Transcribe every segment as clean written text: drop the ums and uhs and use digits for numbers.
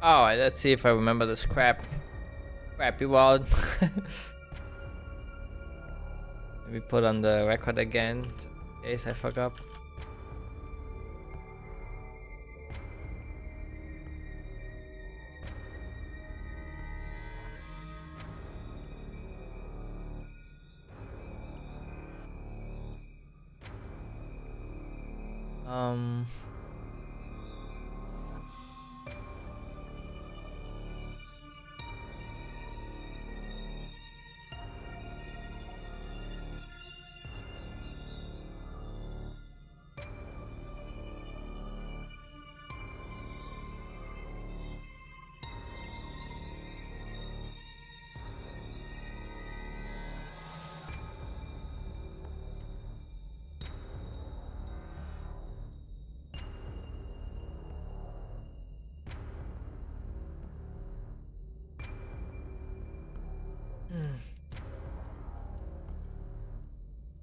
Alright, let's see if I remember this crappy world. Maybe put on the record again, in case I fuck up. Um...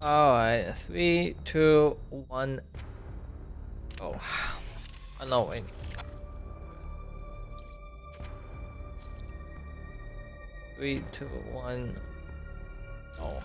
Alright, 3, 2, 1. Oh, oh no, wait. 3, 2, 1. Oh.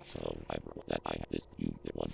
So I wrote that I have this new one.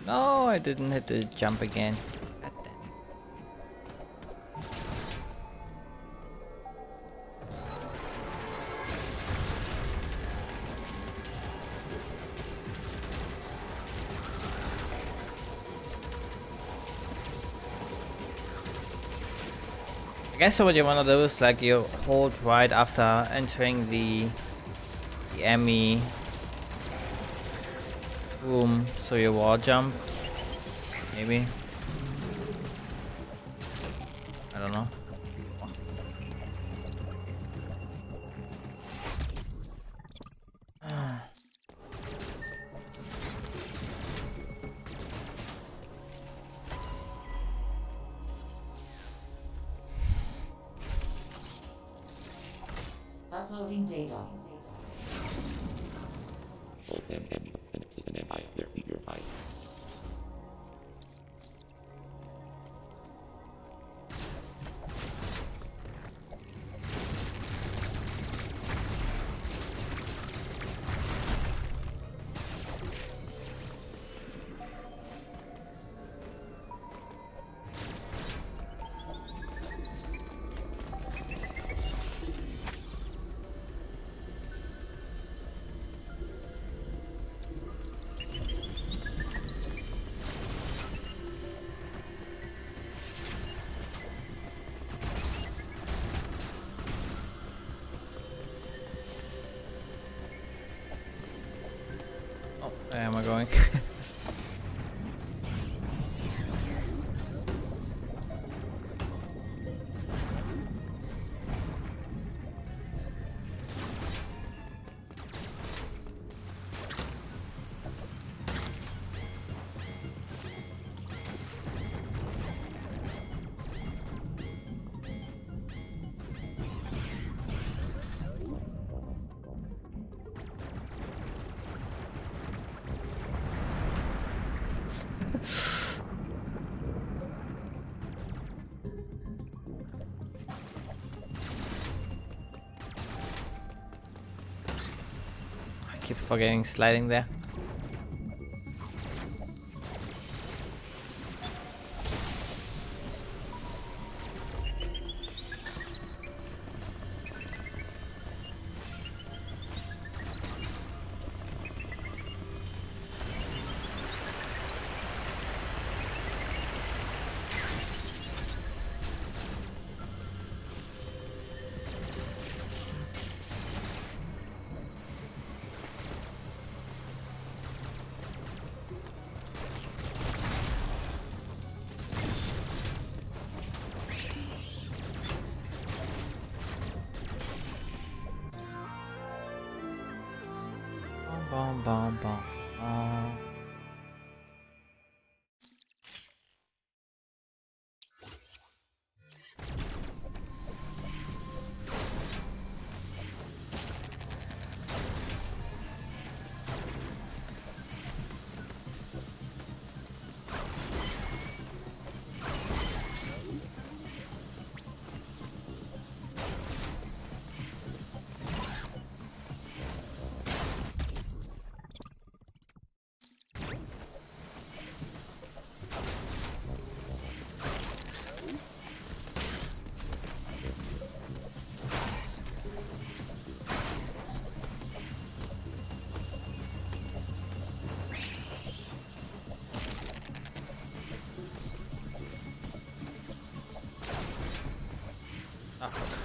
No, I didn't hit the jump again. God damn. I guess what you wanna do is like you hold right after entering the Emmy room, so you wall jump. Maybe. I don't know. Uploading data. Where am I going? I keep forgetting sliding there. Bom, bom, bom, bom. Ah, fuck.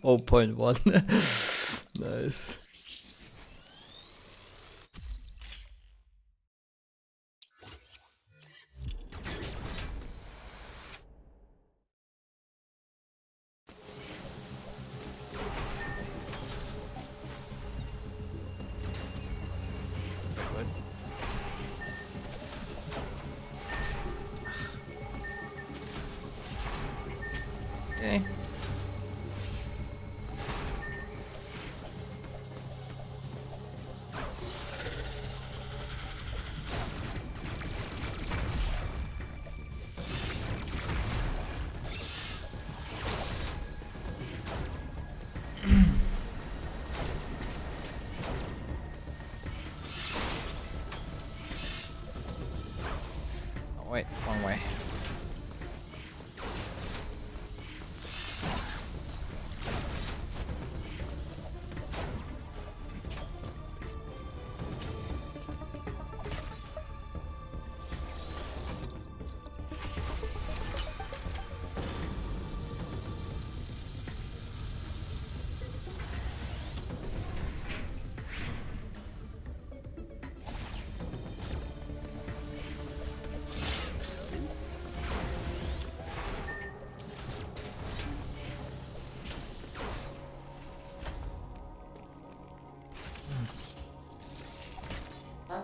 Oh, 0.1. Nice. Good. Okay. Oh, wait, wrong way.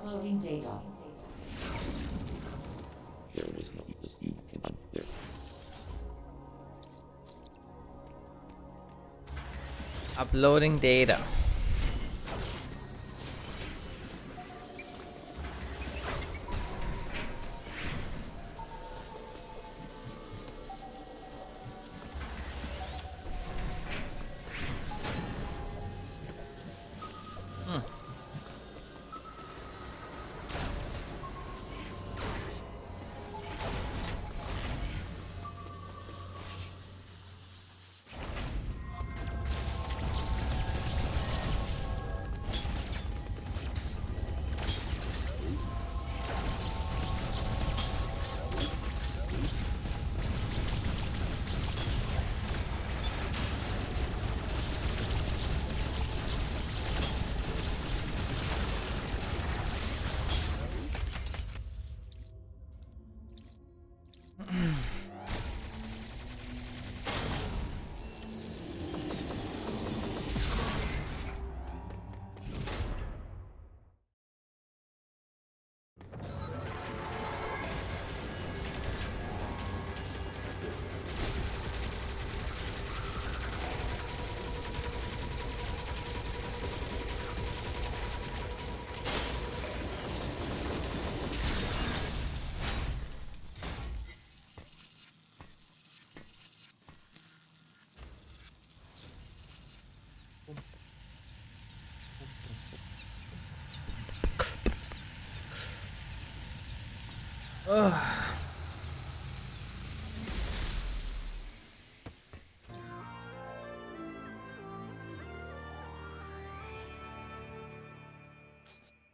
Uploading data. There is no because you cannot there. Uploading data.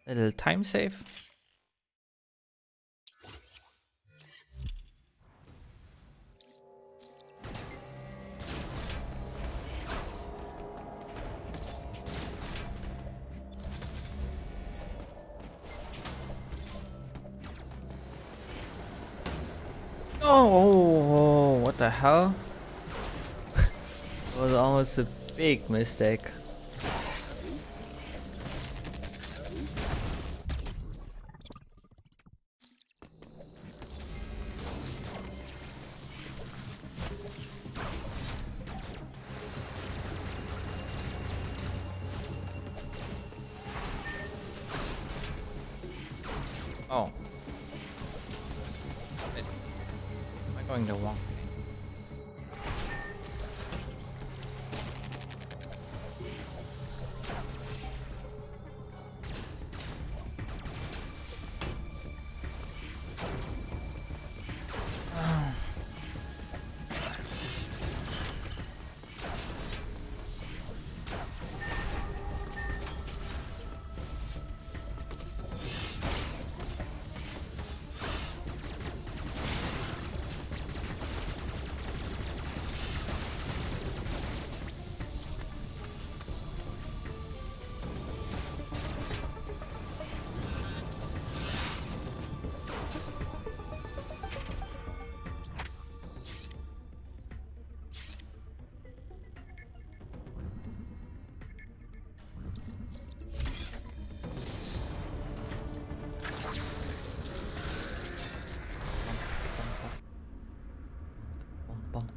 Little time save. Oh, what the hell? It was almost a big mistake. Oh. Wait. Am I going the wrong way? Bum.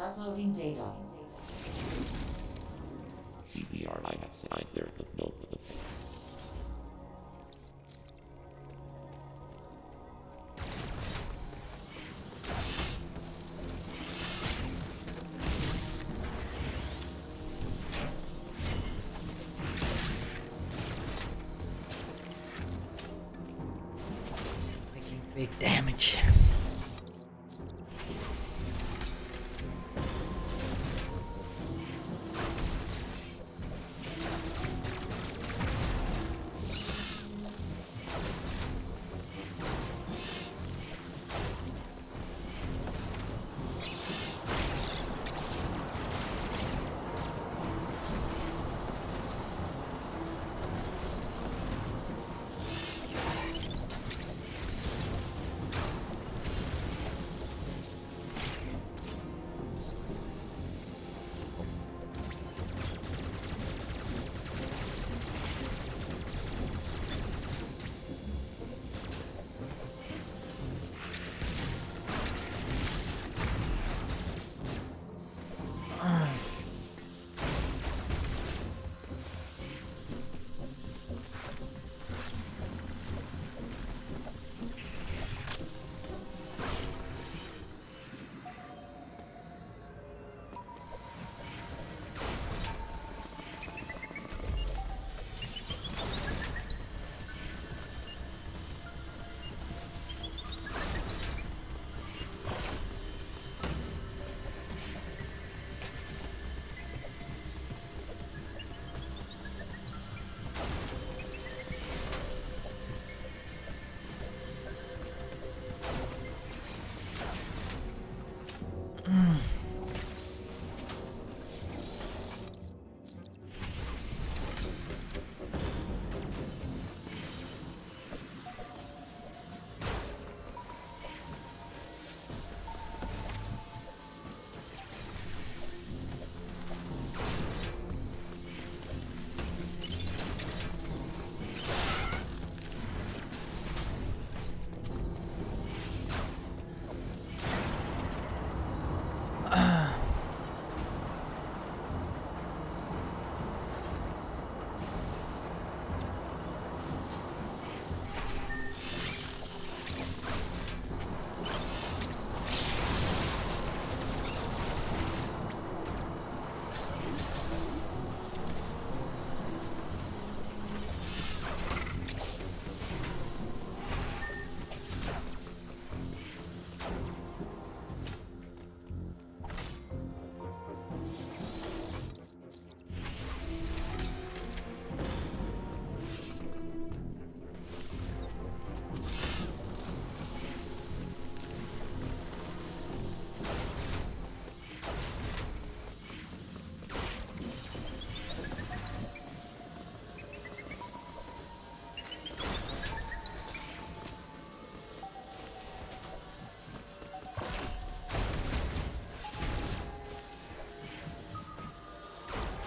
Uploading data. CBR I have signed there with no for the Big damage.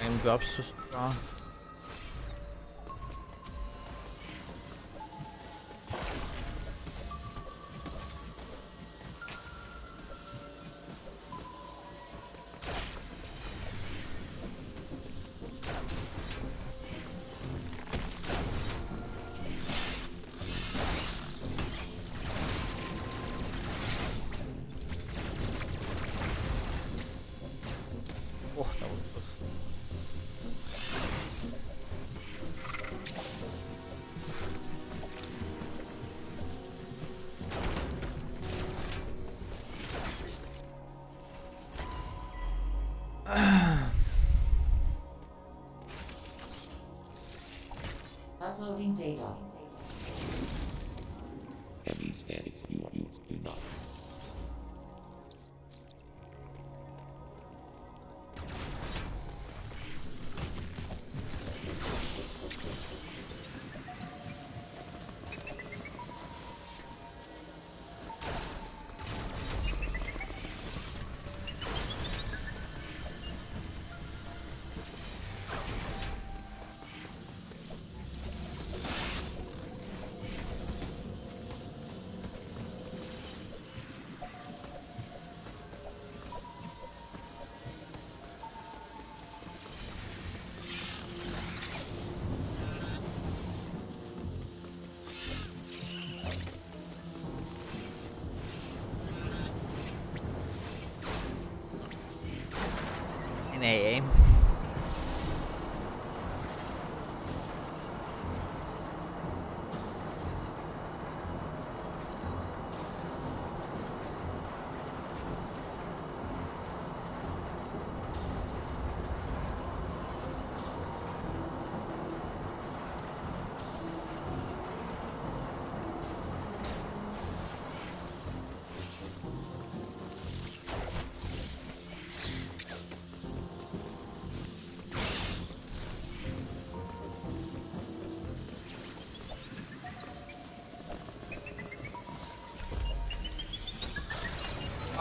And drops too strong. Oh, that was close. Uploading data. Heavy statics you use do not. In AA.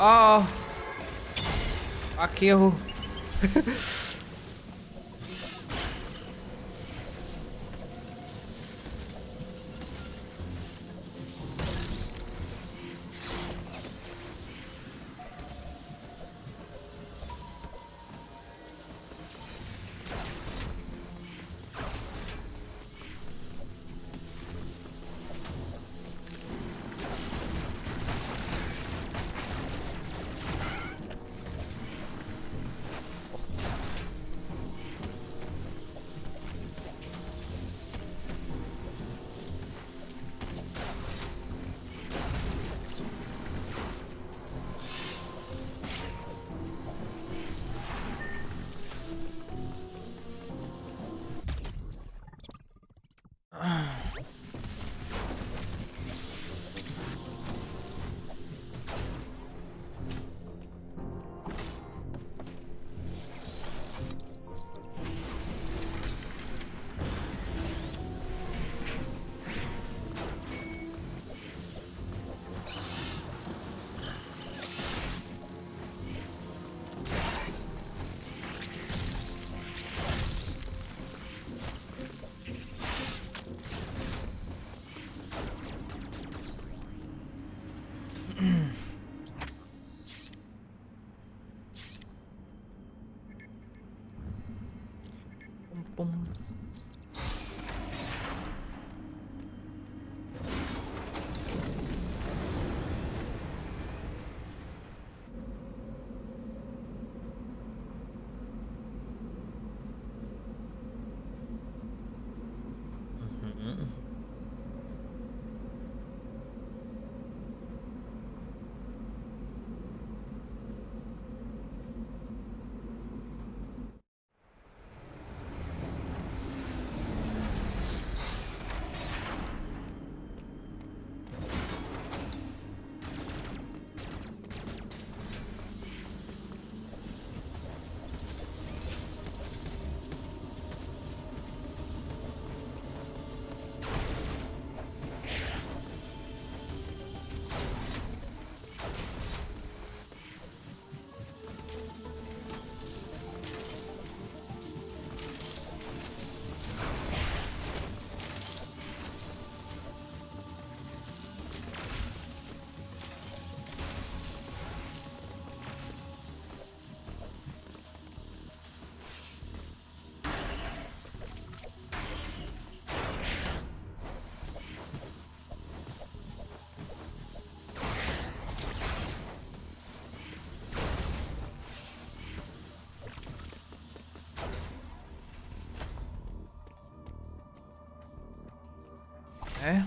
Oh, fuck you. Boom. Okay.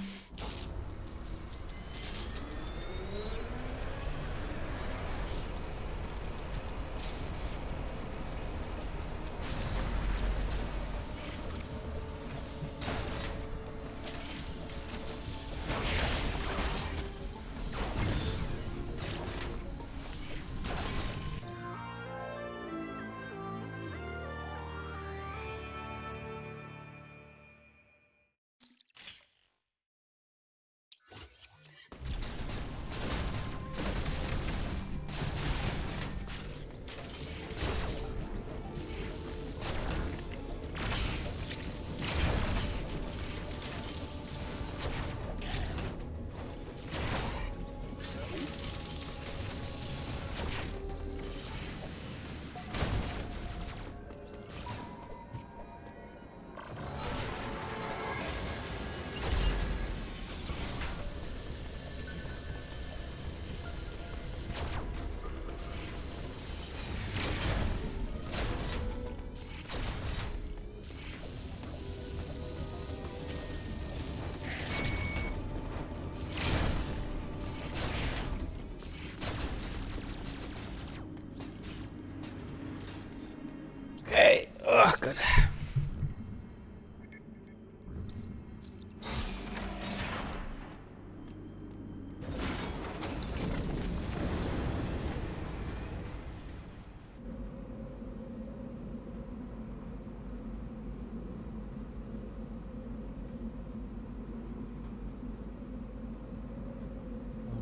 Okay. Oh, good.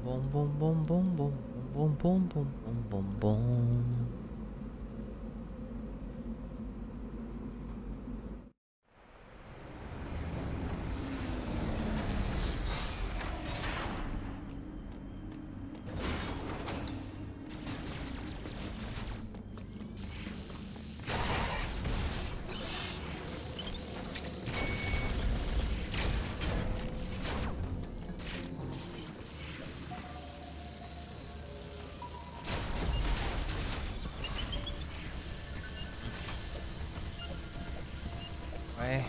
Boom, boom, boom, boom, boom, boom. Boom, boom, boom, boom, boom, boom. Right.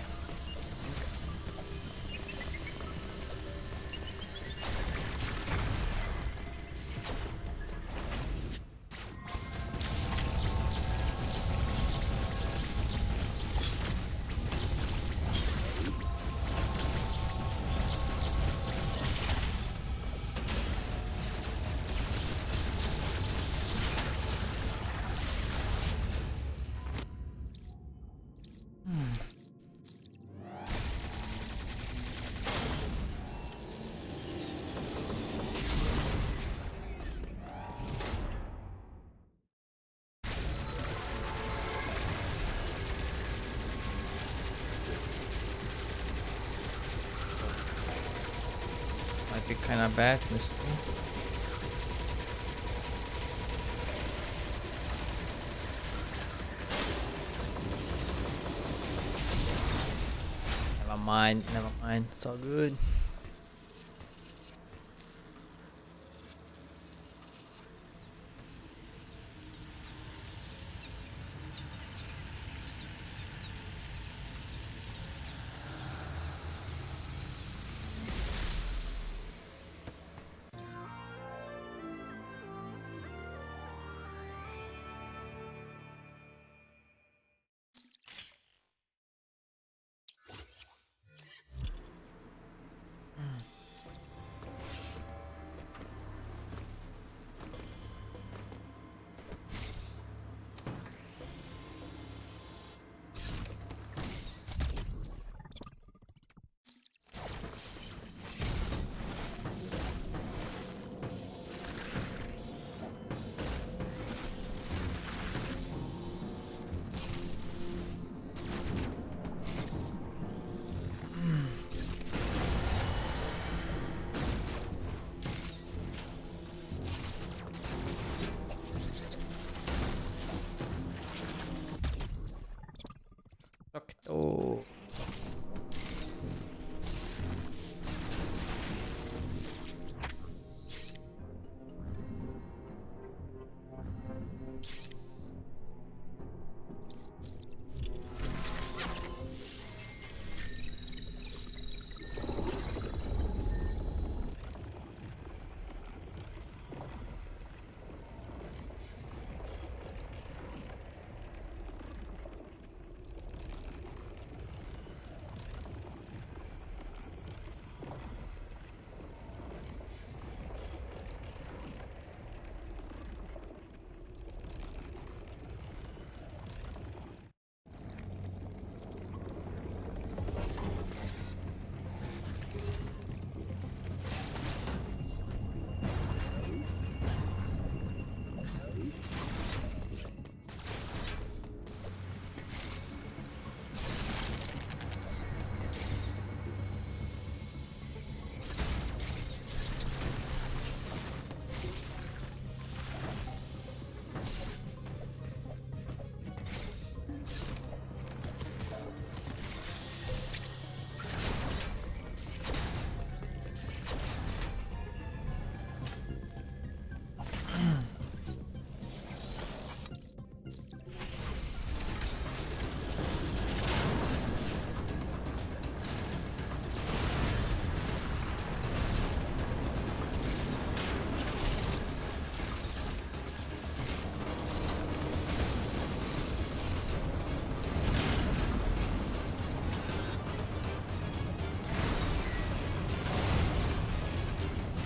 Might be kind of bad, Mister. Never mind, never mind. It's all good. Oh.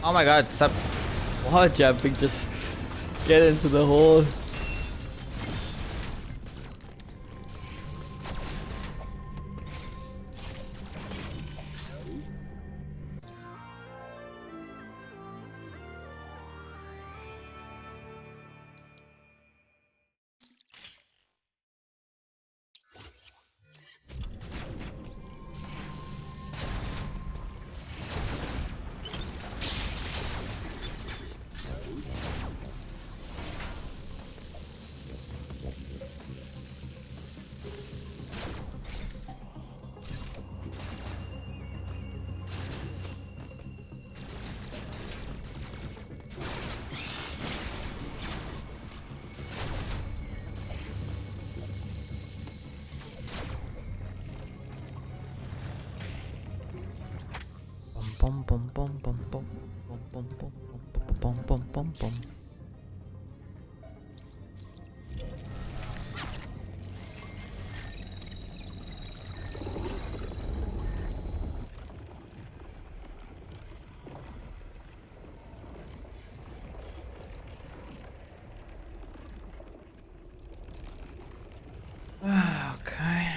Oh my god, stop wall jumping, just get into the hole. bum bum bum bum bum bum bum bum bum bum bum bum. Okay.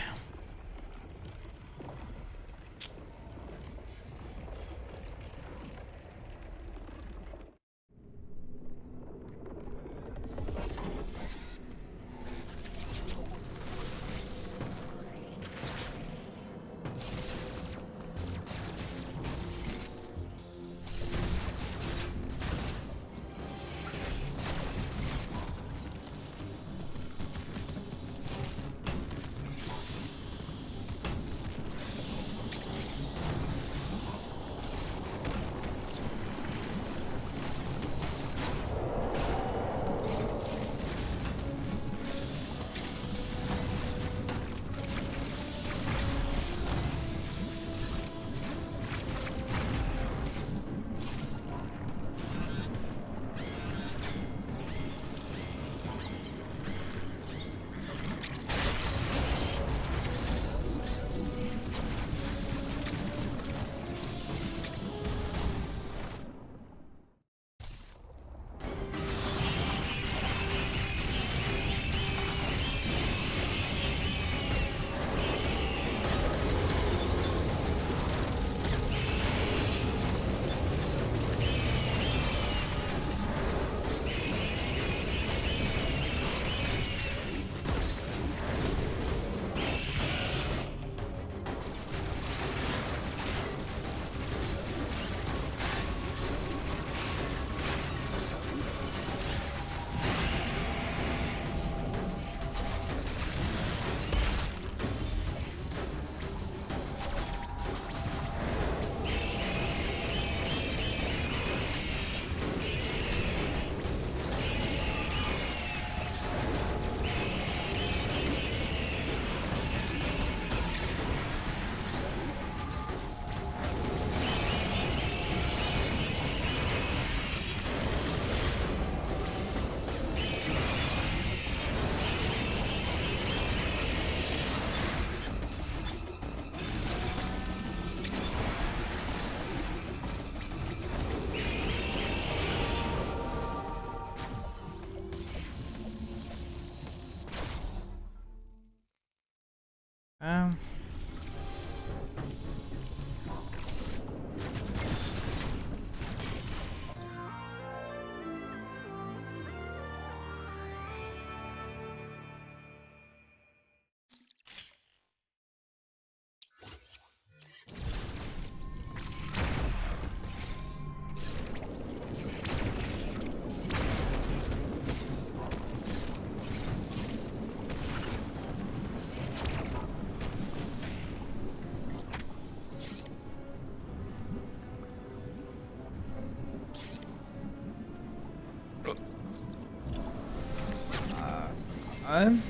Um.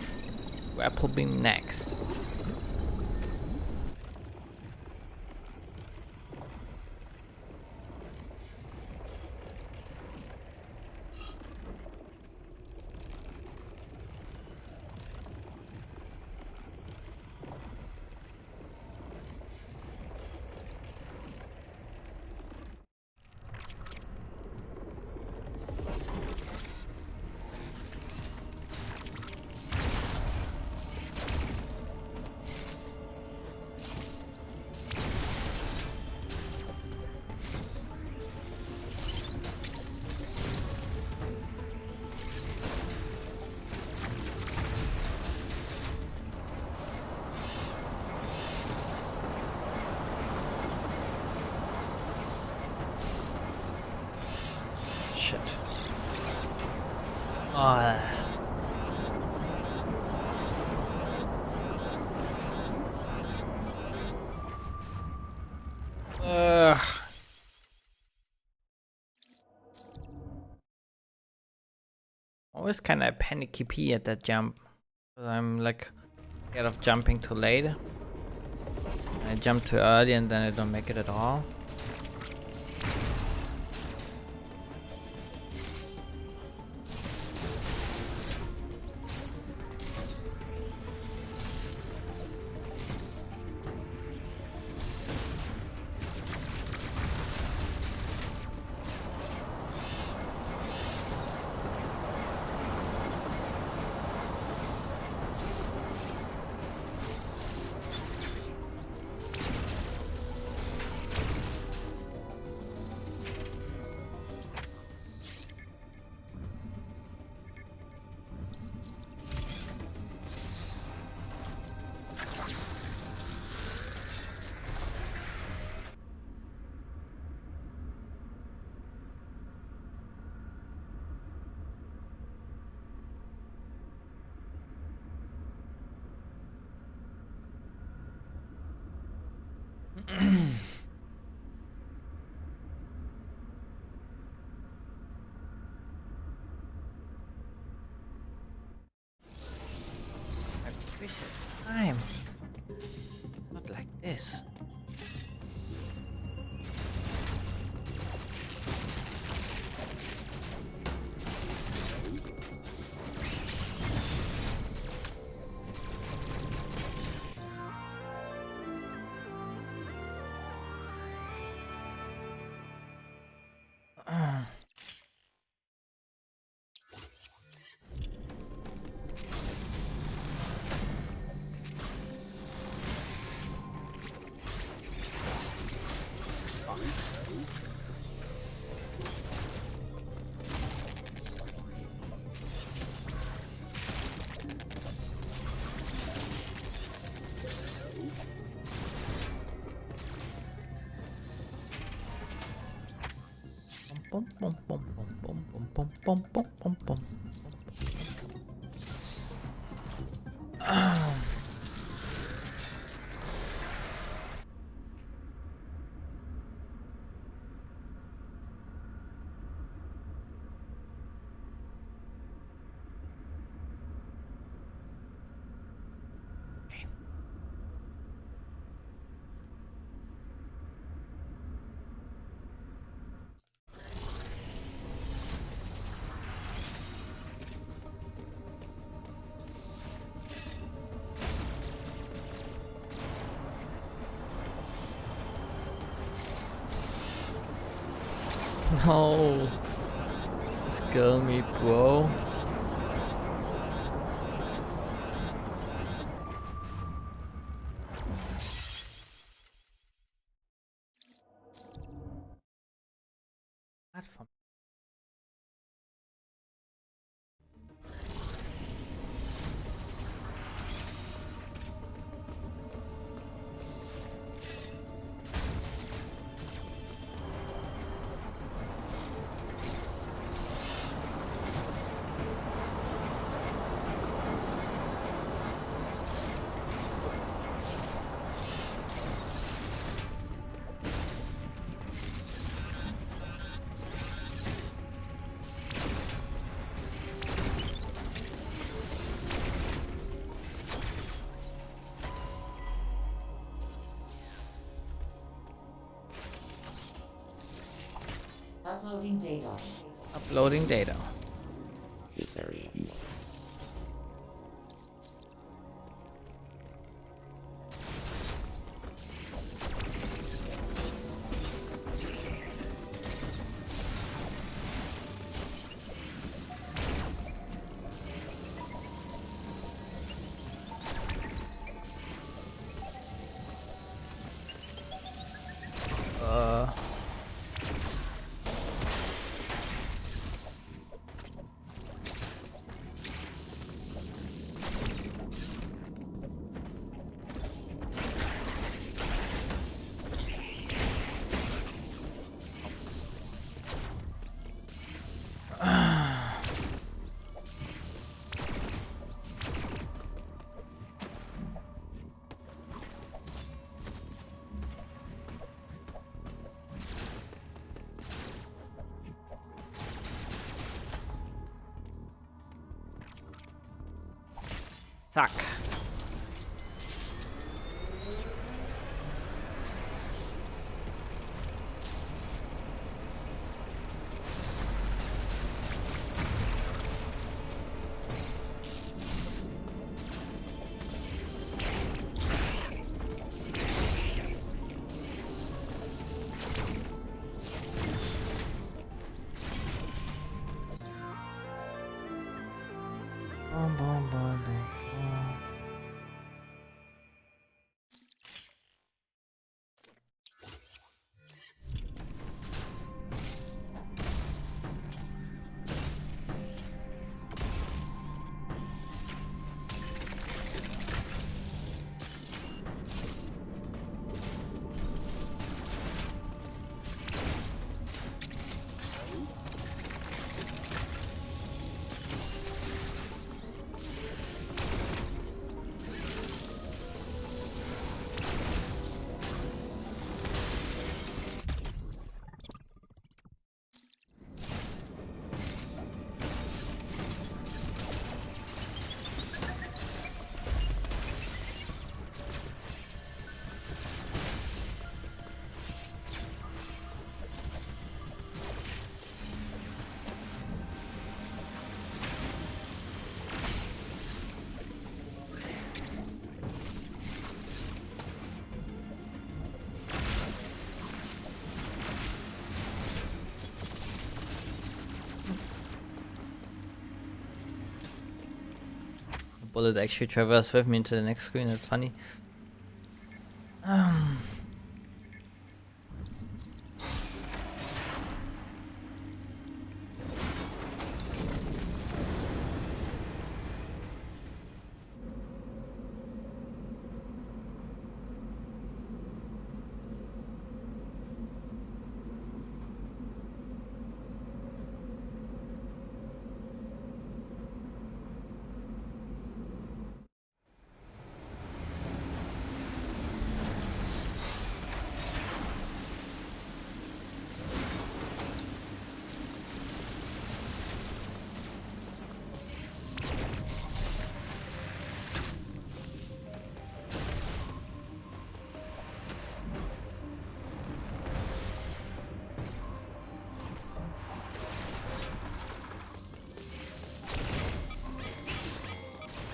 Grapple beam next. Shit. Ah. Always kind of panicky pee at that jump. I'm like scared of jumping too late. I jump too early and then I don't make it at all. My precious time. Not like this. Bum, bum, bum, bum, bum, bum, bum, bum, bum, bum. Okay. No, scare me, bro. Platform. Uploading data. Uploading data. This area. Uh. Zack. Boom, boom, boom, boom, boom. bullet actually traversed with me into the next screen. That's funny.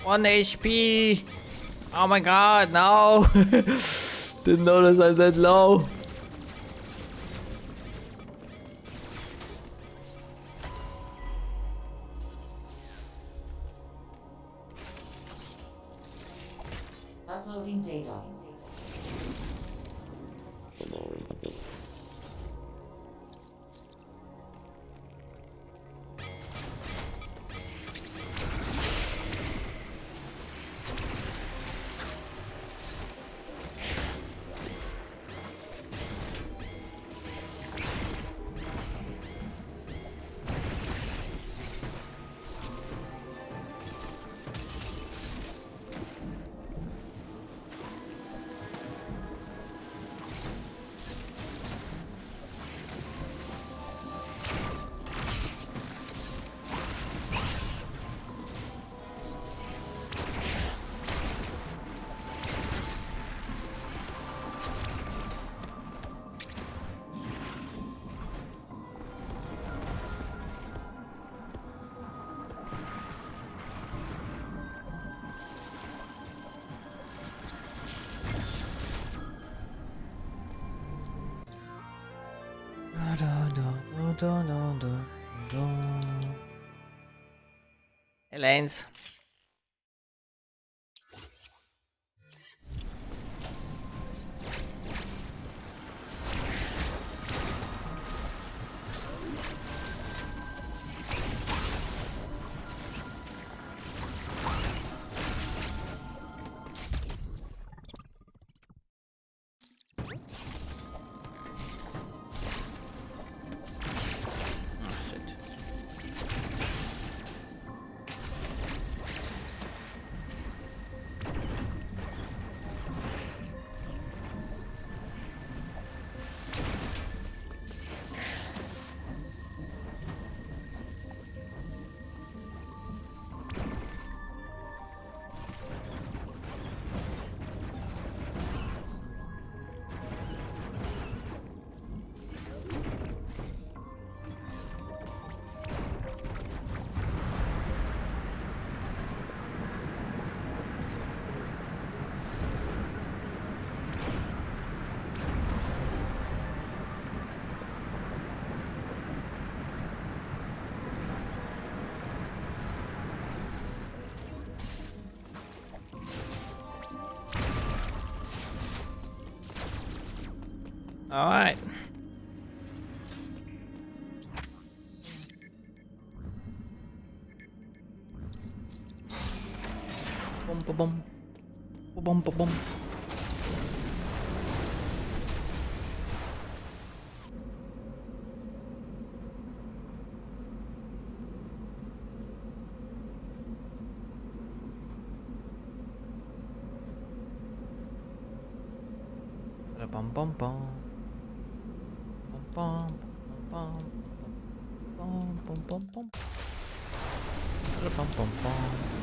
One HP. Oh my god, no. Didn't notice I'm that low. Uploading data. Lowering ability. Hey, Lanes. All right. Boom, boom, boom, boom, boom, boom. Bum bum bum. Bum bum bum bum bum bum. Bum bum bum.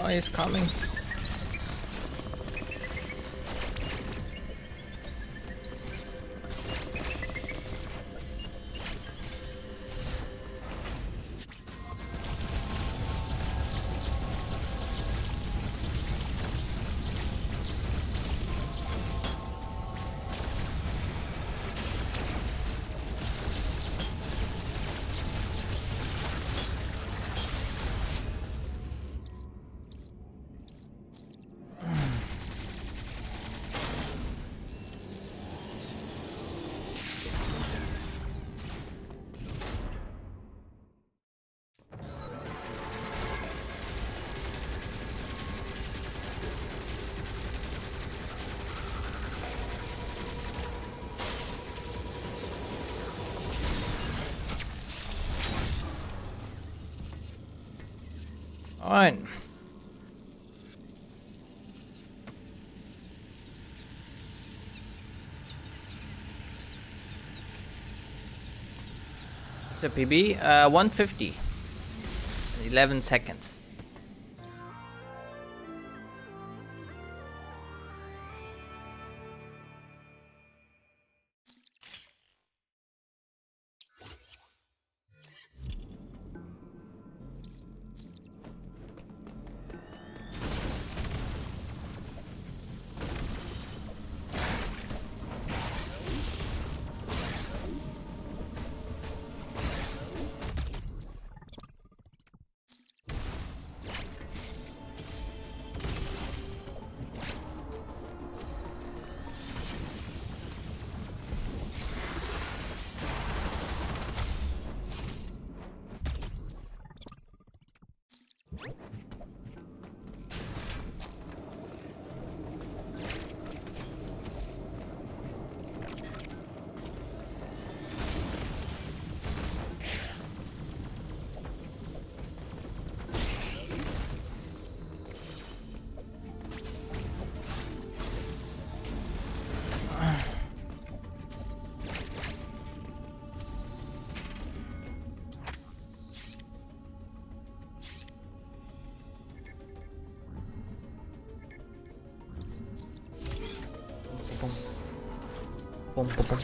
Oh, he's coming. Alright. The PB, 150. 11 seconds. Boom, boom, boom.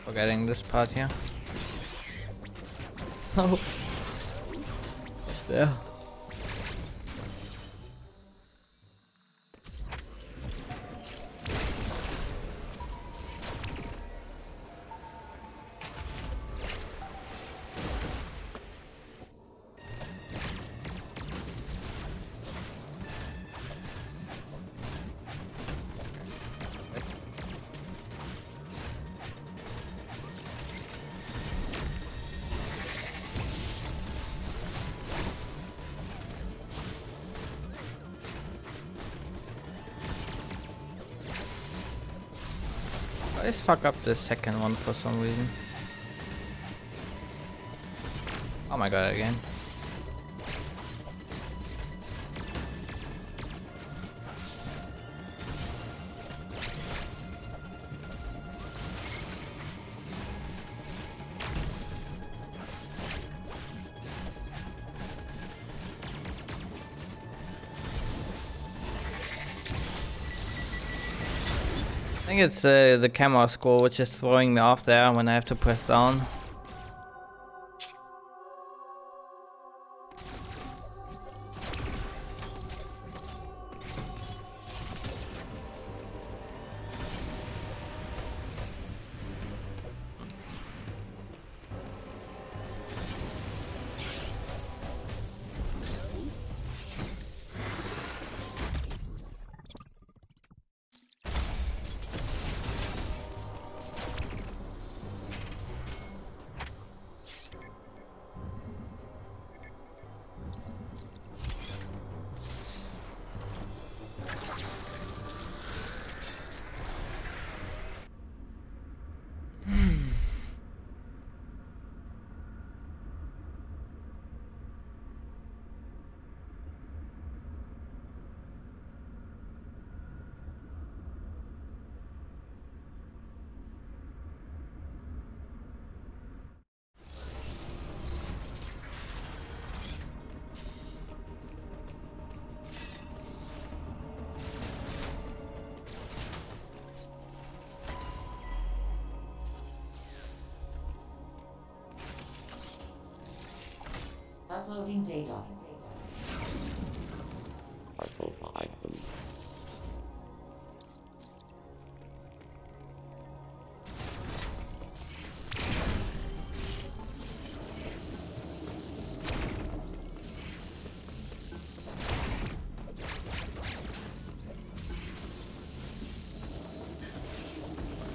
Forgetting this part here. Oh. There. I just fuck up the second one for some reason. Oh my god, again. I think it's the camera score which is throwing me off there when I have to press down. Uploading data. Partial item.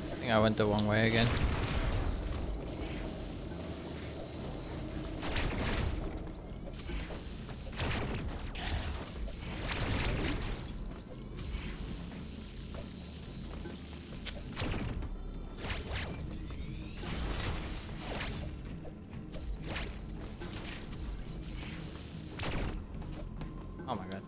I think I went the wrong way again. Oh my god.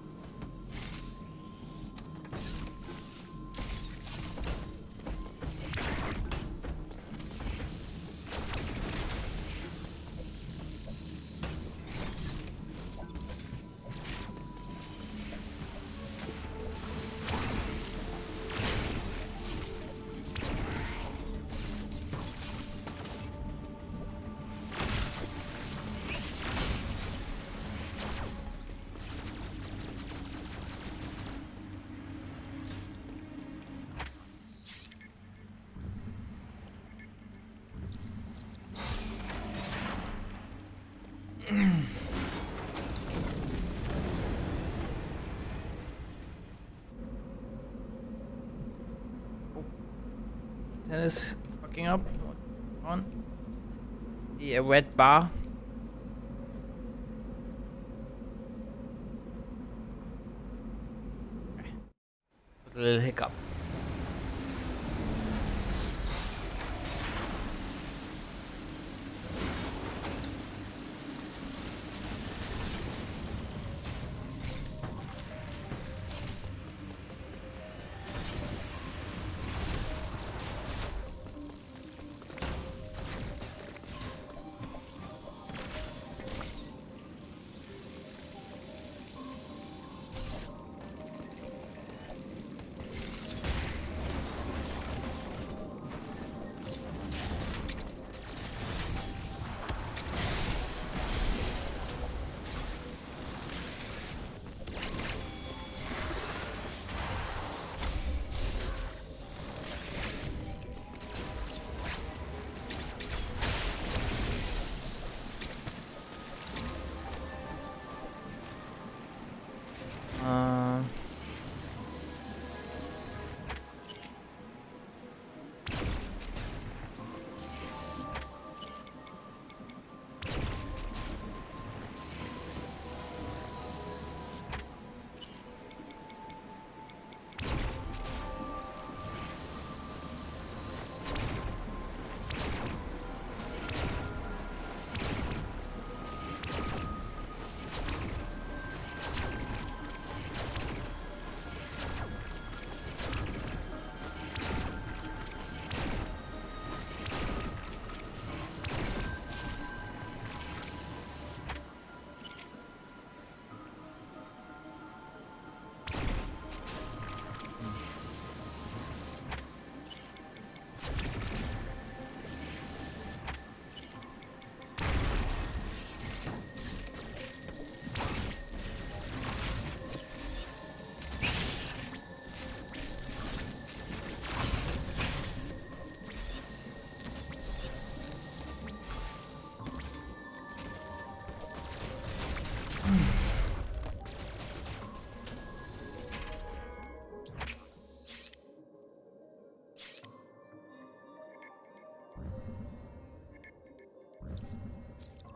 That is fucking up. Come on. The red bar. Okay. Was a little hiccup.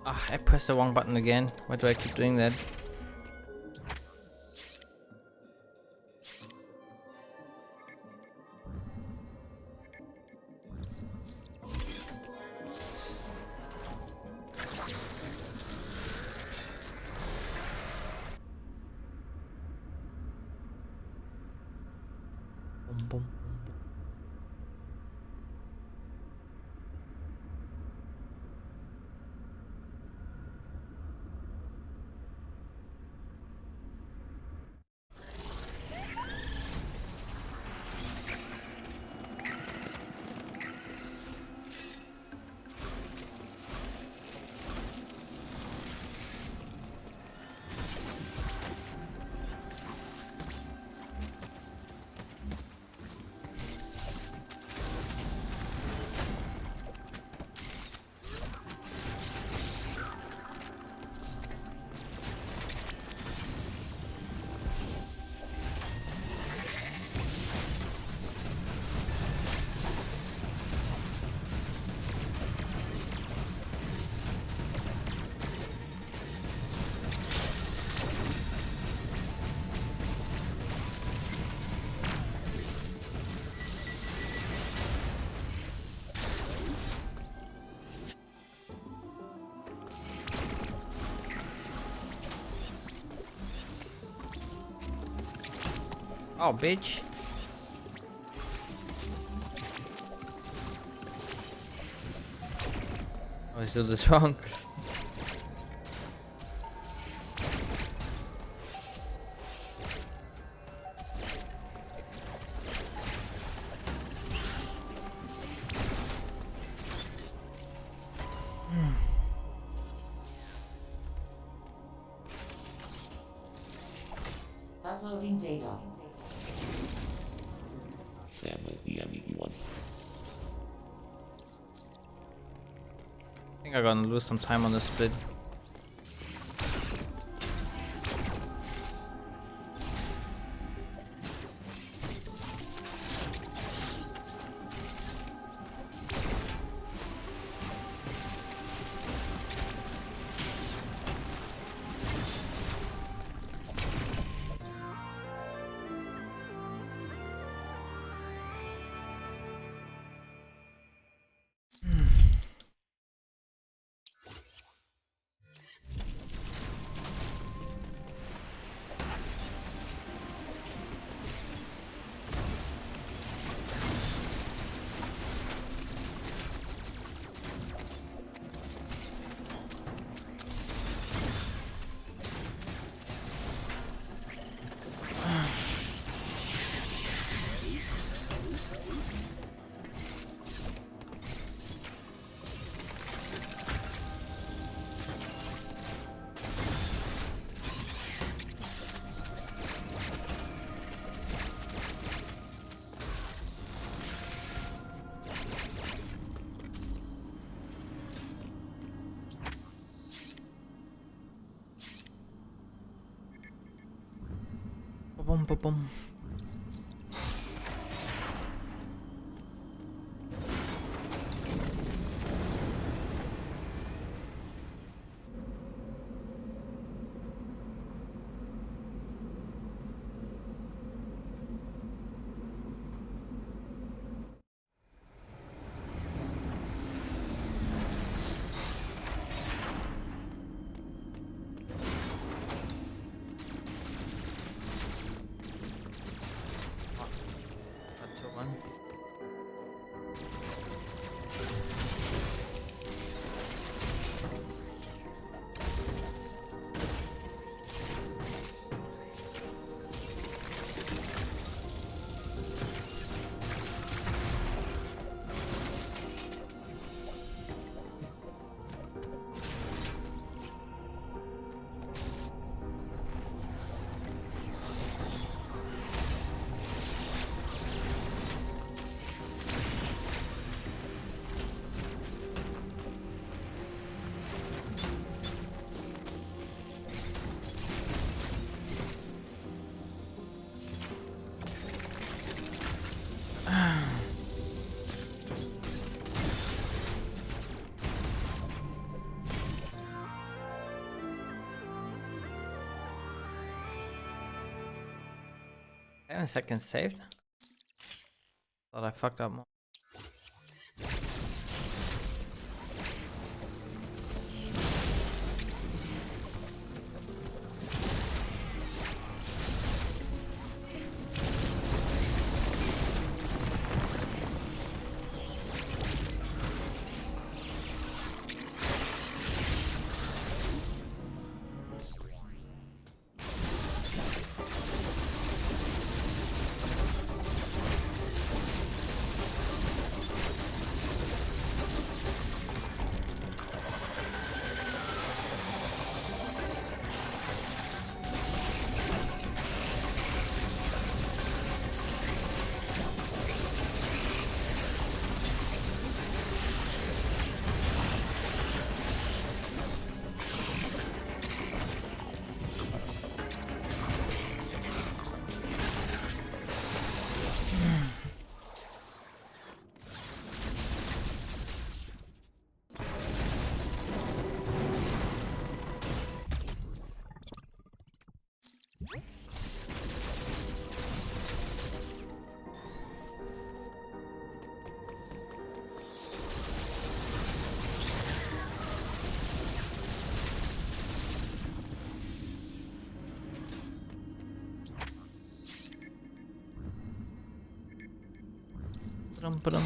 Uh, I pressed the wrong button again. Why do I keep doing that? Boom, boom, boom, boom. Oh, bitch. I always do this wrong. Uploading data. Sam with the MEV1. I think I'm gonna lose some time on the split. Ba-bum, ba-bum. Got 2-1. A second saved. Thought I fucked up more. Ba-dum, ba-dum.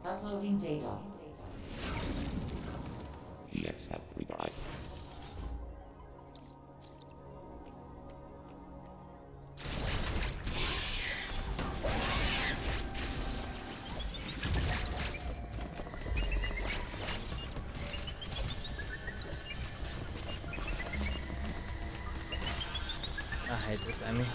Uploading data. EX have revived. I hate this enemy.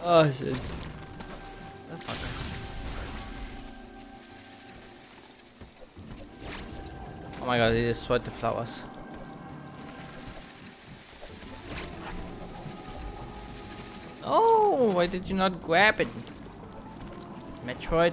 Oh shit. Oh, fuck. Oh my god, he destroyed the flowers. Oh, why did you not grab it? Metroid.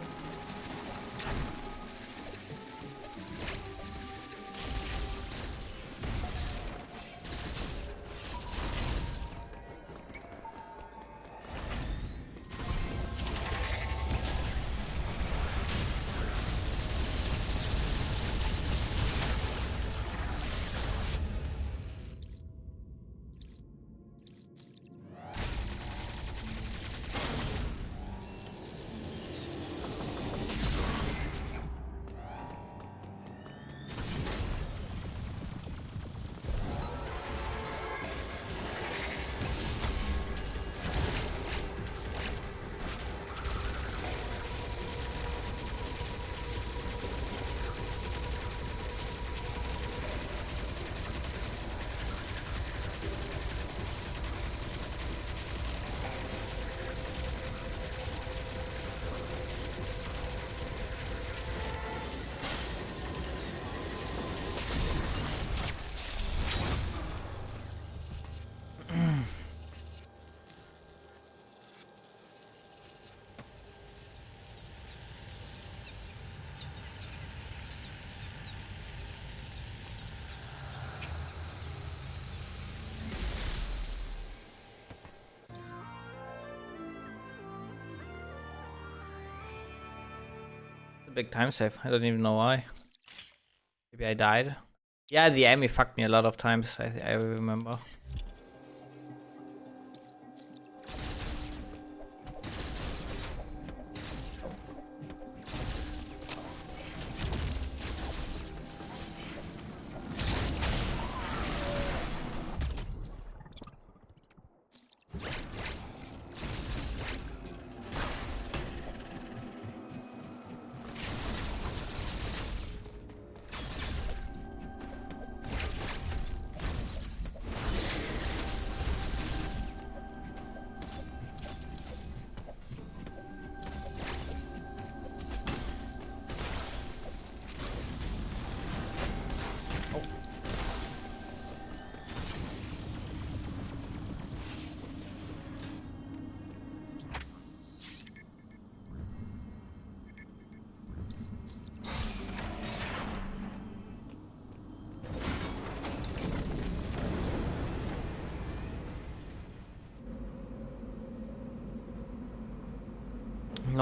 A big time save. I don't even know why. Maybe I died. Yeah, the enemy fucked me a lot of times. I remember.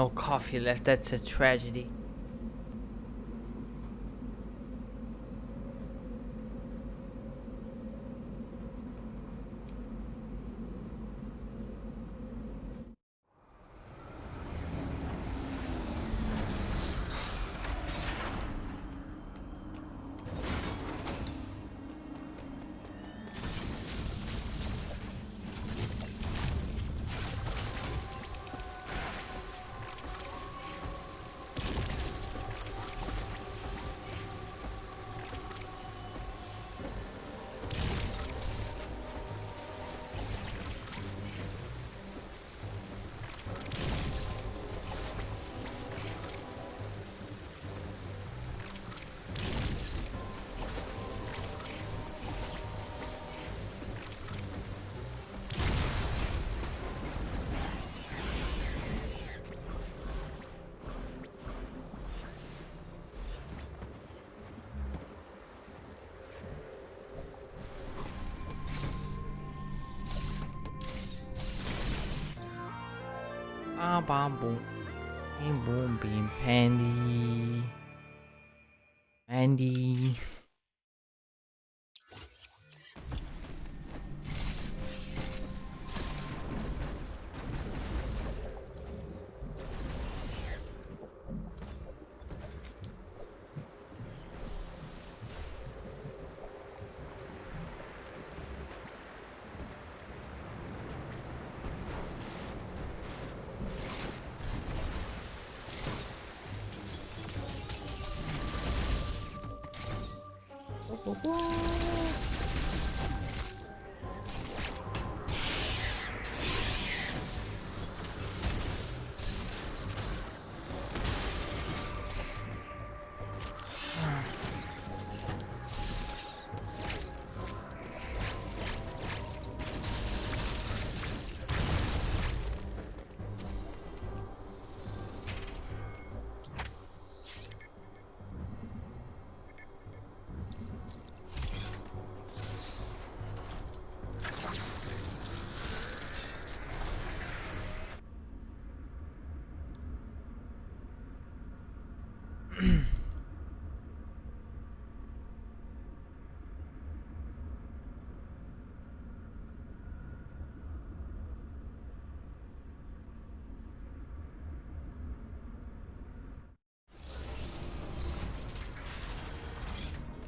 no coffee left. That's a tragedy. Ah, bam, boom. Beam, boom, beam. Pandy. Andy.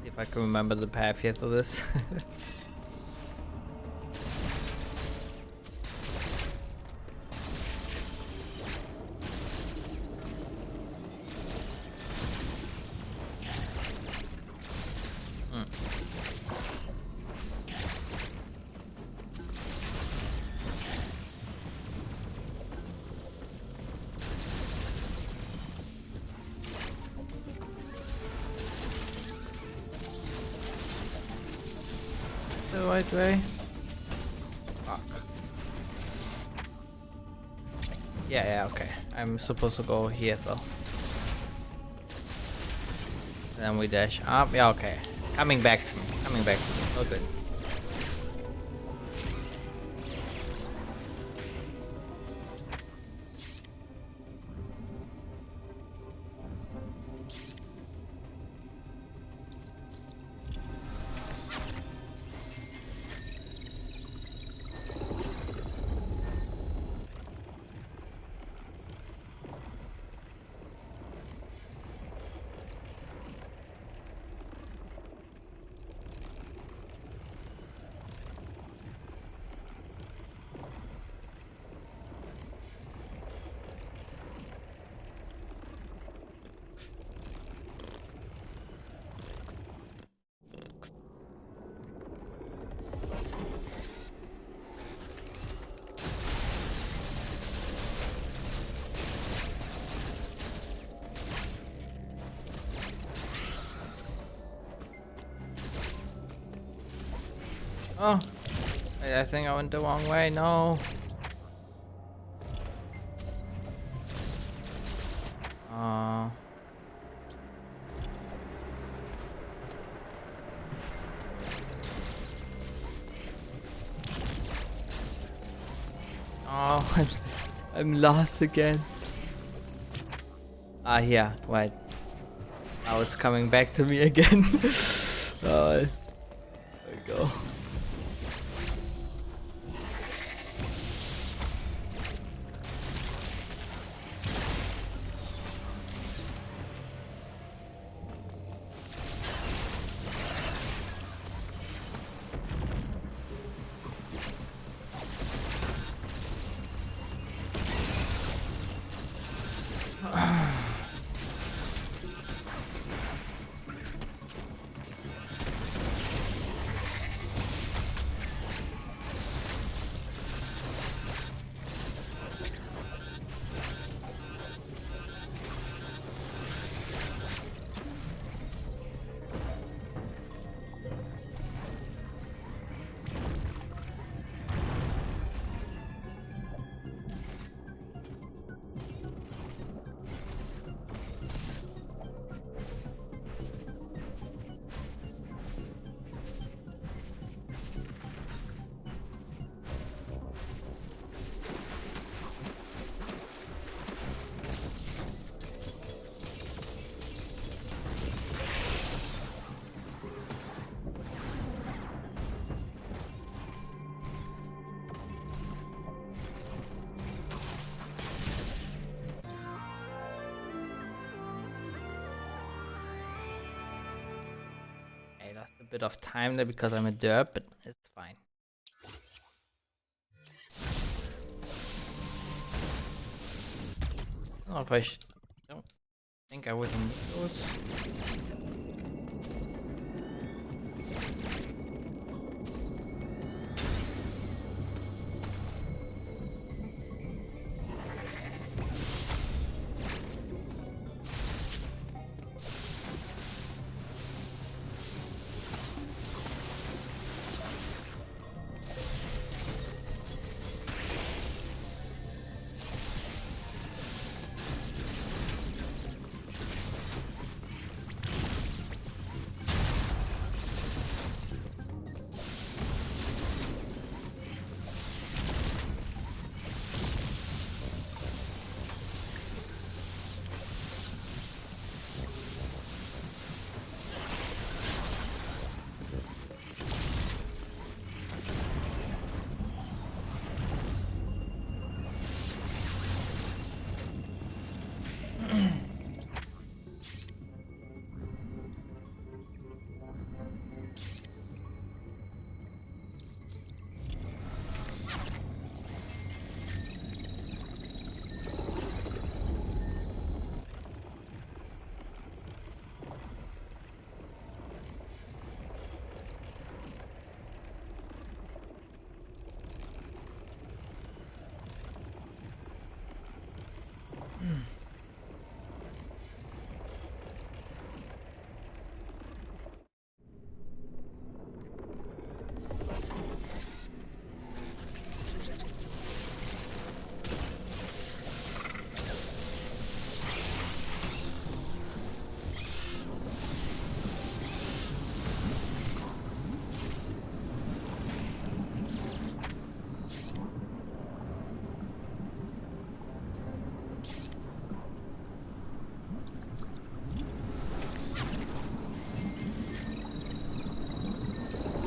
If I can remember the path yet of this. The right way. Fuck. Yeah, okay. I'm supposed to go here though. Then we dash up. Yeah, okay. Coming back to me. Coming back to me. Oh, good. Oh, I think I went the wrong way. No. Oh, I'm lost again. Ah, yeah, right. Now it's coming back to me again. There we go. I lost a bit of time there because I'm a derp, but it's fine. I don't know if I should. Don't think I would remove those.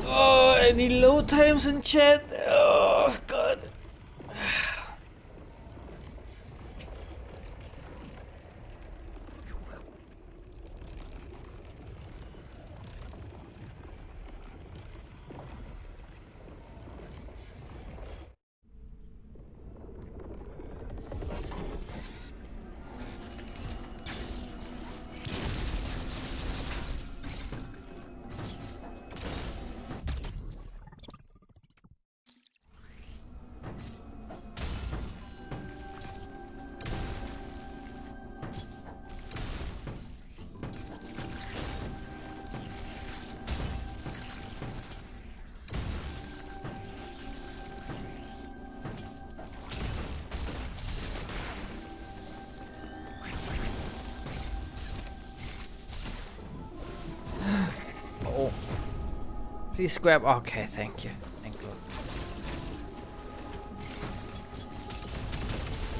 Oh, any load times in chat? Oh, God. Oh. Please grab. Okay, thank you. Thank you.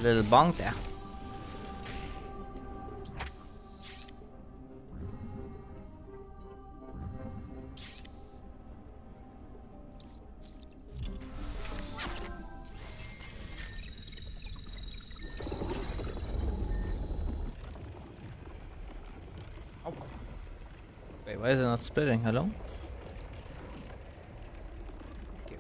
Little bonk there. Wait, why is it not splitting? Hello? Thank you.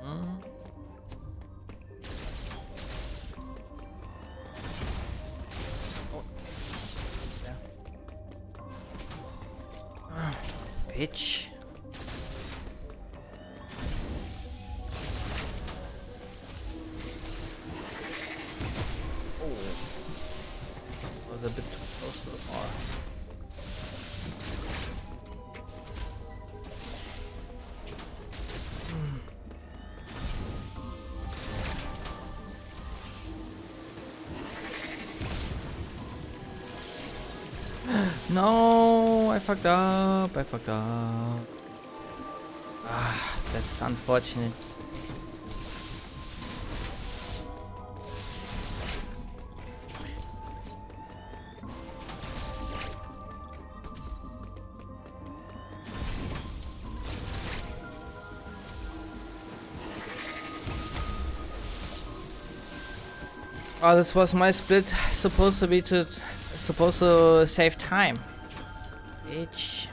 Mm. Oh. Yeah. Bitch. Oh. Was a bit too close to the bar. No, I fucked up. I fucked up. Ah, that's unfortunate. Oh, this was my split. Supposed to save time. Bitch.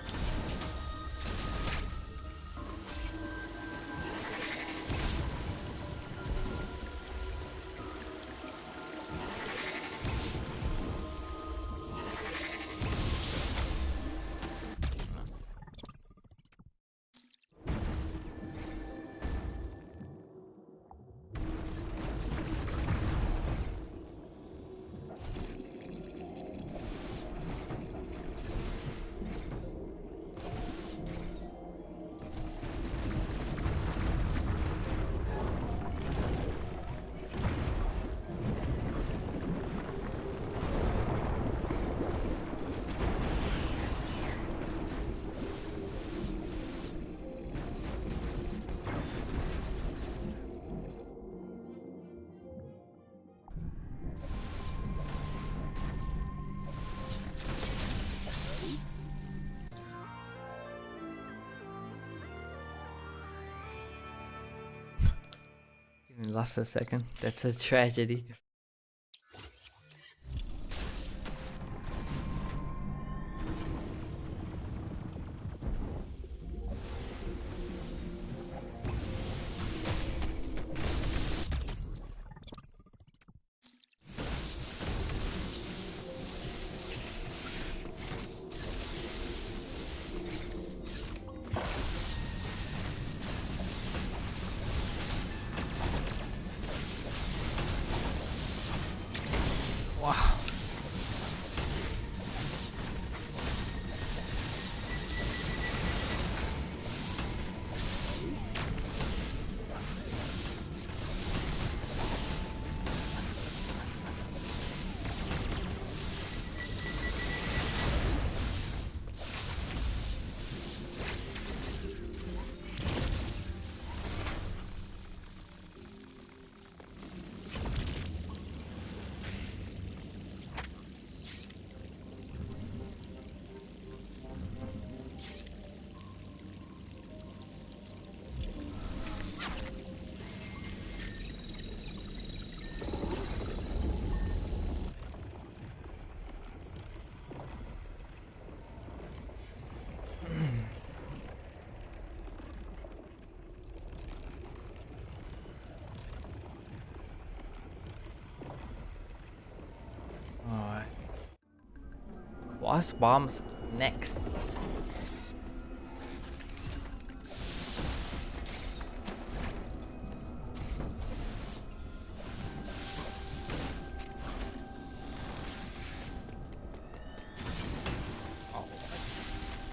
Even lost a second. That's a tragedy. Wow. Alright. Quas bombs next.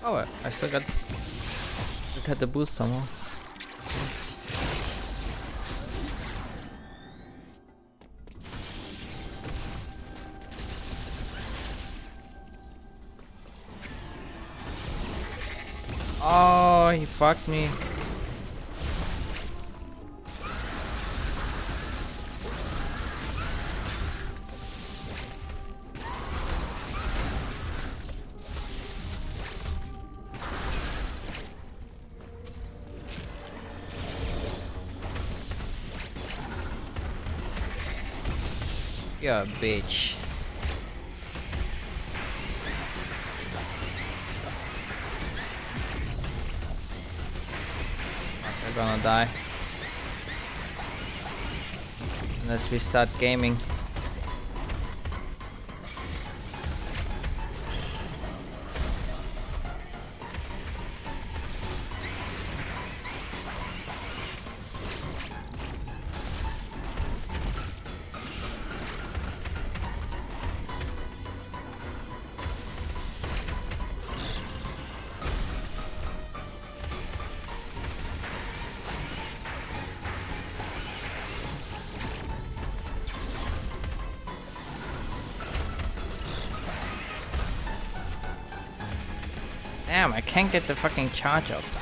Oh, I still got the boost somehow. Oh, he fucked me. You're a bitch. They're gonna die. Unless we start gaming. Damn, I can't get the fucking charge off.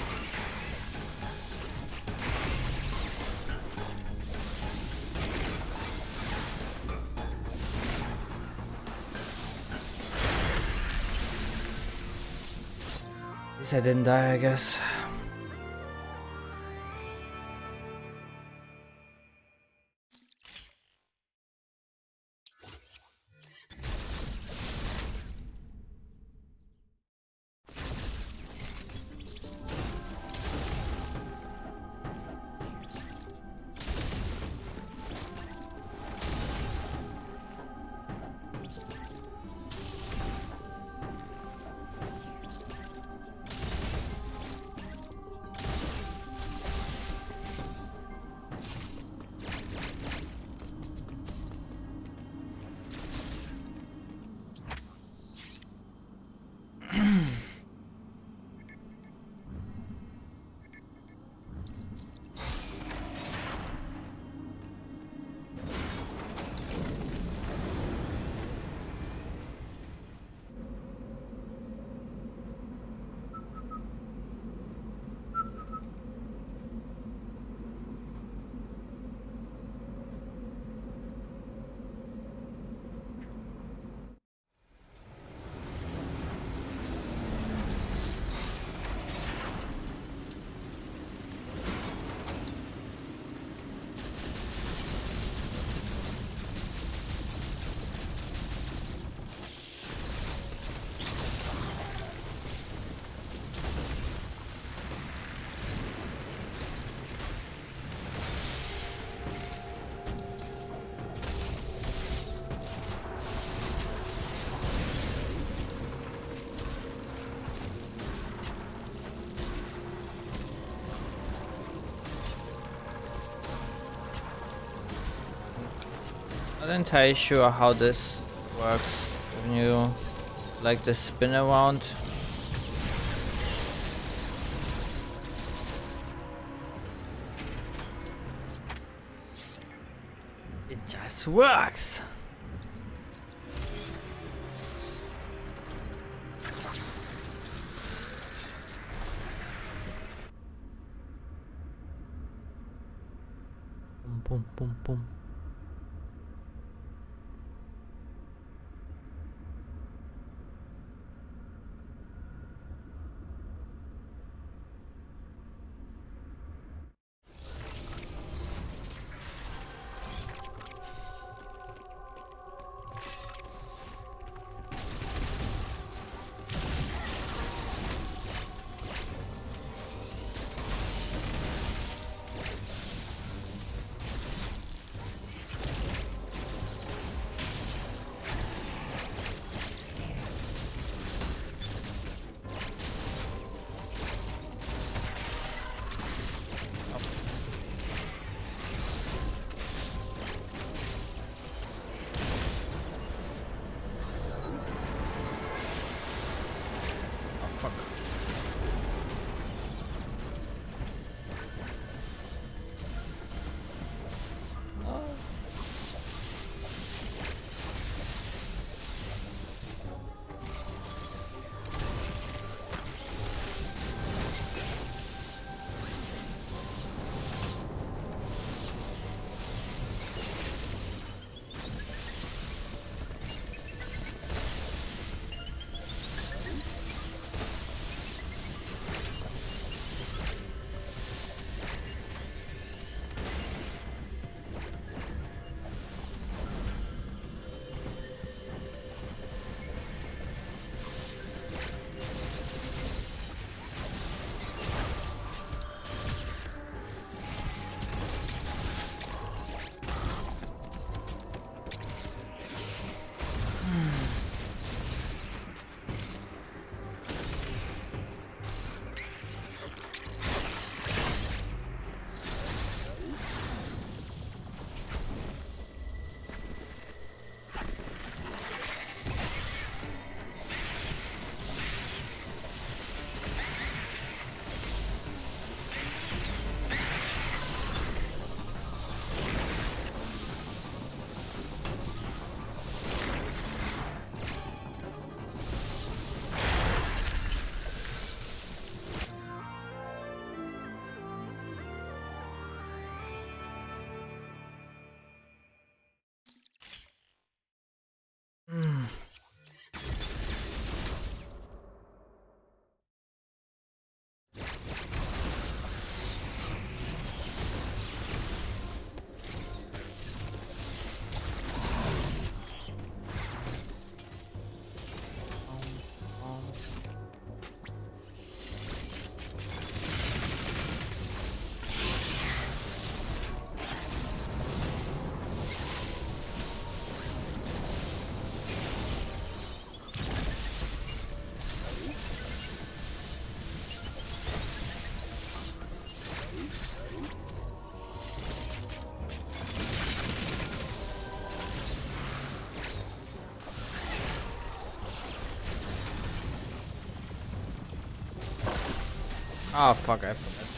At least I didn't die, I guess. Not entirely sure how this works when you like the spin around. It just works. Boom, boom, boom, boom. Oh fuck, I forgot.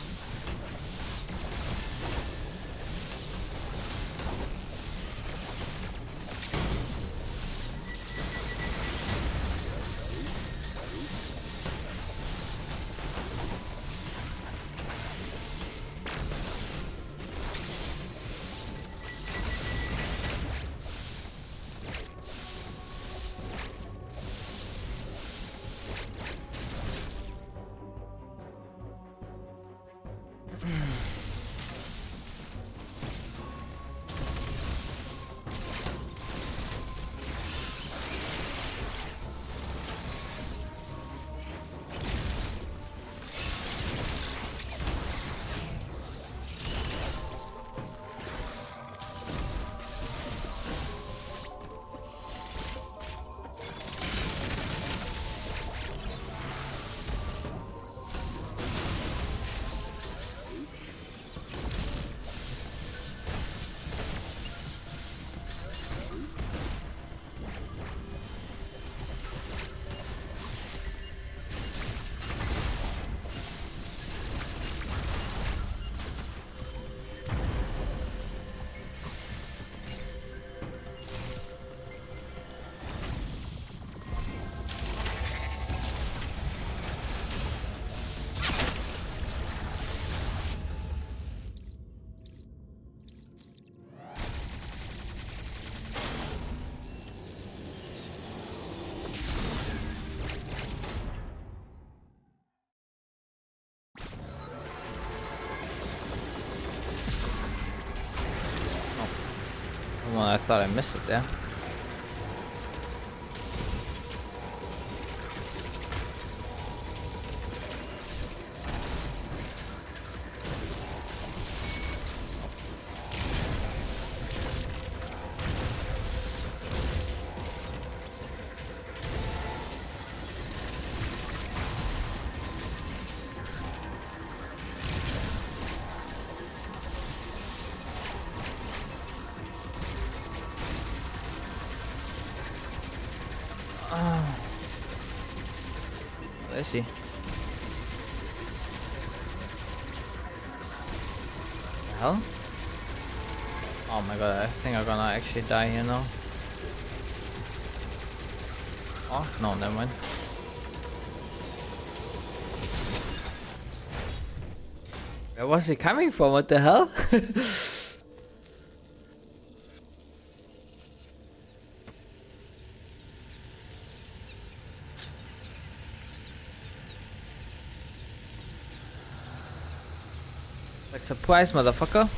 Well, I thought I missed it there. Let's see. The hell? Oh my god, I think I'm gonna actually die here now. Oh, no, never mind. Where was he coming from? What the hell? Like, surprise, motherfucker.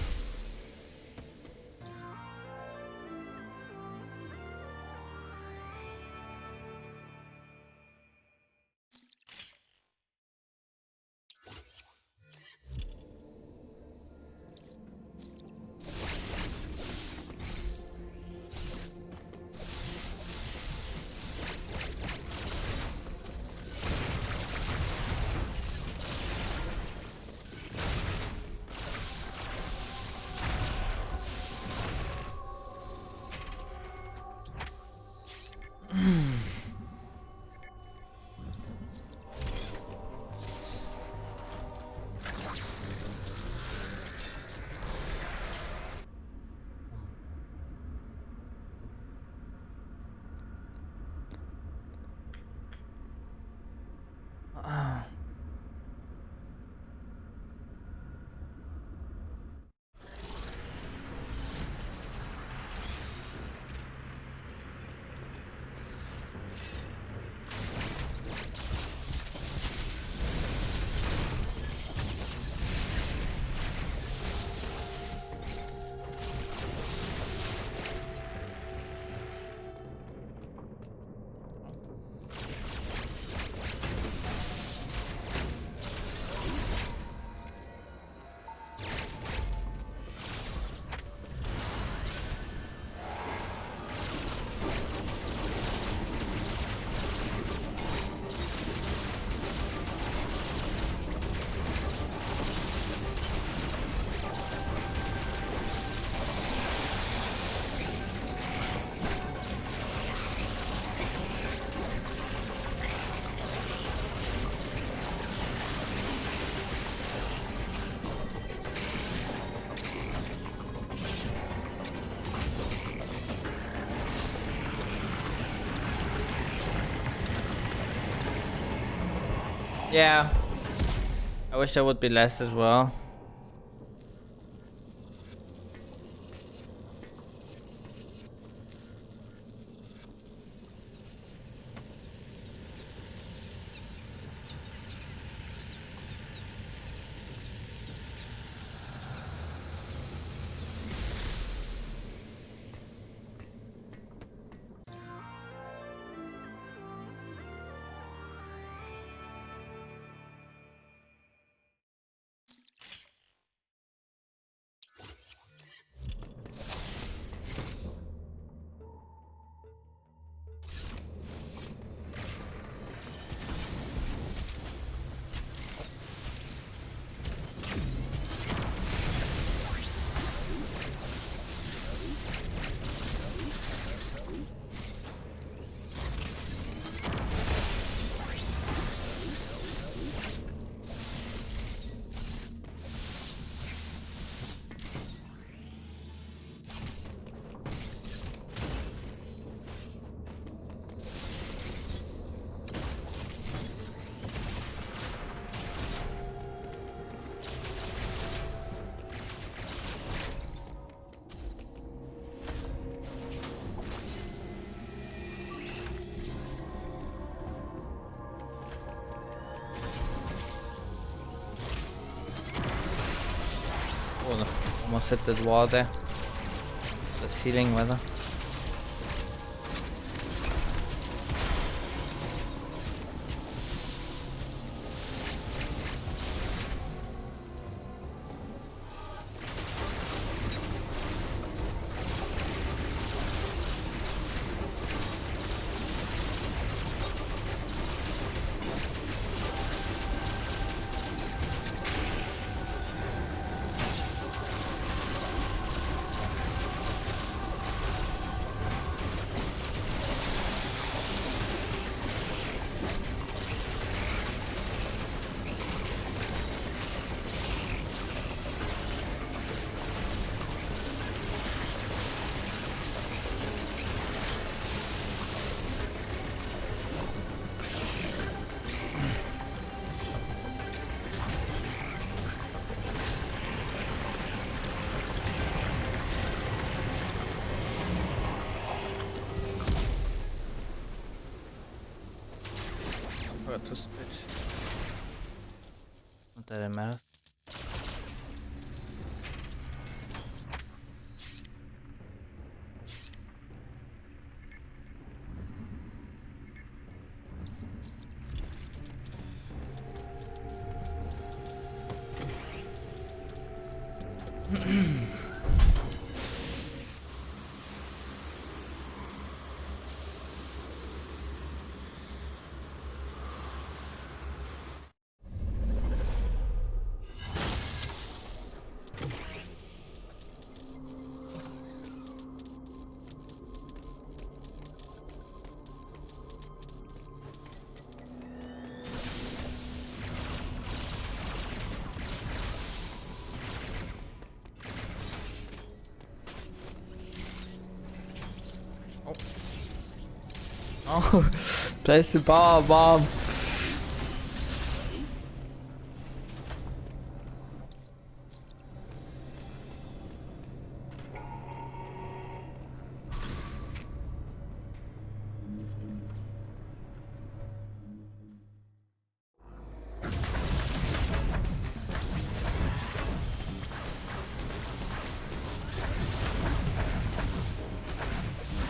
Yeah. I wish there would be less as well. Oh, almost hit the wall there. The ceiling, rather. Forgot to split. Not that it matters. Oh, place the bomb.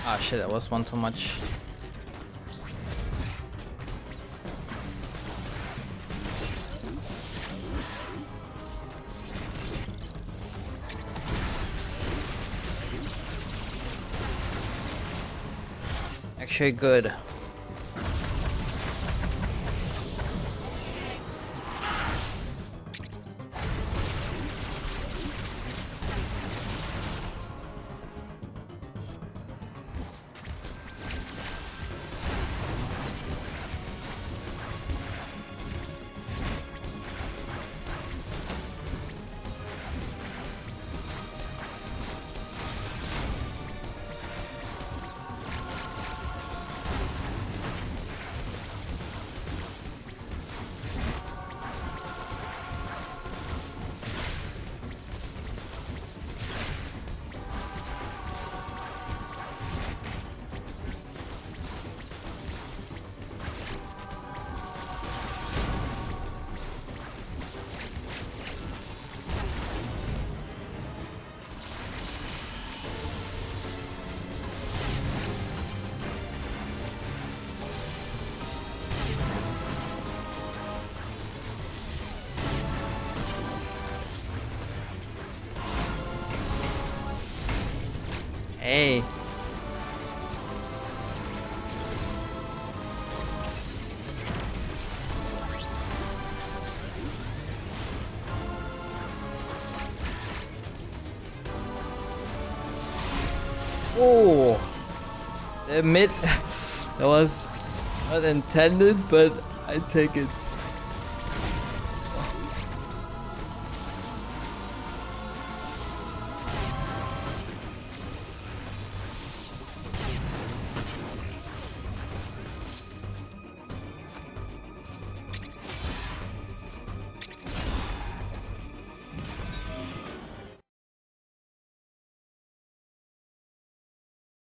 Ah shit, that was one too much. Actually good. Hey. Oh, the mid. That was not intended, but I take it.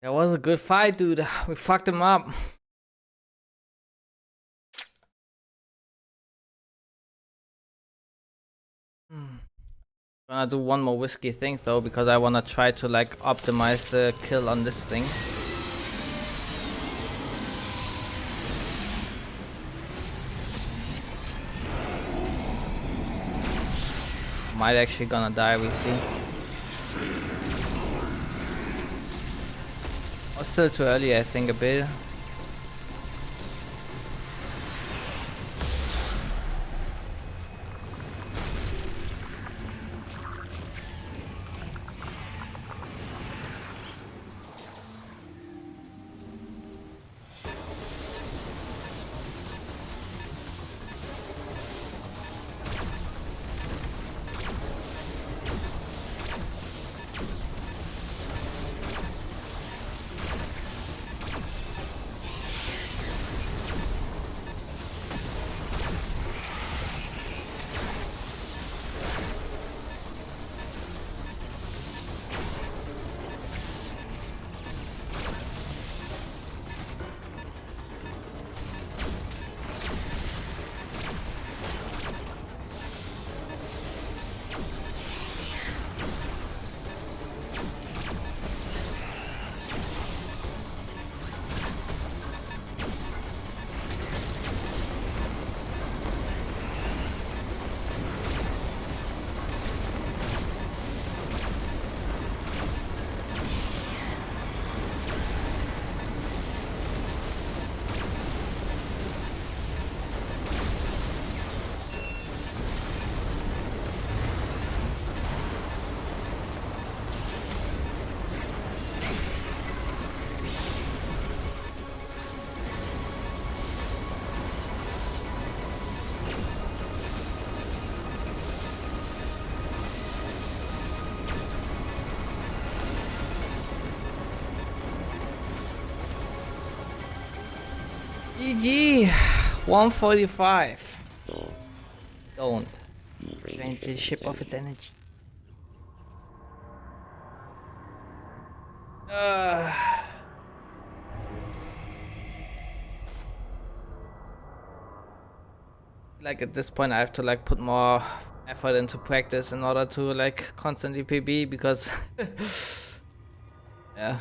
That was a good fight, dude. We fucked him up. Gonna do one more whiskey thing though, because I wanna try to like optimize the kill on this thing. Might actually gonna die, we see. Oh, still too early, I think, a bit. GG, 145. So, Don't you really drain the should ship of say its energy. Like at this point, I have to like put more effort into practice in order to like constantly PB because yeah.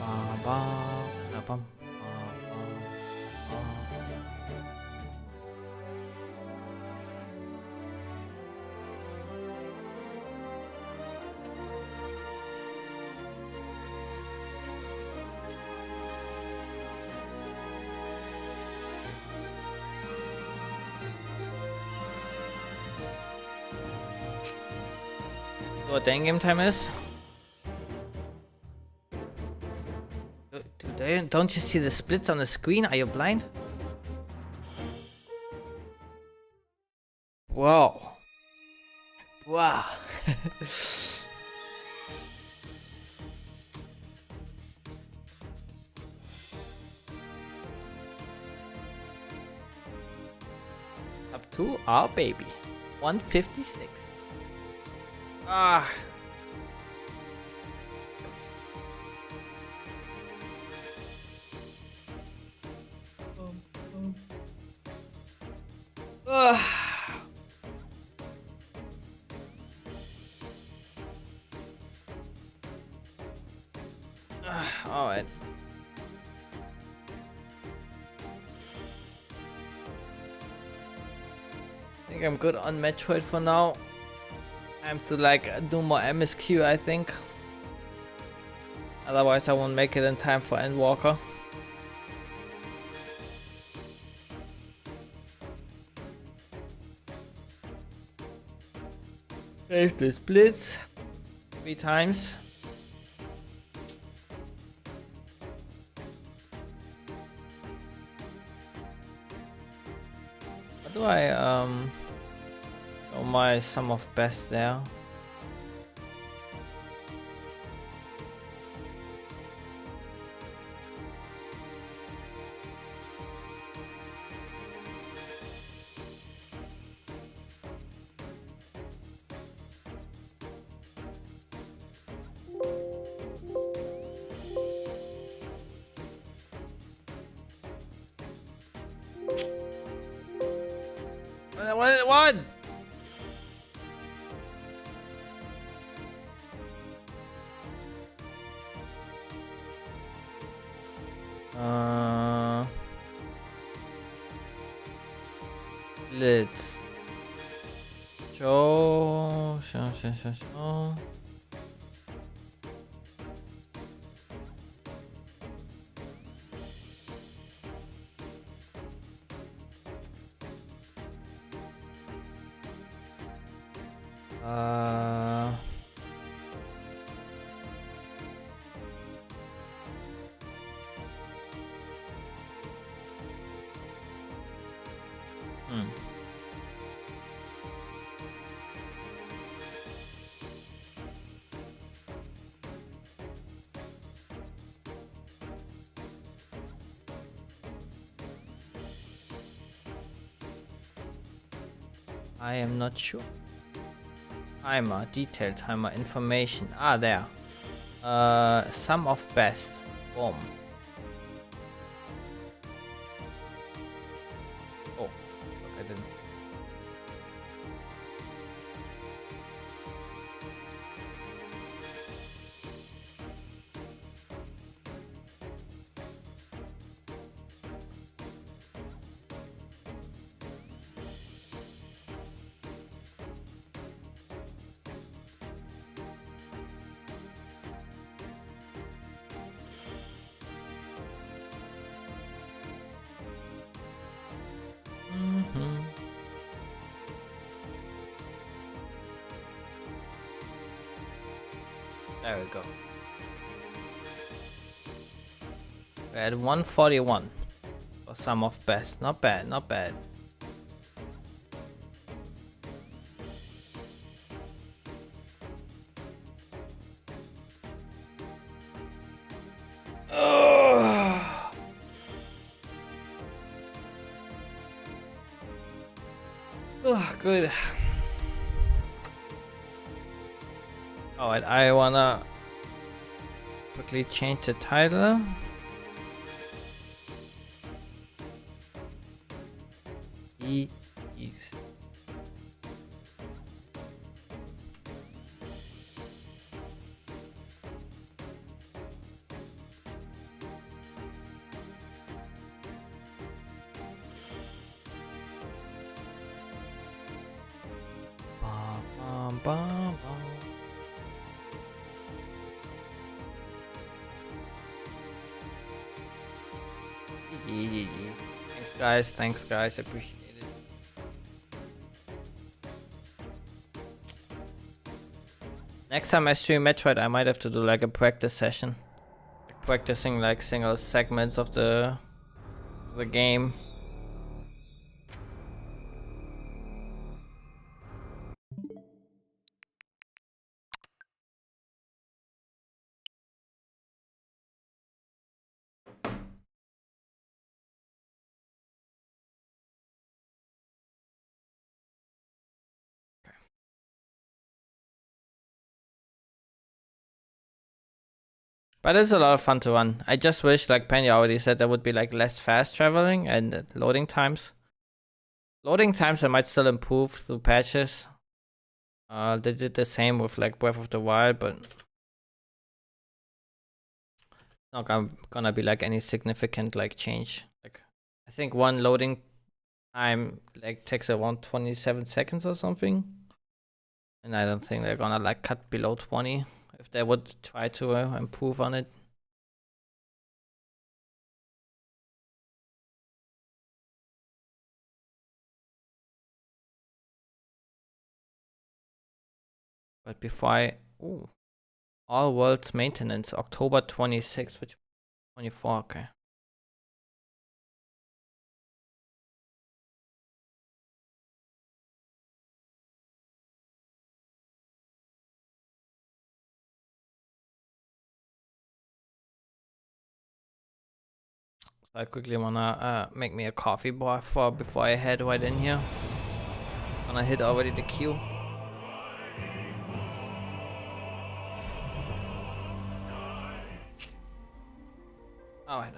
Ba, ba, bum, ba, ba. So what the in-game time is? Don't you see the splits on the screen? Are you blind? Whoa. Wow. Up to our baby. 156. Ah. Alright. I think I'm good on Metroid for now. I have to like do more MSQ, I think. Otherwise I won't make it in time for Endwalker. Save the splits 3 times. How do I show my sum of best there? What? Let's show. I am not sure. Timer, detail timer, information. Ah, there. Sum of best. Boom. Oh, look, I didn't. There we go. We're at 141 for sum of best. Not bad, not bad. Oh, good. Alright, I wanna quickly change the title. Is bum, bum, bum. GG. Thanks guys, appreciate it. Next time I stream Metroid, I might have to do like a practice session. practicing like single segments of the game. But it's a lot of fun to run. I just wish, like Penny already said, there would be like less fast traveling and loading times. Loading times I might still improve through patches. They did the same with like Breath of the Wild, but not gonna be like any significant like change. Like I think one loading time like takes around 27 seconds or something, and I don't think they're gonna like cut below 20 if they would try to improve on it. But before all worlds maintenance October 26th, which 24, okay. So I quickly wanna make me a coffee bar before I head right in here. Gonna hit already the queue. Alright,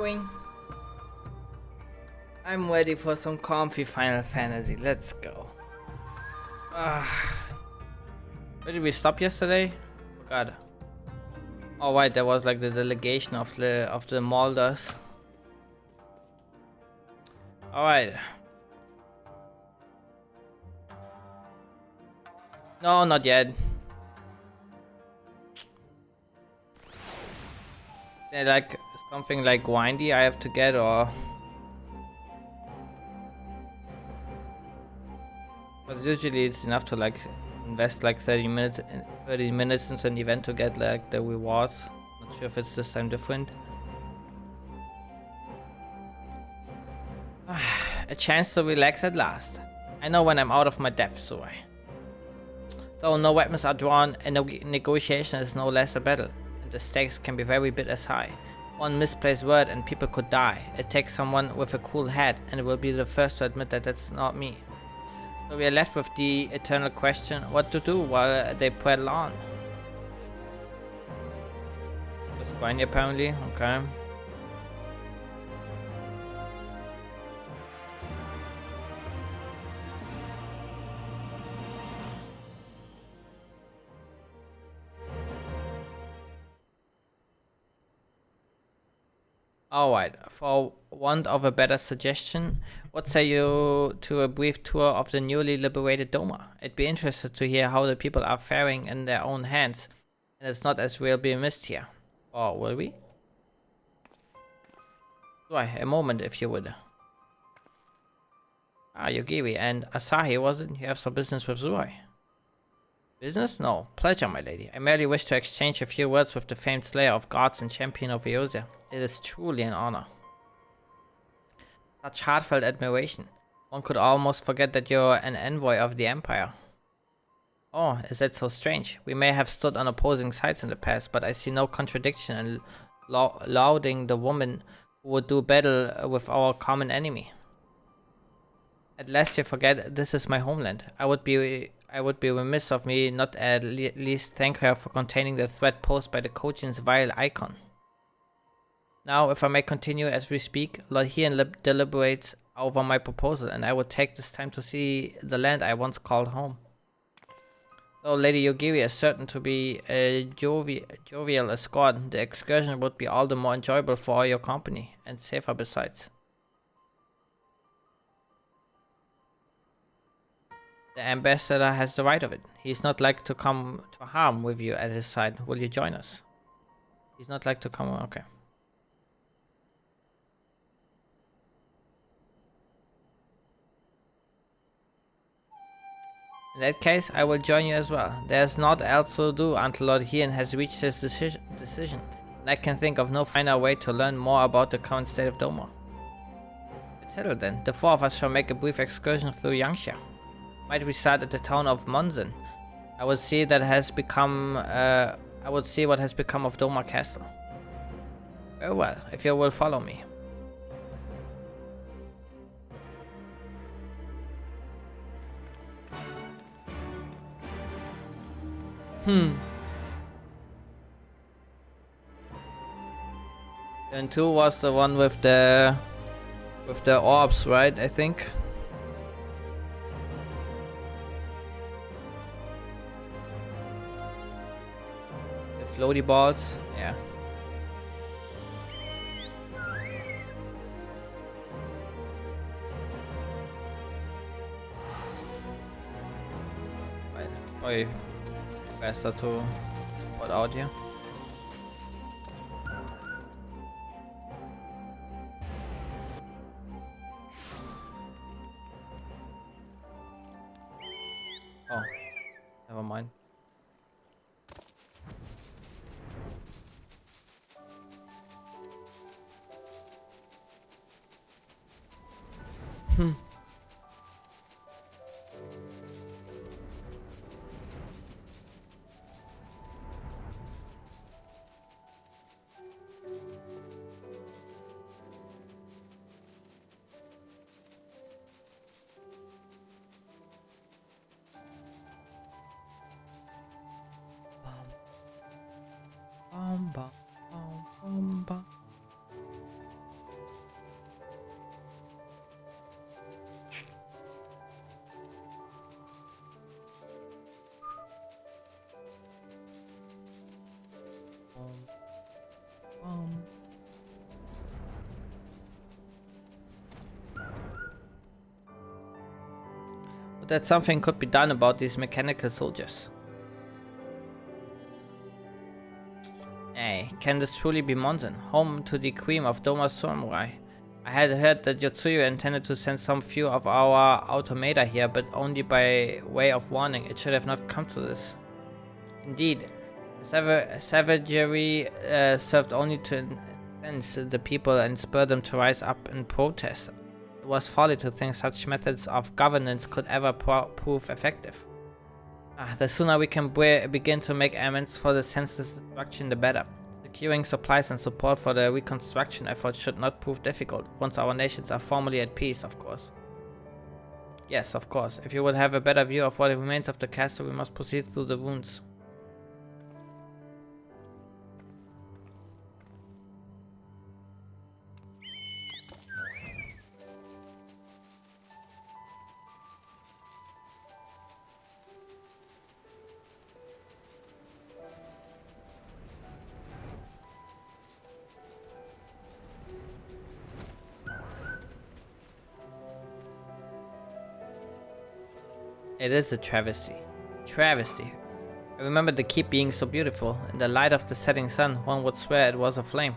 doing. I'm ready for some comfy Final Fantasy. Let's go. Where did we stop yesterday? Forgot. Oh right, there was like the delegation of the Molders. All right. No, not yet. They're like something like grindy I have to get, or because usually it's enough to like invest like 30 minutes into an event to get like the rewards. Not sure if it's this time different. A chance to relax at last. I know when I'm out of my depth, so though no weapons are drawn, a negotiation is no less a battle, and the stakes can be very bit as high. One misplaced word and people could die. It takes someone with a cool head, and it will be the first to admit that that's not me. So we are left with the eternal question, what to do while they prattle on. Just grindy apparently, okay. Alright, for want of a better suggestion, what say you to a brief tour of the newly liberated Doma? I'd be interested to hear how the people are faring in their own hands, and it's not as we'll be missed here. Or will we? Why, a moment if you would. Ah, Yogiri and Asahi, wasn't you have some business with Zuai? Business? No. Pleasure, my lady. I merely wish to exchange a few words with the famed slayer of gods and champion of Eosia. It is truly an honor. Such heartfelt admiration. One could almost forget that you're an envoy of the Empire. Oh, is that so strange? We may have stood on opposing sides in the past, but I see no contradiction in lauding the woman who would do battle with our common enemy. At last you forget this is my homeland. I would be remiss of me not at least thank her for containing the threat posed by the Kojin's vile icon. Now, if I may continue as we speak, Lord Hien deliberates over my proposal, and I would take this time to see the land I once called home. Though Lady Yugiri is certain to be a jovial escort, the excursion would be all the more enjoyable for all your company, and safer besides. The ambassador has the right of it. He's not like to come to harm with you at his side. Will you join us? He's not like to come... Okay. In that case, I will join you as well. There's naught else to do until Lord Hien has reached his decision. And I can think of no finer way to learn more about the current state of Doma. It's settled then. The four of us shall make a brief excursion through Yangsha. Might we start at the town of Monzen? I will see what has become of Doma Castle. Very well, if you will follow me. And 2 was the one with the orbs, right? I think. The floaty balls, yeah. Right, probably faster to put out here. Oh, never mind. But that something could be done about these mechanical soldiers. Nay, can this truly be Monzen, home to the cream of Doma's samurai? I had heard that Yotsuyu intended to send some few of our automata here, but only by way of warning. It should have not come to this. Indeed, savagery served only to incense the people and spur them to rise up in protest. It was folly to think such methods of governance could ever prove effective. The sooner we can begin to make amends for the senseless destruction, the better. Securing supplies and support for the reconstruction effort should not prove difficult, once our nations are formally at peace, of course. Yes, of course. If you would have a better view of what remains of the castle, we must proceed through the ruins. It is a travesty. Travesty. I remember the keep being so beautiful. In the light of the setting sun, one would swear it was aflame.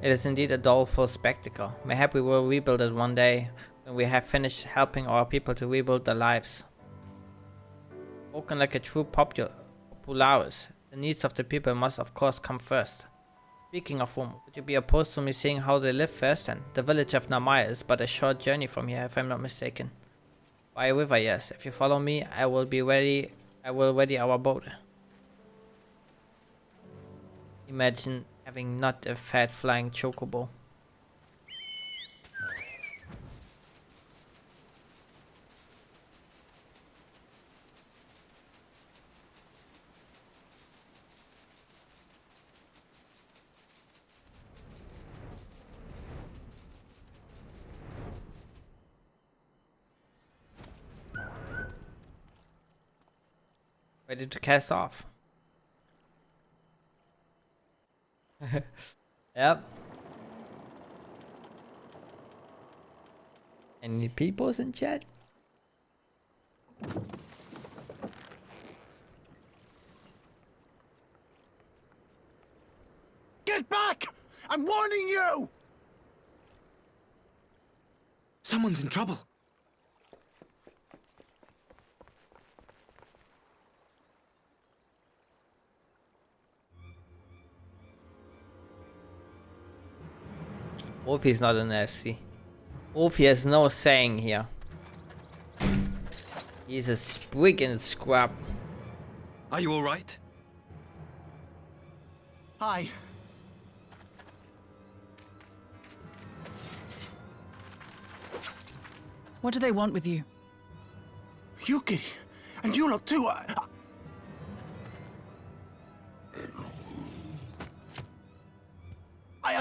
It is indeed a doleful spectacle. Mayhap we will rebuild it one day, when we have finished helping our people to rebuild their lives. Spoken like a true popularis, the needs of the people must of course come first. Speaking of whom, would you be opposed to me seeing how they live first then? The village of Namaya is but a short journey from here, if I'm not mistaken. By a river, yes. If you follow me, I will ready our boat. Imagine having not a fat flying chocobo. Ready to cast off. Yep. Any peoples in chat? Get back! I'm warning you! Someone's in trouble. Wolfie's not an FC. Wolfie has no saying here. He's a sprig and scrub. Are you all right? Hi. What do they want with you? Yuki, and you lot too.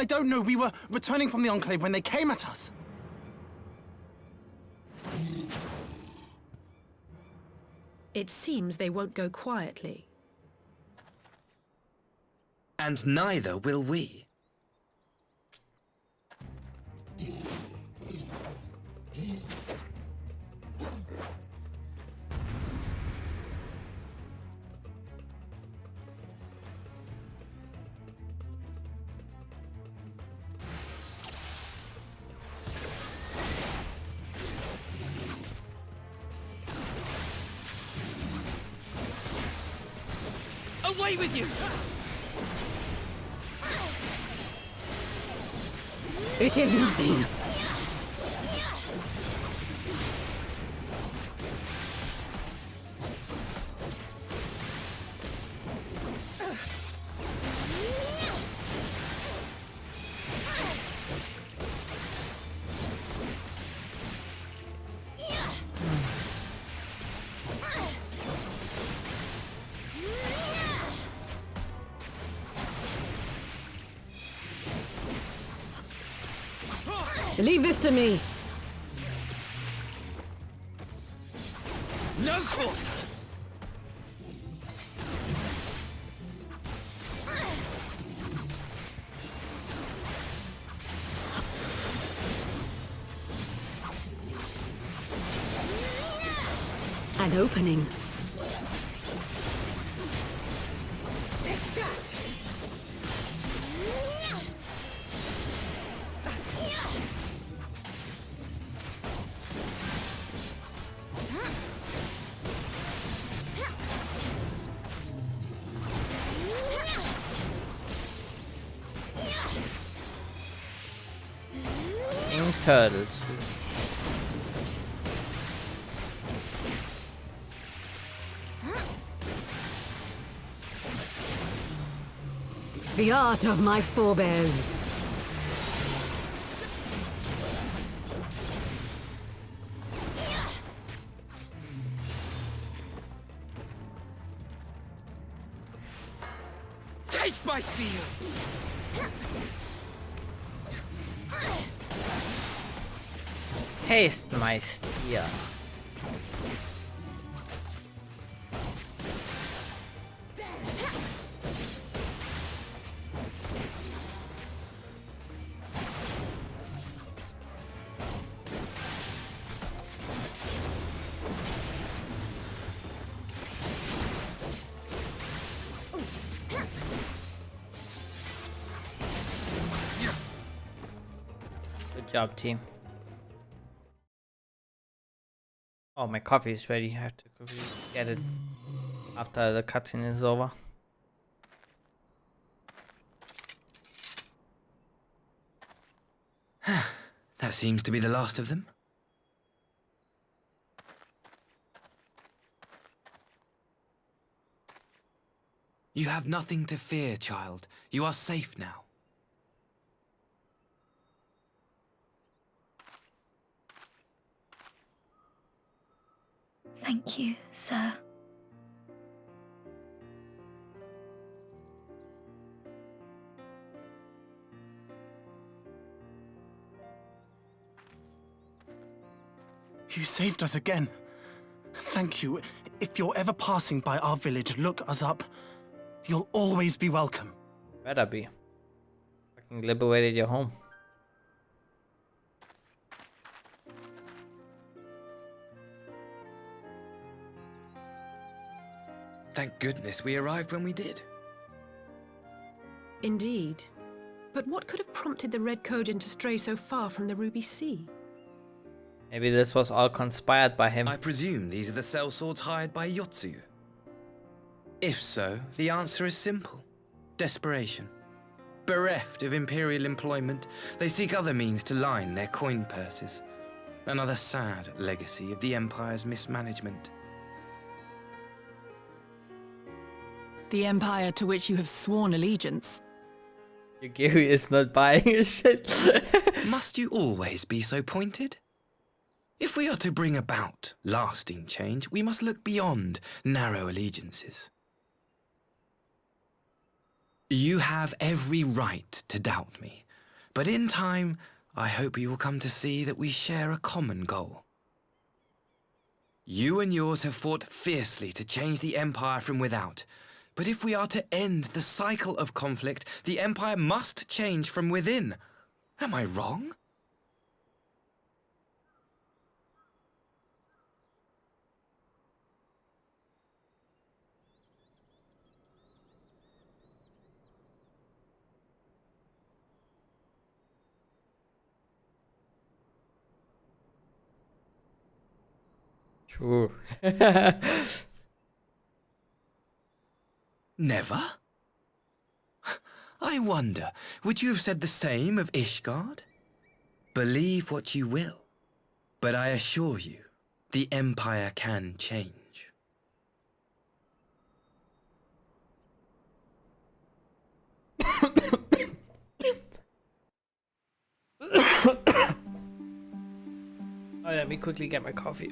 I don't know. We were returning from the Enclave when they came at us. It seems they won't go quietly. And neither will we. Away with you! It is nothing. Leave this to me. No quarter! An opening. King Turtles. The art of my forebears. Taste my steel! Taste my steel. Good job, team. Oh, my coffee is ready. I have to go get it after the cutscene is over. That seems to be the last of them. You have nothing to fear, child. You are safe now. Thank you, sir. You saved us again. Thank you. If you're ever passing by our village, look us up. You'll always be welcome. Better be. Fucking liberated your home. Thank goodness we arrived when we did. Indeed. But what could have prompted the Red Kojin to stray so far from the Ruby Sea? Maybe this was all conspired by him. I presume these are the sellswords hired by Yotsu. If so, the answer is simple. Desperation. Bereft of imperial employment, they seek other means to line their coin purses. Another sad legacy of the Empire's mismanagement. The empire to which you have sworn allegiance. Yugiri is not buying his shit. Must you always be so pointed? If we are to bring about lasting change, we must look beyond narrow allegiances. You have every right to doubt me, but in time, I hope you will come to see that we share a common goal. You and yours have fought fiercely to change the Empire from without, but if we are to end the cycle of conflict, the Empire must change from within. Am I wrong? True. Never? I wonder, would you have said the same of Ishgard? Believe what you will, but I assure you, the Empire can change. Oh, let me quickly get my coffee.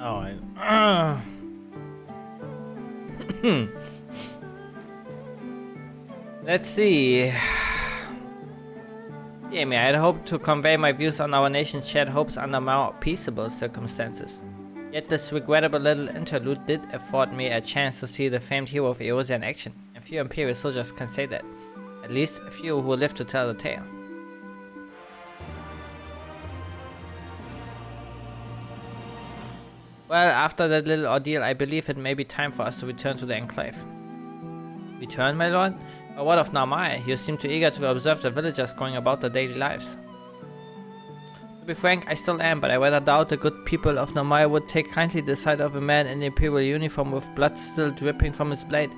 Oh, let's see. Jamie, I had hoped to convey my views on our nation's shared hopes under more peaceable circumstances. Yet this regrettable little interlude did afford me a chance to see the famed hero of Eorzea in action, and few Imperial soldiers can say that. At least a few who live to tell the tale. Well, after that little ordeal, I believe it may be time for us to return to the Enclave. Return, my lord? But what of Narmai? You seem too eager to observe the villagers going about their daily lives. To be frank, I still am, but I rather doubt the good people of Narmai would take kindly the sight of a man in the Imperial uniform with blood still dripping from his blade.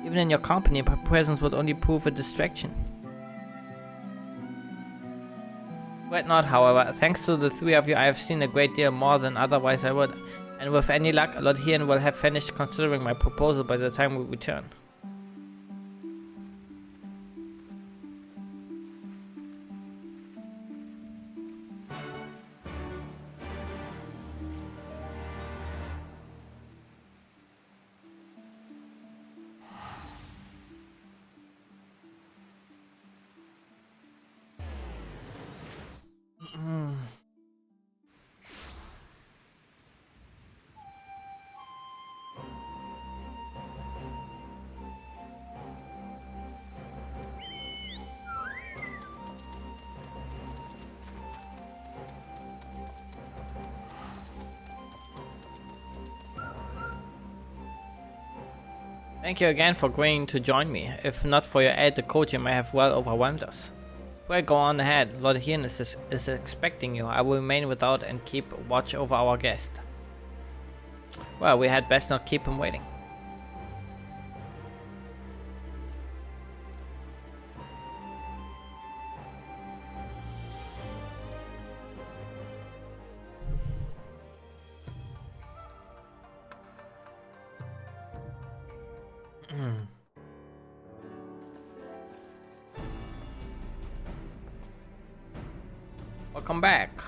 Even in your company, my presence would only prove a distraction. Fret not, however. Thanks to the three of you, I have seen a great deal more than otherwise I would. And with any luck, Lord Hien will have finished considering my proposal by the time we return. Thank you again for agreeing to join me. If not for your aid, the Kojin may have well overwhelmed us. Well, go on ahead. Lord Hiernes is expecting you. I will remain without and keep watch over our guest. Well, we had best not keep him waiting. Welcome back.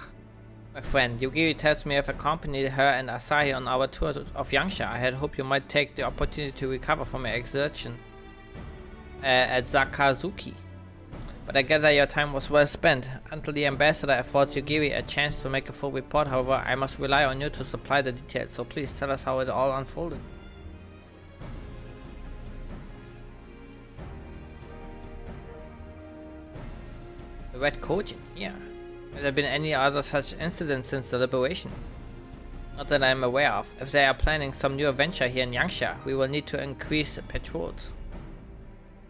My friend, Yugiri tells me I've accompanied her and Asahi on our tour of Yangsha. I had hoped you might take the opportunity to recover from your exertion at Sakazuki. But I gather your time was well spent. Until the ambassador affords Yugiri a chance to make a full report, however, I must rely on you to supply the details, so please tell us how it all unfolded. The Red Kojin, yeah. Have there been any other such incidents since the liberation? Not that I am aware of. If they are planning some new adventure here in Yangsha, we will need to increase patrols.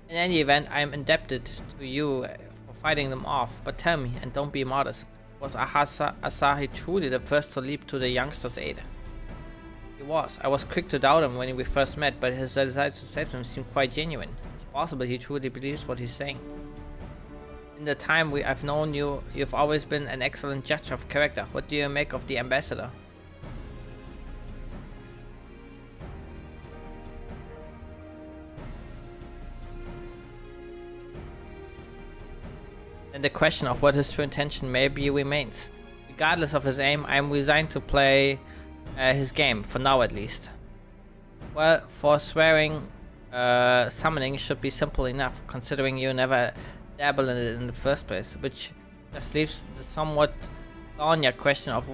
In any event, I am indebted to you for fighting them off, but tell me, and don't be modest, was Asahi truly the first to leap to the youngster's aid? He was. I was quick to doubt him when we first met, but his desire to save them seemed quite genuine. It's possible he truly believes what he's saying. In the time I've known you, you've always been an excellent judge of character. What do you make of the ambassador? And the question of what his true intention may be remains. Regardless of his aim, I am resigned to play his game, for now at least. Well, forswearing summoning should be simple enough, considering you never dabble in it in the first place, which just leaves the somewhat thorny question of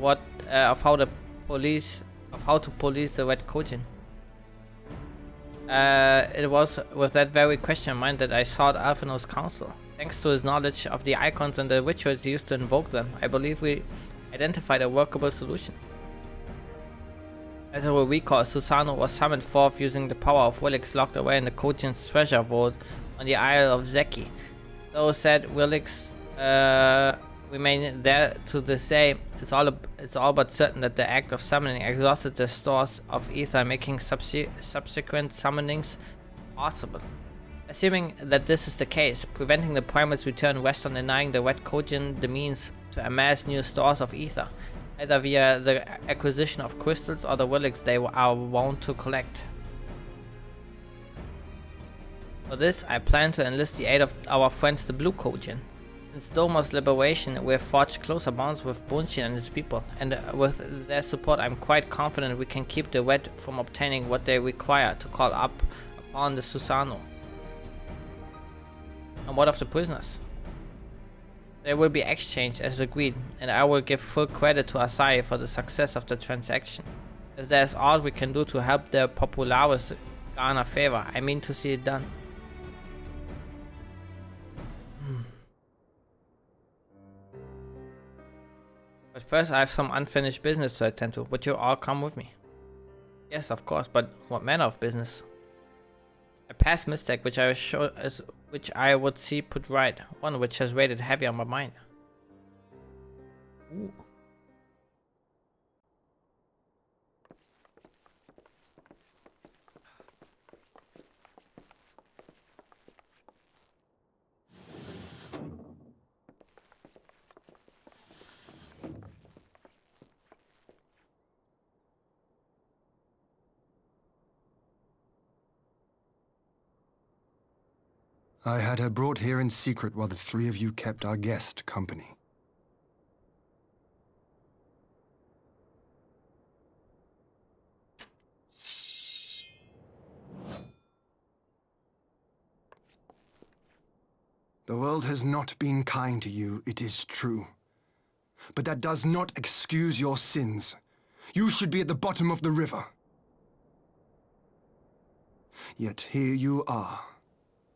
how to police the Red Kojin. It was with that very question in mind that I sought Alphinaud's counsel. Thanks to his knowledge of the icons and the rituals used to invoke them, I believe we identified a workable solution. As I will recall, Susano was summoned forth using the power of relics locked away in the Kojin's treasure vault on the Isle of Zeki. Those said relics remain there to this day. It's all but certain that the act of summoning exhausted the stores of ether, making subsequent summonings possible. Assuming that this is the case, preventing the primate's return rests on denying the Red Kojin the means to amass new stores of ether, either via the acquisition of crystals or the relics they are wont to collect. For this, I plan to enlist the aid of our friends the Blue Kojin. Since Doma's liberation, we have forged closer bonds with Bunshin and his people, and with their support I'm quite confident we can keep the Red from obtaining what they require to call up upon the Susano. And what of the prisoners? They will be exchanged as agreed, and I will give full credit to Asahi for the success of the transaction. If there's all we can do to help the Populares garner favor, I mean to see it done. But first I have some unfinished business to attend to. Would you all come with me? Yes, of course, but what manner of business? A past mistake which I would see put right. One which has weighed heavy on my mind. Ooh. I had her brought here in secret while the three of you kept our guest company. The world has not been kind to you, it is true. But that does not excuse your sins. You should be at the bottom of the river. Yet here you are.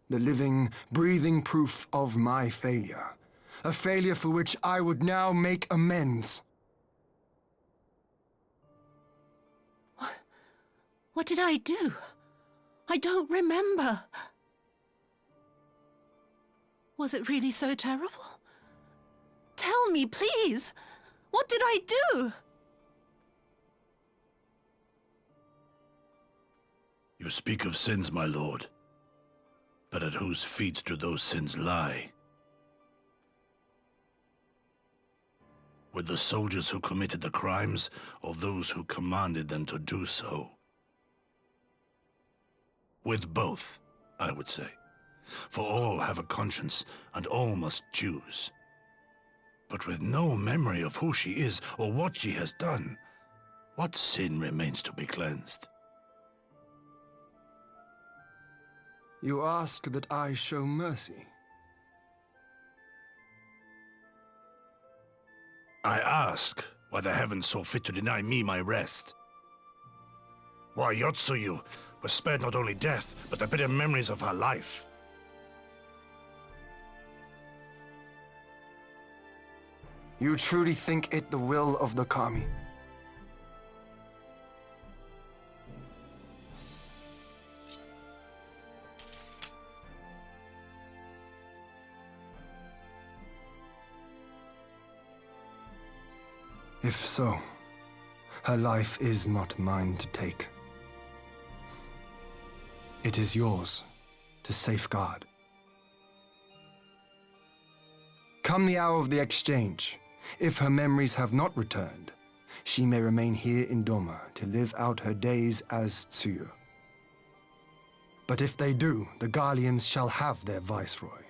The living, breathing proof of my failure. A failure for which I would now make amends. What did I do? I don't remember. Was it really so terrible? Tell me, please. What did I do? You speak of sins, my lord. But at whose feet do those sins lie? With the soldiers who committed the crimes, or those who commanded them to do so? With both, I would say. For all have a conscience, and all must choose. But with no memory of who she is, or what she has done, what sin remains to be cleansed? You ask that I show mercy. I ask why the heavens saw fit to deny me my rest. Why Yotsuyu was spared not only death, but the bitter memories of her life. You truly think it the will of the Kami? If so, her life is not mine to take. It is yours to safeguard. Come the hour of the exchange, if her memories have not returned, she may remain here in Doma to live out her days as Tsuyu. But if they do, the Garleans shall have their viceroy.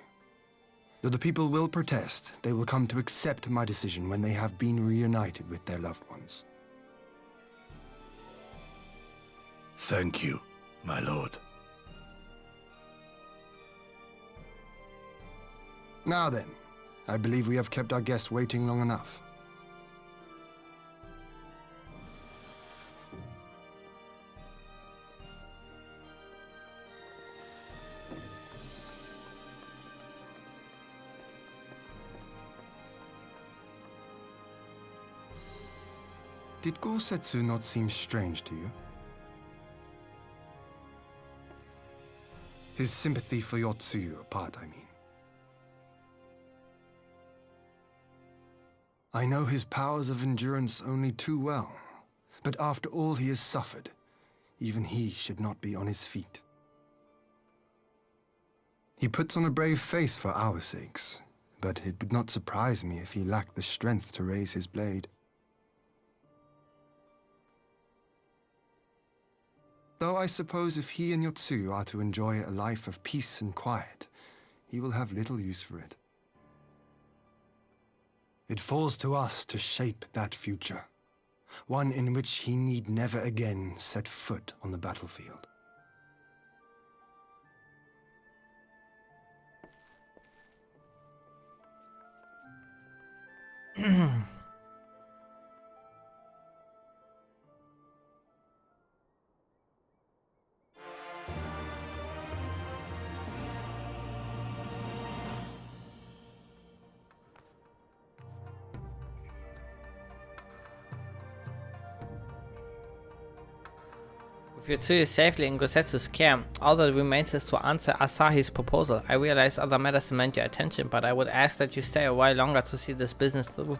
Though the people will protest, they will come to accept my decision when they have been reunited with their loved ones. Thank you, my lord. Now then, I believe we have kept our guest waiting long enough. Did Gosetsu not seem strange to you? His sympathy for Yotsuyu apart, I mean. I know his powers of endurance only too well, but after all he has suffered, even he should not be on his feet. He puts on a brave face for our sakes, but it would not surprise me if he lacked the strength to raise his blade. Though I suppose if he and Yotsuyu are to enjoy a life of peace and quiet, he will have little use for it. It falls to us to shape that future, one in which he need never again set foot on the battlefield. With Yotsuyu safely in Gosetsu's care, all that remains is to answer Asahi's proposal. I realize other matters demand your attention, but I would ask that you stay a while longer to see this business through.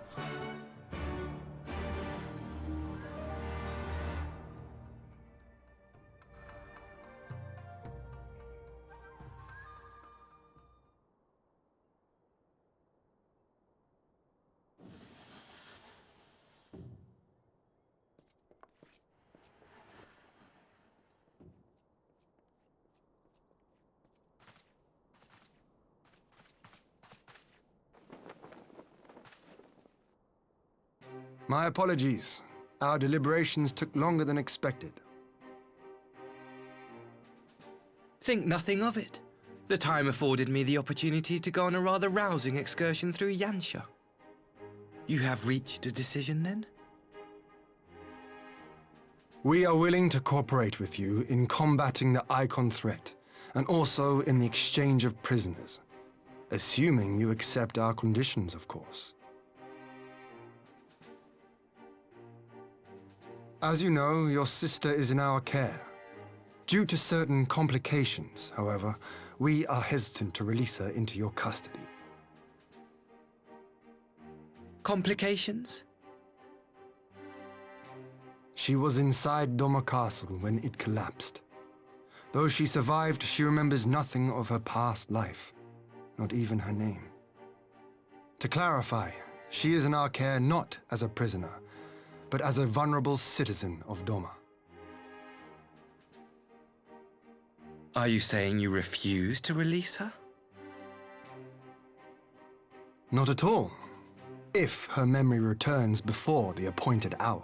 My apologies. Our deliberations took longer than expected. Think nothing of it. The time afforded me the opportunity to go on a rather rousing excursion through Yansha. You have reached a decision, then? We are willing to cooperate with you in combating the Icon threat, and also in the exchange of prisoners. Assuming you accept our conditions, of course. As you know, your sister is in our care. Due to certain complications, however, we are hesitant to release her into your custody. Complications? She was inside Doma Castle when it collapsed. Though she survived, she remembers nothing of her past life, not even her name. To clarify, she is in our care not as a prisoner, but as a vulnerable citizen of Doma. Are you saying you refuse to release her? Not at all, if her memory returns before the appointed hour.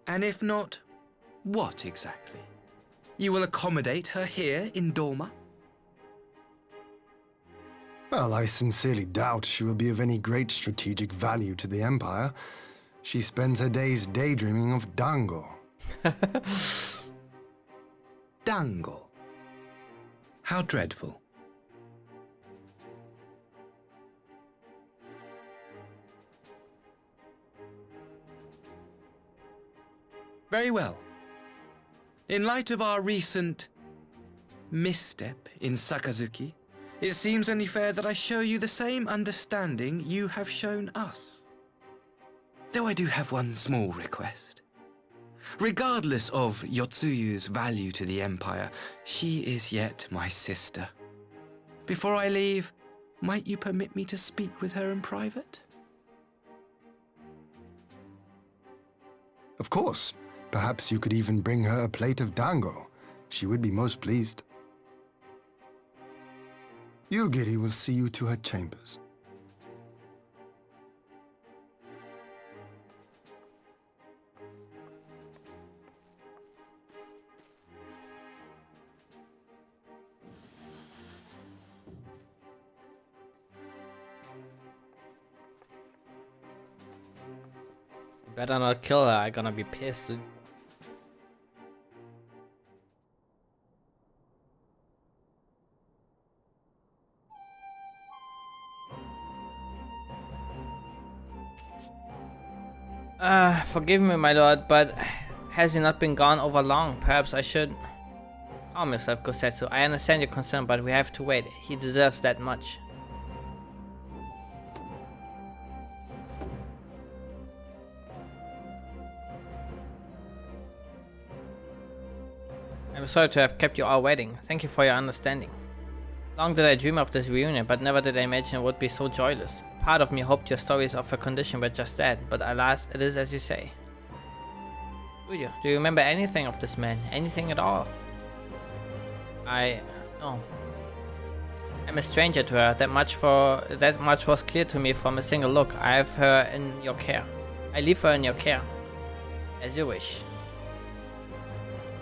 And if not, what exactly? You will accommodate her here in Doma? Well, I sincerely doubt she will be of any great strategic value to the Empire. She spends her days daydreaming of Dango. Dango. How dreadful. Very well. In light of our recent misstep in Sakazuki, it seems only fair that I show you the same understanding you have shown us. Though I do have one small request. Regardless of Yotsuyu's value to the Empire, she is yet my sister. Before I leave, might you permit me to speak with her in private? Of course. Perhaps you could even bring her a plate of dango. She would be most pleased. Yugiri will see you to her chambers. Better not kill her, I'm gonna be pissed, dude. Forgive me, my lord, but has he not been gone over long? Perhaps I should... Calm yourself, Gosetsu. I understand your concern, but we have to wait. He deserves that much. I'm sorry to have kept you all waiting. Thank you for your understanding. Long did I dream of this reunion, but never did I imagine it would be so joyless. Part of me hoped your stories of her condition were just that, but alas, it is as you say. Do you remember anything of this man? Anything at all? No. I'm a stranger to her. That much was clear to me from a single look. I have her in your care. I leave her in your care. As you wish.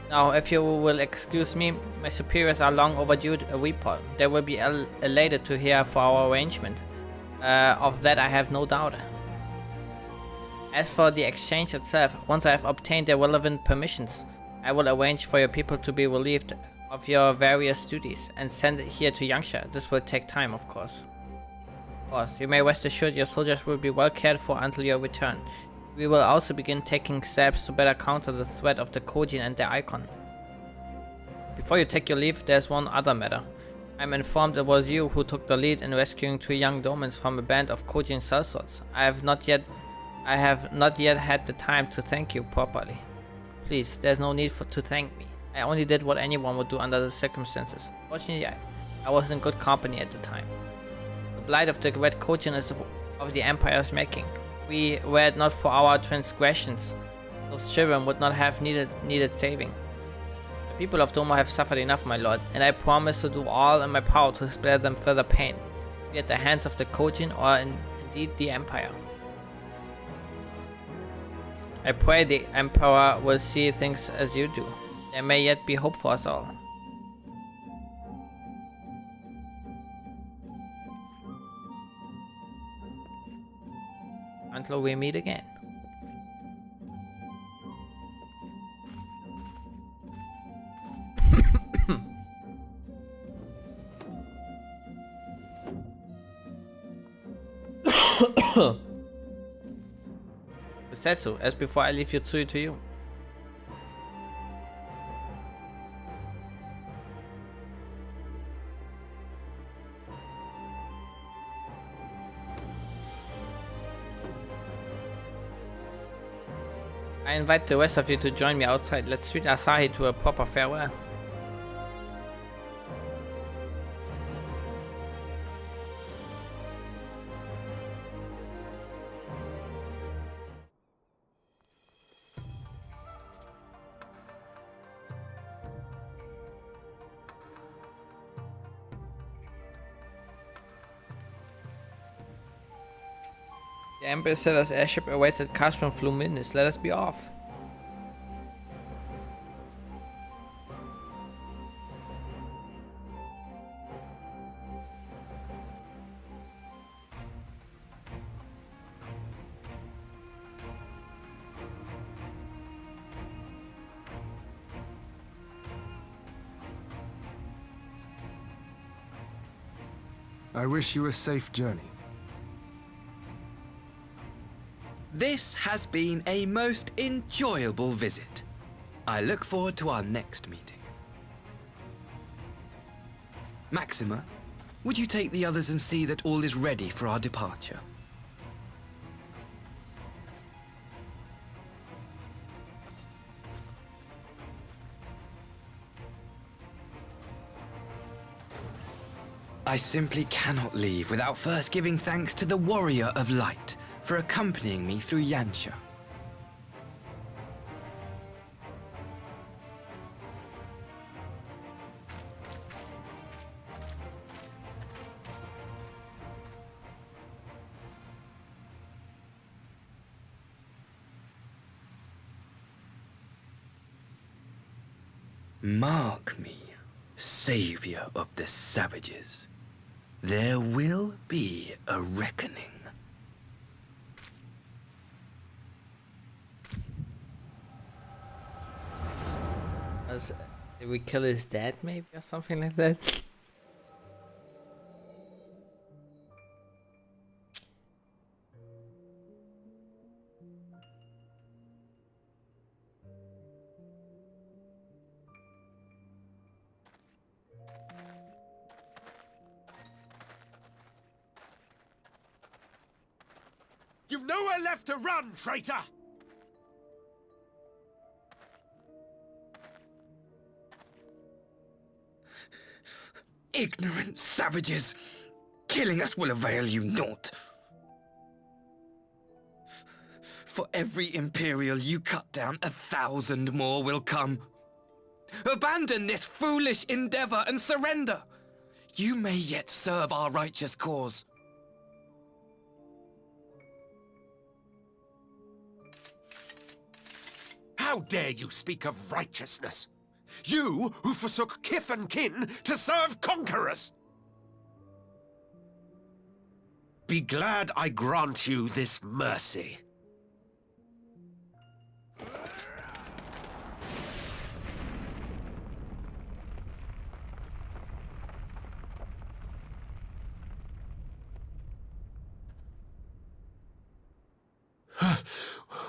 Now, if you will excuse me, my superiors are long overdue a report. They will be elated to hear for our arrangement. Of that I have no doubt. As for the exchange itself, once I have obtained the relevant permissions, I will arrange for your people to be relieved of your various duties and send it here to Yangsha. This will take time, of course. You may rest assured your soldiers will be well cared for until your return. We will also begin taking steps to better counter the threat of the Kojin and the Icon. Before you take your leave, there's one other matter. I'm informed it was you who took the lead in rescuing 2 young Domans from a band of Kojin sellswords. I have not yet had the time to thank you properly. Please, there's no need to thank me. I only did what anyone would do under the circumstances. Fortunately, I was in good company at the time. The blight of the Red Kojin is of the Empire's making. Were it not for our transgressions, those children would not have needed saving. The people of Doma have suffered enough, my lord, and I promise to do all in my power to spare them further pain, be at the hands of the Kojin or indeed the Empire. I pray the Emperor will see things as you do. There may yet be hope for us all. Until we meet again. Setsu, as before I leave Yotsui to you. I invite the rest of you to join me outside. Let's treat Asahi to a proper farewell. The Ambassador's airship awaits at Castrum Fluminis. Let us be off. I wish you a safe journey. This has been a most enjoyable visit. I look forward to our next meeting. Maxima, would you take the others and see that all is ready for our departure? I simply cannot leave without first giving thanks to the Warrior of Light for accompanying me through Yansha. Mark me, savior of the savages. There will be a reckoning. Did we kill his dad maybe or something like that? You've nowhere left to run, traitor! Ignorant savages! Killing us will avail you naught. For every Imperial you cut down, 1,000 more will come. Abandon this foolish endeavor and surrender. You may yet serve our righteous cause. How dare you speak of righteousness? You who forsook kith and kin to serve conquerors! Be glad I grant you this mercy.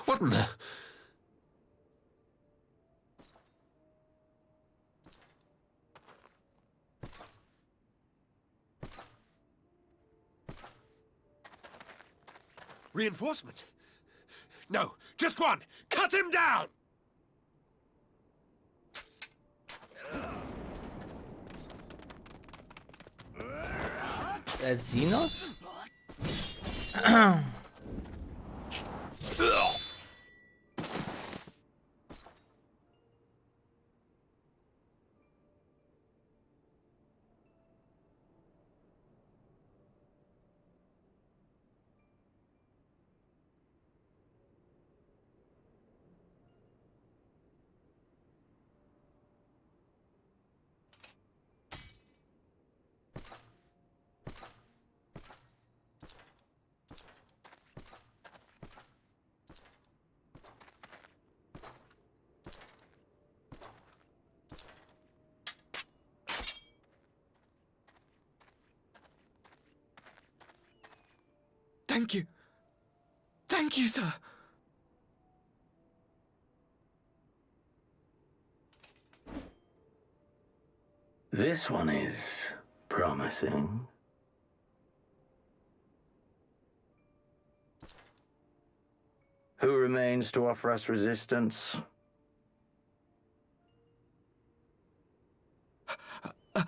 What in the... Reinforcements? No, just one! Cut him down! That's Xenos? Thank you. Thank you, sir. This one is promising. Who remains to offer us resistance? A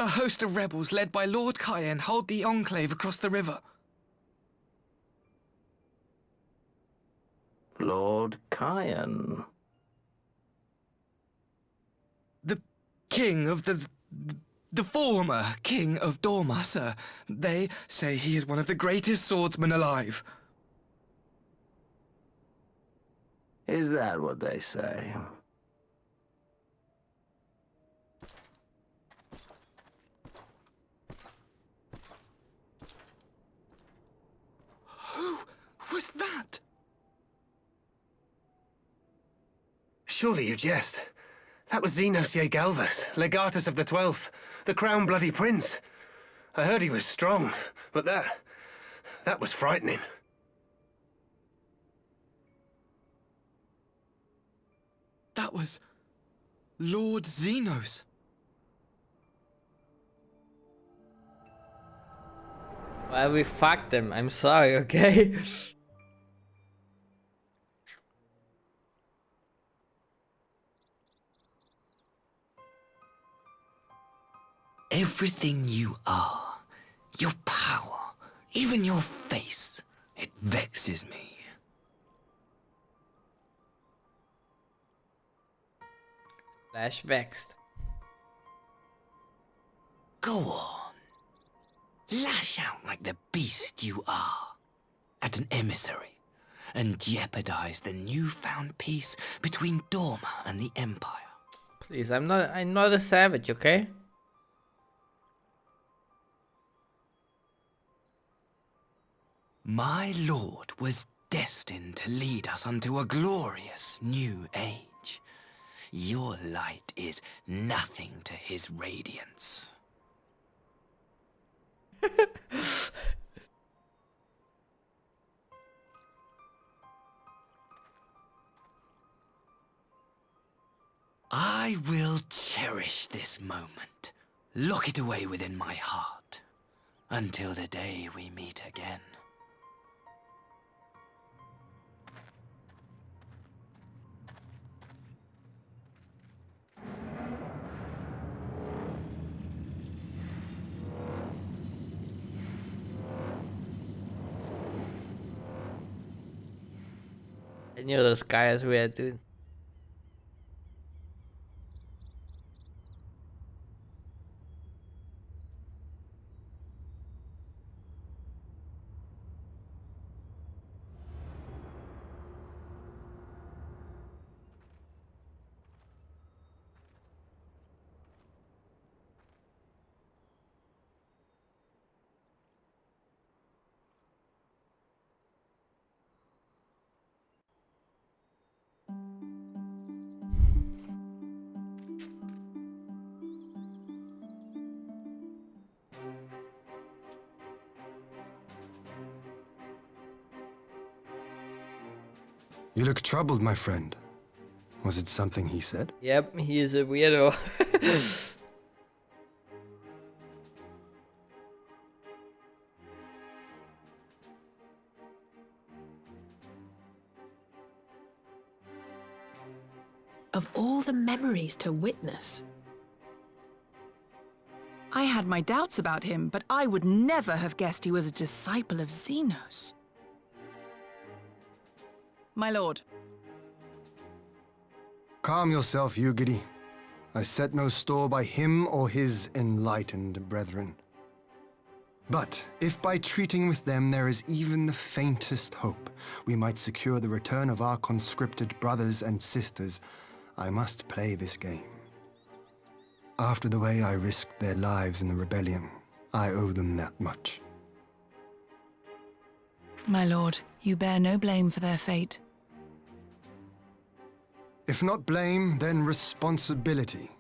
host of rebels led by Lord Cayenne hold the Enclave across the river. Lord Cayenne. The king of the former king of Dorma, sir. They say he is one of the greatest swordsmen alive. Is that what they say? Who was that? Surely you jest. That was Xenos Galvus, Legatus of the 12th, the Crown Bloody Prince. I heard he was strong, but that was frightening. That was Lord Xenos. Well, we fucked him. I'm sorry, okay? Everything you are, your power, even your face, it vexes me. Flash vexed. Go on. Lash out like the beast you are at an emissary and jeopardize the newfound peace between Dorma and the Empire. Please, I'm not a savage, okay? My lord was destined to lead us unto a glorious new age. Your light is nothing to his radiance. I will cherish this moment, lock it away within my heart, until the day we meet again. I knew this guy is weird, dude. You look troubled, my friend. Was it something he said? Yep, he is a weirdo. Of all the memories to witness. I had my doubts about him, but I would never have guessed he was a disciple of Xenos. My lord. Calm yourself, Eugidi. I set no store by him or his enlightened brethren. But if by treating with them there is even the faintest hope we might secure the return of our conscripted brothers and sisters, I must play this game. After the way I risked their lives in the rebellion, I owe them that much. My lord, you bear no blame for their fate. If not blame, then responsibility.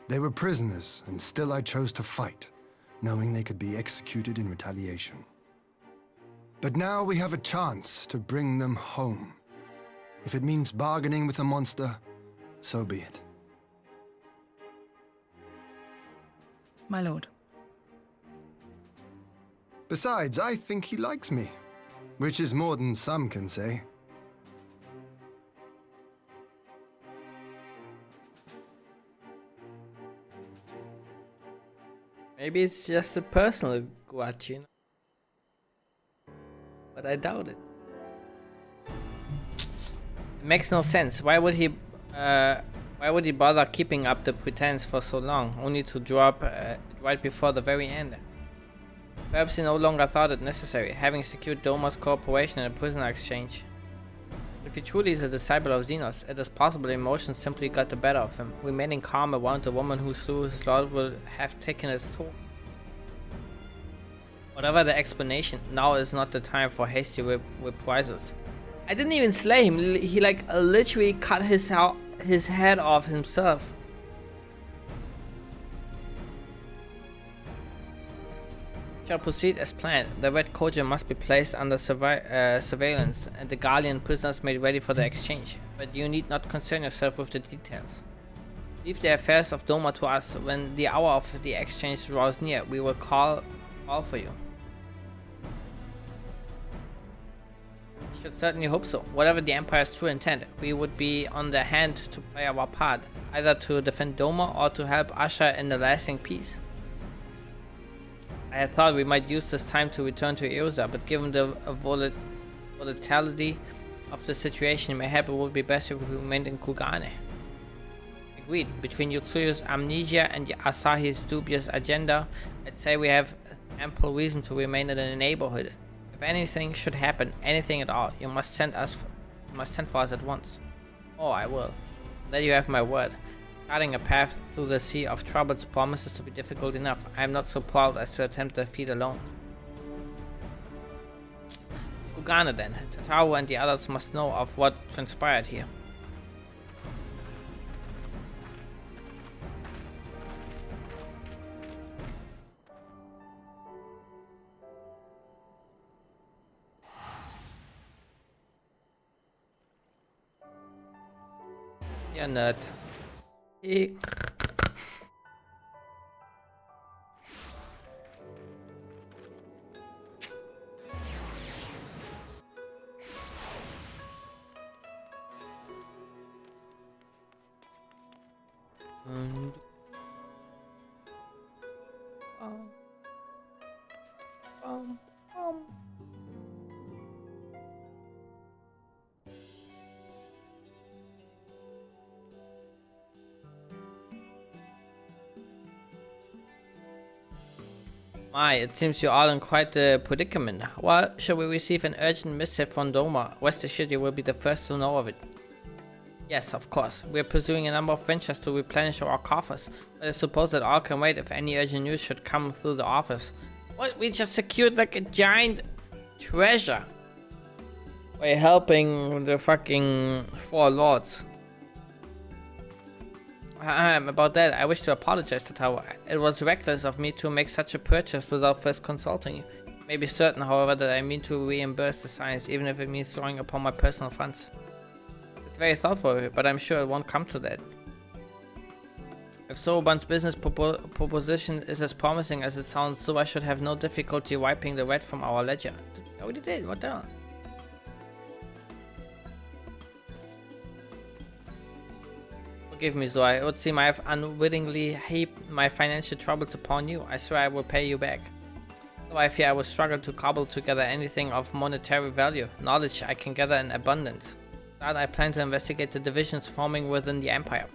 They were prisoners, and still I chose to fight, knowing they could be executed in retaliation. But now we have a chance to bring them home. If it means bargaining with a monster, so be it. My lord. Besides, I think he likes me, which is more than some can say. Maybe it's just a personal grudge, you know? But I doubt it. It makes no sense. Why would he bother keeping up the pretense for so long, only to drop it right before the very end? Perhaps he no longer thought it necessary, having secured Doma's cooperation in a prisoner exchange. If he truly is a disciple of Xenos, it is possible emotions simply got the better of him, remaining calm around the woman who through his lord will have taken its toll. Whatever the explanation, now is not the time for hasty reprisals. I didn't even slay him, he like literally cut his head off himself. Shall proceed as planned. The Red Courier must be placed under surveillance and the Garlean prisoners made ready for the exchange, but you need not concern yourself with the details. Leave the affairs of Doma to us. When the hour of the exchange draws near, we will call for you. I should certainly hope so. Whatever the Empire's true intent, we would be on the hand to play our part, either to defend Doma or to help usher in the lasting peace. I had thought we might use this time to return to Eosa, but given the volatility of the situation, mayhap it would be best if we remained in Kugane. Agreed. Between Yotsuyu's amnesia and Asahi's dubious agenda, I'd say we have ample reason to remain in the neighborhood. If anything should happen, anything at all, you must send for us at once. Oh, I will. Then you have my word. Charting a path through the sea of troubles promises to be difficult enough. I am not so proud as to attempt the feat alone. Kugane then. Tataru and the others must know of what transpired here. Yeah, nuts. It seems you're all in quite a predicament. Well, shall we receive an urgent missive from Doma? Rest assured you will be the first to know of it. Yes, of course. We are pursuing a number of ventures to replenish our coffers, but I suppose that all can wait if any urgent news should come through the office. What? We just secured like a giant treasure by helping the fucking four lords. About that, I wish to apologize to Tataru. It was reckless of me to make such a purchase without first consulting you. You may be certain, however, that I mean to reimburse the science, even if it means drawing upon my personal funds. It's very thoughtful of you, but I'm sure it won't come to that. If Soroban's business proposition is as promising as it sounds, so I should have no difficulty wiping the red from our ledger. I already did, what the hell? Forgive me, Zoe. It would seem I have unwittingly heaped my financial troubles upon you. I swear I will pay you back. Though I fear I will struggle to cobble together anything of monetary value. Knowledge I can gather in abundance. That I plan to investigate the divisions forming within the Empire.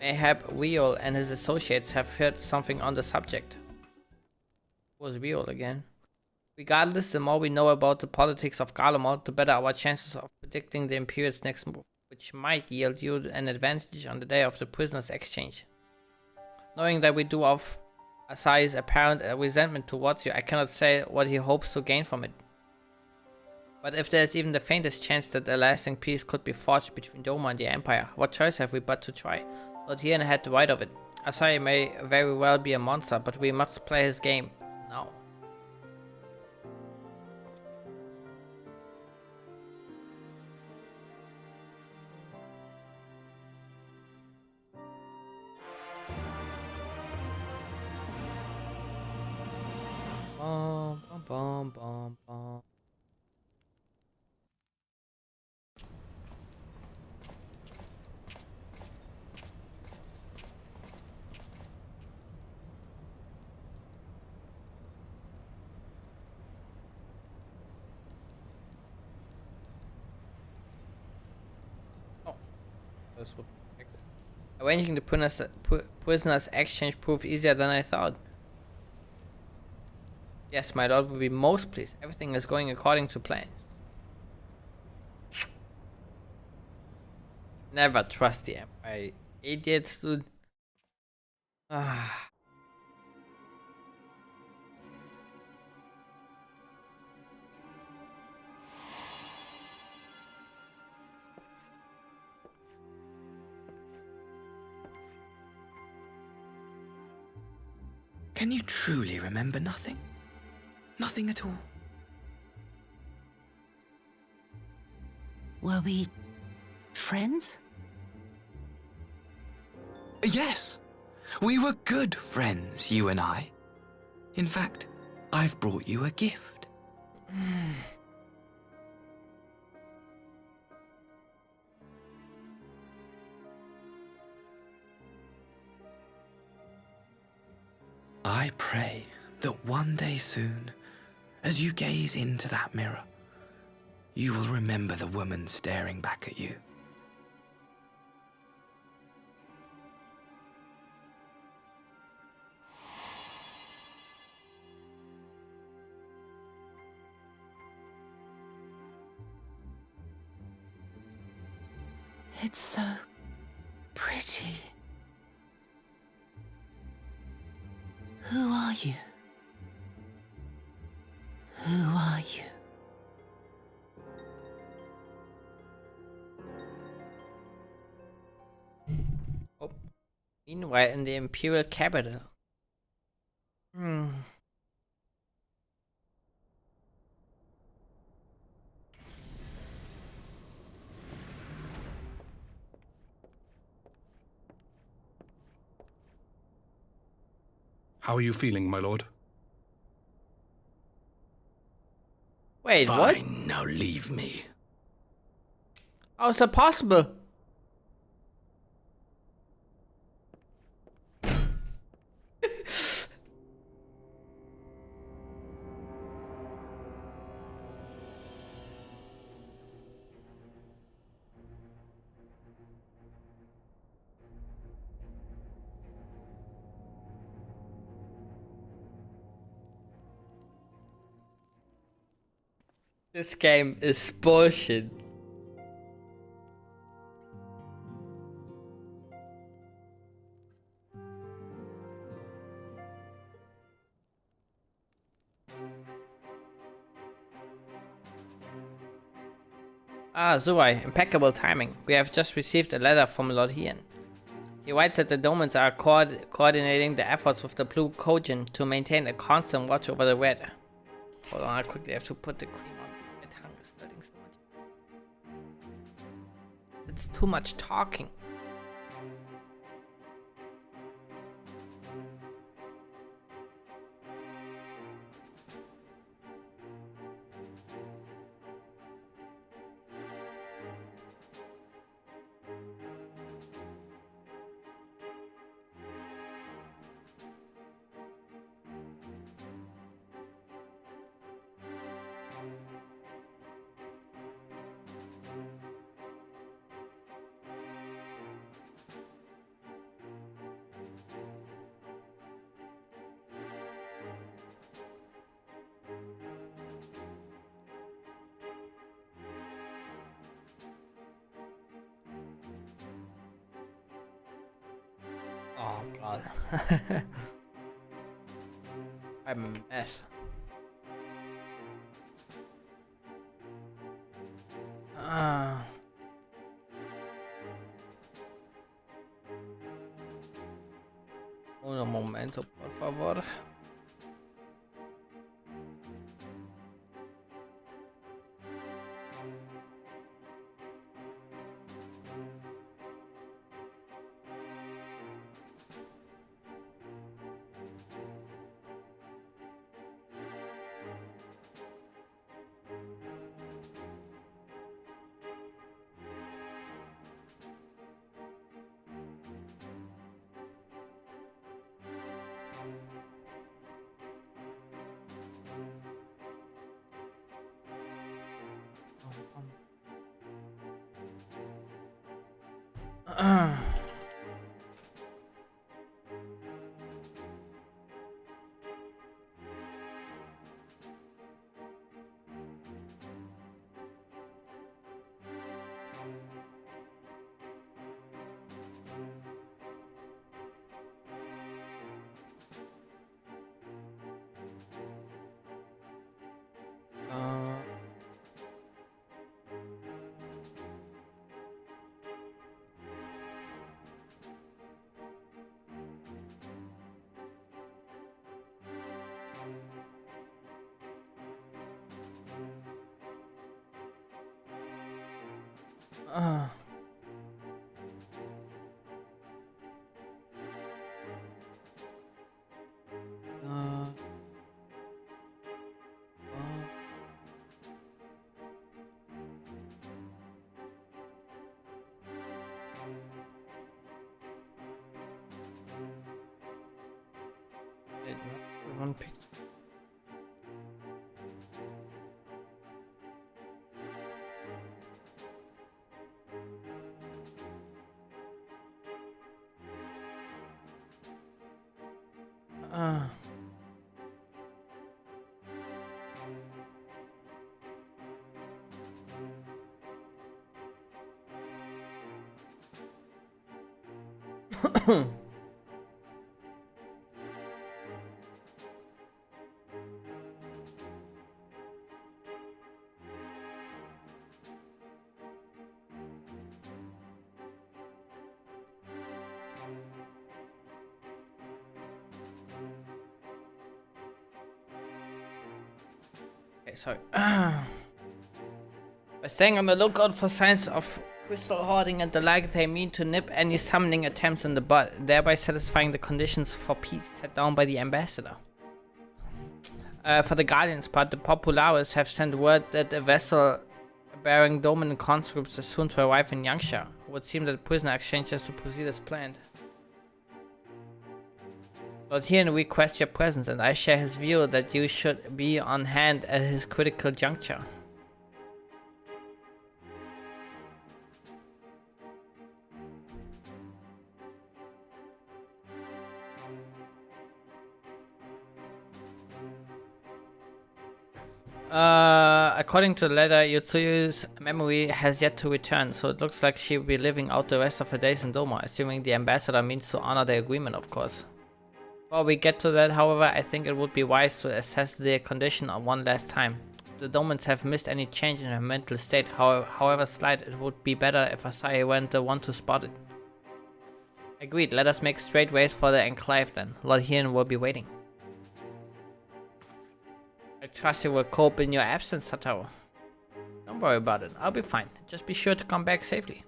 Mayhap Riol and his associates have heard something on the subject. Who was Riol again? Regardless, the more we know about the politics of Garlemald, the better our chances of predicting the Imperial's next move, which might yield you an advantage on the day of the prisoners' exchange. Knowing that we do of Asahi's apparent resentment towards you, I cannot say what he hopes to gain from it. But if there is even the faintest chance that a lasting peace could be forged between Doma and the Empire, what choice have we but to try? Lord Hien had the right of it. Asahi may very well be a monster, but we must play his game now. Bum, bum, bum, bum. That's what. Arranging the prisoners' exchange proved easier than I thought. Yes, my lord will be most pleased. Everything is going according to plan. Never trust the Empire. Idiots, dude. Ah. Can you truly remember nothing? Nothing at all? Were we friends? Yes. We were good friends, you and I. In fact, I've brought you a gift. I pray that one day soon, as you gaze into that mirror, you will remember the woman staring back at you. It's so pretty. Who are you? Who are you? Oh. Meanwhile, in the Imperial capital. How are you feeling, my lord? Wait, Fine, what? now leave me. How is that possible? This game is bullshit. Ah, Zuai, impeccable timing. We have just received a letter from Lord Hien. He writes that the Domans are coordinating the efforts with the Blue Kojin to maintain a constant watch over the Red. Hold on, I quickly have to put the cream on. My tongue is splitting so much. It's too much talking. Oh god. I'm a mess. Un momento, por favor. One picture. Okay, sorry. By staying on the lookout for signs of crystal hoarding and the like, they mean to nip any summoning attempts in the bud, thereby satisfying the conditions for peace set down by the ambassador. For the Guardians part, the Populares have sent word that a vessel bearing dominant conscripts is soon to arrive in Yangsha. It would seem that prisoner exchange has to proceed as planned. Lord Hien requests your presence, and I share his view that you should be on hand at his critical juncture. According to the letter, Yotsuyu's memory has yet to return, so it looks like she will be living out the rest of her days in Doma, assuming the ambassador means to honor the agreement, of course. Before we get to that, however, I think it would be wise to assess their condition one last time. If the Domans have missed any change in her mental state, however slight, it would be better if Asahi weren't the one to spot it. Agreed, let us make straight ways for the Enclave then. Lord Hien will be waiting. I trust you will cope in your absence, Satoru. Don't worry about it, I'll be fine. Just be sure to come back safely.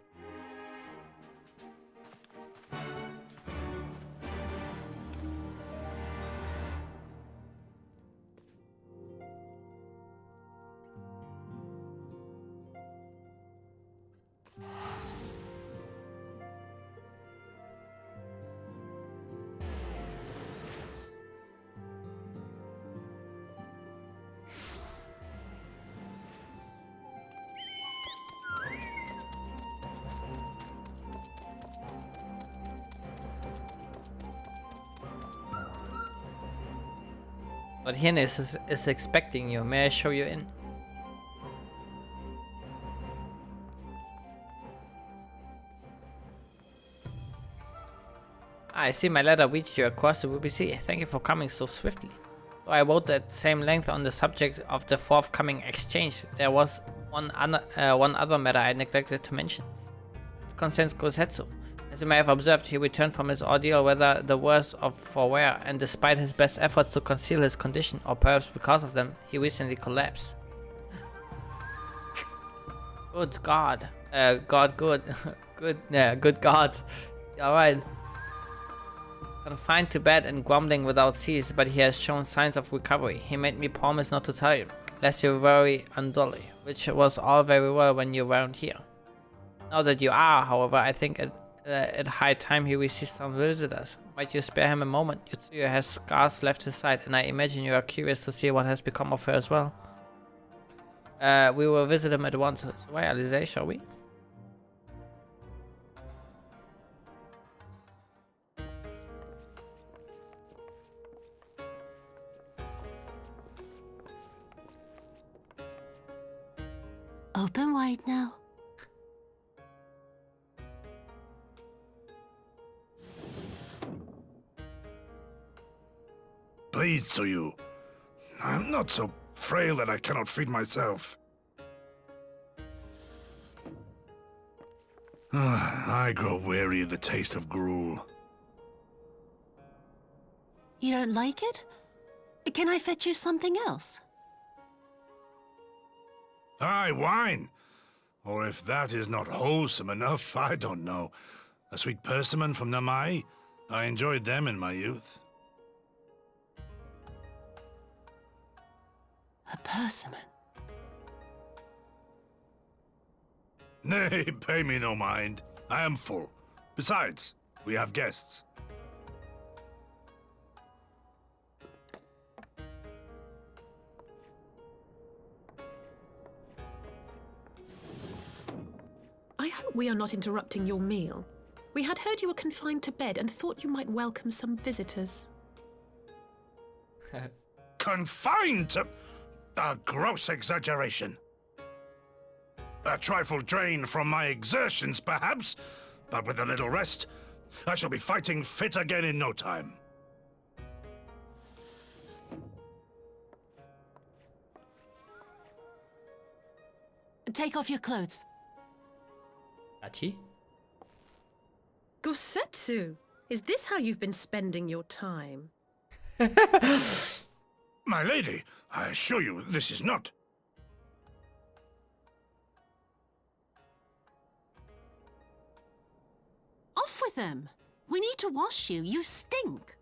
But Hien is expecting you. May I show you in? I see my letter reached you across the Ruby Sea. Thank you for coming so swiftly. Though I wrote at same length on the subject of the forthcoming exchange, there was one other matter I neglected to mention. It concerns Gosetsu. As you may have observed, he returned from his ordeal whether the worse for wear, and despite his best efforts to conceal his condition, or perhaps because of them, he recently collapsed. Good God. Good God. Alright. Confined to bed and grumbling without cease, but he has shown signs of recovery. He made me promise not to tell you, lest you worry unduly, which was all very well when you weren't here. Now that you are, however, I think at high time he receives some visitors. Might you spare him a moment? Yotsuya has scarce left his side, and I imagine you are curious to see what has become of her as well. We will visit him at once. So why, Alize, shall we? Open wide now. Pleased to you. I'm not so frail that I cannot feed myself. I grow weary of the taste of gruel. You don't like it? Can I fetch you something else? Aye, wine. Or if that is not wholesome enough, I don't know. A sweet persimmon from Namai. I enjoyed them in my youth. A persimmon? Nay, pay me no mind. I am full. Besides, we have guests. I hope we are not interrupting your meal. We had heard you were confined to bed and thought you might welcome some visitors. Confined to... a gross exaggeration. A trifle drained from my exertions, perhaps, but with a little rest, I shall be fighting fit again in no time. Take off your clothes. Achi? Gosetsu, is this how you've been spending your time? My lady, I assure you this is not. Off with them. We need to wash you. You stink.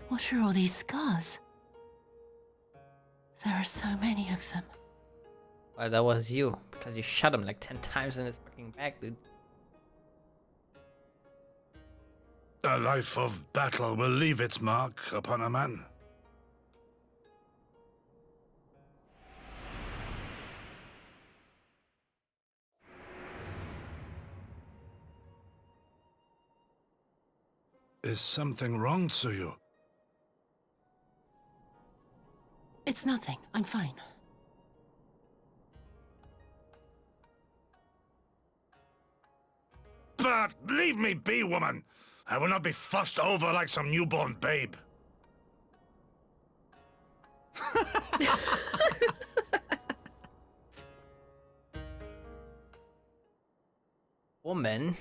What are all these scars? There are so many of them. Well, that was you, because you shot him like 10 times in his fucking back, dude. A life of battle will leave its mark upon a man. Is something wrong, Tsuyu? It's nothing. I'm fine. But leave me be, woman! I will not be fussed over like some newborn babe. Woman?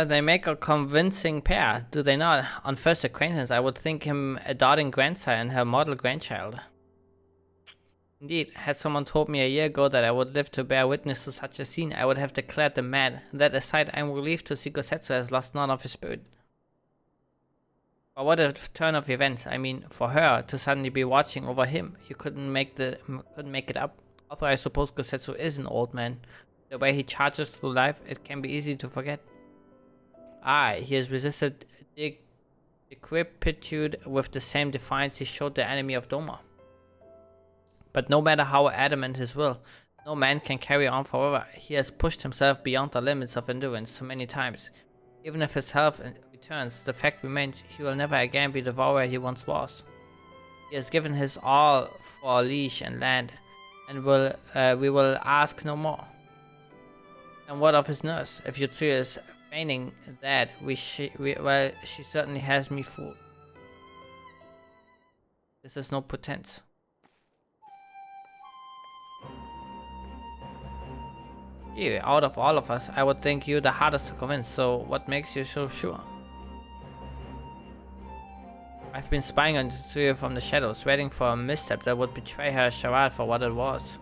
They make a convincing pair, do they not? On first acquaintance, I would think him a darling grandsire and her model grandchild. Indeed, had someone told me a year ago that I would live to bear witness to such a scene, I would have declared them mad. That aside, I am relieved to see Gosetsu has lost none of his spirit. But what a turn of events! I mean, for her to suddenly be watching over him, you couldn't make it up. Although I suppose Gosetsu is an old man. The way he charges through life, it can be easy to forget. Aye, he has resisted decrepitude with the same defiance he showed the enemy of Doma. But no matter how adamant his will, no man can carry on forever. He has pushed himself beyond the limits of endurance so many times. Even if his health returns, the fact remains he will never again be the warrior he once was. He has given his all for leash and land, and we will ask no more. And what of his nurse? If Yotsuya is feigning that, well, she certainly has me fooled. This is no pretense. Gee, out of all of us, I would think you the hardest to convince, so what makes you so sure? I've been spying on Yotsuya from the shadows, waiting for a misstep that would betray her charade for what it was.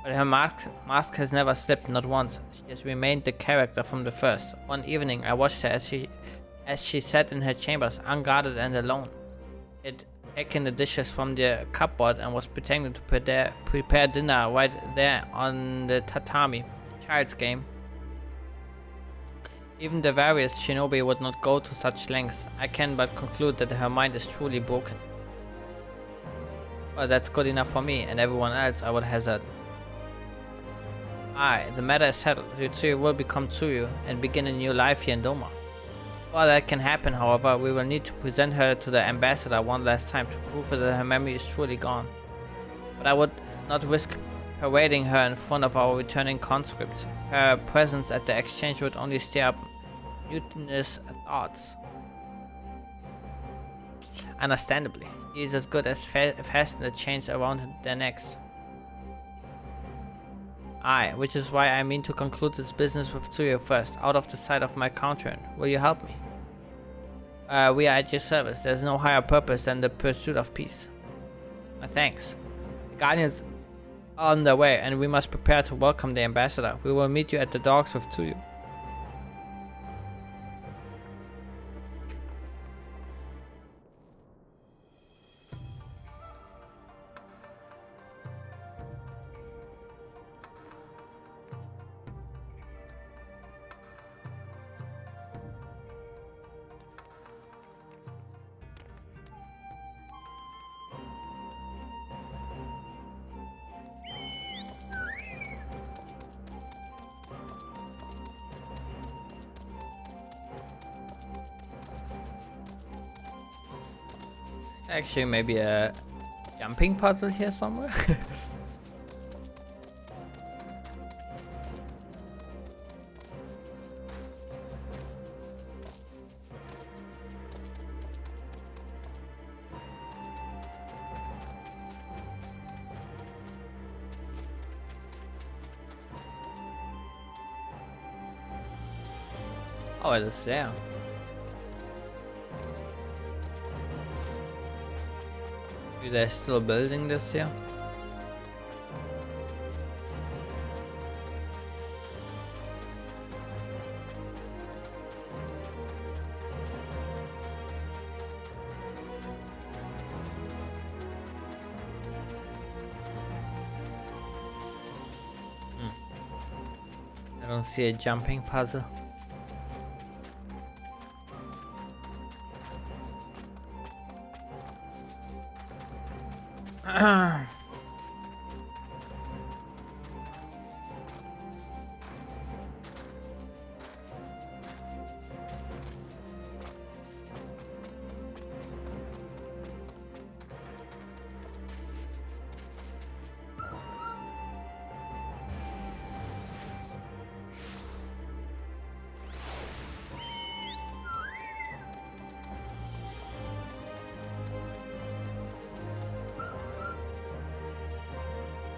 But her mask has never slipped, not once. She has remained the character from the first. One evening I watched her as she sat in her chambers, unguarded and alone. It taking the dishes from the cupboard and was pretending to prepare dinner right there on the tatami. Child's game. Even the various shinobi would not go to such lengths. I can but conclude that her mind is truly broken. Well, that's good enough for me and everyone else, I would hazard. Aye, the matter is settled. Yotsuyu will become Tsuyu and begin a new life here in Doma. While that can happen, however, we will need to present her to the ambassador one last time to prove that her memory is truly gone. But I would not risk parading her in front of our returning conscripts. Her presence at the exchange would only stir up mutinous thoughts. Understandably, she is as good as fasten the chains around their necks. Aye, which is why I mean to conclude this business with Tsuyu first, out of the sight of my countrymen. Will you help me? We are at your service. There's no higher purpose than the pursuit of peace. My thanks. The Guardians are on their way, and we must prepare to welcome the ambassador. We will meet you at the docks with Tsuyu. Actually, maybe a jumping puzzle here somewhere. Oh, it is there. They're still building this here. I don't see a jumping puzzle.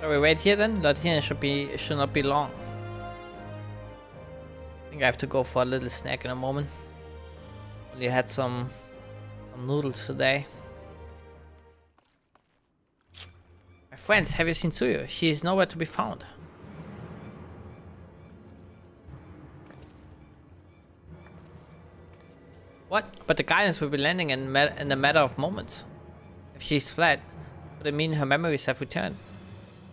So we wait here then? That here should not be long. I think I have to go for a little snack in a moment. Only had some noodles today. My friends, have you seen Tsuyu? She is nowhere to be found. What? But the guidance will be landing in a matter of moments. If she's fled, would it mean her memories have returned?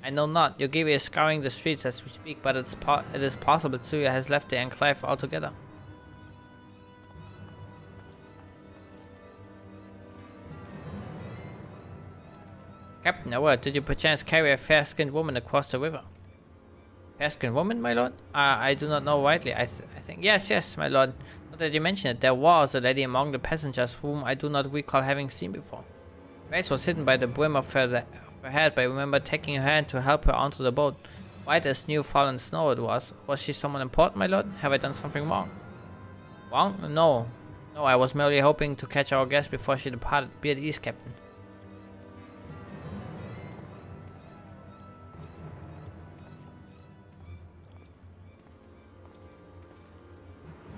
I know not. Yogiri is scouring the streets as we speak, but it is possible Tsuyu has left the enclave altogether. Captain, a word. Did you perchance carry a fair-skinned woman across the river? Fair-skinned woman, my lord? I do not know rightly. I think... Yes, my lord. Now that you mention it, there was a lady among the passengers whom I do not recall having seen before. Her face was hidden by the brim of her head, but I remember taking her hand to help her onto the boat. White as new fallen snow it was. Was she someone important, my lord? Have I done something wrong? Wrong? No, I was merely hoping to catch our guest before she departed. Be at ease, Captain.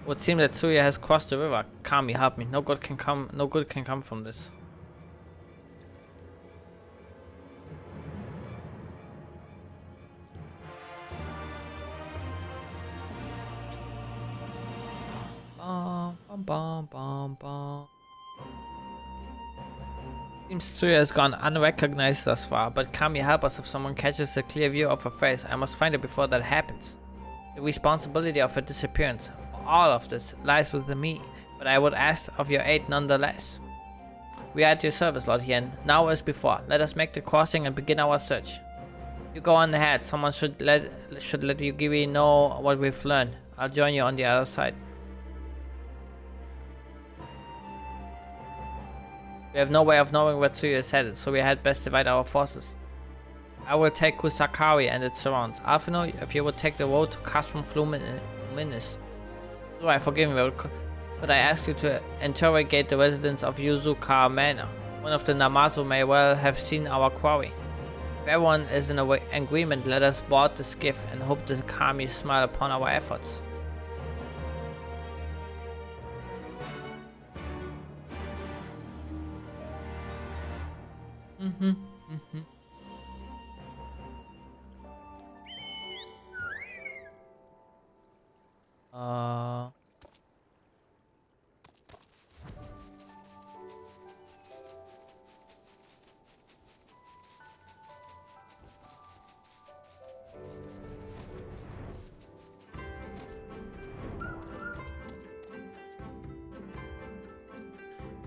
It would seem that Tsuyu has crossed the river. Kami, help me. No good can come from this. Seems Tsuya has gone unrecognized thus far, but Kami, help us if someone catches a clear view of her face. I must find her before that happens. The responsibility of her disappearance, for all of this, lies with me, but I would ask of your aid nonetheless. We are at your service, Lord Hien. Now as before, let us make the crossing and begin our search. You go on ahead. Someone should let Yugiri know what we've learned. I'll join you on the other side. We have no way of knowing where Tsuyu is headed, so we had best divide our forces. I will take Kusakawi and its surrounds. Alphino, if you would take the road to Castrum Fluminis. So I forgive me, but I ask you to interrogate the residents of Yuzuka Manor. One of the Namazu may well have seen our quarry. If everyone is in agreement, let us board the skiff and hope the Kami smile upon our efforts.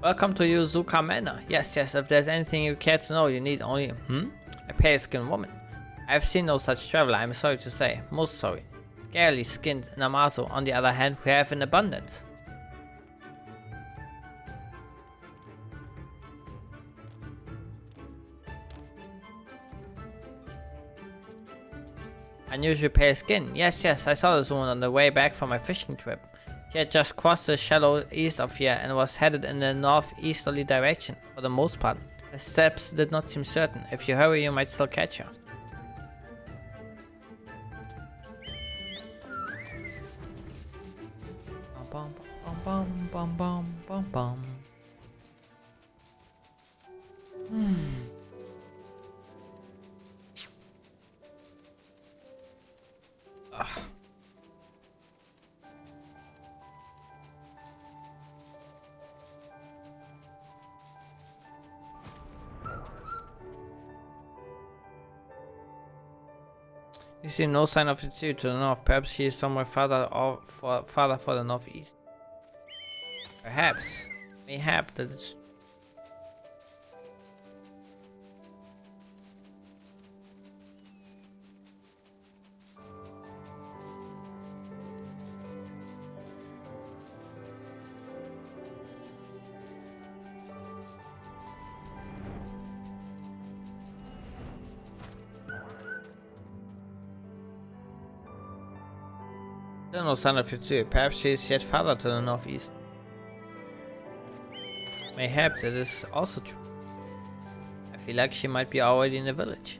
Welcome to Yuzuka Manor. Yes, if there's anything you care to know, you need only, a pale-skinned woman. I've seen no such traveler, I'm sorry to say. Most sorry. Scarily skinned Namazu, on the other hand, we have in abundance. Unusual pale skin. Yes, I saw this woman on the way back from my fishing trip. She had just crossed the shallow east of here and was headed in the northeasterly direction, for the most part. Her steps did not seem certain. If you hurry, you might still catch her. Bum, bum, bum, bum, bum, bum. You see no sign of Tetsuya to the north. Perhaps she is somewhere farther for the northeast. Perhaps. Mayhap that it's... There's no sign of Tetsuya. Perhaps she is yet farther to the northeast. Mayhap that is also true. I feel like she might be already in the village.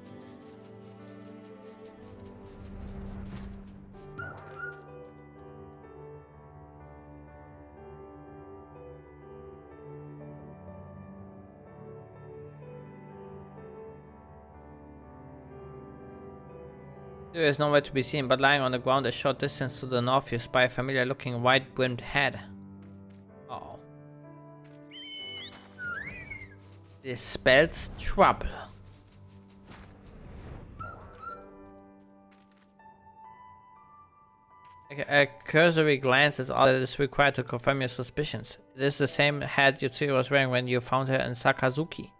There is nowhere to be seen, but lying on the ground a short distance to the north you spy a familiar looking white-brimmed head. Uh-oh. This spells trouble. A cursory glance is all that is required to confirm your suspicions. It is the same hat Yutsuya was wearing when you found her in Sakazuki.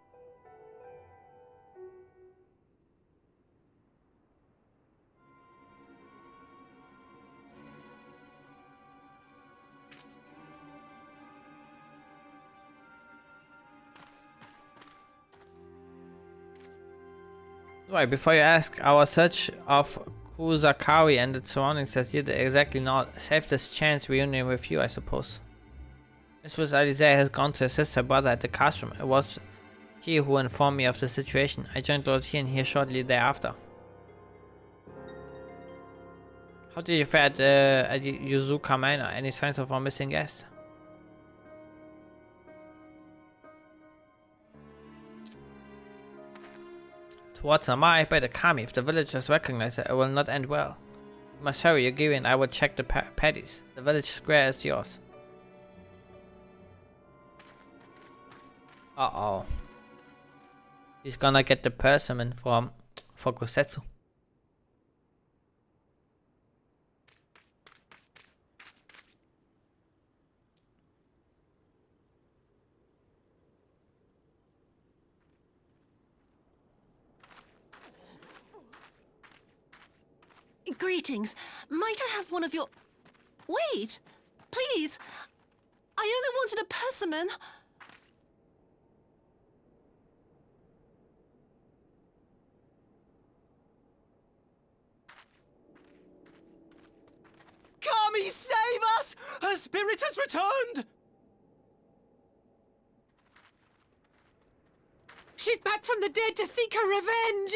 Right, before you ask, our search of Kusakawi and its surroundings has yielded exactly not. Save this chance reunion with you, I suppose. Mistress Alize has gone to assist her brother at the castrum. It was she who informed me of the situation. I joined Lord Hien here shortly thereafter. How did you fare at Yuzuka Manor? Any signs of our missing guest? Towards Amai by the Kami. If the villagers recognize it, it will not end well. You must hurry, Yugiri and I will check the paddies. The village square is yours. Uh-oh. He's gonna get the persimmon for Gosetsu. Greetings. Might I have one of your... Wait! Please! I only wanted a persimmon. Kami, save us! Her spirit has returned! She's back from the dead to seek her revenge!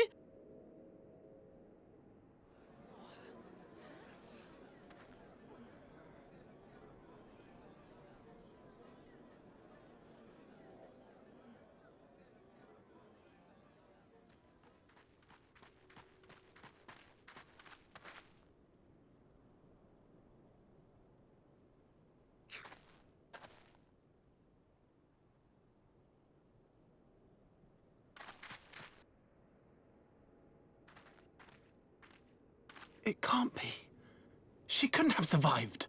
It can't be. She couldn't have survived.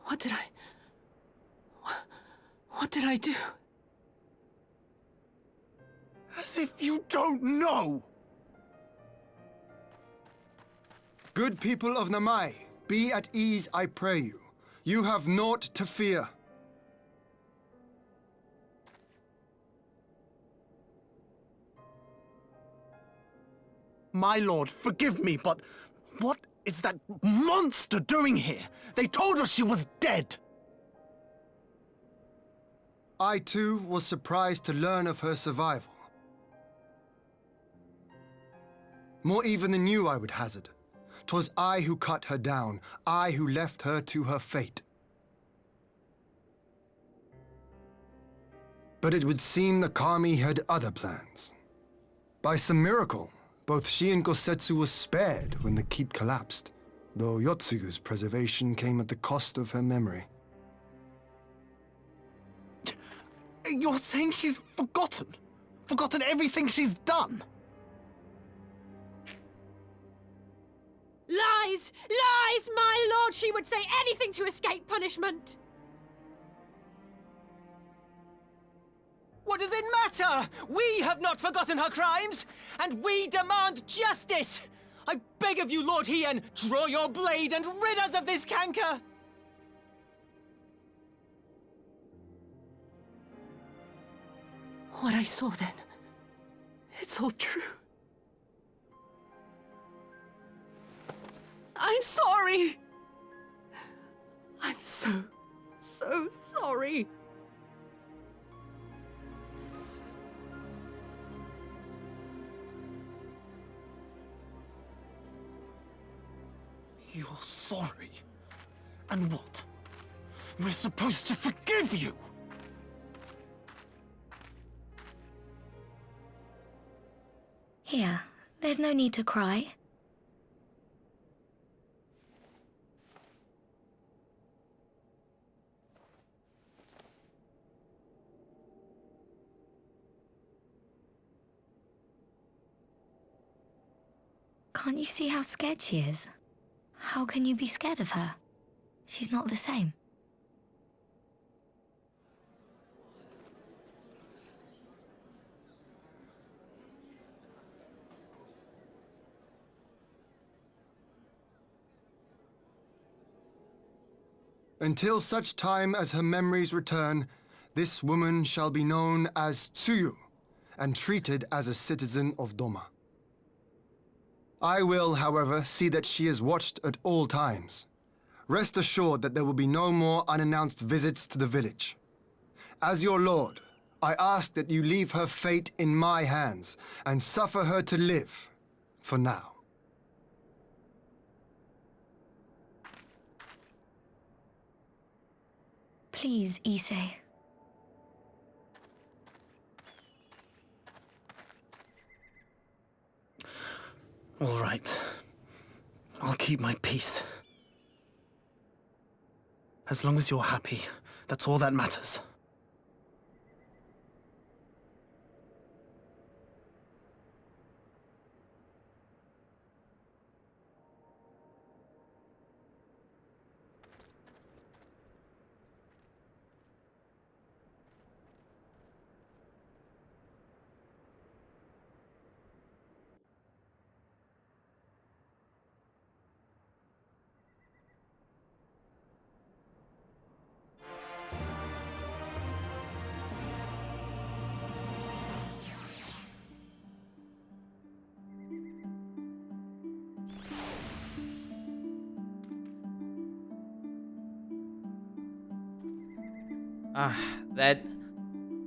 What did I do? As if you don't know! Good people of Namai, be at ease, I pray you. You have naught to fear. My lord, forgive me, but what is that monster doing here? They told us she was dead. I too was surprised to learn of her survival. More even than you, I would hazard. 'Twas I who cut her down, I who left her to her fate. But it would seem the Kami had other plans. By some miracle, both she and Gosetsu were spared when the keep collapsed, though Yotsugu's preservation came at the cost of her memory. You're saying she's forgotten? Forgotten everything she's done? Lies! Lies! My lord, she would say anything to escape punishment! What does it matter? We have not forgotten her crimes, and we demand justice! I beg of you, Lord Hien, draw your blade and rid us of this canker! What I saw then, it's all true. I'm sorry! I'm so sorry. You're sorry? And what? We're supposed to forgive you? Here, there's no need to cry. Can't you see how scared she is? How can you be scared of her? She's not the same. Until such time as her memories return, this woman shall be known as Tsuyu, and treated as a citizen of Doma. I will, however, see that she is watched at all times. Rest assured that there will be no more unannounced visits to the village. As your lord, I ask that you leave her fate in my hands, and suffer her to live, for now. Please, Issei. All right. I'll keep my peace. As long as you're happy, that's all that matters. That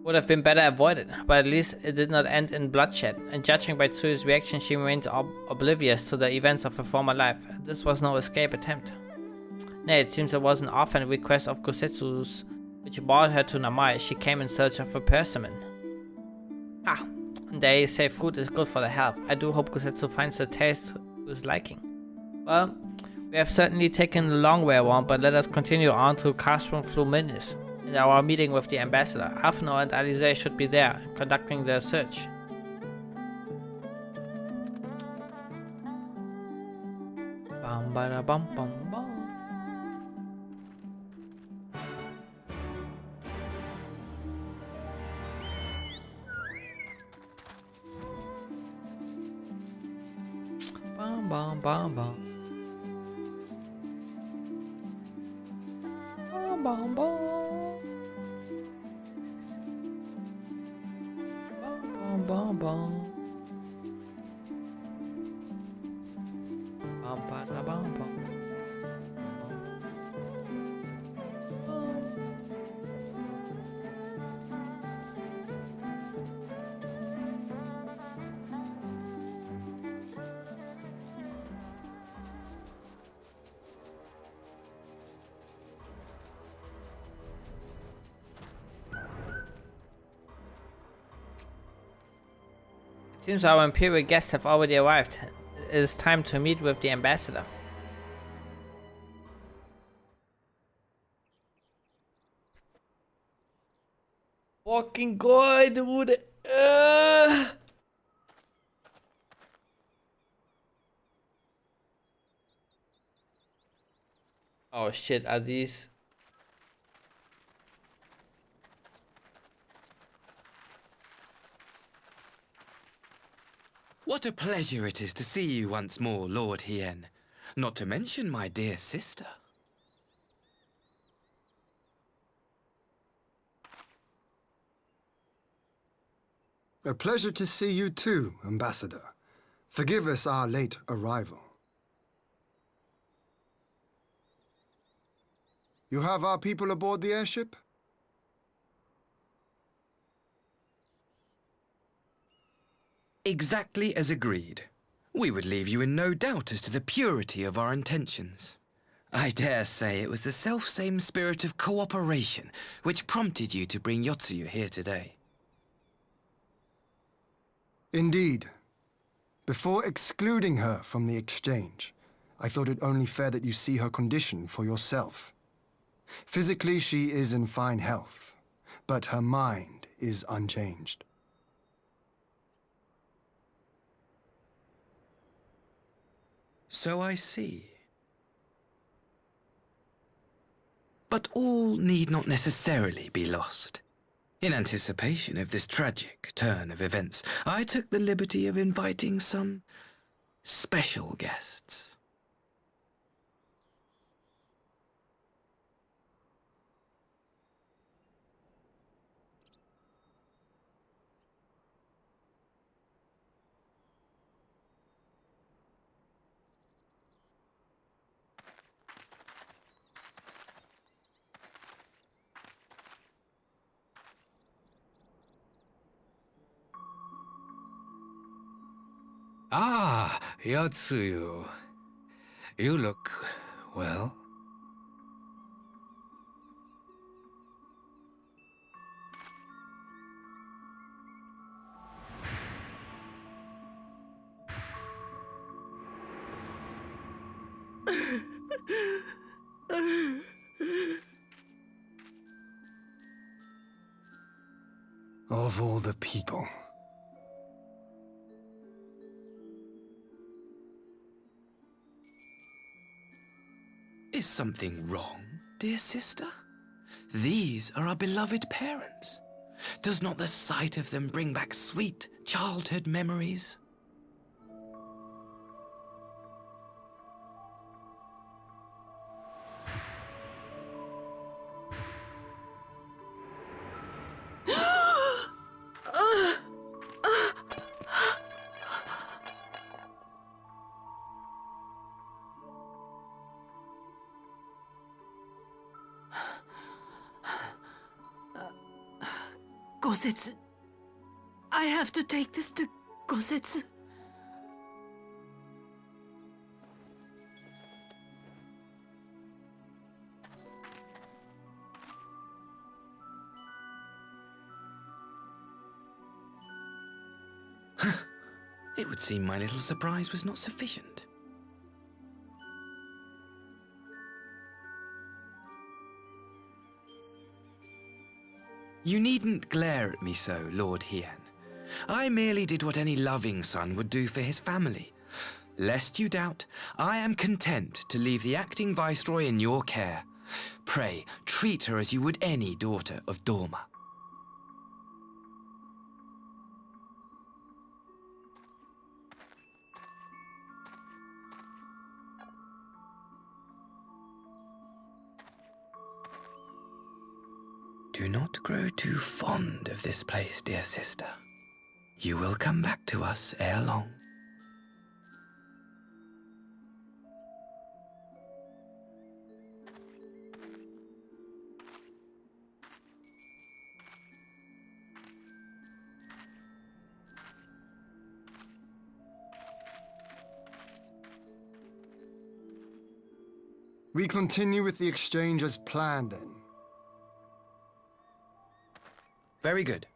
would have been better avoided, but at least it did not end in bloodshed, and judging by Tsuyu's reaction, she remained oblivious to the events of her former life. This was no escape attempt. Nay, it seems it was an often request of Kusetsu's, which brought her to Namai. She came in search of a persimmon. They say fruit is good for the health. I do hope Kusetsu finds the taste to his liking. Well, we have certainly taken the long way around, but let us continue on to Castrum Fluminis. In our meeting with the ambassador, Afno and Alize should be there, conducting the search. Bum ba bum bum bum. Bum bum bum bum. Bum bum bum. Bum bum. Bum ba da bum bum. It seems our imperial guests have already arrived. It is time to meet with the ambassador. Fucking god, dude. Oh shit, are these... What a pleasure it is to see you once more, Lord Hien. Not to mention my dear sister. A pleasure to see you too, Ambassador. Forgive us our late arrival. You have our people aboard the airship? Exactly as agreed. We would leave you in no doubt as to the purity of our intentions. I dare say it was the self-same spirit of cooperation which prompted you to bring Yotsuyu here today. Indeed. Before excluding her from the exchange, I thought it only fair that you see her condition for yourself. Physically, she is in fine health, but her mind is unchanged. So I see. But all need not necessarily be lost. In anticipation of this tragic turn of events, I took the liberty of inviting some special guests. Ah, Yotsuyu. You look well. Of all the people. Is something wrong, dear sister? These are our beloved parents. Does not the sight of them bring back sweet childhood memories? Gosetsu. I have to take this to Gosetsu. It would seem my little surprise was not sufficient. You needn't glare at me so, Lord Hien. I merely did what any loving son would do for his family. Lest you doubt, I am content to leave the acting viceroy in your care. Pray, treat her as you would any daughter of Dorma. Do not grow too fond of this place, dear sister. You will come back to us ere long. We continue with the exchange as planned, then. Very good.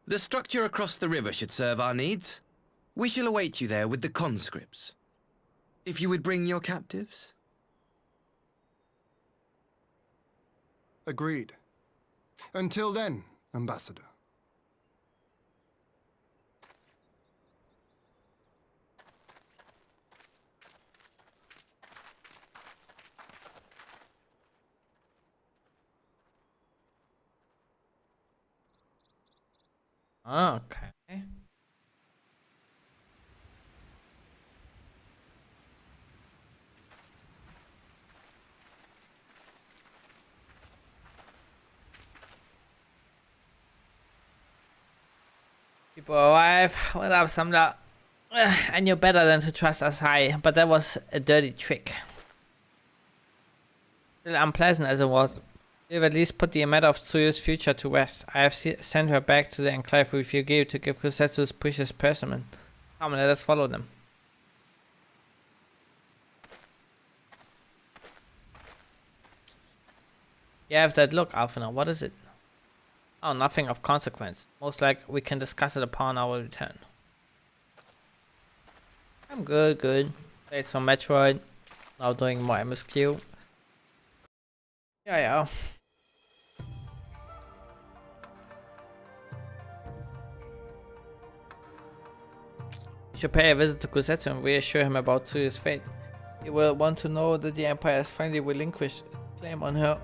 The structure across the river should serve our needs. We shall await you there with the conscripts. If you would bring your captives. Agreed. Until then, Ambassador. Okay. People arrive. What up, Samla? I knew better than to trust Asai, but that was a dirty trick. Still unpleasant as it was. You've at least put the matter of Tsuyu's future to rest. I have sent her back to the Enclave with Yugyu to give Kosetsu's precious persimmon. Come on, let us follow them. You have that look, Alphina. What is it? Oh, nothing of consequence. Most like we can discuss it upon our return. I'm good. Played some Metroid. Now doing more MSQ. Yeah. You should pay a visit to Kosetsu and reassure him about Tsuyu's fate. He will want to know that the Empire has finally relinquished its claim on her.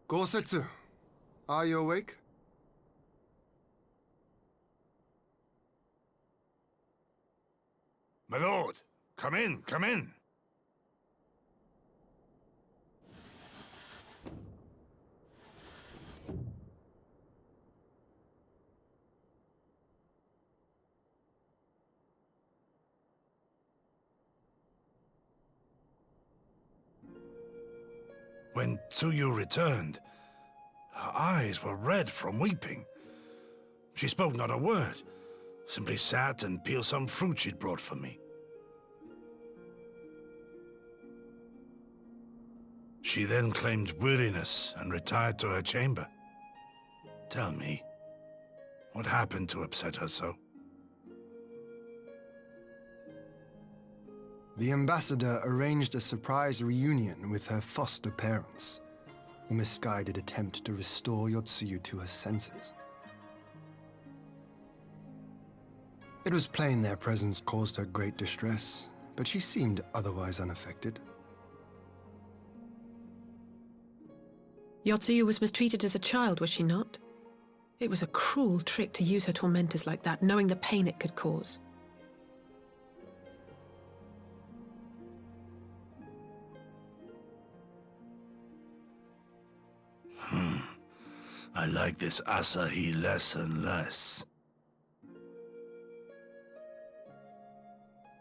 Gosetsu, are you awake? My lord, come in. When Tsuyu returned, her eyes were red from weeping. She spoke not a word, simply sat and peeled some fruit she'd brought for me. She then claimed weariness and retired to her chamber. Tell me, What happened to upset her so? The ambassador arranged a surprise reunion with her foster parents. A misguided attempt to restore Yotsuyu to her senses. It was plain their presence caused her great distress, but she seemed otherwise unaffected. Yotsuyu was mistreated as a child, was she not? It was a cruel trick to use her tormentors like that, knowing the pain it could cause. I like this Asahi less and less.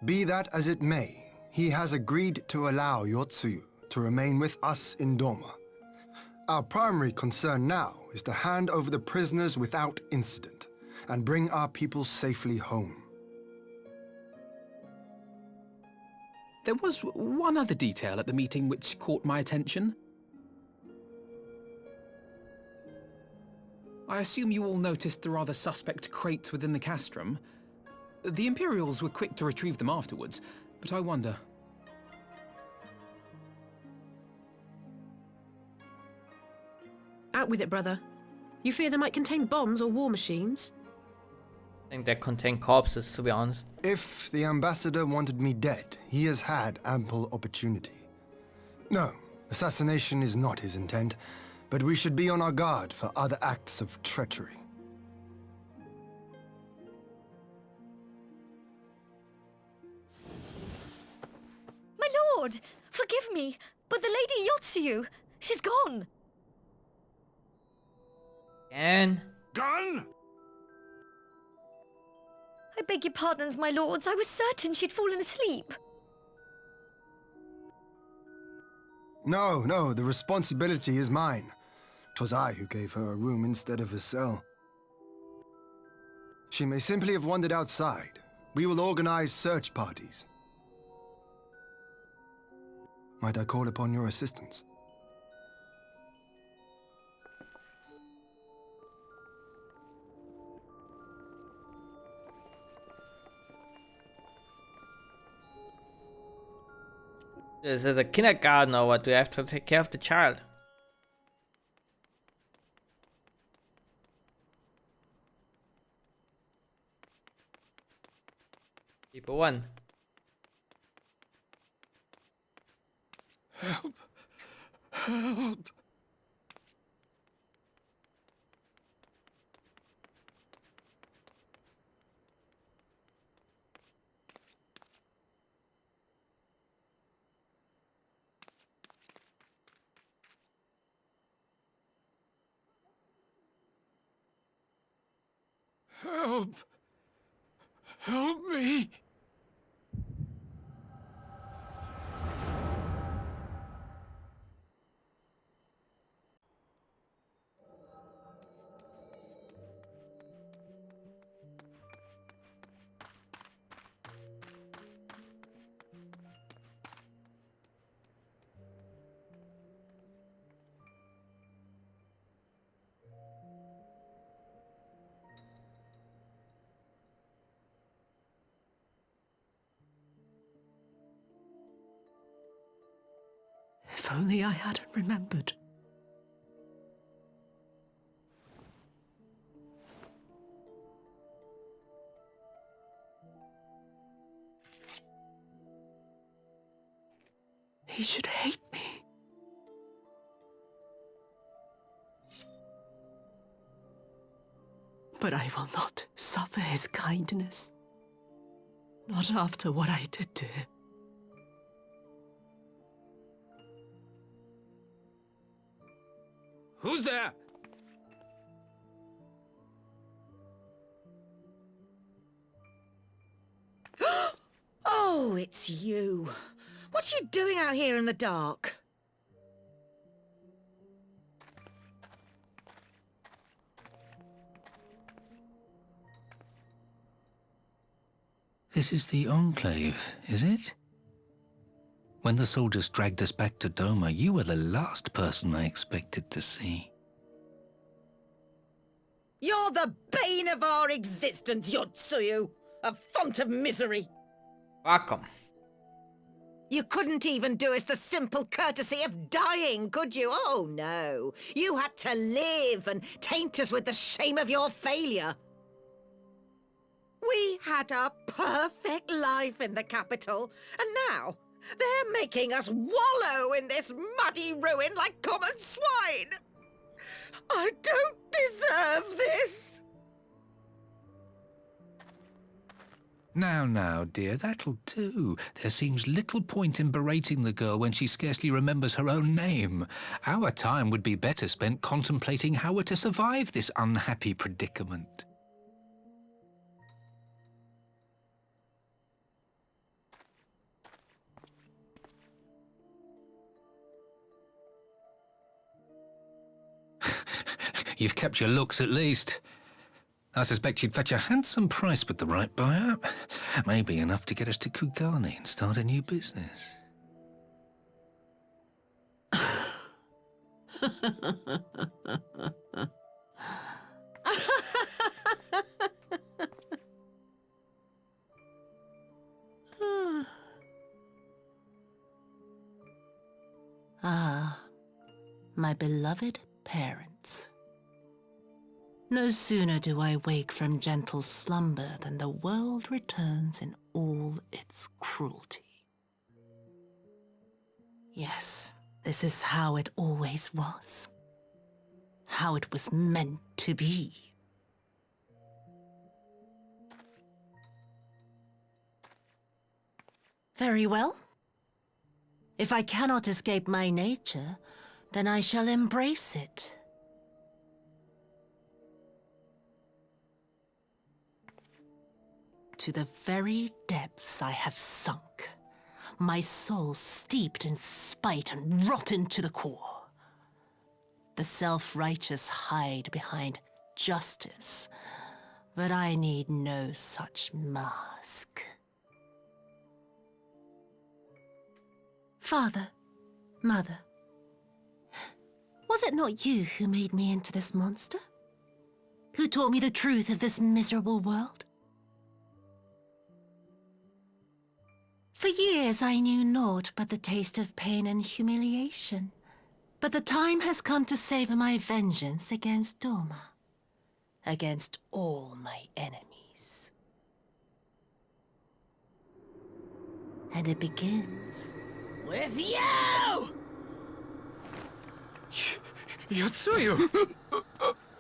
Be that as it may, he has agreed to allow Yotsuyu to remain with us in Doma. Our primary concern now is to hand over the prisoners without incident and bring our people safely home. There was one other detail at the meeting which caught my attention. I assume you all noticed the rather suspect crates within the castrum. The Imperials were quick to retrieve them afterwards, but I wonder. Out with it, brother. You fear they might contain bombs or war machines? I think they contain corpses, to be honest. If the ambassador wanted me dead, he has had ample opportunity. No, assassination is not his intent, but we should be on our guard for other acts of treachery. My lord! Forgive me, but the Lady Yotsuyu, she's gone! And Gone? I beg your pardons, my lords. I was certain she'd fallen asleep. No, the responsibility is mine. 'Twas I who gave her a room instead of a cell. She may simply have wandered outside. We will organize search parties. Might I call upon your assistance? Is it a kindergarten or what? Do you have to take care of the child? People one. Help! Help! Help! Help me! If only I hadn't remembered. He should hate me. But I will not suffer his kindness. Not after what I did to him. Who's there? Oh, it's you. What are you doing out here in the dark? This is the Enclave, is it? When the soldiers dragged us back to Doma, you were the last person I expected to see. You're the bane of our existence, Yotsuyu. A font of misery. Fuck 'em. You couldn't even do us the simple courtesy of dying, could you? Oh, no. You had to live and taint us with the shame of your failure. We had a perfect life in the capital, and now they're making us wallow in this muddy ruin like common swine. I don't deserve this. Now, dear, that'll do. There seems little point in berating the girl when she scarcely remembers her own name. Our time would be better spent contemplating how we're to survive this unhappy predicament. You've kept your looks, at least. I suspect you'd fetch a handsome price with the right buyer. Maybe enough to get us to Kugani and start a new business. Ah, my beloved parents. No sooner do I wake from gentle slumber than the world returns in all its cruelty. Yes, this is how it always was. How it was meant to be. Very well. If I cannot escape my nature, then I shall embrace it. To the very depths I have sunk, my soul steeped in spite and rotten to the core. The self-righteous hide behind justice, but I need no such mask. Father, Mother, was it not you who made me into this monster? Who taught me the truth of this miserable world? For years I knew naught but the taste of pain and humiliation. But the time has come to savor my vengeance against Doma. Against all my enemies. And it begins with you! Yotsuyu!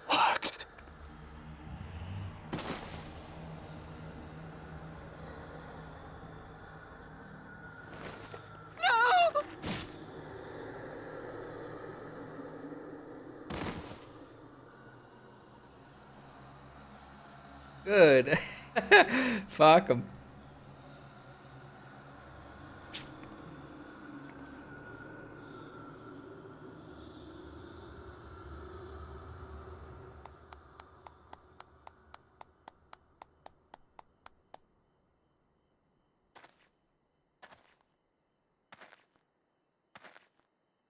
What? No! Good. Fuck 'em.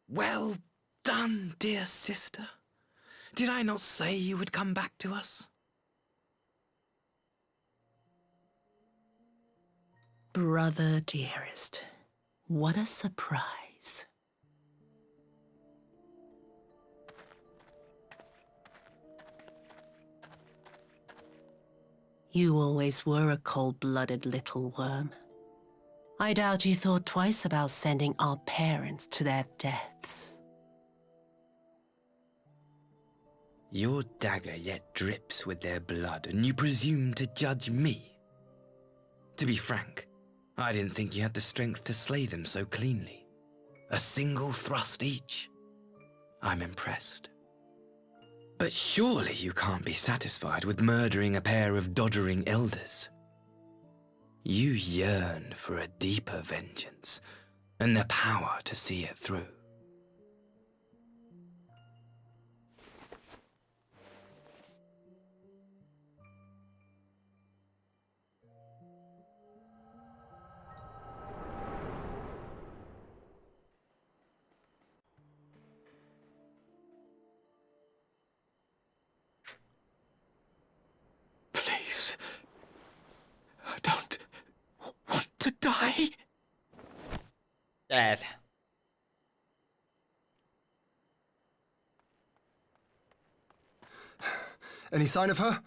Well done, dear sister. Did I not say you would come back to us? Brother dearest, what a surprise. You always were a cold-blooded little worm. I doubt you thought twice about sending our parents to their deaths. Your dagger yet drips with their blood, and you presume to judge me? To be frank, I didn't think you had the strength to slay them so cleanly. A single thrust each. I'm impressed. But surely you can't be satisfied with murdering a pair of doddering elders. You yearn for a deeper vengeance, and the power to see it through. to die? Dead. Any sign of her?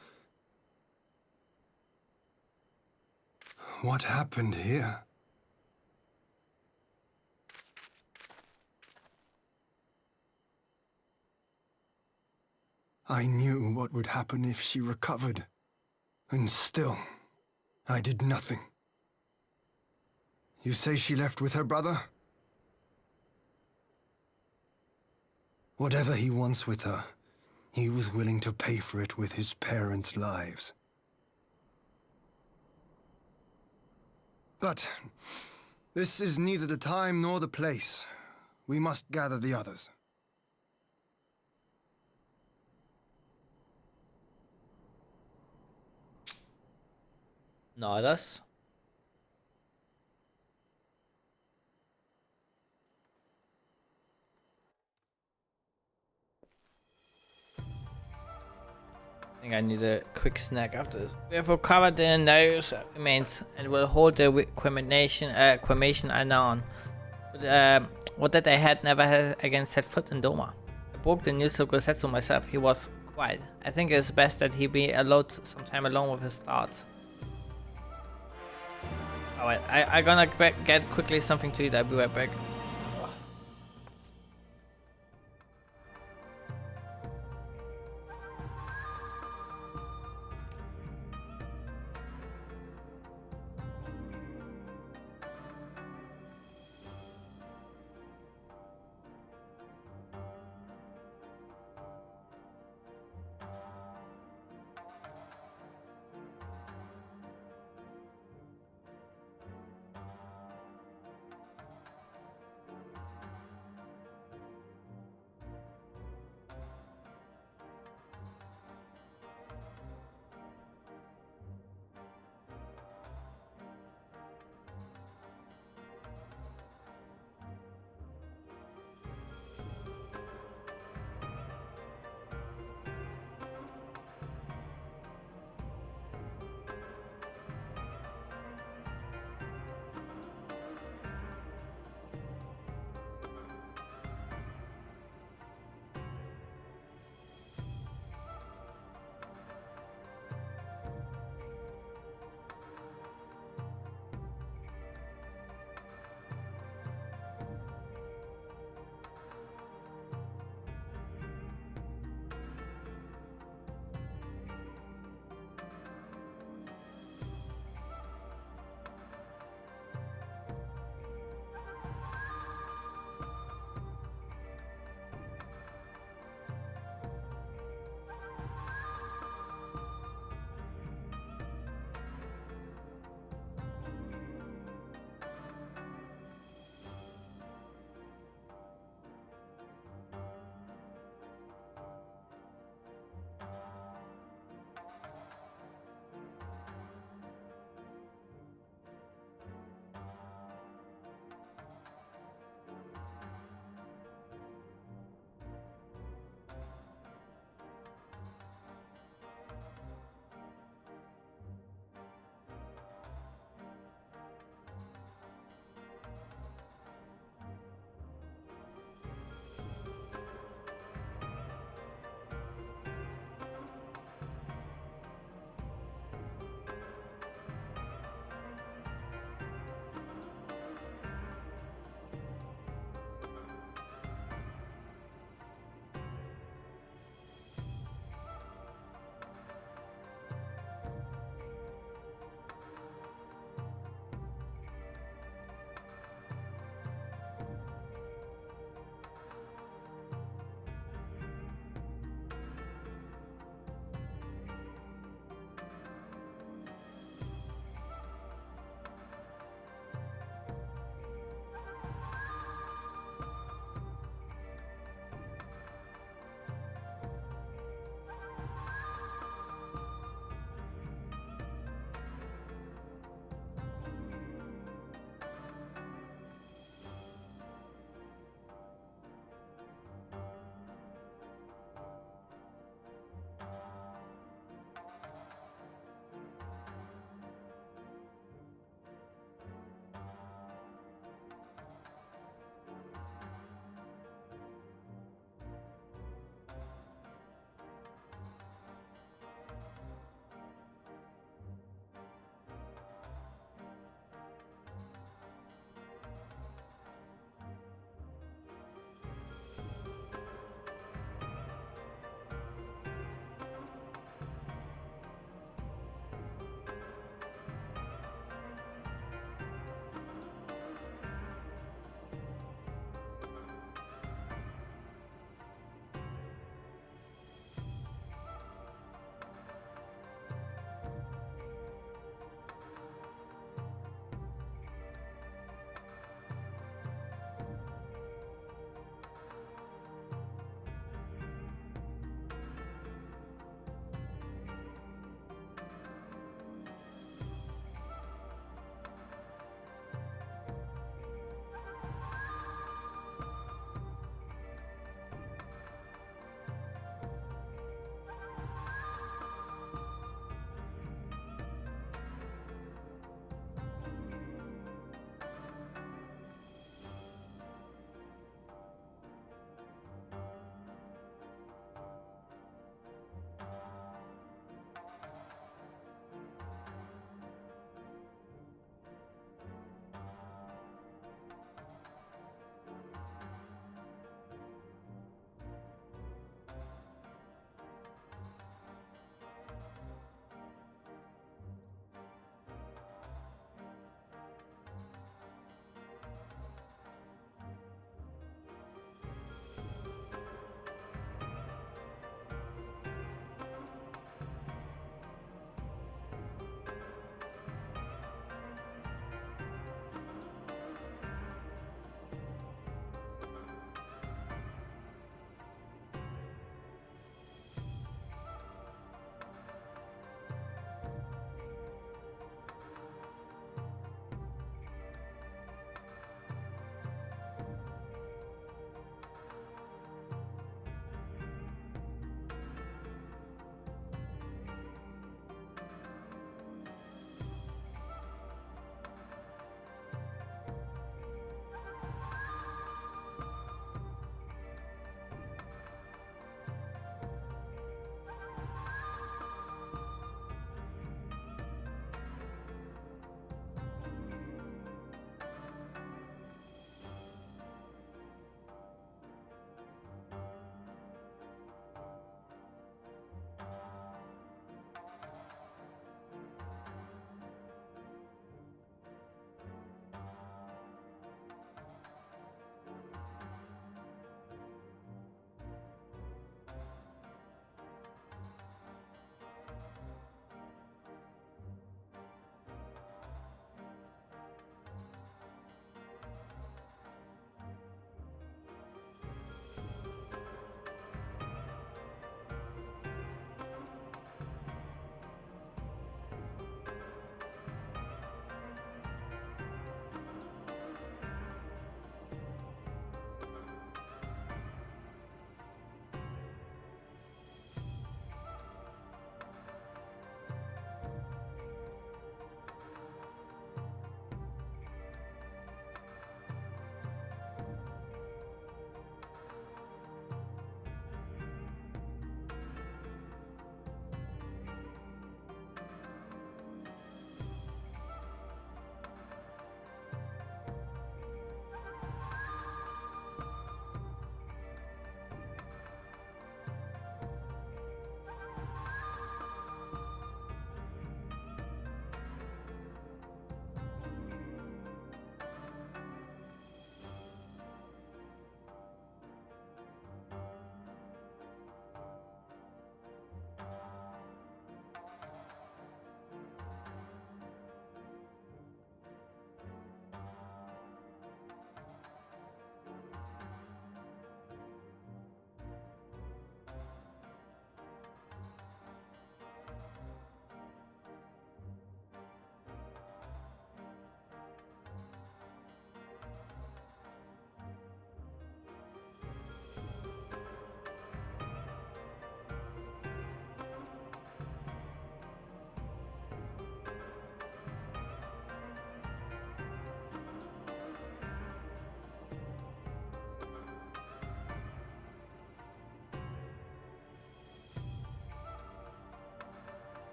What happened here? I knew what would happen if she recovered. And still, I did nothing. You say she left with her brother? Whatever he wants with her, he was willing to pay for it with his parents' lives. But this is neither the time nor the place. We must gather the others. Nordus. I think I need a quick snack after this. We have recovered the nose remains and will hold the cremation anon. But what that I had never had again set foot in Doma. I broke the news to Gosetsu myself. He was quiet. I think it's best that he be allowed some time alone with his thoughts. Alright, I'm gonna get quickly something to eat. I'll be right back.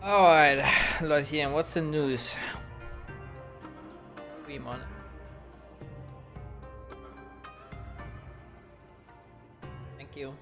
Alright, Lord Ian, what's the news? Stream on it. Thank you.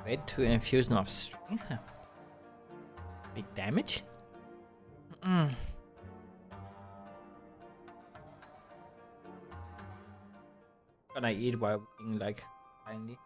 Wait to infusion of strength. Big damage. Can I eat while being like tiny?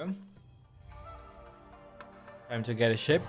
Okay. Time to get a ship.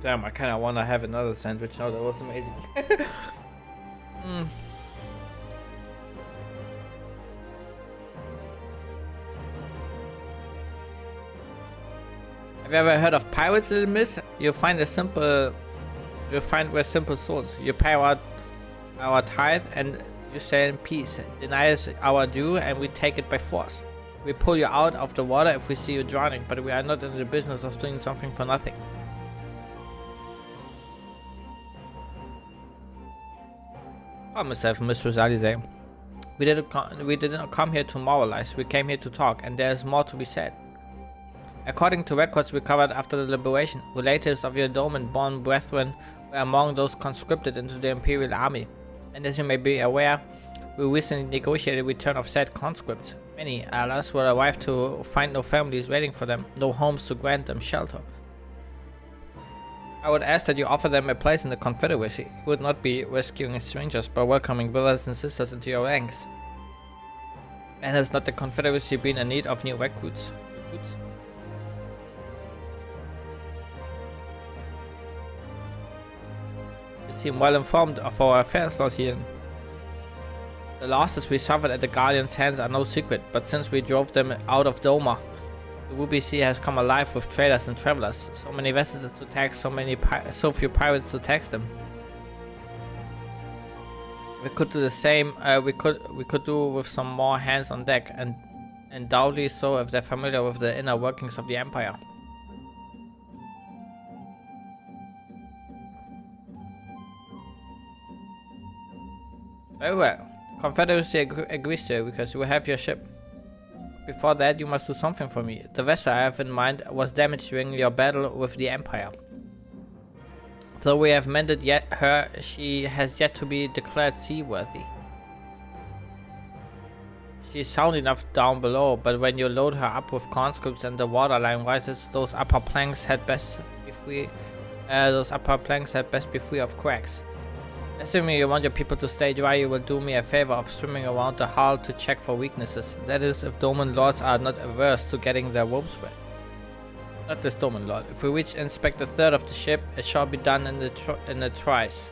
Damn, I kind of want to have another sandwich now. That was amazing. Have you ever heard of pirates, little miss? You find where simple swords. You pay our tithe and you say in peace. Deny us our due and we take it by force. We pull you out of the water if we see you drowning, but we are not in the business of doing something for nothing. Oh, myself, Mistress Alisaie. We didn't come here to moralize. We came here to talk, and there is more to be said. According to records recovered after the liberation, relatives of your Doman-born brethren were among those conscripted into the Imperial Army. And as you may be aware, we recently negotiated the return of said conscripts. Many, alas, will arrive to find no families waiting for them, no homes to grant them shelter. I would ask that you offer them a place in the Confederacy. You would not be rescuing strangers, but welcoming brothers and sisters into your ranks. And has not the Confederacy been in need of new recruits? You seem well informed of our affairs, Lord Hien. The losses we suffered at the Guardian's hands are no secret, but since we drove them out of Doma, the Ruby Sea has come alive with traders and travelers. So many vessels to tax, so few pirates to tax them. We could do the same. We could do with some more hands on deck, and doubly so if they're familiar with the inner workings of the Empire. Very well. Confederacy agrees to it because you will have your ship. Before that, you must do something for me. The vessel I have in mind was damaged during your battle with the Empire. Though we have mended her, she has yet to be declared seaworthy. She is sound enough down below, but when you load her up with conscripts and the waterline rises, those upper planks had best be free. Of cracks. Assuming you want your people to stay dry, you will do me a favor of swimming around the hull to check for weaknesses. That is, if Doman Lords are not averse to getting their ropes wet. Not this Doman Lord. If we reach inspect a third of the ship, it shall be done in the trice.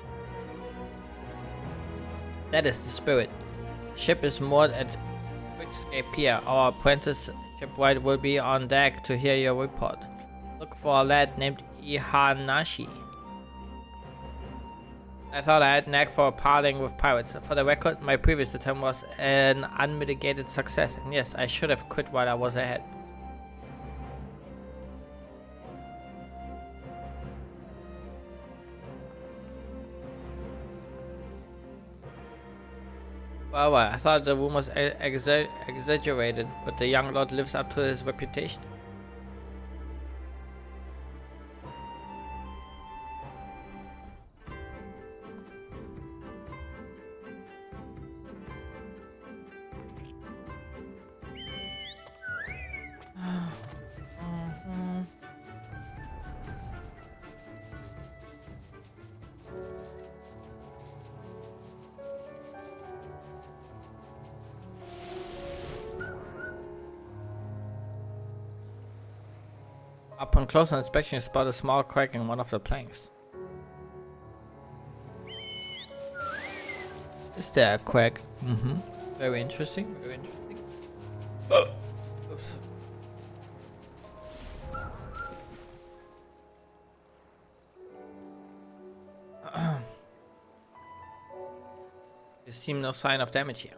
That is the spirit. The ship is moored at Quickscape Pier. Our apprentice shipwright will be on deck to hear your report. Look for a lad named Ihanashi. I thought I had a knack for parleying with pirates. For the record, my previous attempt was an unmitigated success, and yes, I should have quit while I was ahead. Well, I thought the rumors exaggerated, but the young lord lives up to his reputation. Upon closer inspection, you spot a small crack in one of the planks. Is there a crack? Very interesting, very interesting. Oops. There seems no sign of damage here.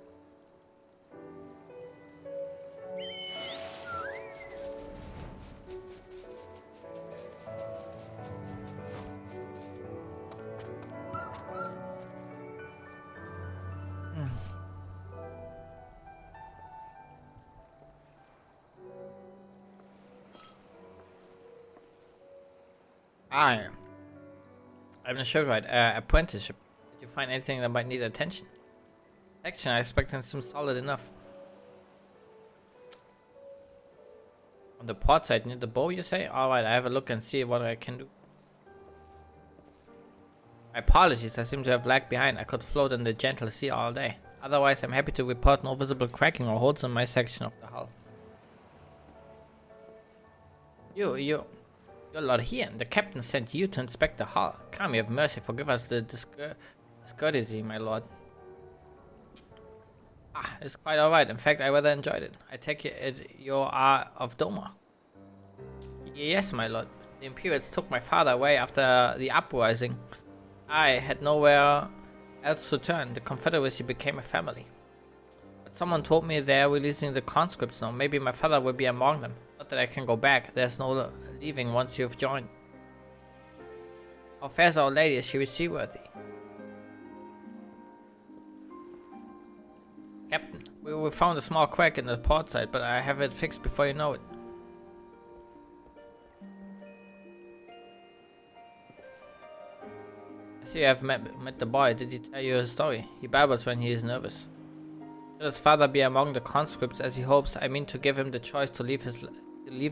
I'm not sure, right? Apprenticeship. Did you find anything that might need attention? Action, I expect it seems solid enough. On the port side near the bow, you say? Alright, I have a look and see what I can do. My apologies, I seem to have lagged behind. I could float in the gentle sea all day. Otherwise, I'm happy to report no visible cracking or holes in my section of the hull. You're Lord Hien. The captain sent you to inspect the hull. Come, you have mercy. Forgive us the discourtesy, my lord. It's quite alright. In fact, I rather enjoyed it. I take it you are of Doma. Yes, my lord. The Imperials took my father away after the uprising. I had nowhere else to turn. The Confederacy became a family. But someone told me they are releasing the conscripts now. Maybe my father will be among them. Not that I can go back. There's no leaving once you've joined. How fares our lady? Is she seaworthy? Captain, we found a small crack in the port side, but I have it fixed before you know it. I see you have met the boy. Did he tell you his story? He babbles when he is nervous. Let his father be among the conscripts as he hopes. I mean to give him the choice to leave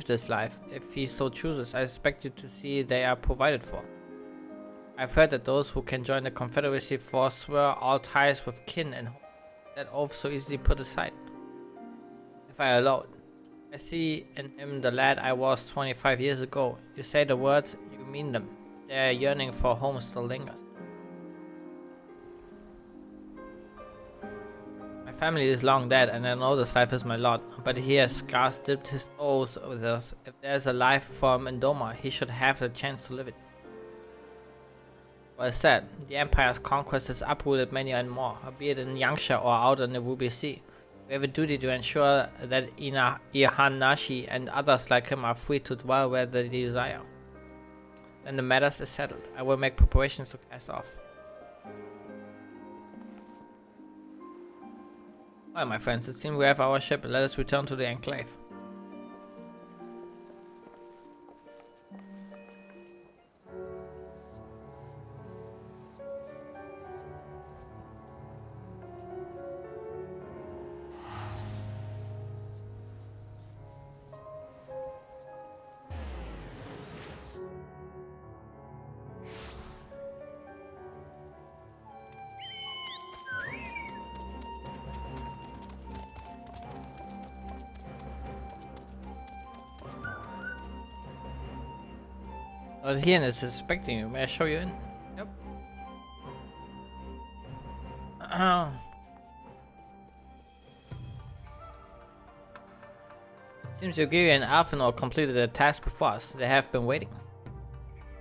this life. If he so chooses, I expect you to see they are provided for. I've heard that those who can join the Confederacy forswear all ties with kin and that oath so easily put aside. If I allowed, I see in him the lad I was 25 years ago. You say the words, you mean them. Their yearning for home still lingers. My family is long dead and I know this life is my lot, but he has scarce dipped his toes with us. If there's a life for him in Doma, he should have the chance to live it. Well said, the Empire's conquest has uprooted many and more, be it in Yangsha or out in the Ruby Sea. We have a duty to ensure that Ihanashi and others like him are free to dwell where they desire. Then the matter is settled. I will make preparations to cast off. Well, my friends, it seems we have our ship. Let us return to the Enclave. Lord Hien is expecting you. May I show you in? Yep. Seems Yugiri and Alphenor completed their task before us. They have been waiting.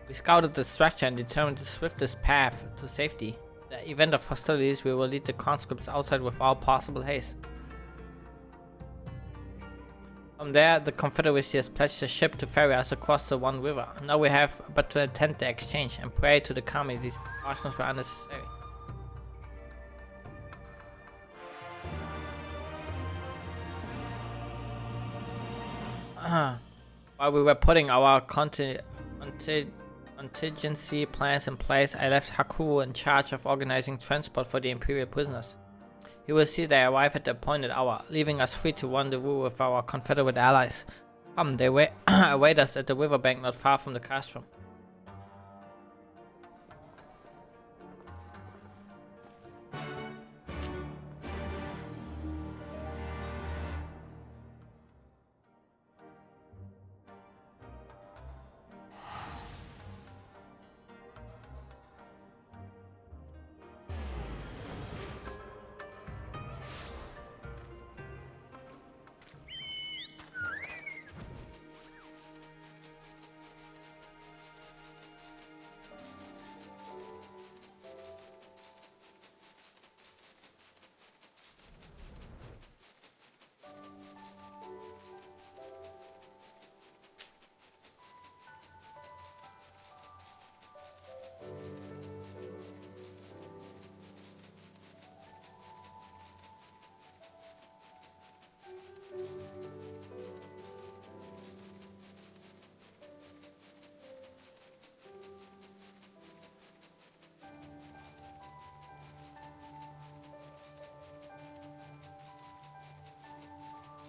We scouted the structure and determined the swiftest path to safety. In the event of hostilities, we will lead the conscripts outside with all possible haste. From there, the Confederacy has pledged a ship to ferry us across the One River. Now we have but to attend the exchange and pray to the Kami these precautions were unnecessary. while we were putting our contingency plans in place, I left Haku in charge of organizing transport for the Imperial prisoners. He will see they arrive at the appointed hour, leaving us free to rendezvous with our Confederate allies. They await us at the riverbank not far from the castrum.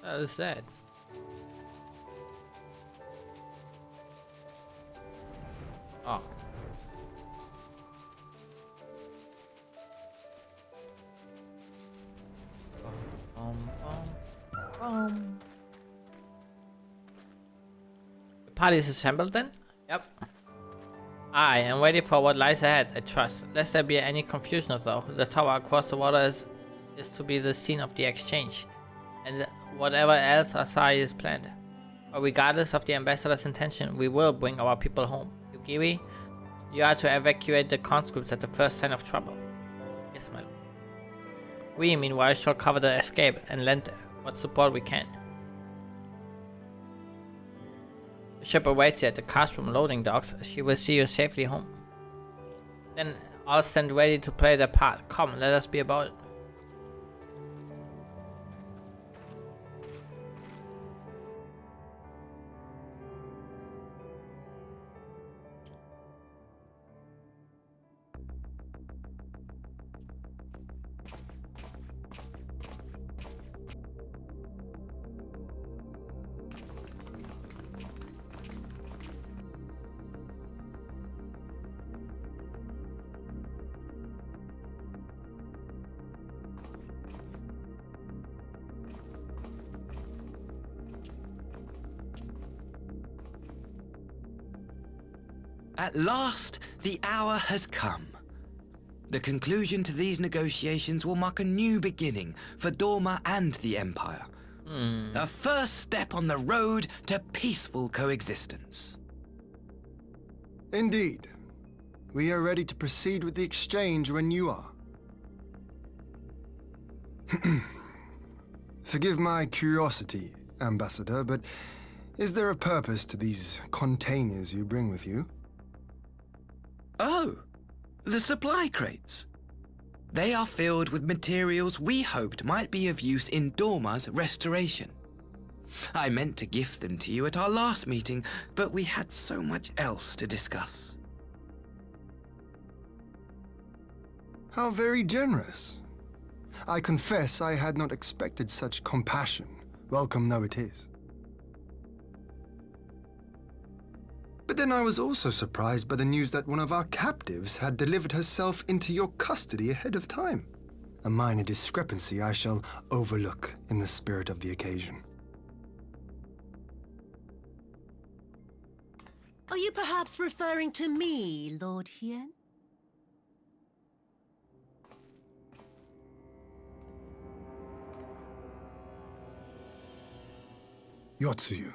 That is sad. Oh. The party is assembled then? Yep. I am ready for what lies ahead, I trust. Lest there be any confusion though, the tower across the water is to be the scene of the exchange. And whatever else Asai is planned. But regardless of the ambassador's intention, we will bring our people home. Yugiri, you are to evacuate the conscripts at the first sign of trouble. Yes, my lord. We, meanwhile, shall cover the escape and lend what support we can. The ship awaits you at the castrum loading docks. She will see you safely home. Then I'll stand ready to play their part. Come, let us be about it. At last, the hour has come. The conclusion to these negotiations will mark a new beginning for Dorma and the Empire. A first step on the road to peaceful coexistence. Indeed. We are ready to proceed with the exchange when you are. Forgive my curiosity, Ambassador, but is there a purpose to these containers you bring with you? Oh, the supply crates. They are filled with materials we hoped might be of use in Dorma's restoration. I meant to gift them to you at our last meeting, but we had so much else to discuss. How very generous. I confess I had not expected such compassion, welcome though it is. But then I was also surprised by the news that one of our captives had delivered herself into your custody ahead of time. A minor discrepancy I shall overlook in the spirit of the occasion. Are you perhaps referring to me, Lord Hien? Yotsuyu.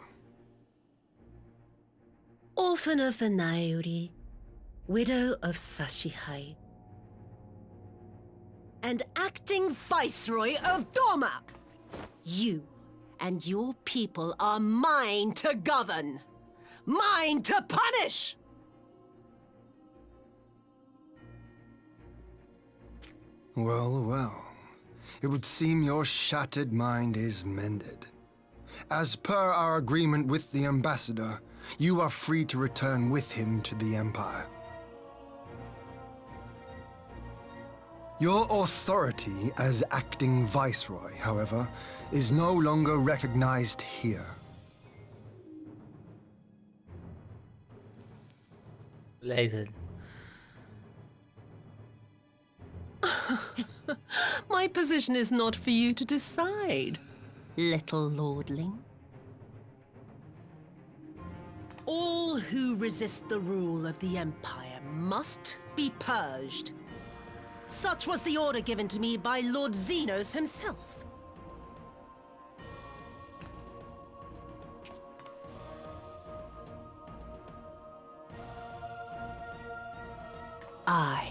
Orphan of the Nairi, widow of Sashihai, and acting Viceroy of Dorma! You and your people are mine to govern, mine to punish! Well, well. It would seem your shattered mind is mended. As per our agreement with the ambassador, you are free to return with him to the Empire. Your authority as acting viceroy, however, is no longer recognized here. Later. My position is not for you to decide, little lordling. All who resist the rule of the Empire must be purged. Such was the order given to me by Lord Xenos himself. I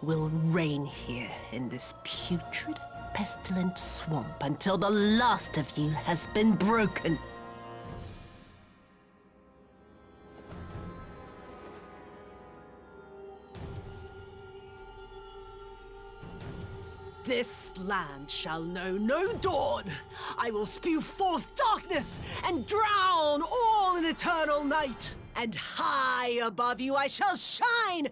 will reign here in this putrid, pestilent swamp until the last of you has been broken. This land shall know no dawn. I will spew forth darkness and drown all in eternal night. And high above you I shall shine,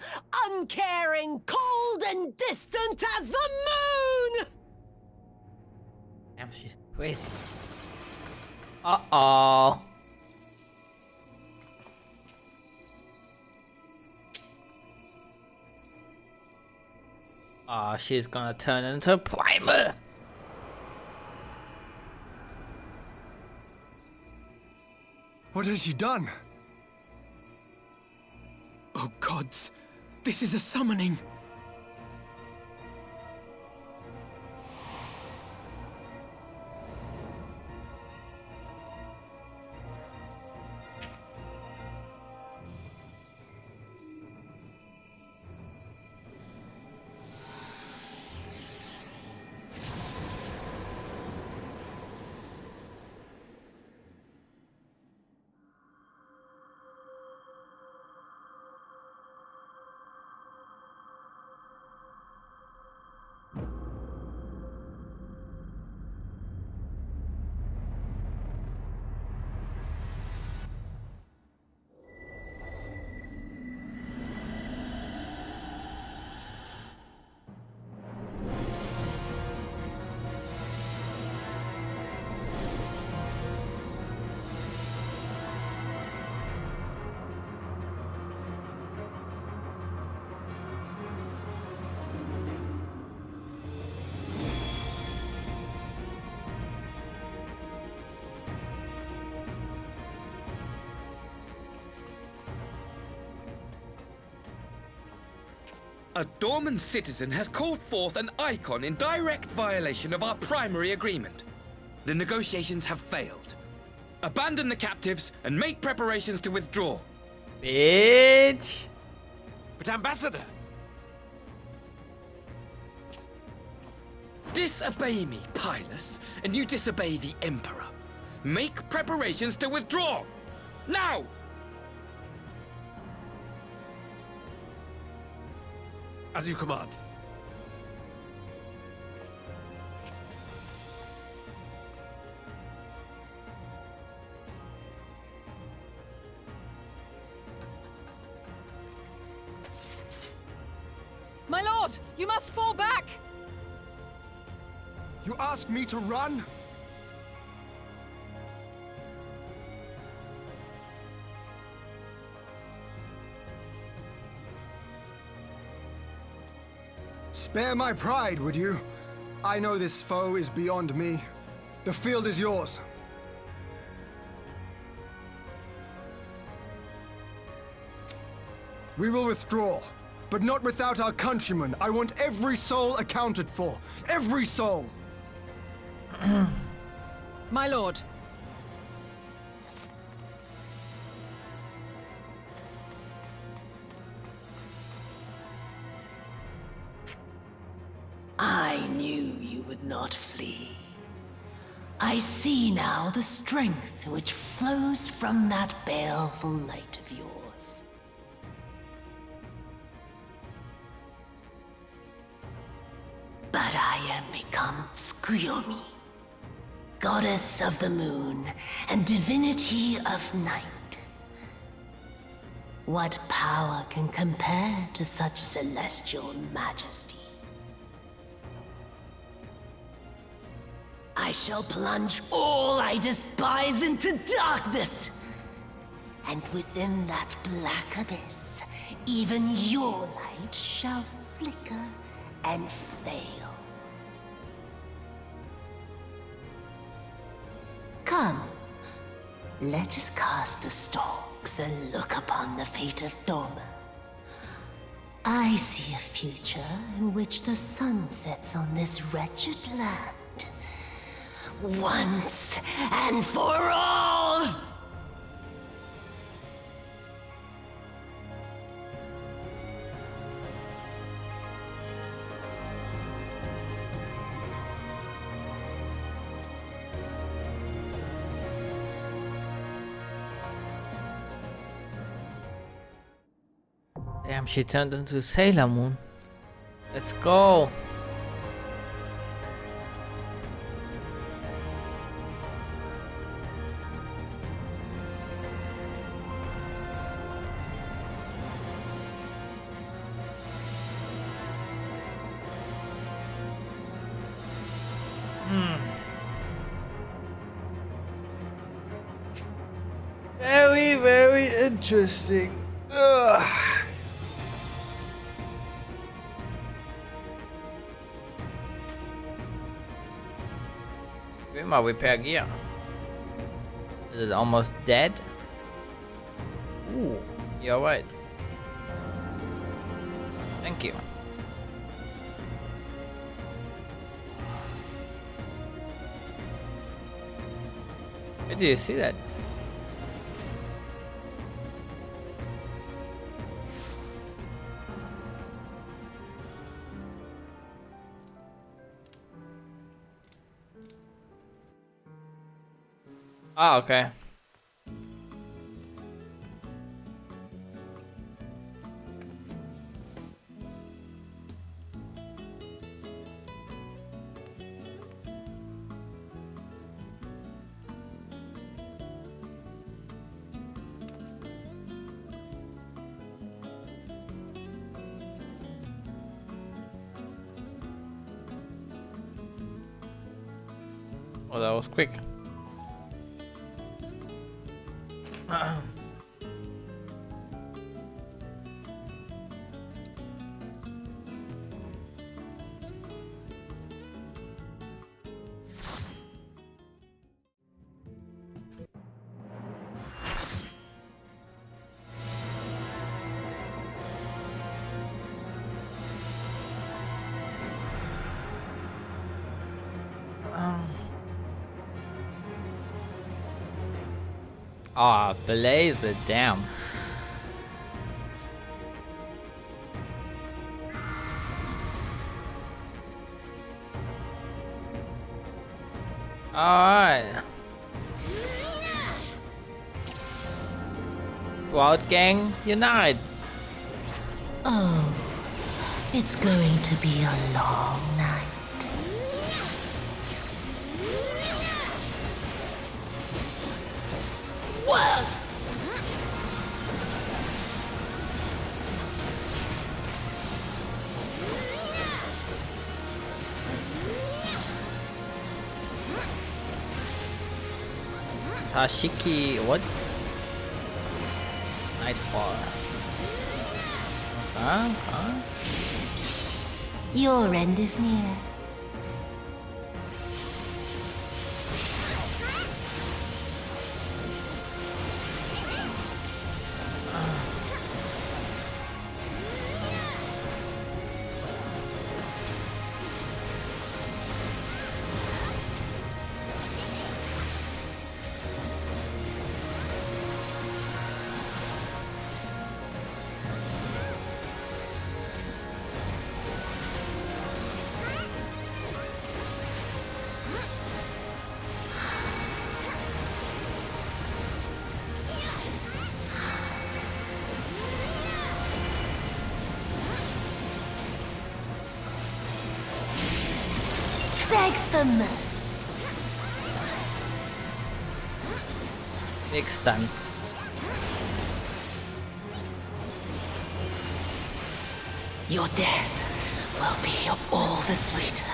uncaring, cold and distant as the moon! Damn, she's crazy. Uh-oh. Ah, she's gonna turn into Primal. What has she done? Oh gods, this is a summoning. A Dorman citizen has called forth an icon in direct violation of our primary agreement. The negotiations have failed. Abandon the captives and make preparations to withdraw. Bitch! But Ambassador! Disobey me, Pilus, and you disobey the Emperor. Make preparations to withdraw! Now! As you command. My lord, you must fall back! You ask me to run? Spare my pride, would you? I know this foe is beyond me. The field is yours. We will withdraw, but not without our countrymen. I want every soul accounted for. Every soul! My lord. I knew you would not flee. I see now the strength which flows from that baleful light of yours. But I am become Tsukuyomi, goddess of the moon and divinity of night. What power can compare to such celestial majesty? I shall plunge all I despise into darkness. And within that black abyss, even your light shall flicker and fail. Come, let us cast the stalks and look upon the fate of Doma. I see a future in which the sun sets on this wretched land. Once and for all! Damn, she turned into Sailor Moon. Let's go. Very, very interesting. Ugh. Where's my repair gear? Is it almost dead? Ooh, you're right. Thank you. Where do you see that? Ah, okay. Oh, that was quick. Ah, blaze it, damn. Alright. Wild Gang, unite! Oh, it's going to be a long night. What? Tashiki, what? Nightfall. Huh? Your end is near. Beg for mercy. Big stun. Your death will be all the sweeter.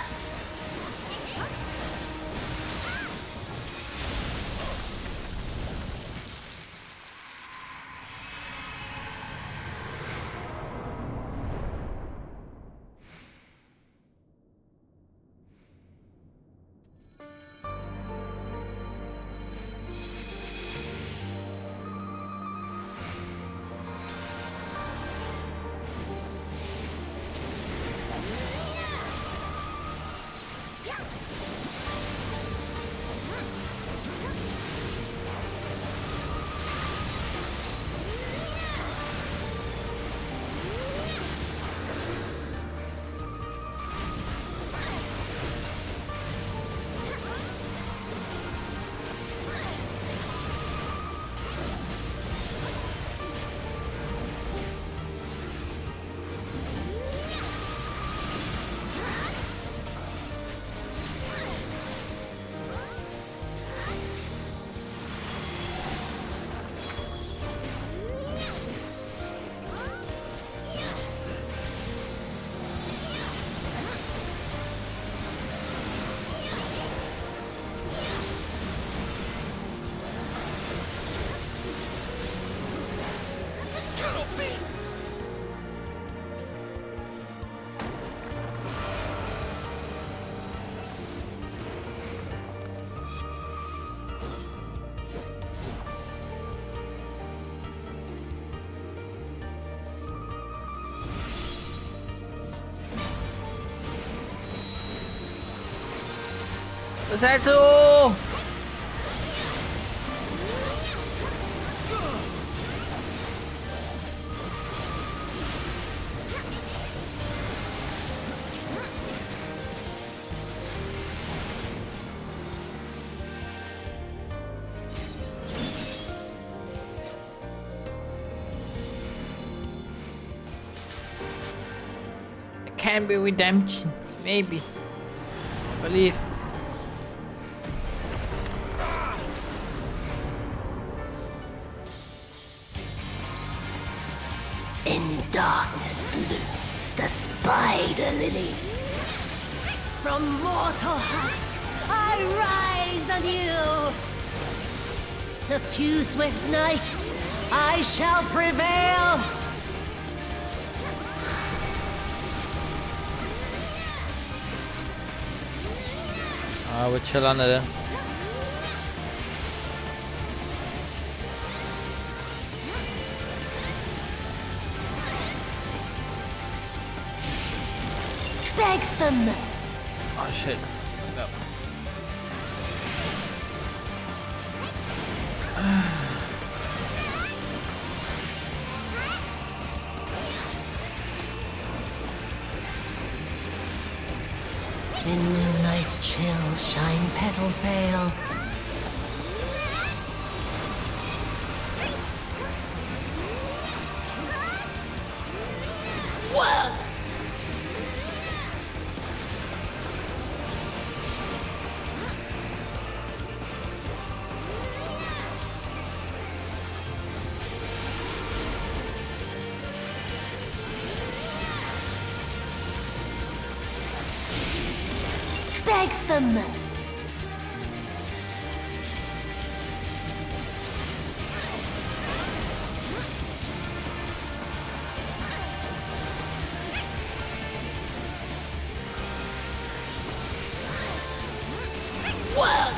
Zetsu! It can be redemption, maybe. I believe. In darkness blooms the spider lily. From mortal husk, I rise anew. Suffused with night, I shall prevail. We'll chill on it. Beg for mercy. Oh shit. Go. In moonlight's chill shine petals pale. Whoa! Beg for mercy. Whoa!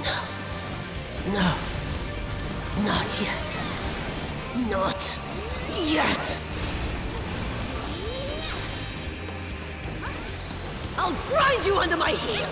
No. No. Not yet. Not yet. I'll grind you under my heel.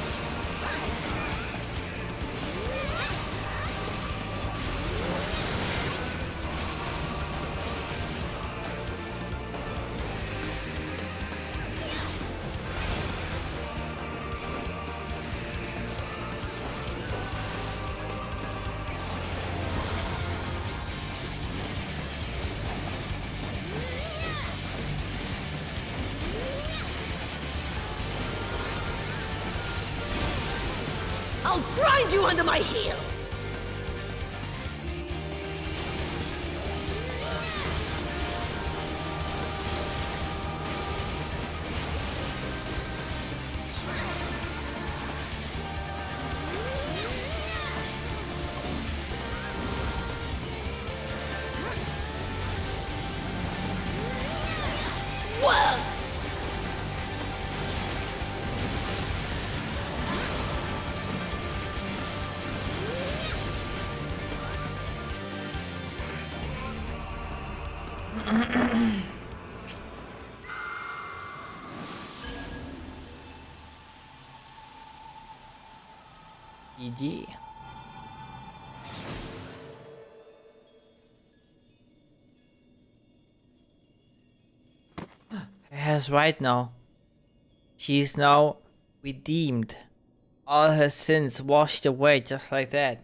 I'll grind you under my heel! GG. Yes, right now. She is now redeemed. All her sins washed away just like that.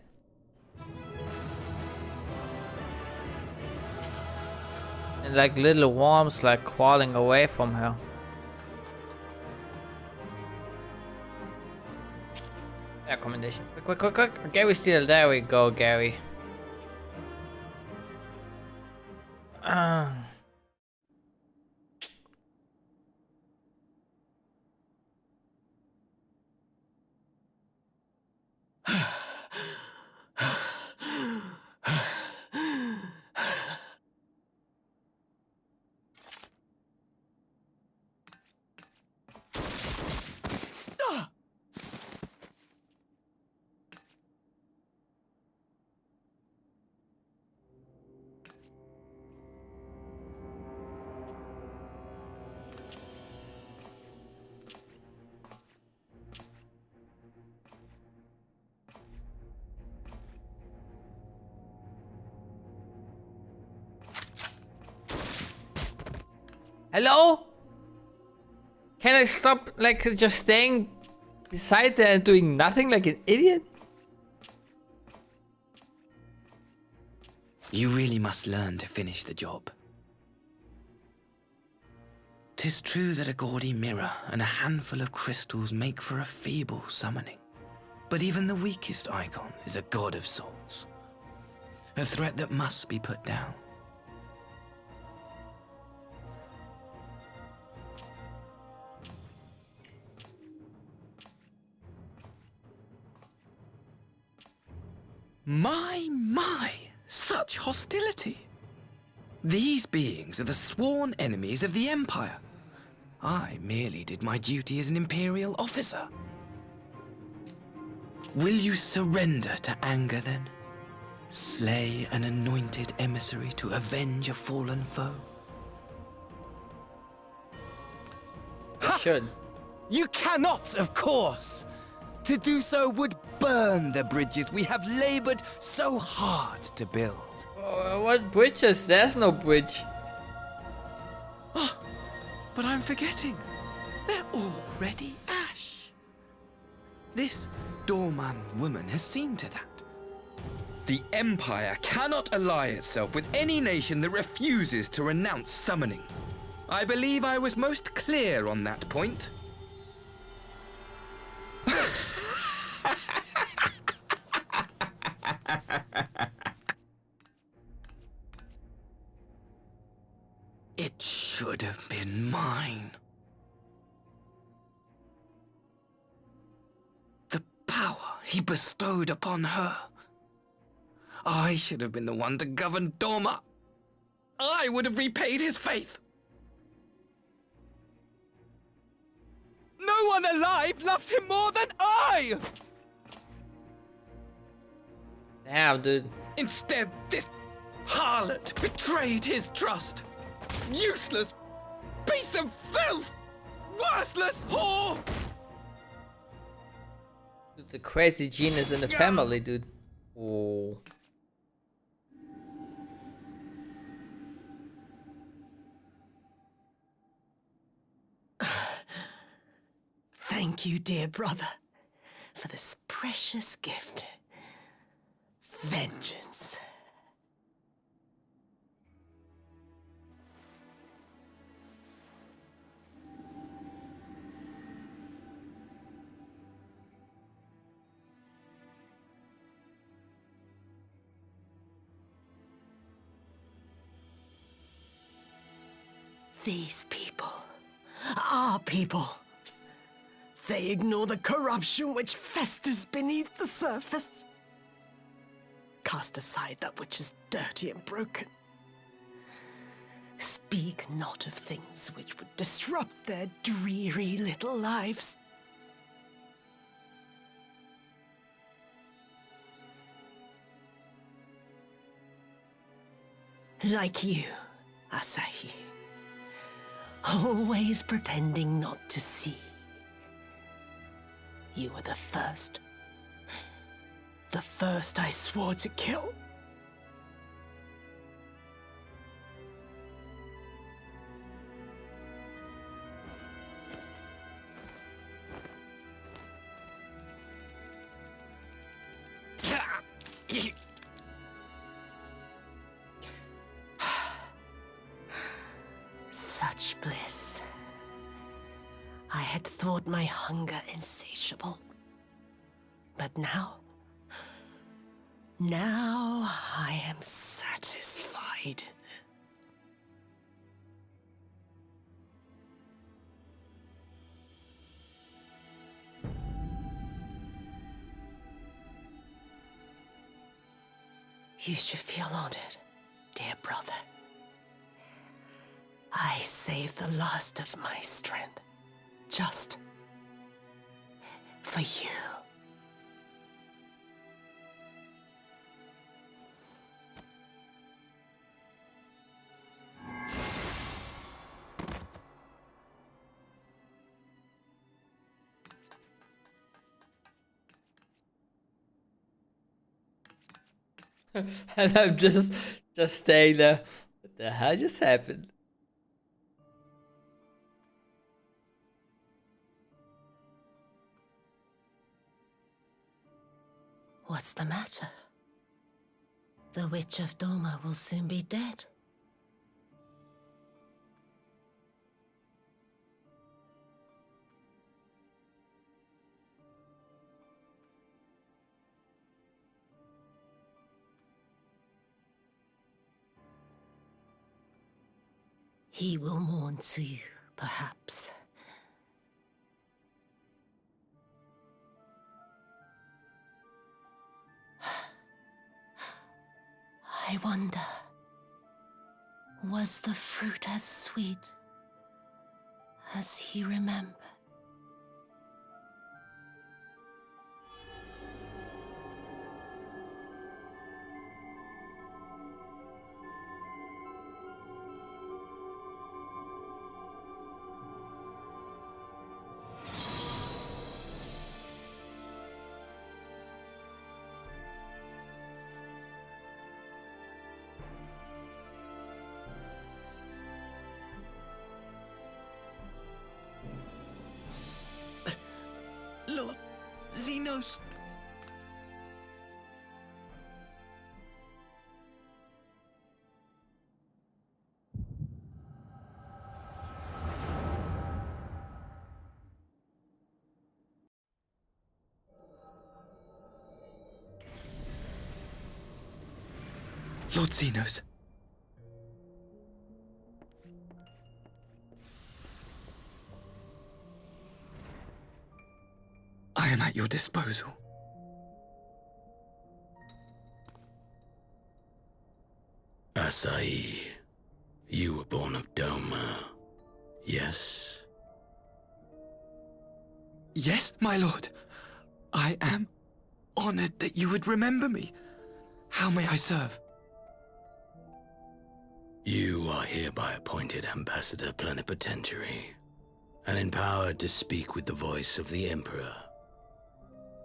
And like little worms like crawling away from her. Accommodation. Quick. Gary's still there. We go, Gary. Hello? Can I stop, like, just staying beside there and doing nothing like an idiot? You really must learn to finish the job. 'Tis true that a gaudy mirror and a handful of crystals make for a feeble summoning. But even the weakest icon is a god of sorts. A threat that must be put down. My, such hostility! These beings are the sworn enemies of the Empire. I merely did my duty as an Imperial officer. Will you surrender to anger then? Slay an anointed emissary to avenge a fallen foe? Should. You cannot, of course! To do so would burn the bridges we have labored so hard to build. What bridges? There's no bridge. Oh, but I'm forgetting. They're already ash. This Dorman woman has seen to that. The Empire cannot ally itself with any nation that refuses to renounce summoning. I believe I was most clear on that point. It should have been mine. The power he bestowed upon her. I should have been the one to govern Dorma. I would have repaid his faith. No one alive loves him more than I! Damn, dude. Instead, this harlot betrayed his trust. Useless piece of filth! Worthless whore! Dude, the crazy genius in the family, dude. Oh. Thank you, dear brother, for this precious gift. Vengeance. These people, our people, they ignore the corruption which festers beneath the surface. Cast aside that which is dirty and broken. Speak not of things which would disrupt their dreary little lives. Like you, Asahi. Always pretending not to see. You were the first. The first I swore to kill. Such bliss. I had thought my hunger insatiable. But now I am satisfied. You should feel honored, dear brother. I saved the last of my strength, just for you. And I'm just staying there. What the hell just happened? What's the matter? The Witch of Doma will soon be dead. He will mourn too, perhaps. I wonder, was the fruit as sweet as he remembered? Lord Zenos. Lord Zenos. I am at your disposal. Asahi, you were born of Doma, yes? Yes, my lord. I am honored that you would remember me. How may I serve? You are hereby appointed Ambassador Plenipotentiary, and empowered to speak with the voice of the Emperor.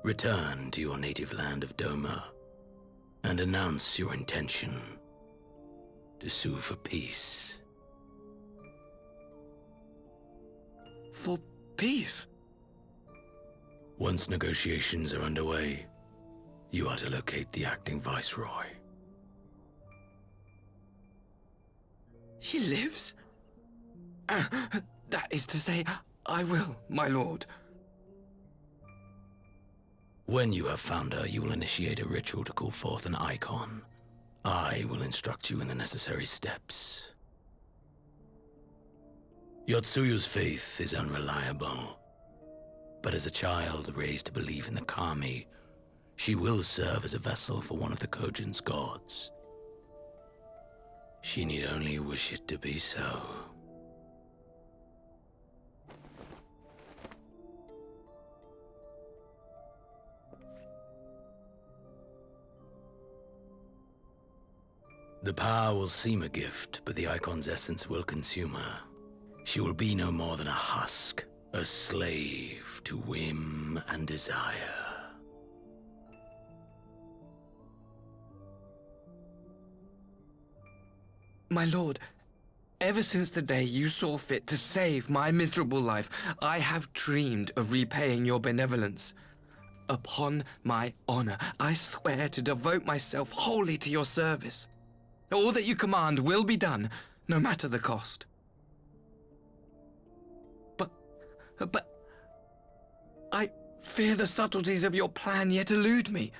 Return to your native land of Doma, and announce your intention to sue for peace. For peace? Once negotiations are underway, you are to locate the acting Viceroy. She lives? That is to say, I will, my lord. When you have found her, you will initiate a ritual to call forth an icon. I will instruct you in the necessary steps. Yotsuyu's faith is unreliable. But as a child raised to believe in the Kami, she will serve as a vessel for one of the Kojin's gods. She need only wish it to be so. The power will seem a gift, but the Icon's essence will consume her. She will be no more than a husk, a slave to whim and desire. My lord, ever since the day you saw fit to save my miserable life, I have dreamed of repaying your benevolence. Upon my honor, I swear to devote myself wholly to your service. All that you command will be done, no matter the cost. But I fear the subtleties of your plan yet elude me.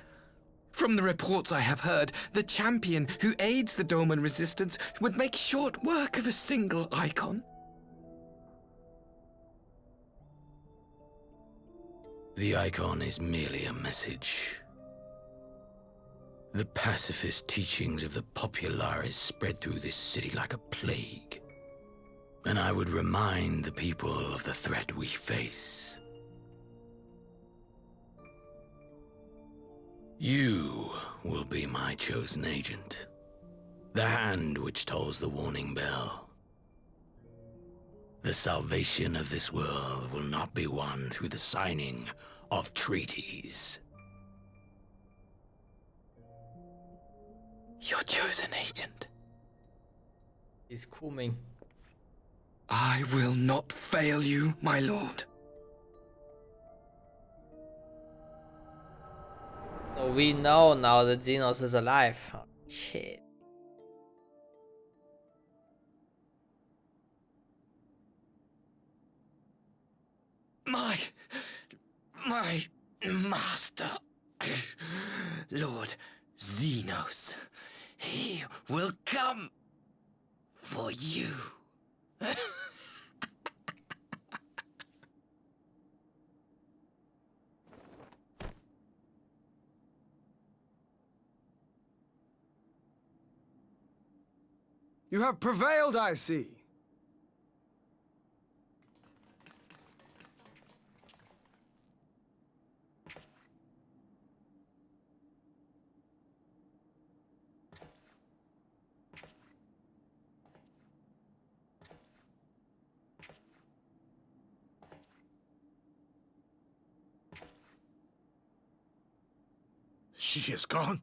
From the reports I have heard, the champion who aids the Doman resistance would make short work of a single icon. The Icon is merely a message. The pacifist teachings of the Populares spread through this city like a plague. And I would remind the people of the threat we face. You will be my chosen agent. The hand which tolls the warning bell. The salvation of this world will not be won through the signing of treaties. Your chosen agent. He's coming. I will not fail you, my lord. So we know now that Zenos is alive. Oh, shit. My master, Lord Zenos, he will come for you. You have prevailed, I see. She is gone?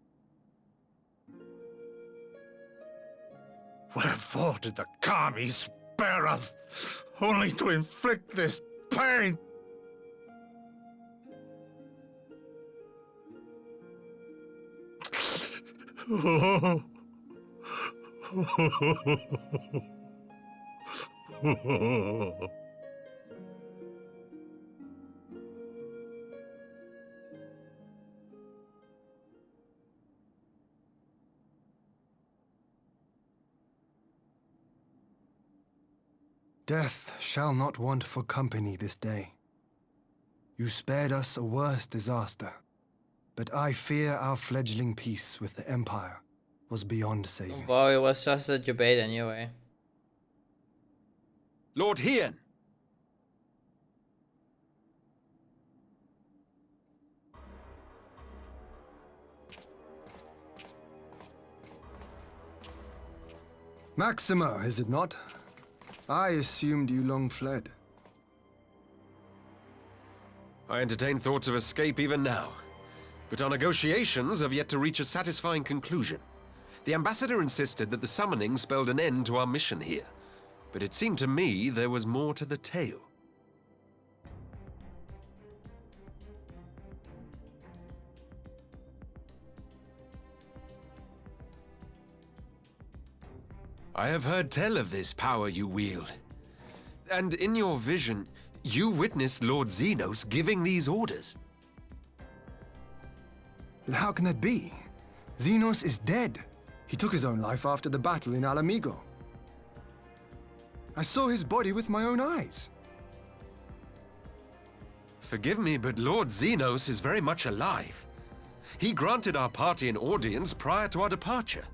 Wherefore did the Kami spare us, only to inflict this pain? Death shall not want for company this day. You spared us a worse disaster, but I fear our fledgling peace with the Empire was beyond saving. Well, it was just a debate anyway. Lord Hien! Maxima, is it not? I assumed you long fled. I entertain thoughts of escape even now, but our negotiations have yet to reach a satisfying conclusion. The ambassador insisted that the summoning spelled an end to our mission here, but it seemed to me there was more to the tale. I have heard tell of this power you wield. And in your vision, you witnessed Lord Zenos giving these orders. How can that be? Zenos is dead. He took his own life after the battle in Alamigo. I saw his body with my own eyes. Forgive me, but Lord Xenos is very much alive. He granted our party an audience prior to our departure.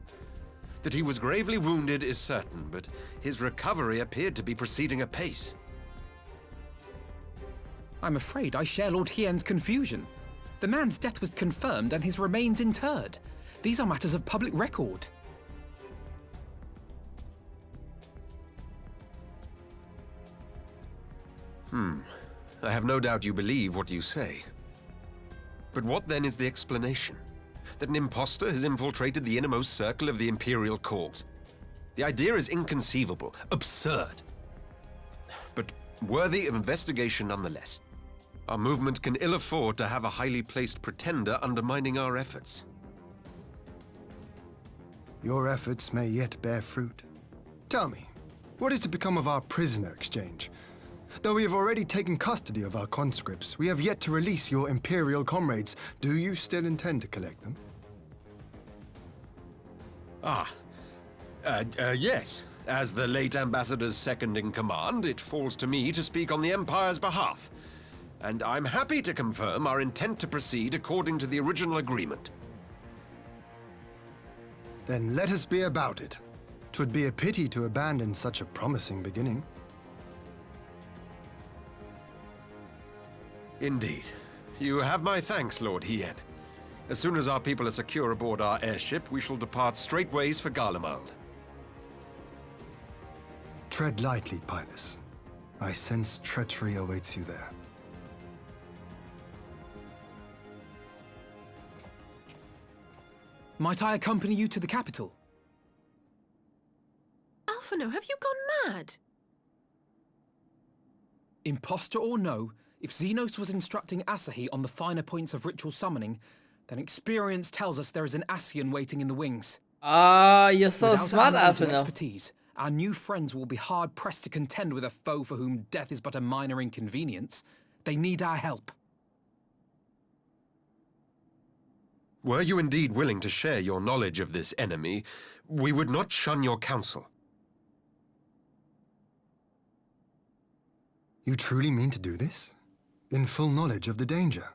That he was gravely wounded is certain, but his recovery appeared to be proceeding apace. I'm afraid I share Lord Hien's confusion. The man's death was confirmed and his remains interred. These are matters of public record. I have no doubt you believe what you say. But what then is the explanation? That an impostor has infiltrated the innermost circle of the Imperial Court? The idea is inconceivable, absurd. But worthy of investigation nonetheless. Our movement can ill afford to have a highly placed pretender undermining our efforts. Your efforts may yet bear fruit. Tell me, what is to become of our prisoner exchange? Though we have already taken custody of our conscripts, we have yet to release your Imperial comrades. Do you still intend to collect them? Yes. As the late Ambassador's second-in-command, it falls to me to speak on the Empire's behalf. And I'm happy to confirm our intent to proceed according to the original agreement. Then let us be about it. 'Twould be a pity to abandon such a promising beginning. Indeed. You have my thanks, Lord Hien. As soon as our people are secure aboard our airship, we shall depart straightways for Garlemald. Tread lightly, Pilus. I sense treachery awaits you there. Might I accompany you to the capital? Alphino, have you gone mad? Impostor or no, if Xenos was instructing Asahi on the finer points of ritual summoning, then experience tells us there is an Ascian waiting in the wings. You're so Without smart, our knowledge and Alphino. expertise, our new friends will be hard-pressed to contend with a foe for whom death is but a minor inconvenience. They need our help. Were you indeed willing to share your knowledge of this enemy, we would not shun your counsel. You truly mean to do this? In full knowledge of the danger?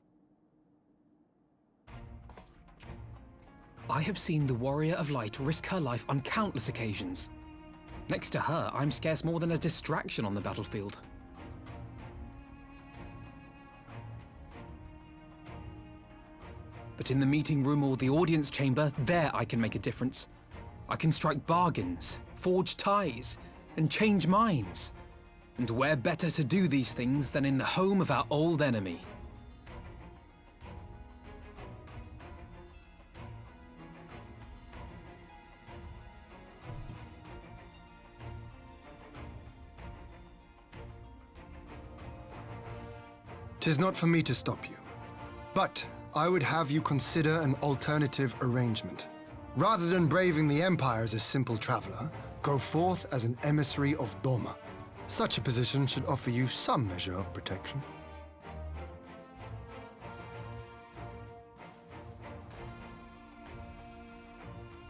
I have seen the Warrior of Light risk her life on countless occasions. Next to her, I'm scarce more than a distraction on the battlefield. But in the meeting room or the audience chamber, there I can make a difference. I can strike bargains, forge ties, and change minds. And where better to do these things than in the home of our old enemy? Tis not for me to stop you. But I would have you consider an alternative arrangement. Rather than braving the Empire as a simple traveler, go forth as an emissary of Doma. Such a position should offer you some measure of protection.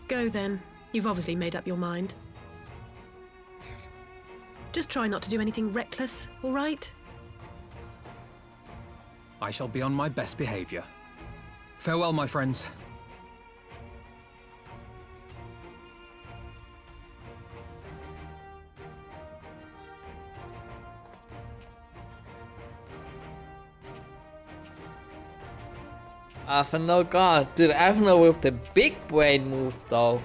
Go then. You've obviously made up your mind. Just try not to do anything reckless, all right? I shall be on my best behavior. Farewell, my friends. Alphino, God, dude, Alphino with the big brain move though.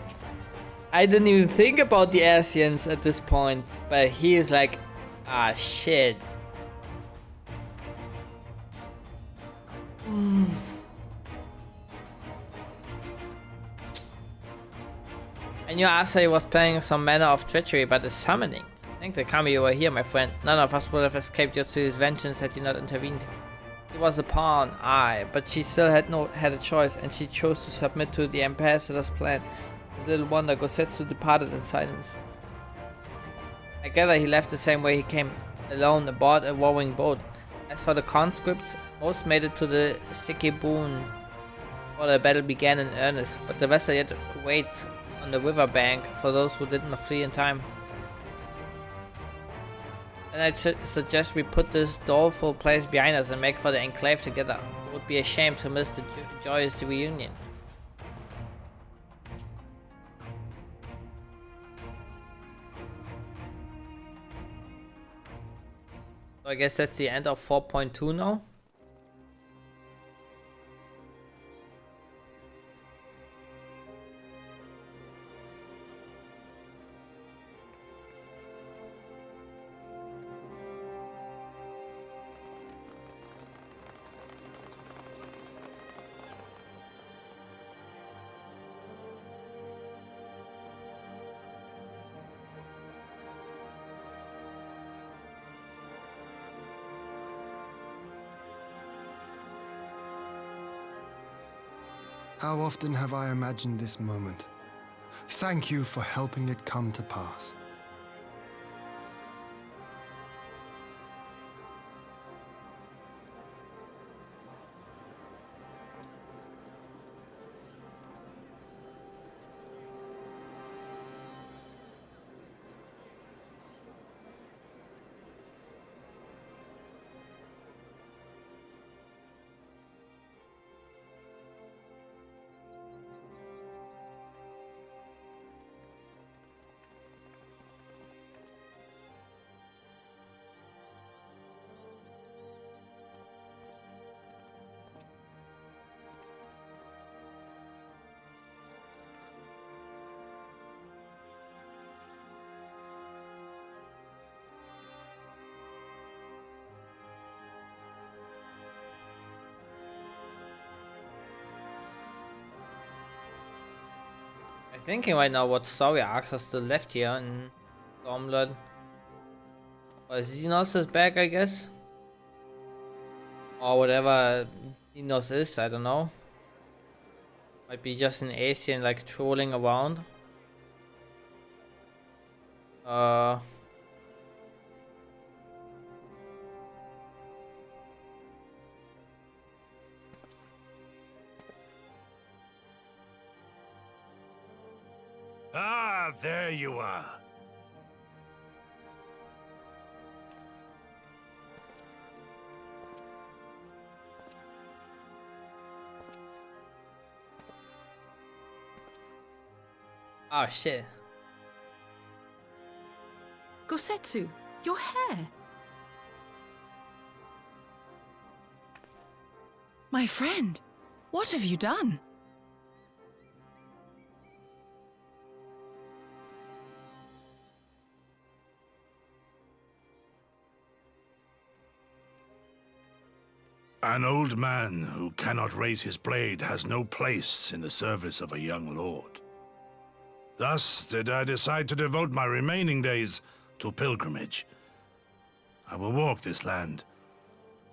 I didn't even think about the Ascians at this point, but he is like, ah, shit. I knew Asahi was planning some manner of treachery by the summoning. Thank the Kami you were here, my friend. None of us would have escaped Yotsu's vengeance had you not intervened. He was a pawn, aye, but she still had a choice, and she chose to submit to the Ambassador's plan. It's little wonder Gosetsu departed in silence. I gather he left the same way he came, alone aboard a rowing boat. As for the conscripts, most made it to the Sikibun before the battle began in earnest, but the vessel yet waits on the river bank for those who did not flee in time. And I'd suggest we put this doleful place behind us and make for the Enclave together. It would be a shame to miss the joyous reunion. So I guess that's the end of 4.2 now. How often have I imagined this moment? Thank you for helping it come to pass. I'm thinking right now what story arcs are still left here in Stormblood. Well, Xenos is back, I guess. Or whatever Xenos is, I don't know. Might be just an Asian like trolling around. Ah, there you are. Oh shit. Gosetsu, your hair. My friend, what have you done? An old man who cannot raise his blade has no place in the service of a young lord. Thus did I decide to devote my remaining days to pilgrimage. I will walk this land,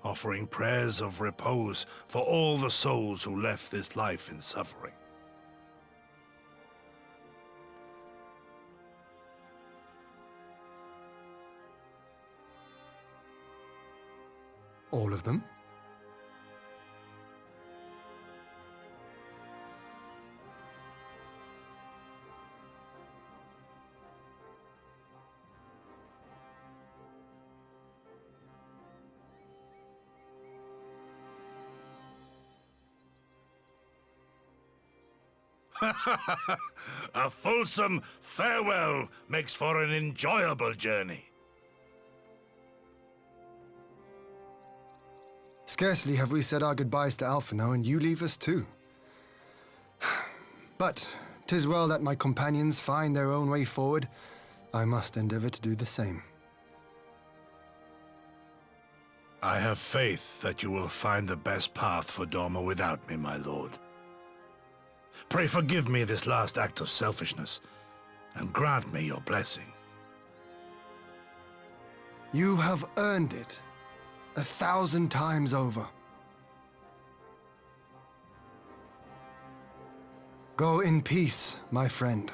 offering prayers of repose for all the souls who left this life in suffering. All of them? A fulsome farewell makes for an enjoyable journey. Scarcely have we said our goodbyes to Alphinaud, and you leave us too. But 'tis well that my companions find their own way forward. I must endeavor to do the same. I have faith that you will find the best path for Doma without me, my lord. Pray forgive me this last act of selfishness, and grant me your blessing. You have earned it 1,000 times over. Go in peace, my friend.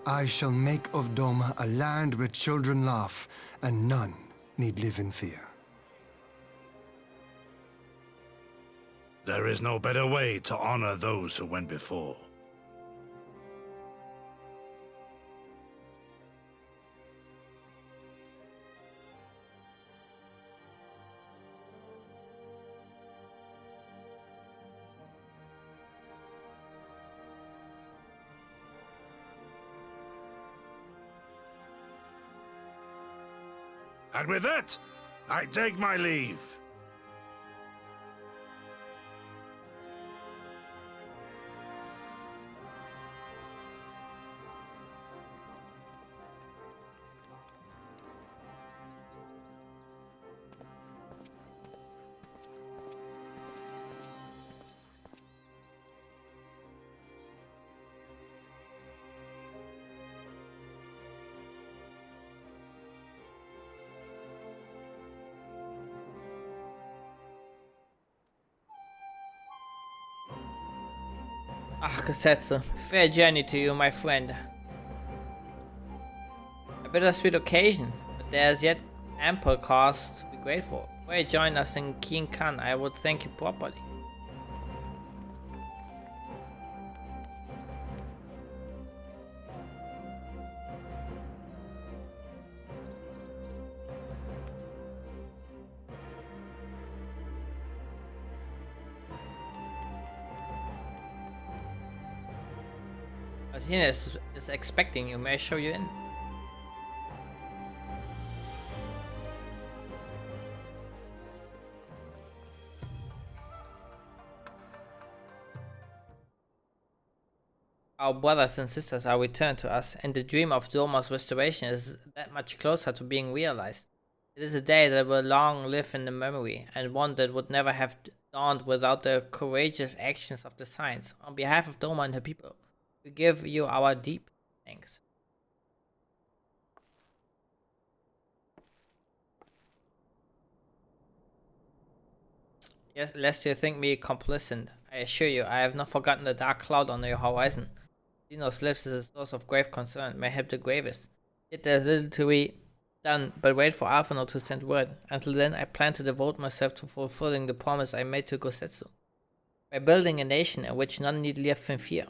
I shall make of Doma a land where children laugh and none need live in fear. There is no better way to honor those who went before. And with that, I take my leave. Ah, Kosetsu. Fair journey to you, my friend. A bittersweet occasion, but there's yet ample cause to be grateful. Were you join us in King Khan, I would thank you properly. Athena is expecting you. May I show you in? Our brothers and sisters are returned to us, and the dream of Doma's restoration is that much closer to being realized. It is a day that will long live in the memory, and one that would never have dawned without the courageous actions of the Science. On behalf of Doma and her people, we give you our deep thanks. Yes, lest you think me complicit, I assure you, I have not forgotten the dark cloud on your horizon. Xenos lives as a source of grave concern, mayhap the gravest. Yet there is little to be done but wait for Alphinaud to send word. Until then, I plan to devote myself to fulfilling the promise I made to Gosetsu, by building a nation in which none need live in fear.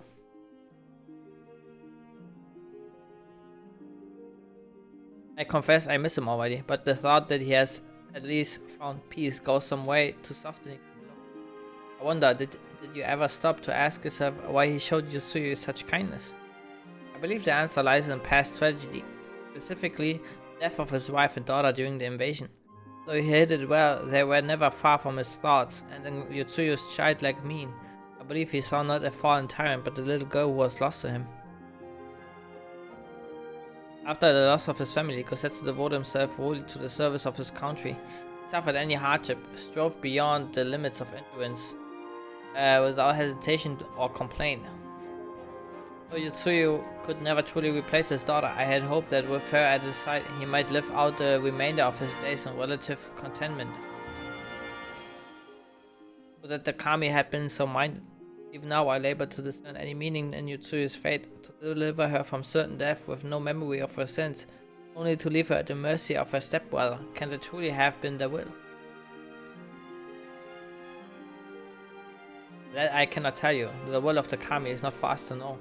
I confess I miss him already, but the thought that he has at least found peace goes some way to softening the blow. I wonder, did you ever stop to ask yourself why he showed Yotsuyu such kindness? I believe the answer lies in past tragedy, specifically the death of his wife and daughter during the invasion. Though he hid it well, they were never far from his thoughts, and in Yotsuyu's childlike mien, I believe he saw not a fallen tyrant but the little girl who was lost to him. After the loss of his family, Gosetsu devoted himself wholly to the service of his country. He suffered any hardship, strove beyond the limits of endurance, without hesitation or complaint. Though Yotsuyu could never truly replace his daughter, I had hoped that with her at his side, he might live out the remainder of his days in relative contentment. So that the kami had been so minded. Even now I labor to discern any meaning in Yotsuyu's fate, to deliver her from certain death with no memory of her sins, only to leave her at the mercy of her stepbrother. Can that truly have been their will? That I cannot tell you. The will of the kami is not for us to know.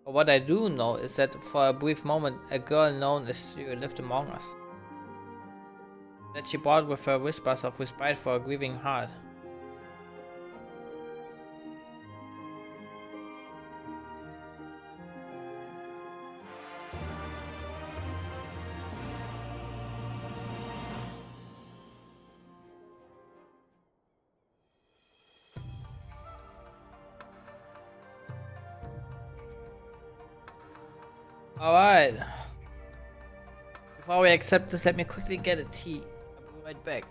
But what I do know is that for a brief moment a girl known as Tsuyu lived among us. That she brought with her whispers of respite for a grieving heart. Alright. Before we accept this, let me quickly get a tea. I'll be right back.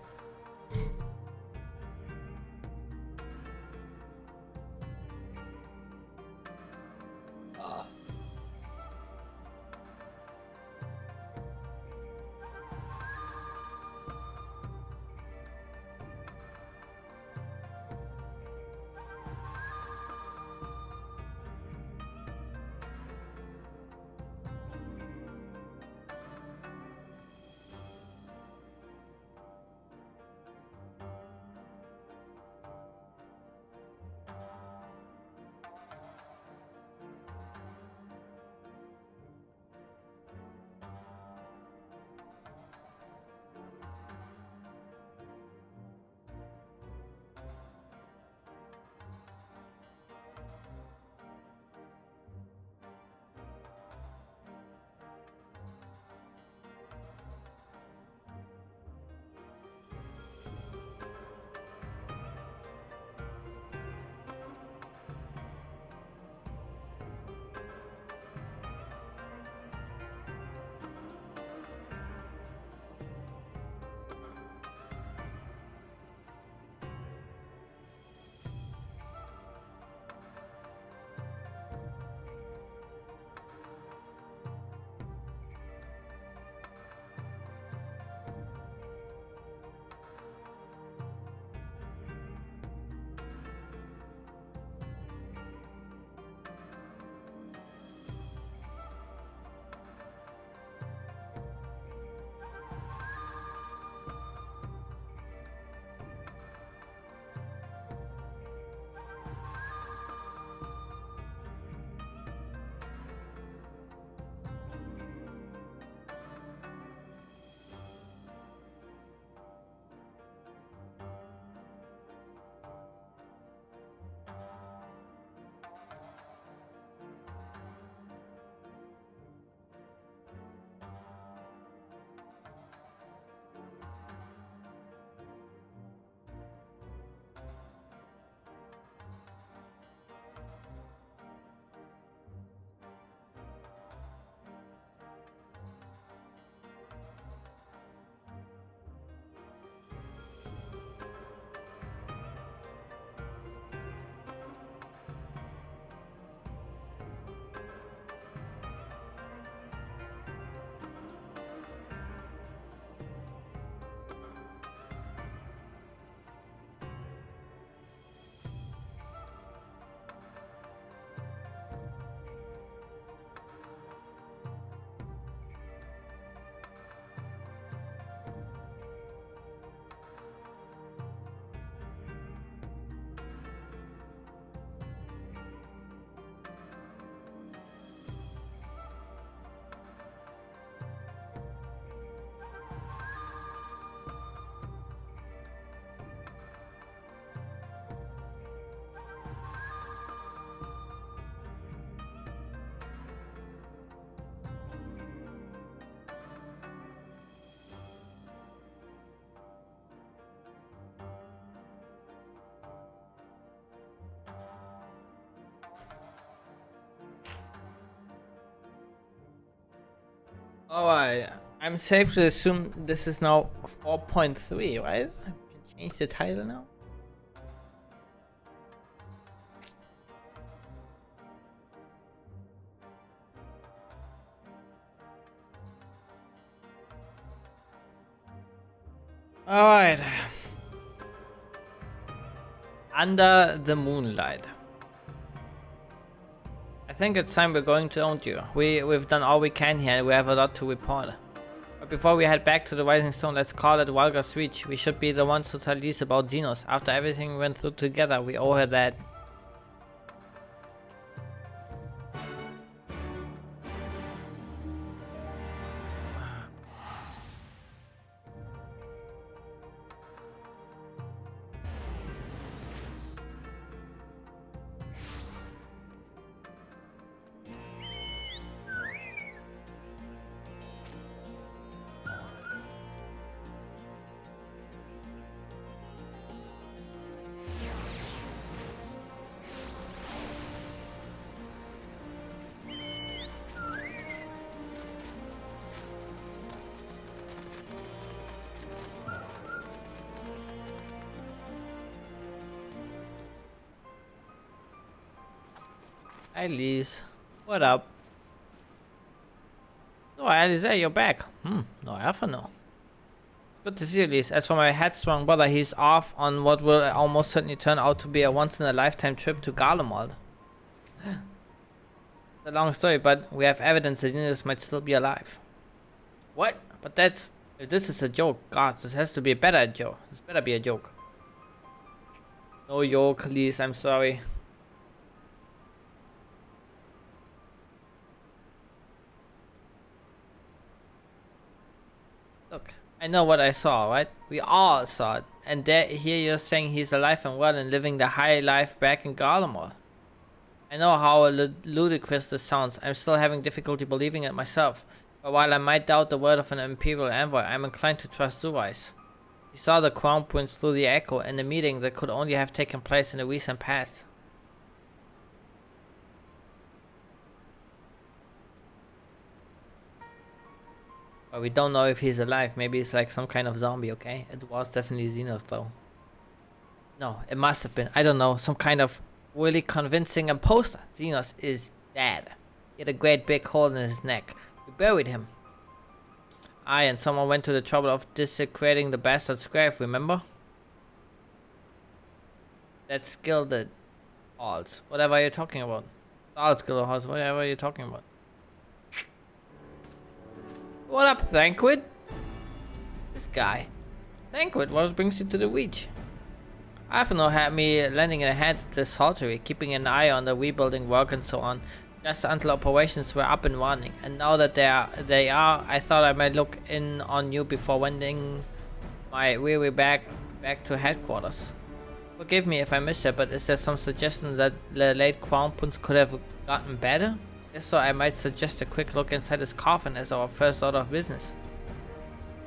Alright, I'm safe to assume this is now 4.3, right? I can change the title now. Alright. Under the moonlight. I think it's time we're going to, don't you? We've done all we can here and we have a lot to report. But before we head back to the Rising Stone, let's call it Walga's Reach. We should be the ones to tell Lise about Xenos. After everything we went through together, we owe her that. Hi Lise, what up? Oh Alice, you're back. No alpha no. It's good to see you, Lise. As for my headstrong brother, he's off on what will almost certainly turn out to be a once-in-a-lifetime trip to Garlemald. It's a long story, but we have evidence that Xenos might still be alive. What? But that's... if this is a joke, God, this has to be a better joke. This better be a joke. No joke, Lise, I'm sorry. Look, I know what I saw, right? We all saw it. And there, here you're saying he's alive and well and living the high life back in Garlemald. I know how ludicrous this sounds. I'm still having difficulty believing it myself. But while I might doubt the word of an Imperial envoy, I'm inclined to trust Zuwais. He saw the Crown Prince through the Echo in a meeting that could only have taken place in the recent past. But we don't know if he's alive. Maybe it's like some kind of zombie, okay? It was definitely Xenos though. No, it must have been. I don't know. Some kind of really convincing imposter. Xenos is dead. He had a great big hole in his neck. We buried him. Aye, and someone went to the trouble of desecrating the bastard's grave, remember? That Gilded Halls. Whatever you're talking about. Gilded Halls, whatever you're talking about. What up, Thanquid? This guy. Thanquid, what brings you to the Reach? Ivanhoe had me lending a hand at the saltery, keeping an eye on the rebuilding work and so on, just until operations were up and running. And now that they are, I thought I might look in on you before wending my weary back to headquarters. Forgive me if I missed it, but is there some suggestion that the late Crown Prince could have gotten better? If so, I might suggest a quick look inside his coffin as our first order of business.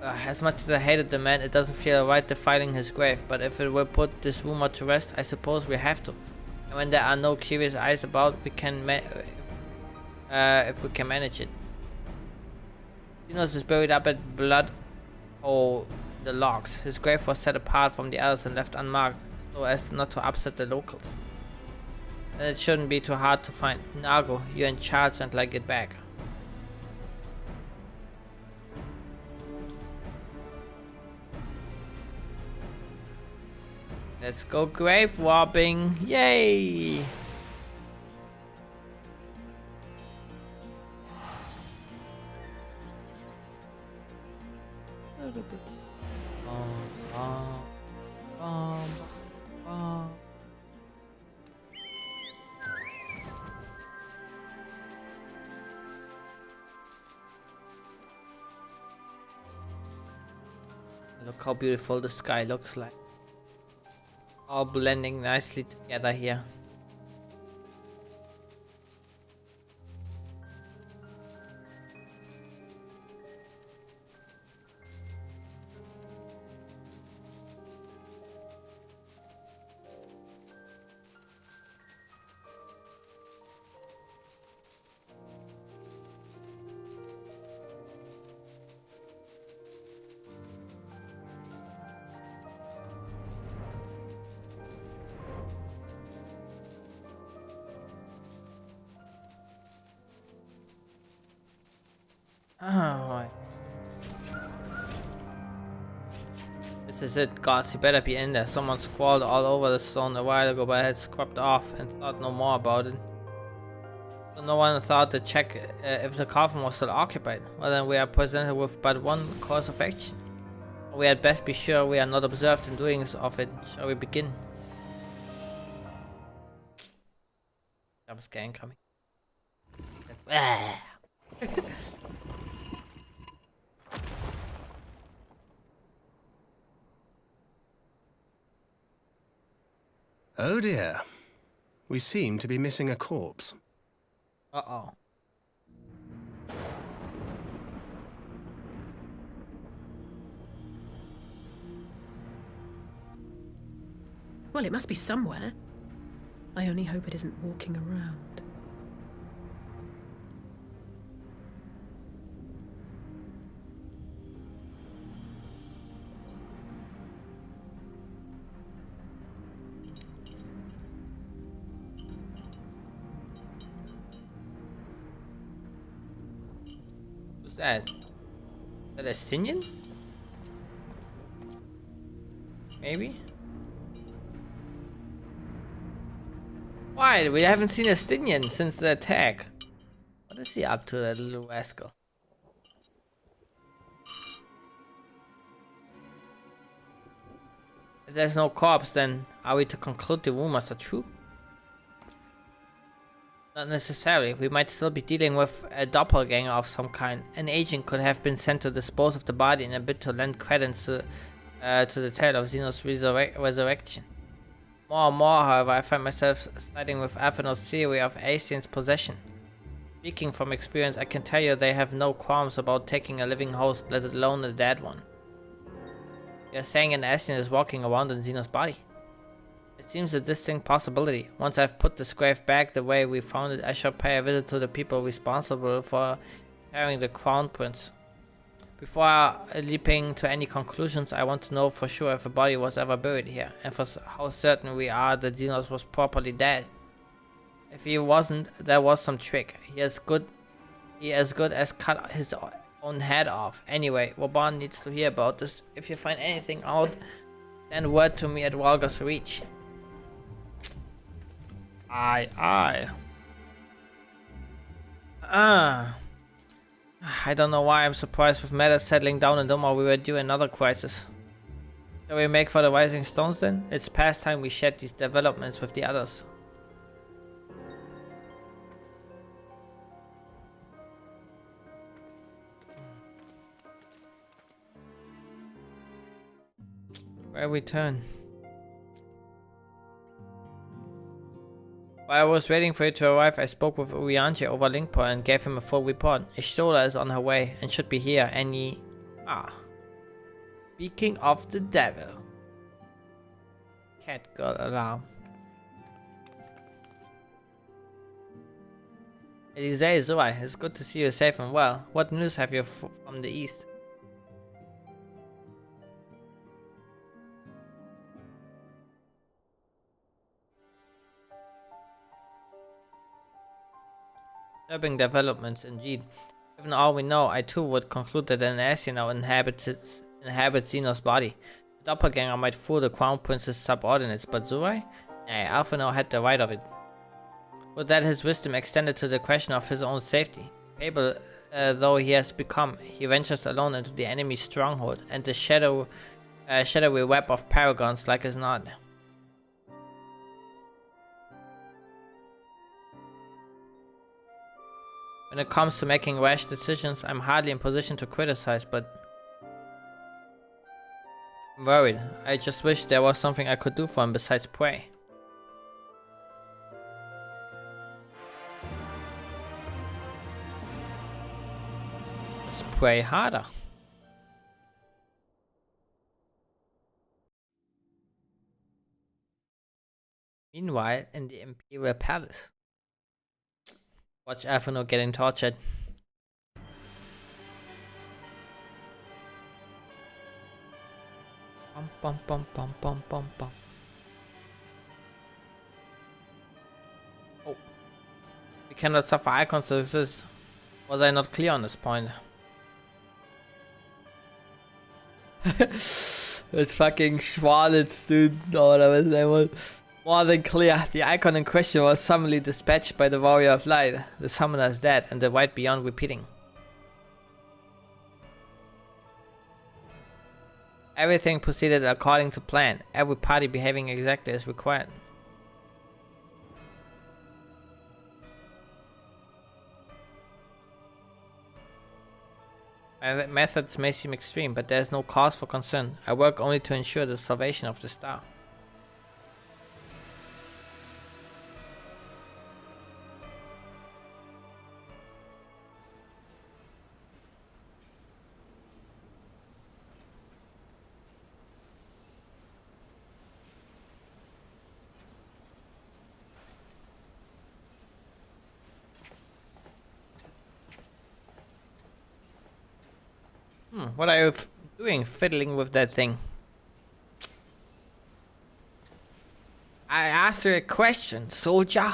As much as I hated the man, it doesn't feel right defiling his grave, but if it will put this rumor to rest, I suppose we have to. And when there are no curious eyes about, we can if we can manage it. Xenos is buried up at Blood the Logs. His grave was set apart from the others and left unmarked, so as not to upset the locals. Then it shouldn't be too hard to find. Nago, you're in charge until I get back. Let's go grave robbing. Yay! Look how beautiful the sky looks like. All blending nicely together here. Alright. This is it, gods, you better be in there. Someone scrawled all over the stone a while ago, but I had scrubbed off and thought no more about it. So no one thought to check if the coffin was still occupied. Well, then we are presented with but one course of action. We had best be sure we are not observed in doing of it. Shall we begin? Jump scare incoming. Oh dear. We seem to be missing a corpse. Uh-oh. Well, it must be somewhere. I only hope it isn't walking around. Who's that? A Palestinian? Maybe? Why? We haven't seen a Stinian since the attack. What is he up to, that little rascal? If there's no corpse, then are we to conclude the rumors are true? Not necessarily. We might still be dealing with a doppelganger of some kind. An agent could have been sent to dispose of the body in a bid to lend credence to the tale of Xenos' resurrection. More and more, however, I find myself siding with Athenos' theory of Asian's possession. Speaking from experience, I can tell you they have no qualms about taking a living host, let alone a dead one. You're saying an Asian is walking around in Xenos' body? It seems a distinct possibility. Once I've put this grave back the way we found it, I shall pay a visit to the people responsible for carrying the crown prince. Before leaping to any conclusions, I want to know for sure if a body was ever buried here, and for how certain we are that Xenos was properly dead. If he wasn't, there was some trick. He as good as cut his own head off. Anyway, Waban needs to hear about this. If you find anything out, send word to me at Walger's Reach. Aye. I don't know why I'm surprised with matters settling down in Doma. We were due another crisis. Shall we make for the Rising Stones then? It's past time we shared these developments with the others. Where we turn? While I was waiting for you to arrive, I spoke with Urianger over Linkport and gave him a full report. Ishtola is on her way and should be here any... Speaking of the devil. Cat girl alarm. Elisei Zoai, it's good to see you safe and well. What news have you from the east? Disturbing developments indeed. Given all we know, I too would conclude that an Asian now inhabits Xenos' body. The doppelganger might fool the Crown Prince's subordinates, but Zurai? Nay, Alphinaud had the right of it. Would that his wisdom extended to the question of his own safety? Able though he has become, he ventures alone into the enemy's stronghold, and the shadowy web of paragons like as not. When it comes to making rash decisions, I'm hardly in position to criticize, but I'm worried. I just wish there was something I could do for him besides pray. Let's pray harder. Meanwhile, in the Imperial Palace. Watch Alphinaud getting tortured. Bum bum bum bum bum bum. Oh. We cannot suffer icons, so this is... Was I not clear on this point? It's fucking Schwalitz, dude. No, whatever his name was. More than clear. The icon in question was suddenly dispatched by the Warrior of Light. The summoner is dead, and the White Beyond repeating. Everything proceeded according to plan. Every party behaving exactly as required. My methods may seem extreme, but there is no cause for concern. I work only to ensure the salvation of the star. What are you doing, fiddling with that thing? I asked you a question, soldier.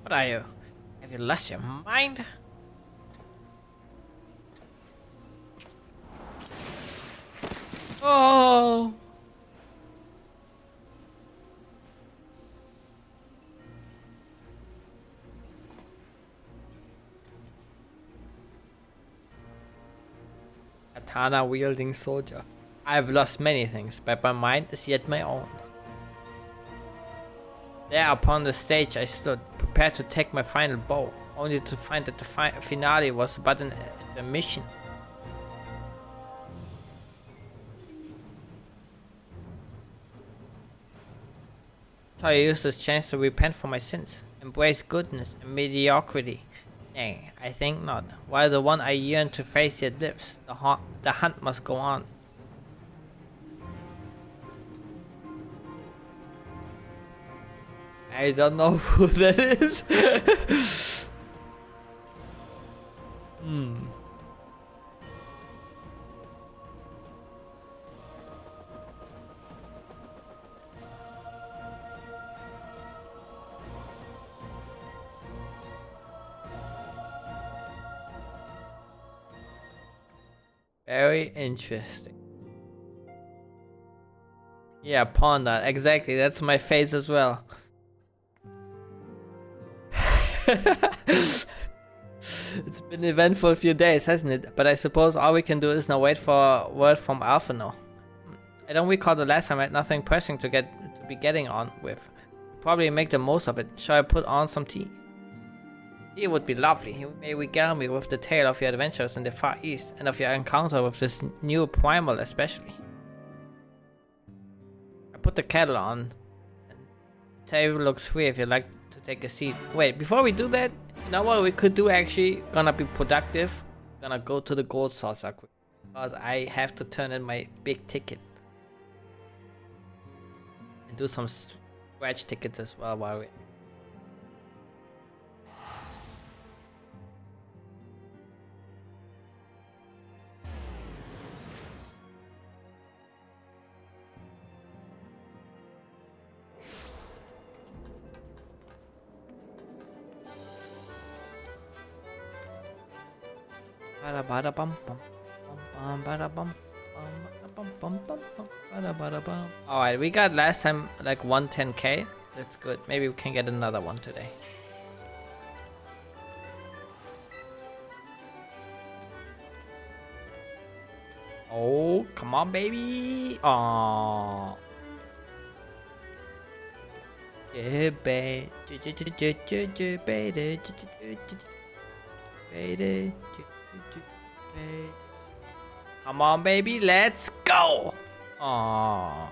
What are you? Have you lost your mind? Oh! Katana wielding soldier. I have lost many things, but my mind is yet my own. There upon the stage I stood, prepared to take my final bow, only to find that the finale was but an intermission. So I used this chance to repent for my sins, embrace goodness and mediocrity. Nay, I think not. While the one I yearn to face yet lives, the hunt must go on. I don't know who that is. Very interesting. Yeah, Ponder. Exactly. That's my face as well. It's been an eventful few days, hasn't it? But I suppose all we can do is now wait for word from Alphinaud. I don't recall the last time I had nothing pressing to be getting on with. Probably make the most of it. Shall I put on some tea? Tea would be lovely. You may regale me with the tale of your adventures in the Far East and of your encounter with this new primal especially. I put the kettle on. The table looks free if you'd like to take a seat. Wait, before we do that, you know what we could do actually? Gonna be productive. Gonna go to the gold saucer quick. Because I have to turn in my big ticket. And do some scratch tickets as well while we... Alright, we got last time like 110k. That's good. Maybe we can get another one today. Oh, come on, baby. Aww. Yeah, baby. Come on, baby, let's go! Aww.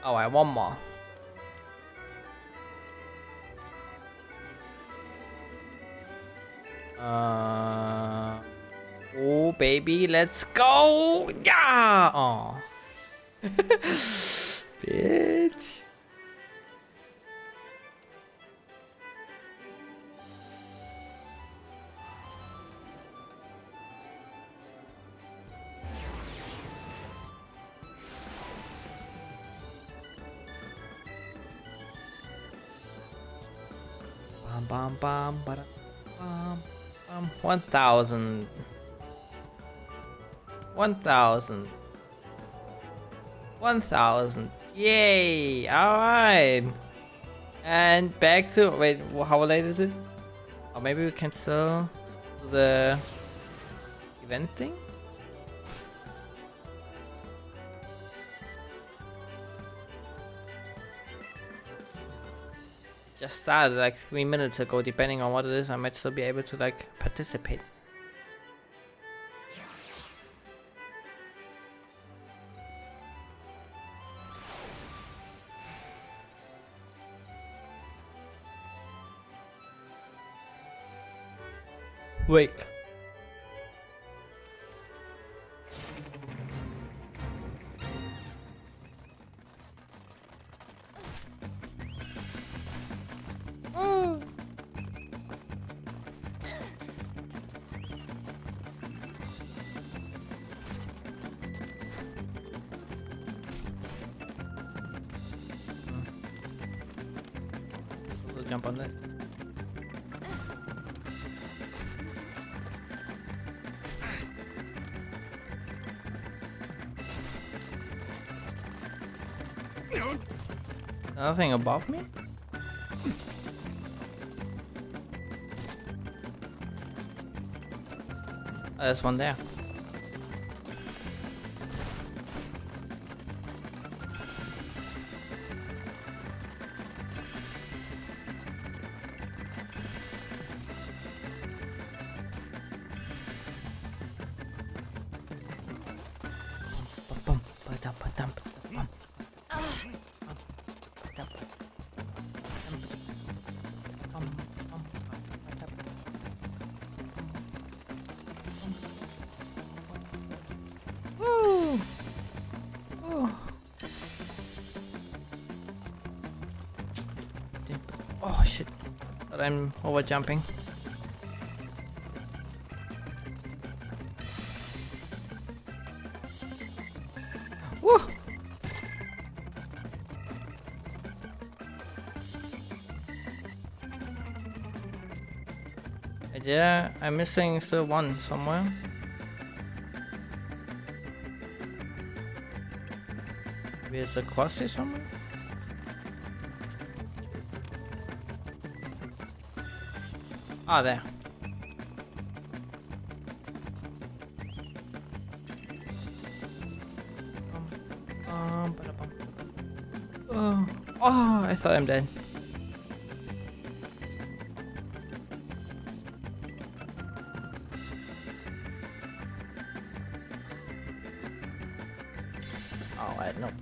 Alright, one more. Oh, baby, let's go! Yeah! Aww. Bitch. bum bum bada bum bum. 1,000. 1,000. 1,000. Yay! Alright. And back to wait, how late is it? Or maybe we can still do the event thing? Just started like 3 minutes ago. Depending on what it is, I might still be able to like participate. Wait. Oh. Also jump on that. Nothing above me? Oh, there's one there. Woo! Oh. Oh shit! But I'm over jumping. Woo! Yeah, I'm missing still one somewhere. Maybe it's across here somewhere? Ah, there. Oh, oh, I thought I'm dead. Alright, no problem.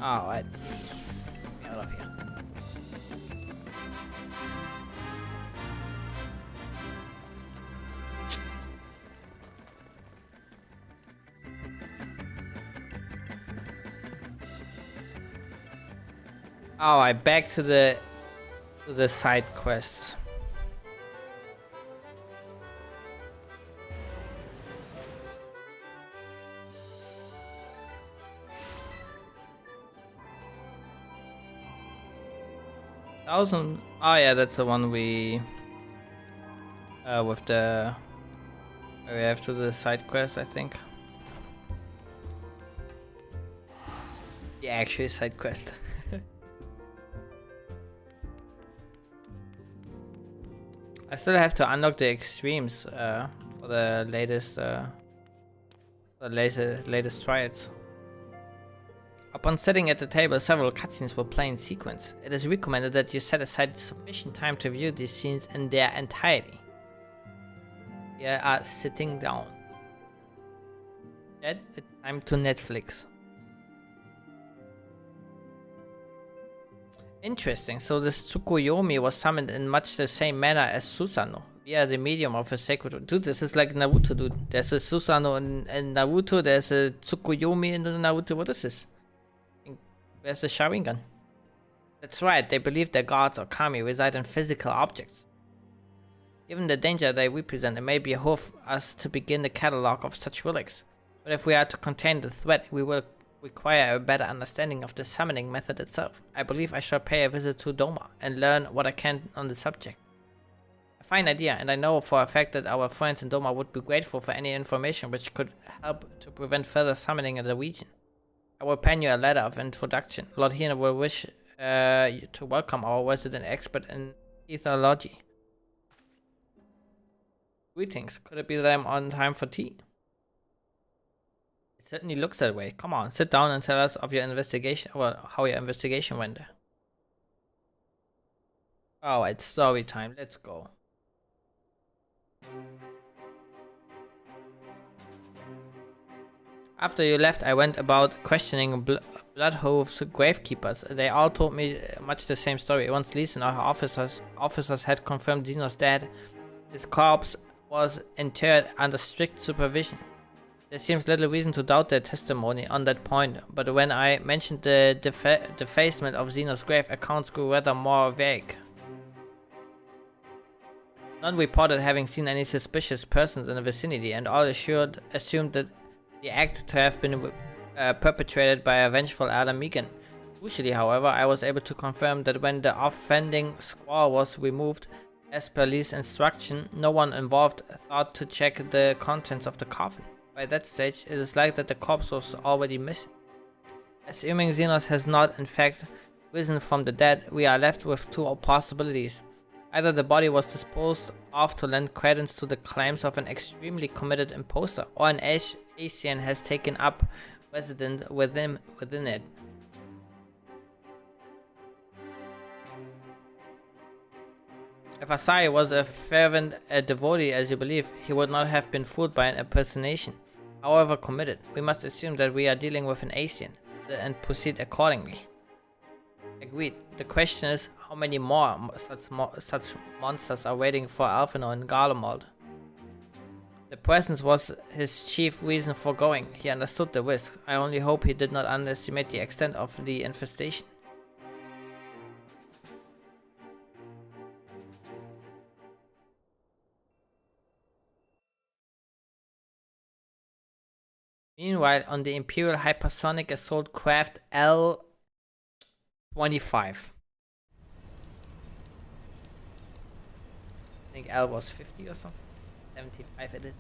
Alright. Get out of here. Alright, back to the side quests. Oh yeah, that's the one we with the where we have to the side quest, I think. Yeah, actually side quest. I still have to unlock the extremes for the latest latest triads. Upon sitting at the table, several cutscenes will play in sequence. It is recommended that you set aside sufficient time to view these scenes in their entirety. You are sitting down. Add the time to Netflix. Interesting, so this Tsukuyomi was summoned in much the same manner as Susanoo, via the medium of a sacred... Dude, this is like Naruto, dude. There's a Susanoo in Naruto, there's a Tsukuyomi in the Naruto. What is this? Where's the Sharingan? That's right, they believe their gods or kami reside in physical objects. Given the danger they represent, it may behoove us to begin the catalogue of such relics. But if we are to contain the threat, we will require a better understanding of the summoning method itself. I believe I shall pay a visit to Doma and learn what I can on the subject. A fine idea, and I know for a fact that our friends in Doma would be grateful for any information which could help to prevent further summoning in the region. I will pen you a letter of introduction. Lord Hina will wish you to welcome our resident expert in ethology. Greetings. Could it be that I'm on time for tea? It certainly looks that way. Come on, sit down and tell us of your investigation, or how your investigation went there. Alright, story time. Let's go. After you left, I went about questioning Bloodhove's gravekeepers. They all told me much the same story. Once Lise and our officers had confirmed Xenos dead, his corpse was interred under strict supervision. There seems little reason to doubt their testimony on that point, but when I mentioned the defacement of Xenos' grave, accounts grew rather more vague. None reported having seen any suspicious persons in the vicinity, and all assumed that the act to have been perpetrated by a vengeful Adam Megan. Crucially, however, I was able to confirm that when the offending squaw was removed, as per Lee's instruction, no one involved thought to check the contents of the coffin. By that stage, it is like that the corpse was already missing. Assuming Xenos has not, in fact, risen from the dead, we are left with two possibilities. Either the body was disposed of to lend credence to the claims of an extremely committed imposter, or an Asian has taken up residence within it. If Asai was a fervent devotee as you believe, he would not have been fooled by an impersonation. However committed, we must assume that we are dealing with an Asian, and proceed accordingly. Agreed. The question is, how many more such monsters are waiting for Alphinaud in Garlemald? The presence was his chief reason for going. He understood the risk. I only hope he did not underestimate the extent of the infestation. Meanwhile, on the Imperial Hypersonic Assault Craft L-25. I think L was 50 or something. 75 it is.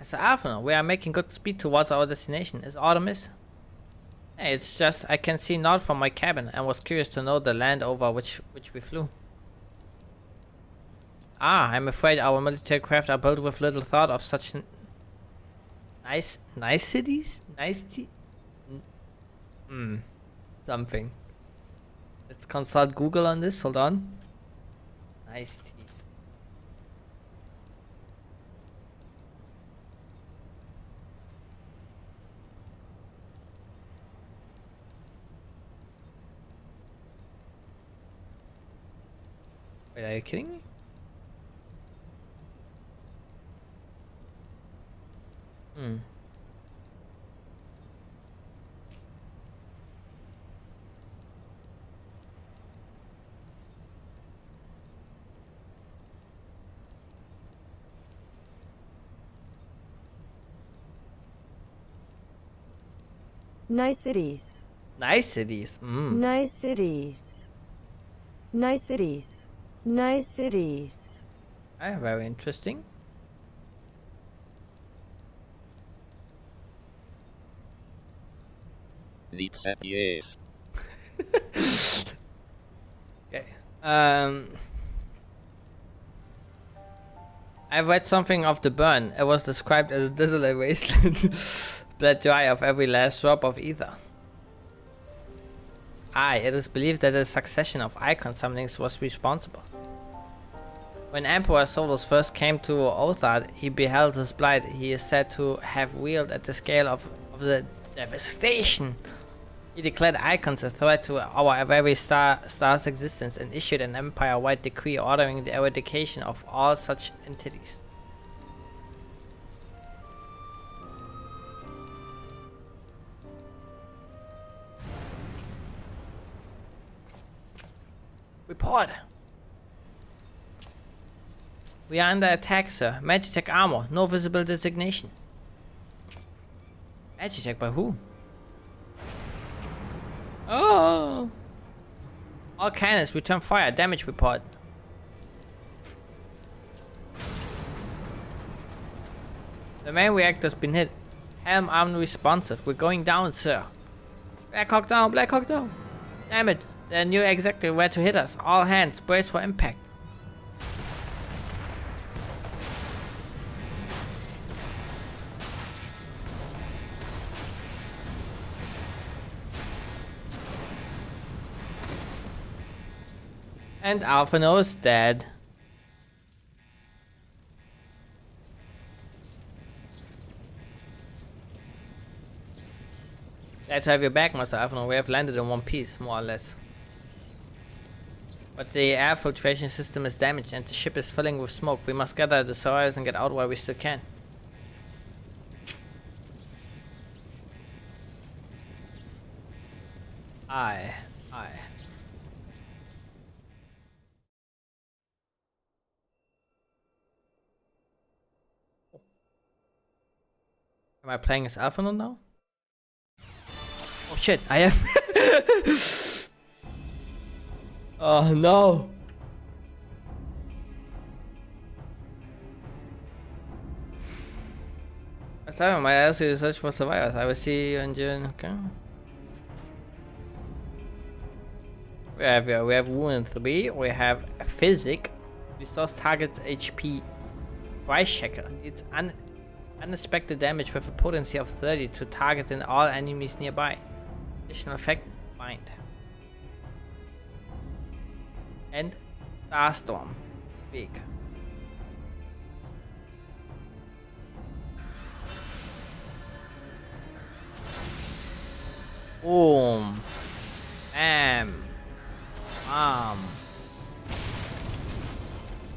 Mr. Alphinaud, we are making good speed towards our destination. Is Artemis? Hey, it's just I can see Nod from my cabin and was curious to know the land over which we flew. Ah, I'm afraid our military craft are built with little thought of such niceties? Something. Let's consult Google on this, hold on. Niceties. Wait, are you kidding me? Niceties. Niceties. Niceties. Niceties. Niceties. Very interesting. Yes. Okay. I've read something of the burn. It was described as a desolate wasteland, bled dry of every last drop of ether. Aye, it is believed that a succession of icon summonings was responsible. When Emperor Solus first came to Othard, he beheld his blight. He is said to have wielded at the scale of the devastation. He declared icons a threat to our very star's existence and issued an empire-wide decree ordering the eradication of all such entities. Report. We are under attack, sir. Magitech armor. No visible designation. Magitech by who? Oh! All cannons return fire. Damage report. The main reactor's been hit. Helm armed responsive. We're going down, sir. Blackhawk down, Blackhawk down. Damn it. They knew exactly where to hit us. All hands, brace for impact. And Alphino's dead. Glad to have you back, Master Alphino. We have landed in one piece, more or less. But the air filtration system is damaged and the ship is filling with smoke. We must gather the destroyers and get out while we still can. Aye. Am I playing as Alphino now? Oh shit, I am. Oh no. Last time I asked you to search for survivors. I will see you in June. Okay. We have wound 3. We have physic. Restores target's HP. Price checker. It's unexpected damage with a potency of 30 to target and all enemies nearby. Additional effect, bind. And Starstorm. Big. Boom. Bam.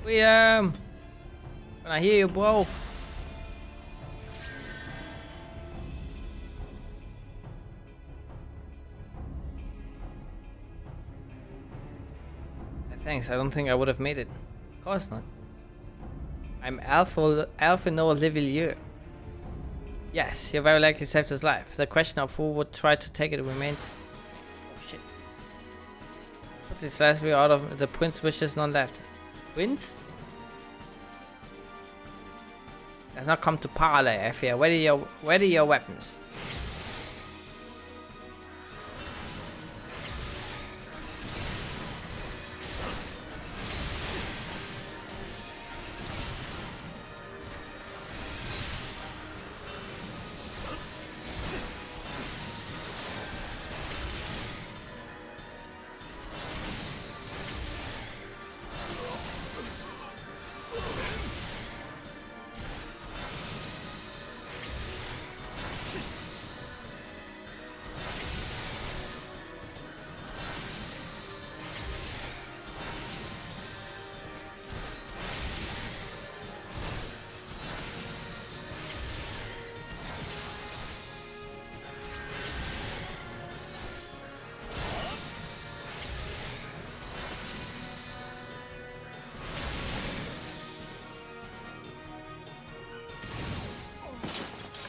Freedom. Can I hear you, bro? Thanks, I don't think I would have made it. Of course not. I'm Alphino Livilier. Yes, you very likely saved his life. The question of who would try to take it remains... Oh shit. Put this last view out of the prince wishes, none left. Prince? Has not come to parley, I fear. Ready your weapons.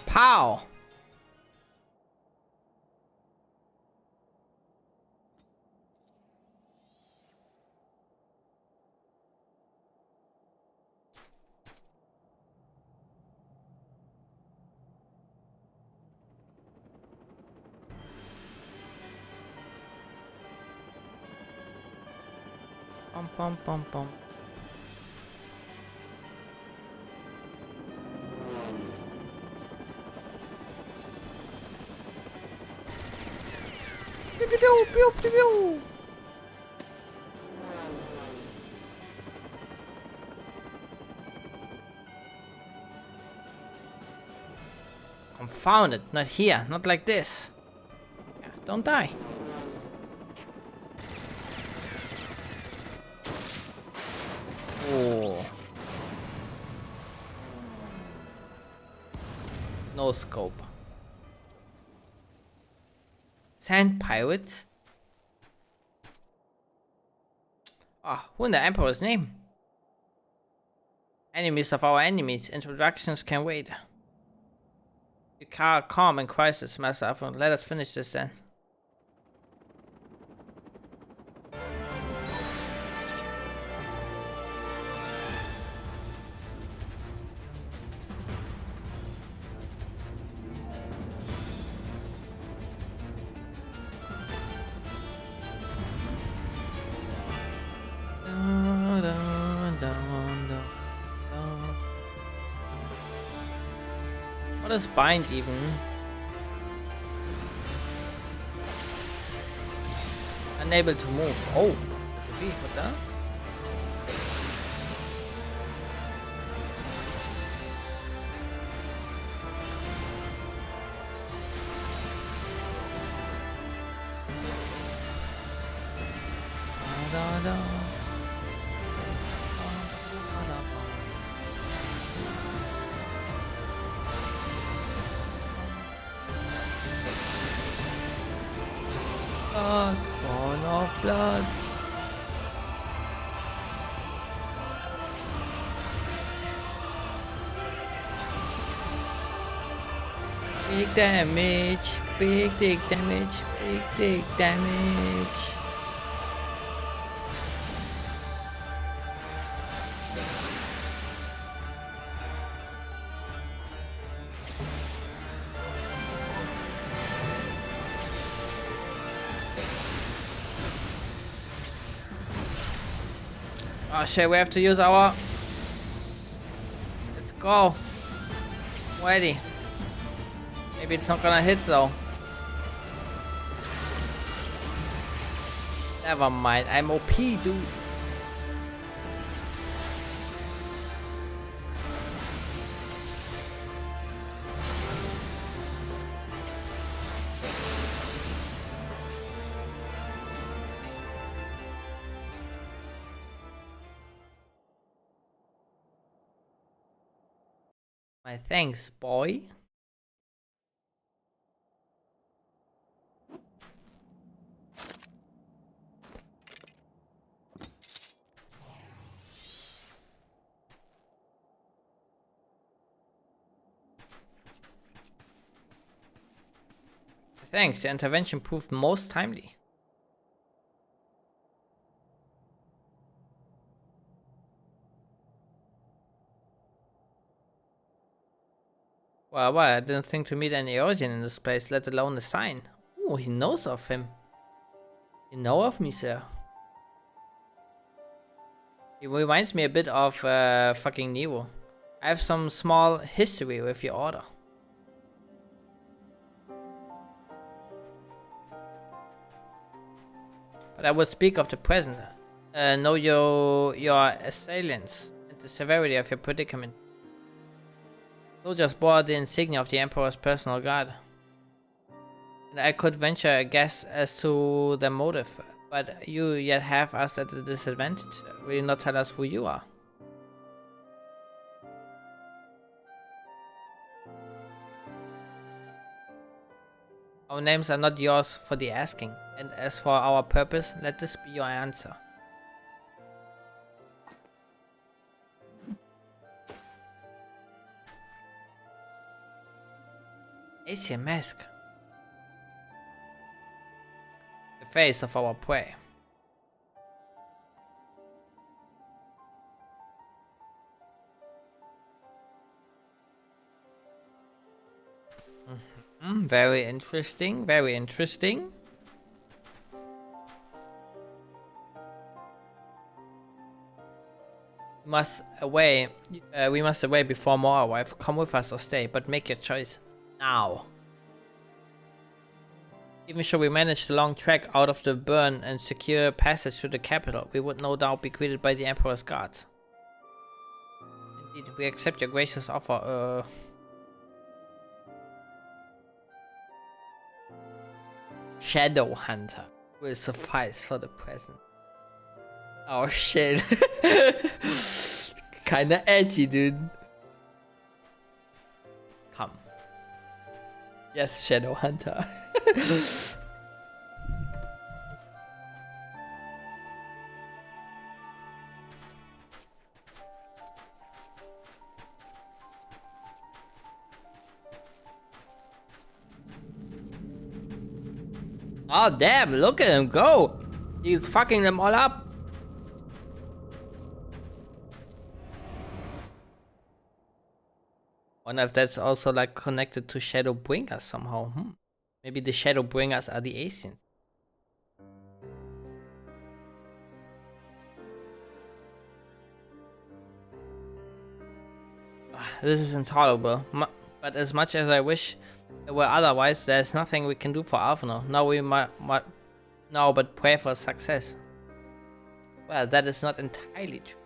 Pow! Pum pum pum pum. Confound it, not here, not like this. Yeah, don't die. Oh. No scope. Sand pirates? Ah, who in the Emperor's name? Enemies of our enemies. Introductions can wait. You can't calm in crisis, Master Afron. Let us finish this then. What is bind even? Unable to move. Oh, what the? Born of blood. Big damage, big damage, big damage. Oh shit, we have to use our... Let's go. Ready. Maybe it's not gonna hit though. Never mind, I'm OP, dude. My thanks, boy. Thanks, the intervention proved most timely. Well, I didn't think to meet any Eorzean in this place, let alone a sign. Oh, he knows of him. You know of me, sir. He reminds me a bit of fucking Nero. I have some small history with your order. But I would speak of the present. Know your assailants and the severity of your predicament. Soldiers bore the insignia of the Emperor's personal guard. And I could venture a guess as to their motive, but you yet have us at a disadvantage. Will you not tell us who you are? Our names are not yours for the asking, and as for our purpose, let this be your answer. Asian mask. The face of our prey. Very interesting, very interesting. We must away before more arrive. Come with us or stay, but make your choice now. Even should we manage the long trek out of the burn and secure passage to the capital, we would no doubt be greeted by the Emperor's guards. Indeed, we accept your gracious offer. Shadow Hunter will suffice for the present. Oh shit. Kinda edgy, dude. Come. Yes, Shadow Hunter. Oh damn, look at him go! He's fucking them all up. Wonder if that's also like connected to Shadowbringers somehow. Maybe the Shadowbringers are the Asians. This is intolerable. But as much as I wish it were otherwise, there's nothing we can do for Alphinaud. Now we might now but pray for success. Well, that is not entirely true.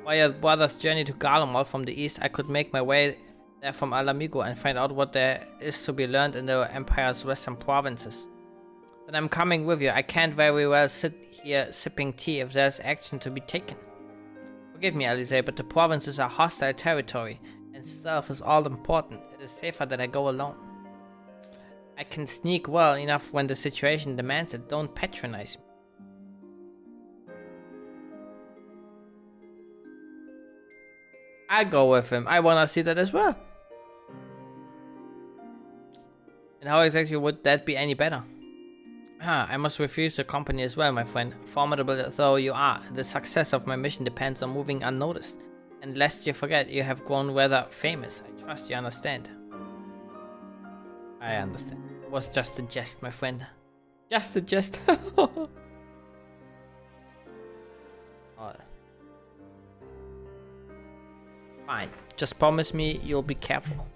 While your brother's journey to Garlemald from the east, I could make my way there from Ala Mhigo and find out what there is to be learned in the Empire's western provinces. Then I'm coming with you. I can't very well sit here sipping tea if there's action to be taken. Forgive me, Alisaie, but the provinces are hostile territory, and stealth is all important. It is safer that I go alone. I can sneak well enough when the situation demands it. Don't patronize me. I go with him. I wanna see that as well. And how exactly would that be any better? I must refuse the company as well, my friend. Formidable though you are, the success of my mission depends on moving unnoticed. And lest you forget, you have grown rather famous. I trust you understand. I understand. It was just a jest, my friend. Just a jest. Oh. Fine. Just promise me you'll be careful.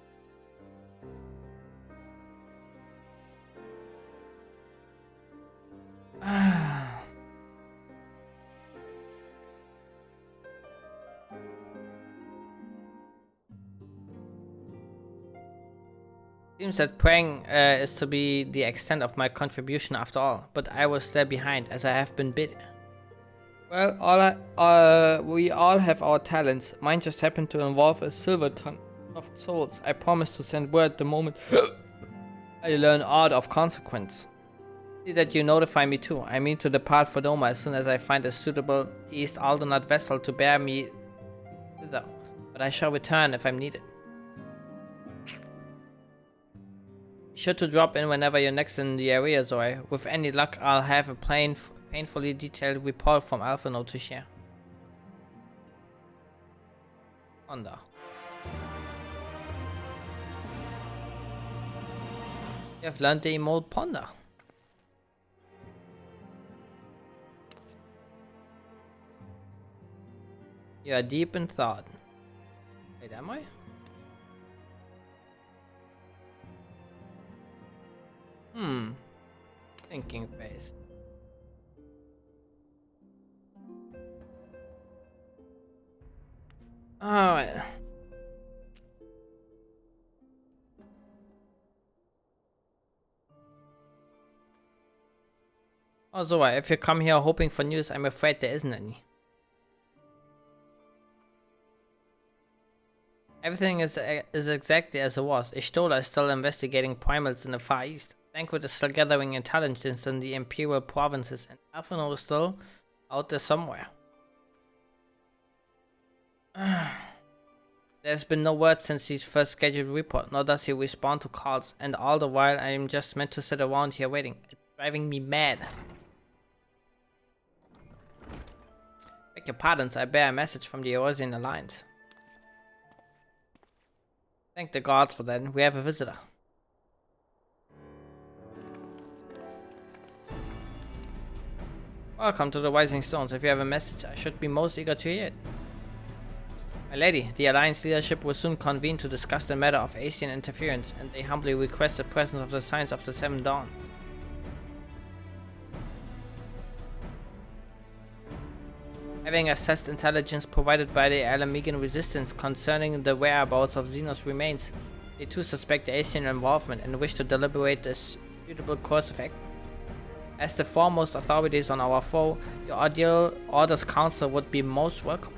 Seems that praying is to be the extent of my contribution after all, but I was there behind as I have been bid. Well, we all have our talents. Mine just happened to involve a silver tongue of souls. I promise to send word the moment I learn aught of consequence. See that you notify me too. I mean to depart for Doma as soon as I find a suitable East Aldernaut vessel to bear me thither. But I shall return if I'm needed. Be sure to drop in whenever you're next in the area, Zoe. With any luck, I'll have a painfully detailed report from Alphinaud to share. Ponder. You have learned the emote Ponder. You are deep in thought. Wait, am I? Thinking phase. Alright. Oh, Zoe, if you come here hoping for news, I'm afraid there isn't any. Everything is exactly as it was. Y'shtola is still investigating primals in the Far East. Thancred is still gathering intelligence in the Imperial provinces, and Alphinaud is still out there somewhere. There's been no word since his first scheduled report, nor does he respond to calls, and all the while I am just meant to sit around here waiting. It's driving me mad. Beg your pardons, I bear a message from the Eorzean Alliance. Thank the gods for that. We have a visitor. Welcome to the Rising Stones. If you have a message, I should be most eager to hear it. My lady, the Alliance leadership will soon convene to discuss the matter of Asian interference, and they humbly request the presence of the Signs of the Seventh Dawn. Having assessed intelligence provided by the Ala Mhigan resistance concerning the whereabouts of Xenos remains, they too suspect the Asian involvement and wish to deliberate a suitable course of action. As the foremost authorities on our foe, your ideal Order's Council would be most welcome.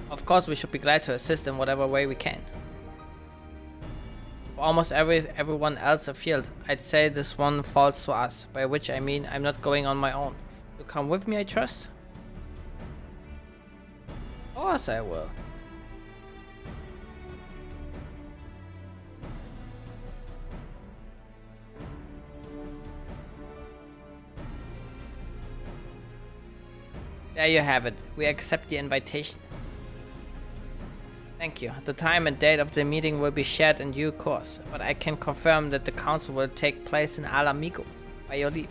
Of course, we should be glad to assist in whatever way we can. For almost everyone else afield, I'd say this one falls to us, by which I mean I'm not going on my own. You come with me, I trust? Of course I will. There you have it. We accept the invitation. Thank you. The time and date of the meeting will be shared in due course, but I can confirm that the council will take place in Ala Mhigo by your leave.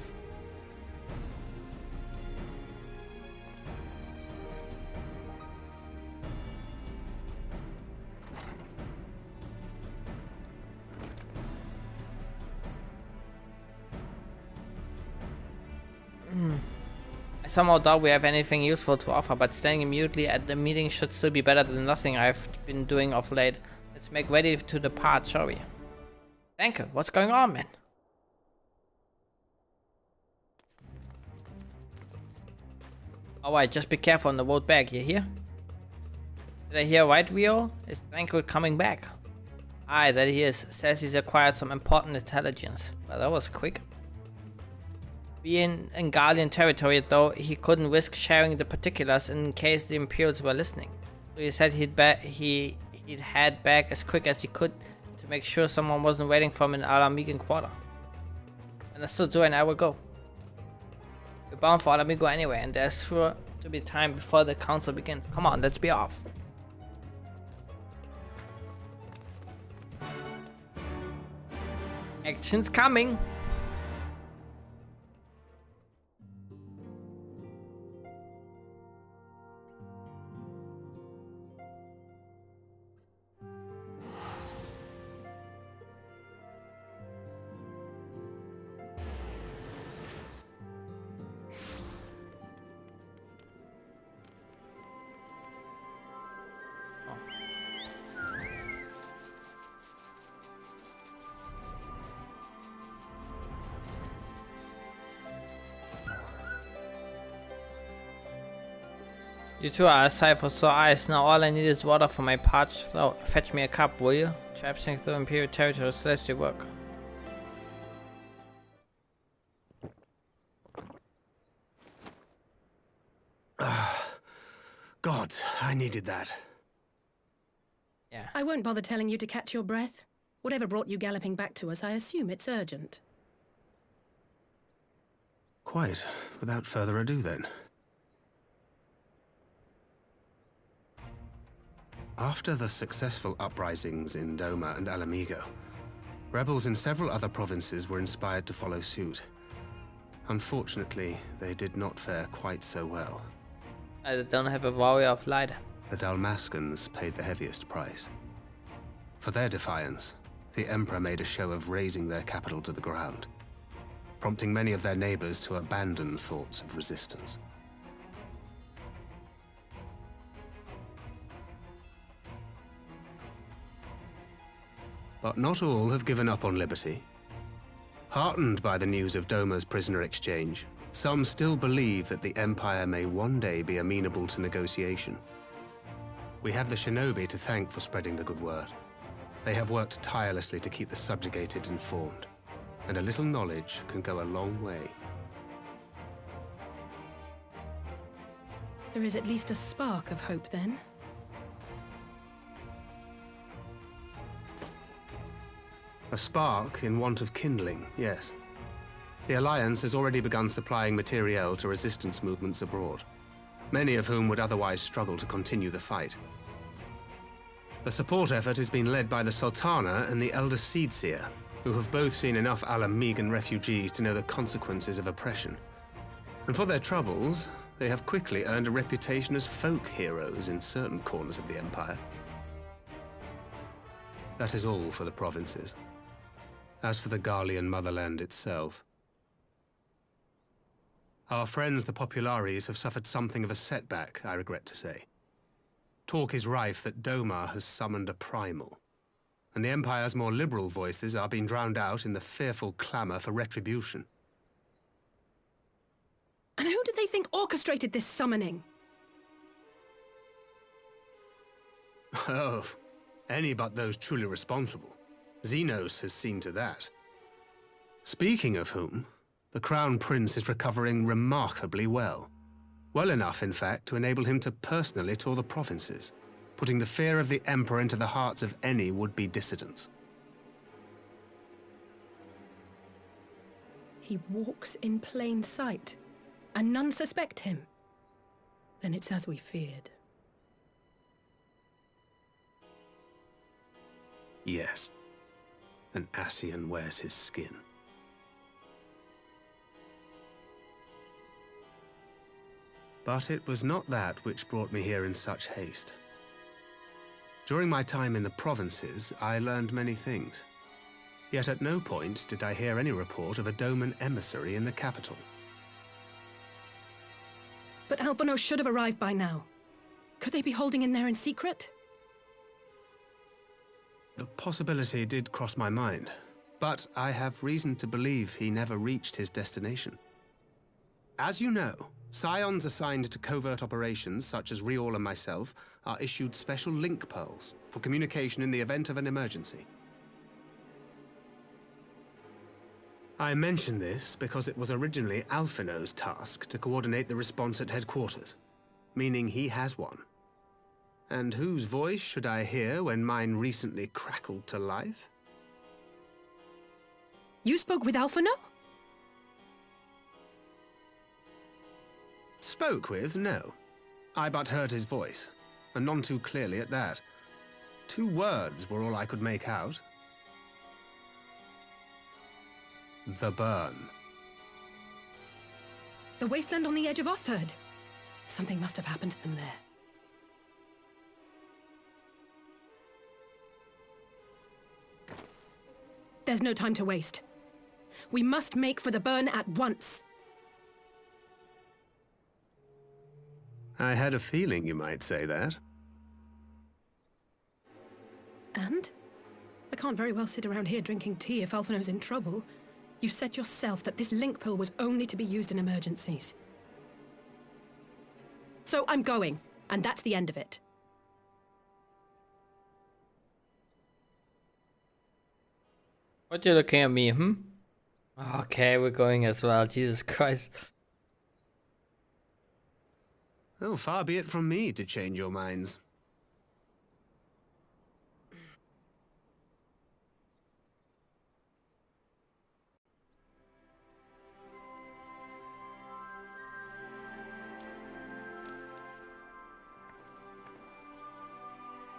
I somehow doubt we have anything useful to offer, but standing mutely at the meeting should still be better than nothing I've been doing of late. Let's make ready to depart, shall we? Thank you. What's going on, man? Alright, just be careful on the road back, you hear? Did I hear right, Rio? Is Thancred coming back? Aye, that he is. Says he's acquired some important intelligence. Well, that was quick. Being in Garlean territory, though, he couldn't risk sharing the particulars in case the Imperials were listening. So he said he'd head back as quick as he could to make sure someone wasn't waiting for him in Ala Mhigo quarter. Understood, Zoe and I will go. We're bound for Ala Mhigo anyway, and there's sure to be time before the council begins. Come on, let's be off. Action's coming! You two are a sight for sore eyes. Now all I need is water for my parched throat. Fetch me a cup, will you? Traipsing through Imperial territory is celestial work. God, I needed that. Yeah. I won't bother telling you to catch your breath. Whatever brought you galloping back to us, I assume it's urgent. Quite. Without further ado, then. After the successful uprisings in Doma and Ala Mhigo, rebels in several other provinces were inspired to follow suit. Unfortunately, they did not fare quite so well. I don't have a warrior of light. The Dalmascans paid the heaviest price. For their defiance, the Emperor made a show of razing their capital to the ground, prompting many of their neighbors to abandon thoughts of resistance. But not all have given up on liberty. Heartened by the news of Doma's prisoner exchange, some still believe that the Empire may one day be amenable to negotiation. We have the Shinobi to thank for spreading the good word. They have worked tirelessly to keep the subjugated informed, and a little knowledge can go a long way. There is at least a spark of hope, then. A spark in want of kindling, yes. The Alliance has already begun supplying materiel to resistance movements abroad, many of whom would otherwise struggle to continue the fight. The support effort has been led by the Sultana and the Elder Seedseer, who have both seen enough Ala Mhigan refugees to know the consequences of oppression. And for their troubles, they have quickly earned a reputation as folk heroes in certain corners of the Empire. That is all for the provinces. As for the Garlean motherland itself, our friends the Populares have suffered something of a setback, I regret to say. Talk is rife that Doma has summoned a primal, and the Empire's more liberal voices are being drowned out in the fearful clamor for retribution. And who did they think orchestrated this summoning? Oh, any but those truly responsible. Xenos has seen to that. Speaking of whom, the Crown Prince is recovering remarkably well. Well enough, in fact, to enable him to personally tour the provinces, putting the fear of the Emperor into the hearts of any would-be dissidents. He walks in plain sight, and none suspect him. Then it's as we feared. Yes. An Ascian wears his skin. But it was not that which brought me here in such haste. During my time in the provinces, I learned many things. Yet at no point did I hear any report of a Doman emissary in the capital. But Alphonse should have arrived by now. Could they be holding in there in secret? The possibility did cross my mind, but I have reason to believe he never reached his destination. As you know, Scions assigned to covert operations, such as Riol and myself, are issued special link pearls for communication in the event of an emergency. I mention this because it was originally Alphino's task to coordinate the response at headquarters, meaning he has one. And whose voice should I hear when mine recently crackled to life? You spoke with Alphino? Spoke with, no. I but heard his voice, and none too clearly at that. 2 words were all I could make out. The burn. The wasteland on the edge of Otherd. Something must have happened to them there. There's no time to waste. We must make for the burn at once. I had a feeling you might say that. And? I can't very well sit around here drinking tea if Alphino's in trouble. You said yourself that this link pill was only to be used in emergencies. So I'm going, and that's the end of it. What you looking at me, Okay, we're going as well, Jesus Christ. Oh, far be it from me to change your minds.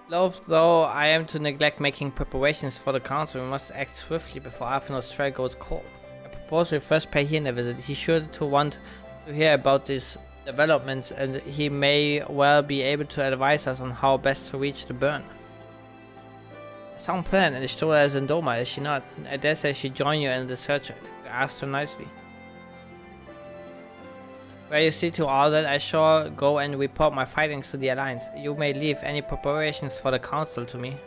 Loath though I am to neglect making preparations for the council, we must act swiftly before Alphino's trail goes cold. I propose we first pay Hien a visit. He's sure to want to hear about these developments, and he may well be able to advise us on how best to reach the burn. Sound plan, and Stola is in Doma, is she not? I dare say she join you in the search. Asked her nicely. Well, you see to all that, I shall go and report my findings to the Alliance. You may leave any preparations for the council to me.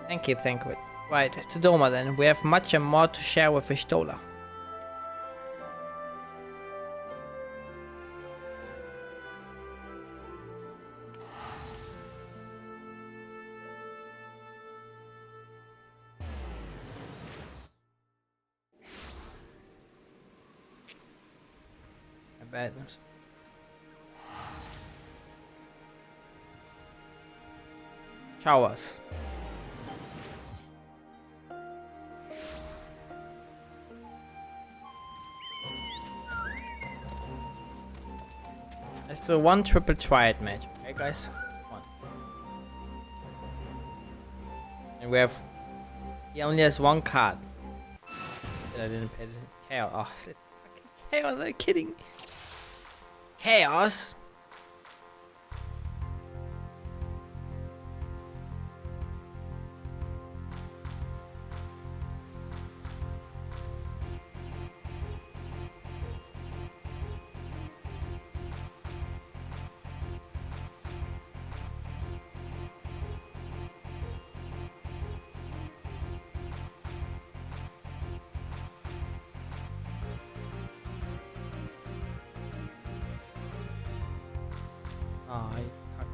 Thank you, Thancred. Right, to Doma then. We have much and more to share with Y'shtola. Items. Showers. Let's do 1 triple triad match, okay guys? 1. And we have... He only has 1 card. I didn't pay attention. Chaos. Oh, shit. Chaos, are you kidding? Chaos?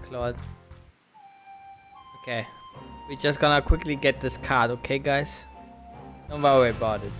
Claude. Okay, we're just gonna quickly get this card, okay guys? Don't worry about it.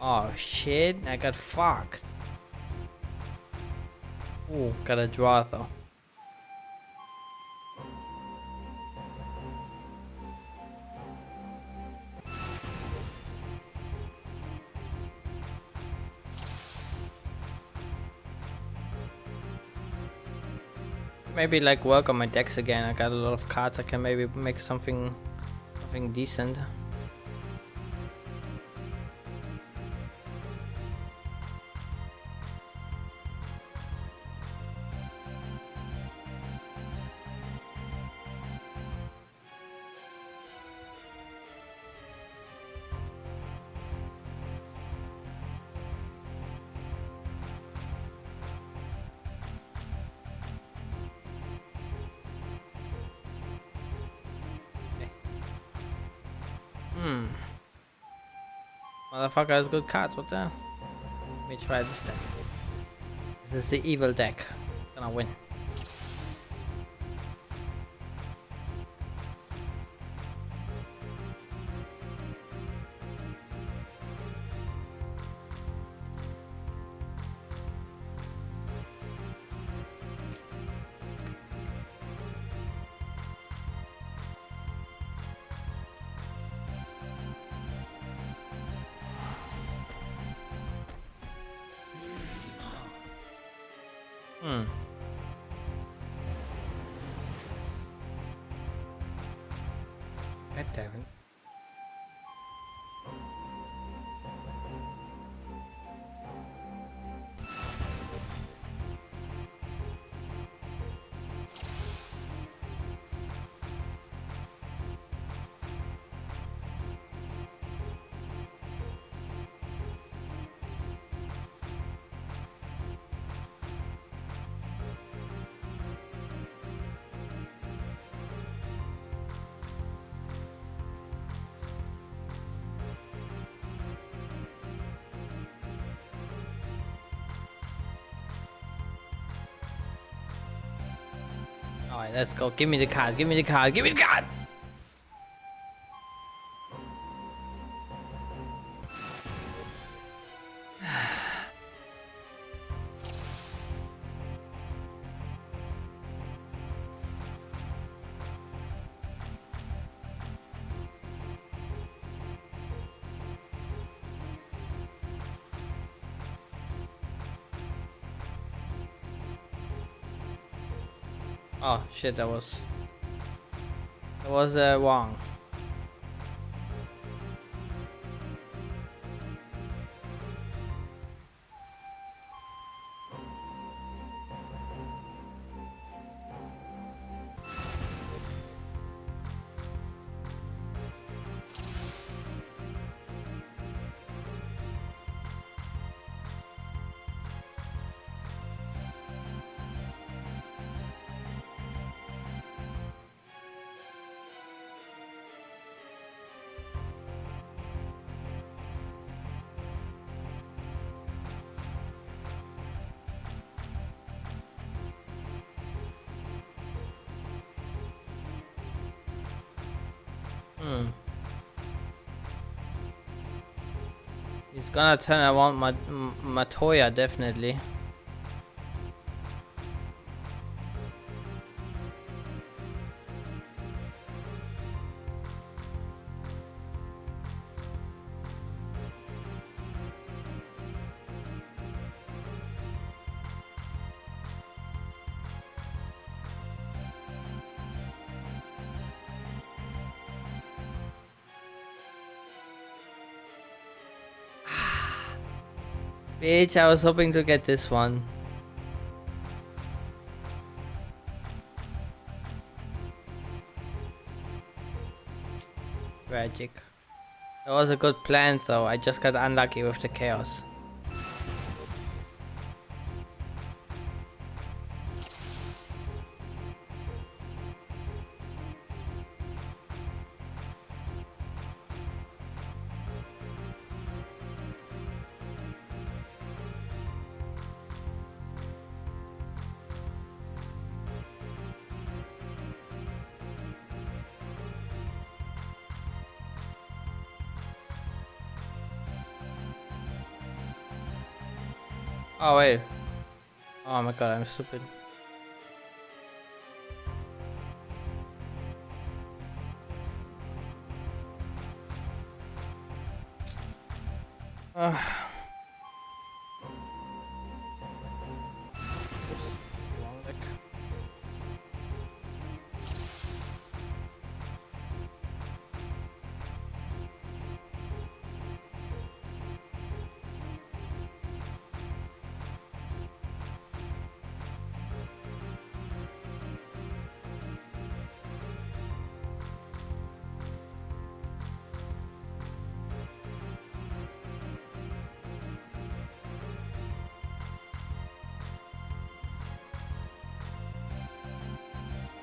Oh shit, I got fucked. Ooh, got a draw though. Maybe like work on my decks again. I got a lot of cards. I can maybe make something decent. Motherfucker has good cards, what the hell? Let me try this deck. This is the evil deck. Gonna win. God damn it. Alright, let's go. Give me the card. Give me the card. Give me the card. Oh shit, that was wrong. He's gonna turn around Matoya, definitely. Bitch, I was hoping to get this one. Tragic. That was a good plan though, I just got unlucky with the chaos. Oh wait. Oh my god, I'm stupid. Ugh. Wrong deck.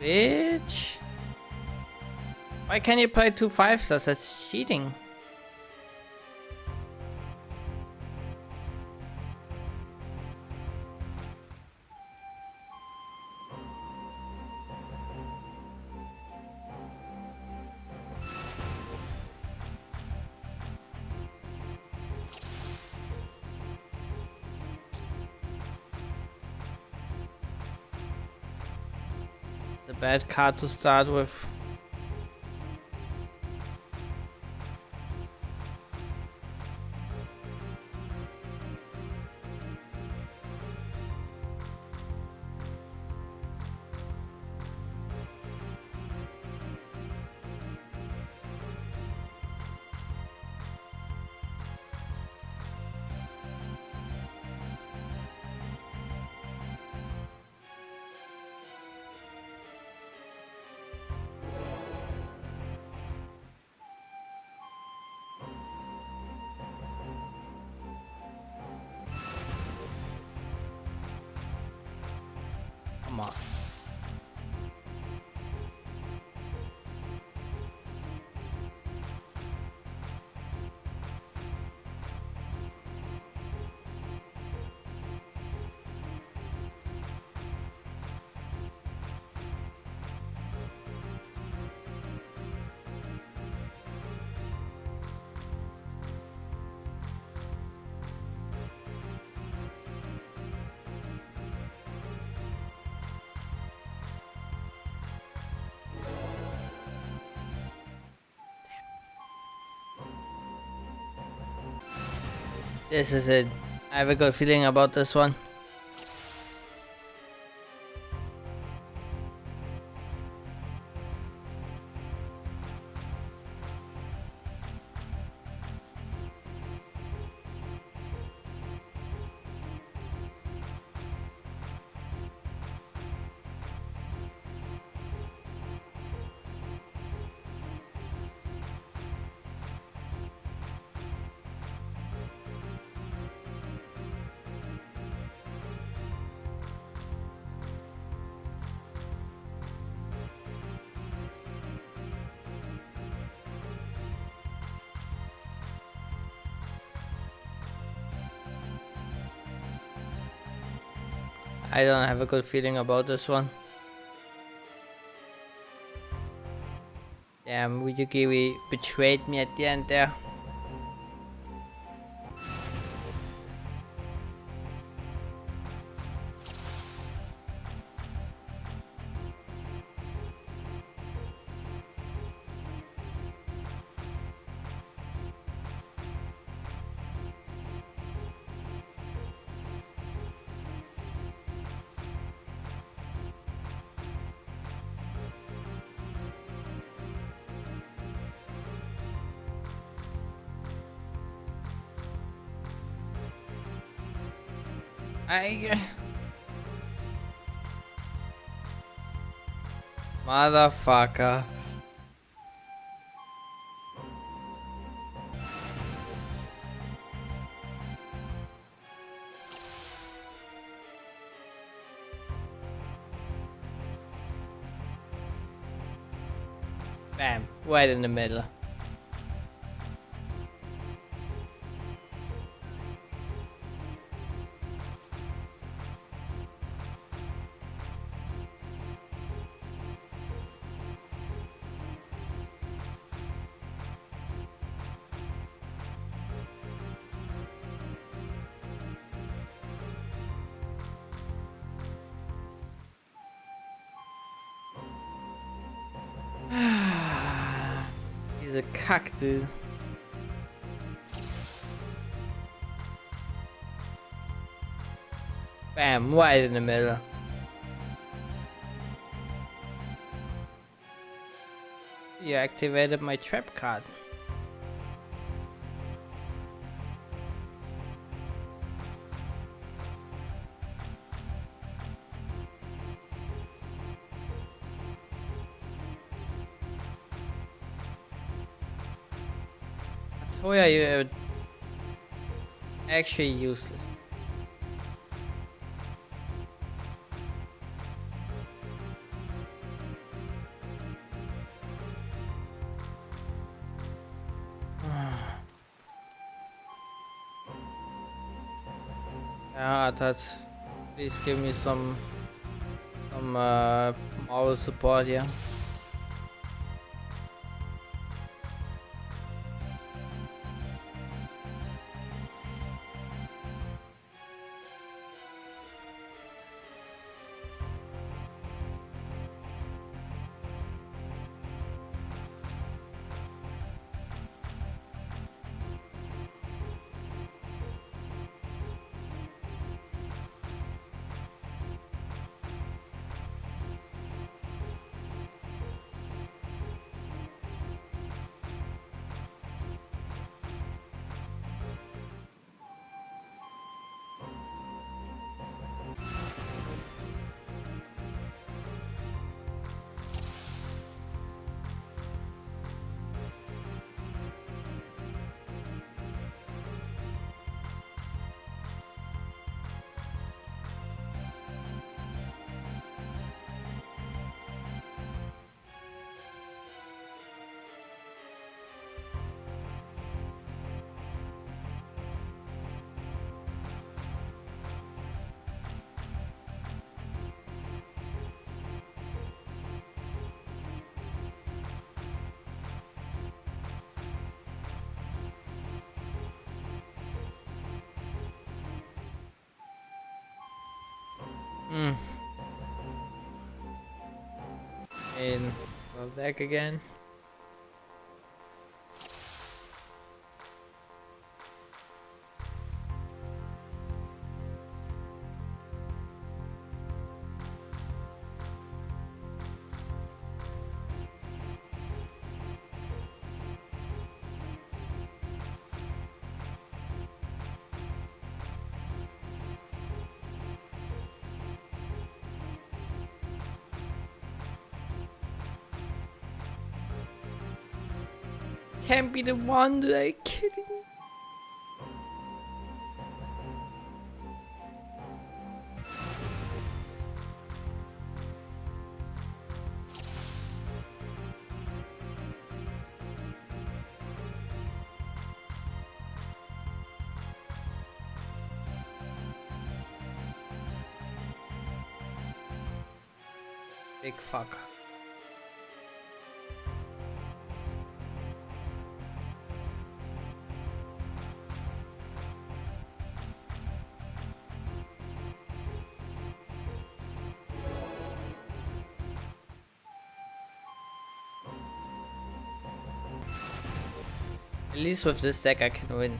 Bitch. Why can't you play 2 5-stars? That's cheating. It's a bad card to start with. Come on. This is it. I have a good feeling about this one. I don't have a good feeling about this one. Damn, Ryugiwi betrayed me at the end there. Motherfucker. Bam, right in the middle. Diese Kack, dude. Bam, right in the middle. You activated my trap card. I told you you're actually useless. Yeah, that's. Please give me some moral support here. In well, deck again. Can't be the one, that are you kidding me? Big fuck. At least with this deck I can win.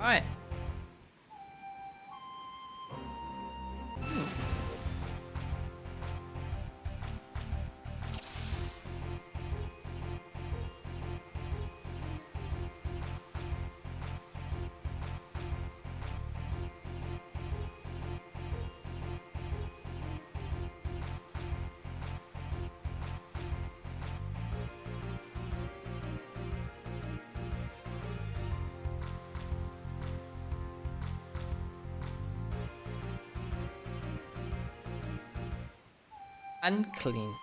Alright. Unclean.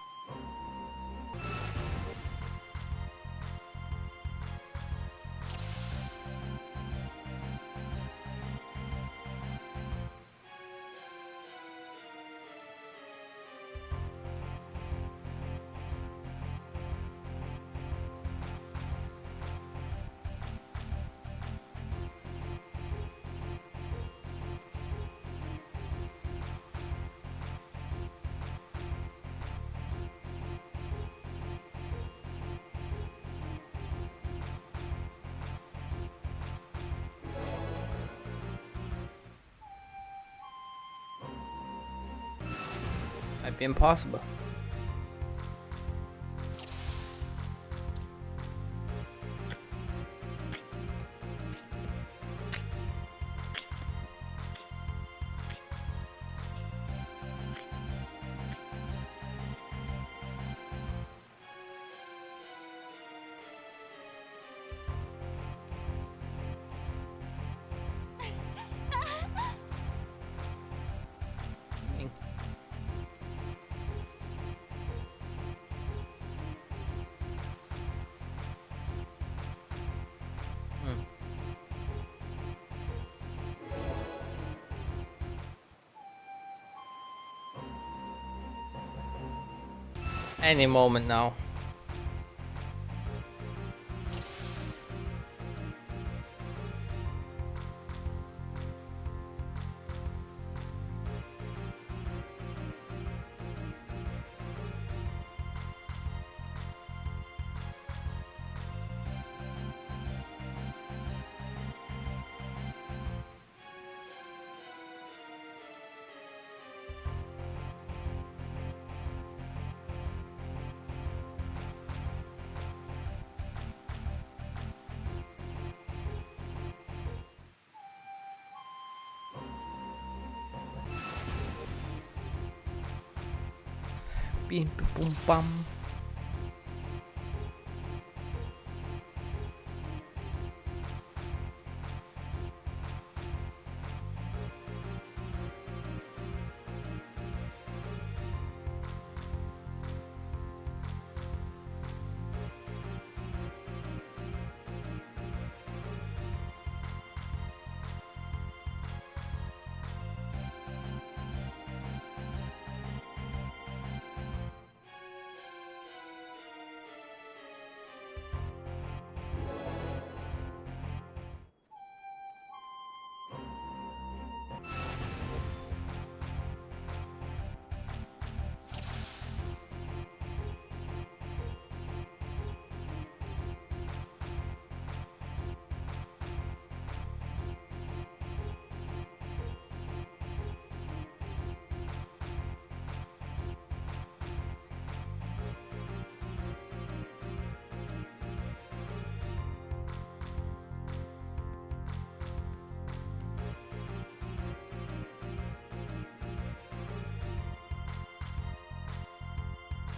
be impossible. Any moment now. Bim boom bum.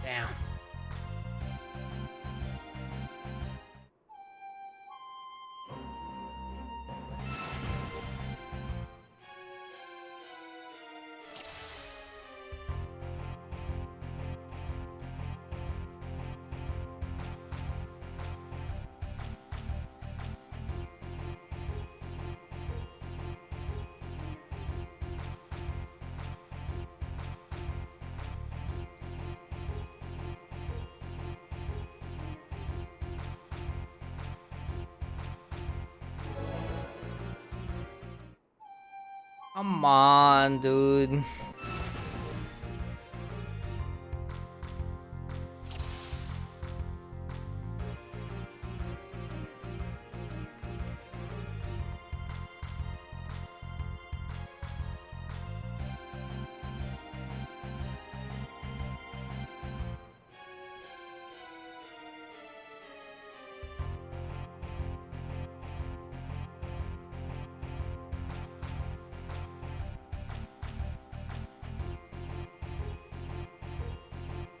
Damn. Come on, dude.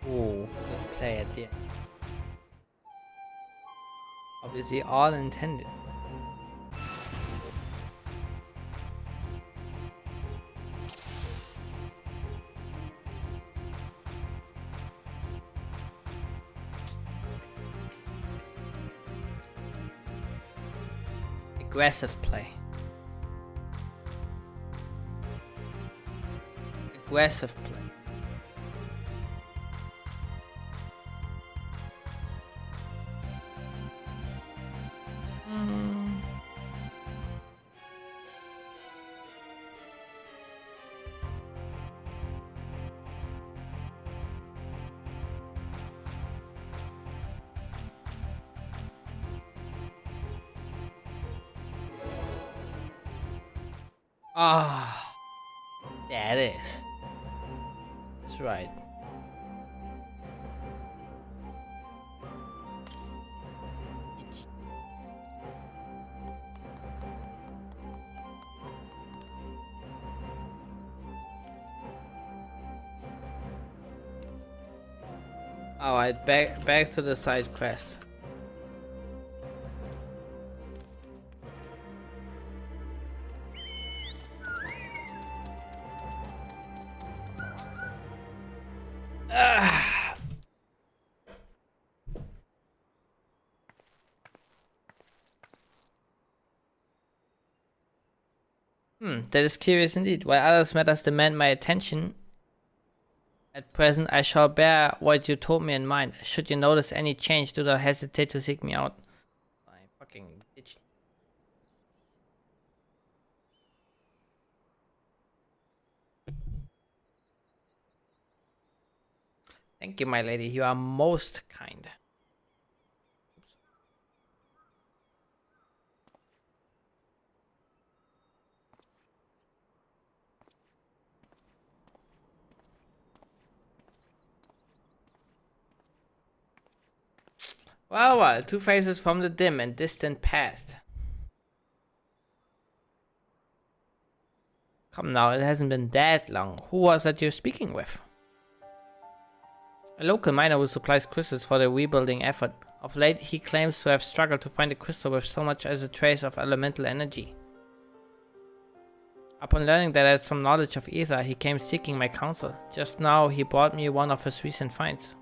Oh, good play at the end. Obviously, all intended. Aggressive play. Aggressive play. Ah, there it is. That's right. Alright, back to the side quest. That is curious indeed. While others matters demand my attention, at present I shall bear what you told me in mind. Should you notice any change, do not hesitate to seek me out. I fucking bitch. Thank you, my lady. You are most kind. Well, two faces from the dim and distant past. Come now, it hasn't been that long. Who was that you're speaking with? A local miner who supplies crystals for the rebuilding effort. Of late, he claims to have struggled to find a crystal with so much as a trace of elemental energy. Upon learning that I had some knowledge of ether, he came seeking my counsel. Just now, he brought me one of his recent finds.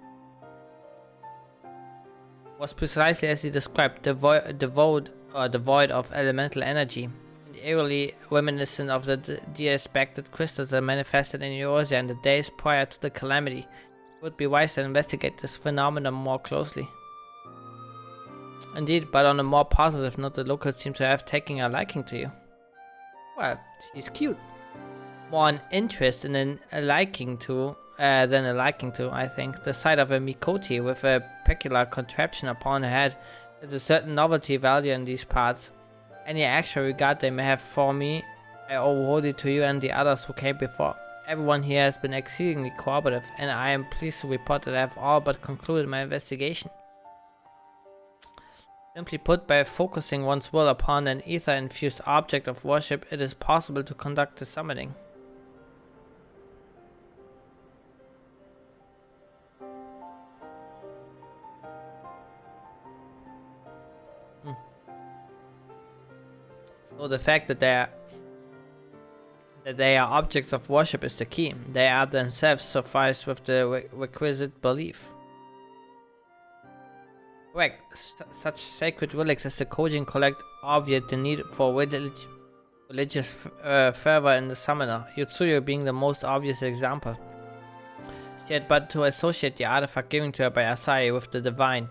Was precisely as he described, devoid of elemental energy, and eerily reminiscent of the de-aspected crystals that manifested in Eorzea in the days prior to the calamity. It would be wise to investigate this phenomenon more closely. Indeed, but on a more positive note, the locals seem to have taken a liking to you. Well, she's cute. More an interest in a liking to than a liking to, I think. The sight of a Miqo'te with a peculiar contraption upon her head has a certain novelty value in these parts. Any extra regard they may have for me, I owe wholly to you and the others who came before. Everyone here has been exceedingly cooperative, and I am pleased to report that I have all but concluded my investigation. Simply put, by focusing one's will upon an ether-infused object of worship, it is possible to conduct the summoning. So the fact that they are objects of worship is the key. They are themselves suffice with the requisite belief. Correct. Such sacred relics as the Kojin collect obviate the need for religious fervor in the summoner, Yotsuyu being the most obvious example. She had but to associate the artifact given to her by Asahi with the divine,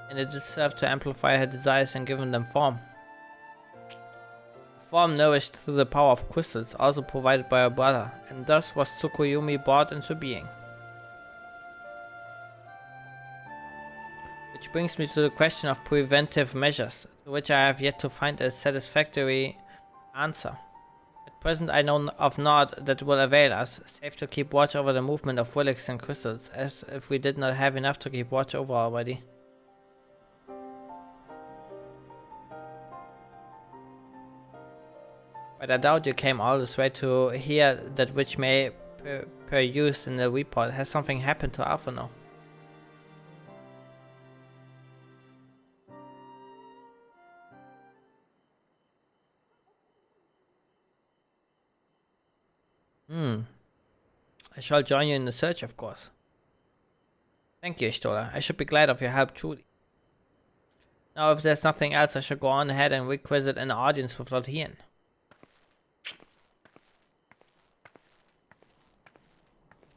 and it served to amplify her desires and give them form. Form nourished through the power of crystals, also provided by her brother, and thus was Tsukuyomi brought into being. Which brings me to the question of preventive measures, to which I have yet to find a satisfactory answer. At present I know of naught that will avail us, save to keep watch over the movement of relics and crystals, as if we did not have enough to keep watch over already. But I doubt you came all this way to hear that which may, per use in the report. Has something happened to Alphinaud? I shall join you in the search, of course. Thank you, Stola. I should be glad of your help, truly. Now, if there's nothing else, I shall go on ahead and requisite an audience with Lord Hien.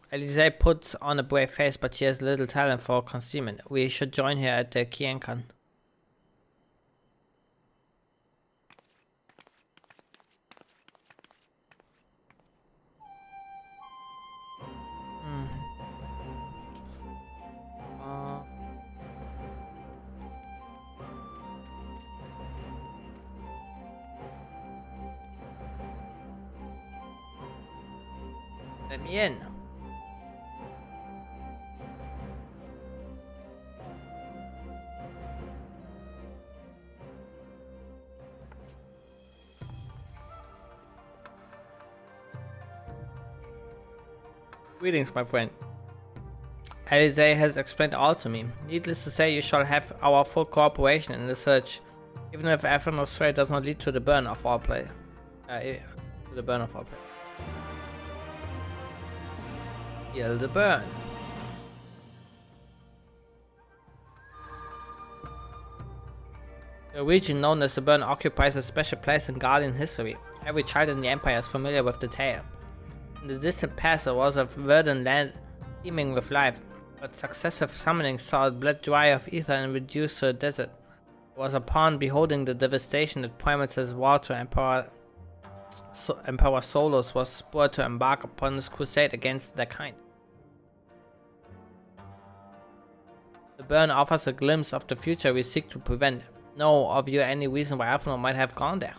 Elise puts on a brave face, but she has little talent for concealment. We should join her at the Kienkan. Let me in. Greetings, my friend. Alisaie has explained all to me. Needless to say, you shall have our full cooperation in the search, even if Athanos Strait does not lead to the burn of our play. To the burn of our play. Feel the burn. The region known as the Burn occupies a special place in Guardian history. Every child in the Empire is familiar with the tale. In the distant past there was a verdant land teeming with life, but successive summonings saw it bled dry of ether and reduced to a desert. It was upon beholding the devastation that Primate's water Emperor Solus was spurred to embark upon this crusade against their kind. The burn offers a glimpse of the future we seek to prevent. Know of you any reason why Athanos might have gone there?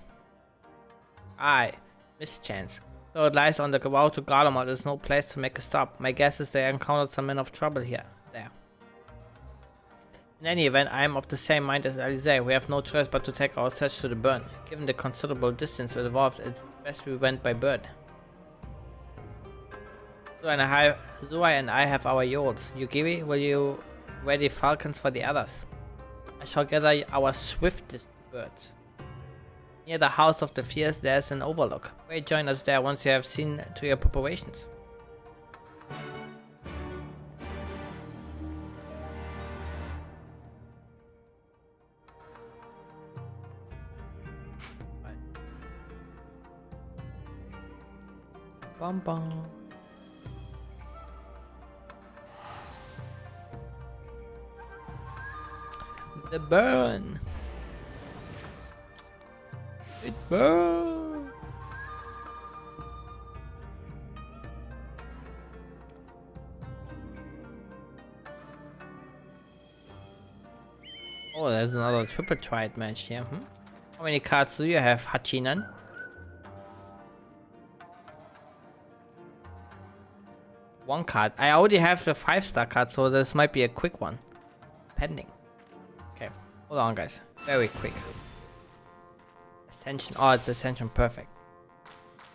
Aye, mischance. Though it lies on the road to Garlemald, there's no place to make a stop. My guess is they encountered some men of trouble there. In any event, I am of the same mind as Alisaie. We have no choice but to take our search to the burn. Given the considerable distance involved, it's best we went by bird. Zuai and I have our yolds. Yugiri, will you ready falcons for the others? I shall gather our swiftest birds. Near the House of the Fierce there is an overlook. Wait, join us there once you have seen to your preparations. Bum bum. The burn. It burns. Oh, there's another triple triad match here. How many cards do you have, Hachinan? One card. I already have the 5-star card, so this might be a quick one. Pending. Okay, hold on guys. Very quick. Ascension. Oh, it's Ascension. Perfect.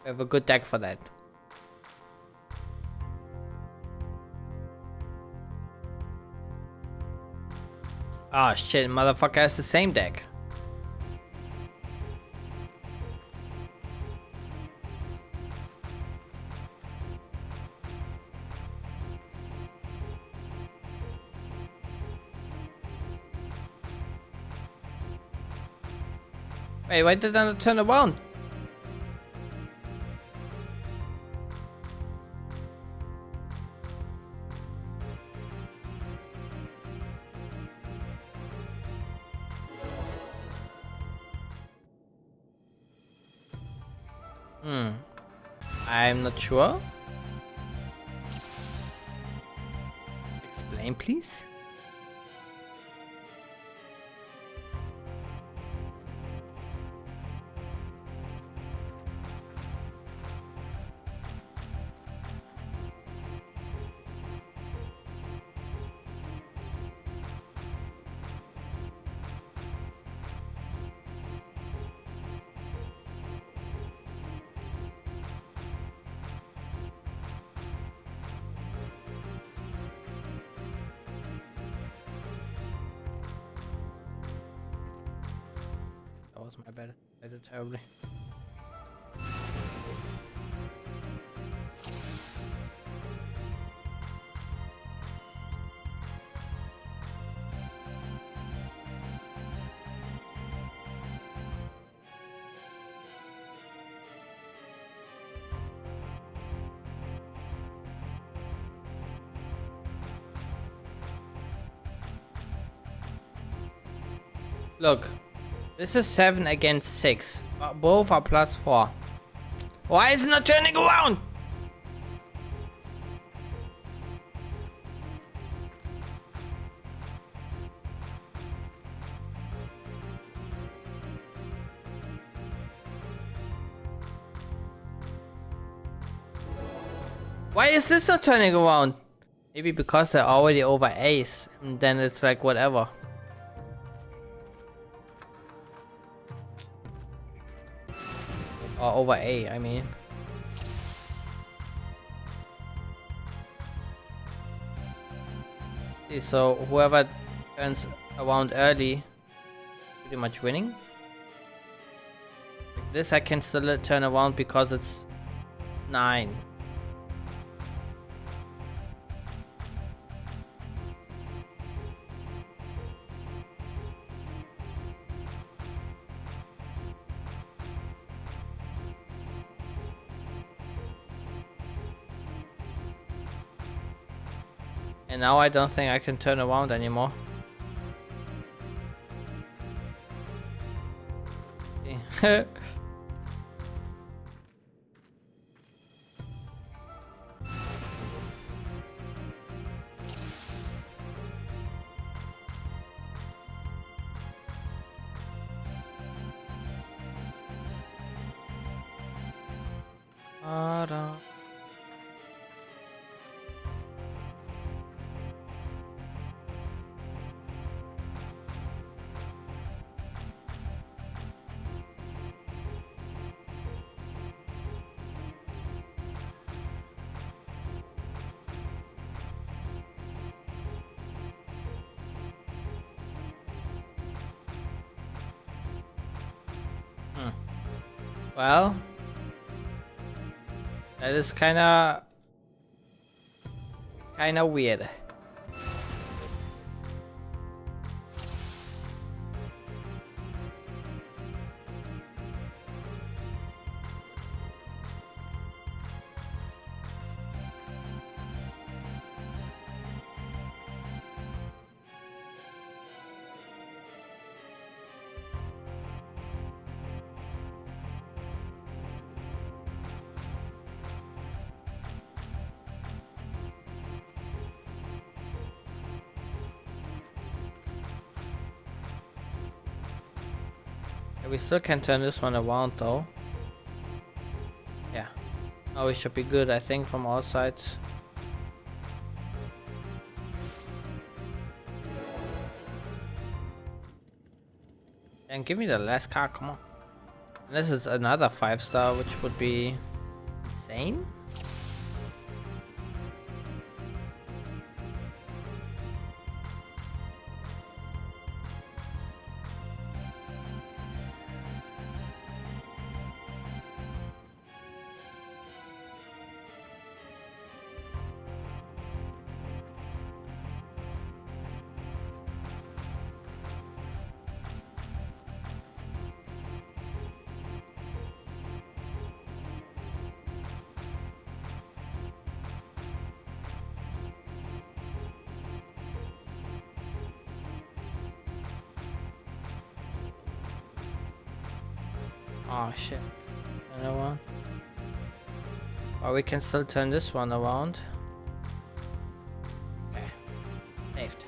We have a good deck for that. Oh shit, motherfucker has the same deck. Wait, why did I turn around? I'm not sure. Explain, please. That was my bad. I did terribly. Look. This is 7 against 6. Both are +4. Why is it not turning around? Why is this not turning around? Maybe because they're already over ace. And then it's like whatever. Or over A, I mean. Okay, so whoever turns around early, pretty much winning. Like this I can still turn around because it's 9. And now I don't think I can turn around anymore. Okay. Well, that is kinda weird. We still can turn this one around though. Yeah. Now we should be good, I think, from all sides. And give me the last card, come on. And this is another 5-star, which would be insane. Oh shit. Another one. Or we can still turn this one around. Okay. Saved.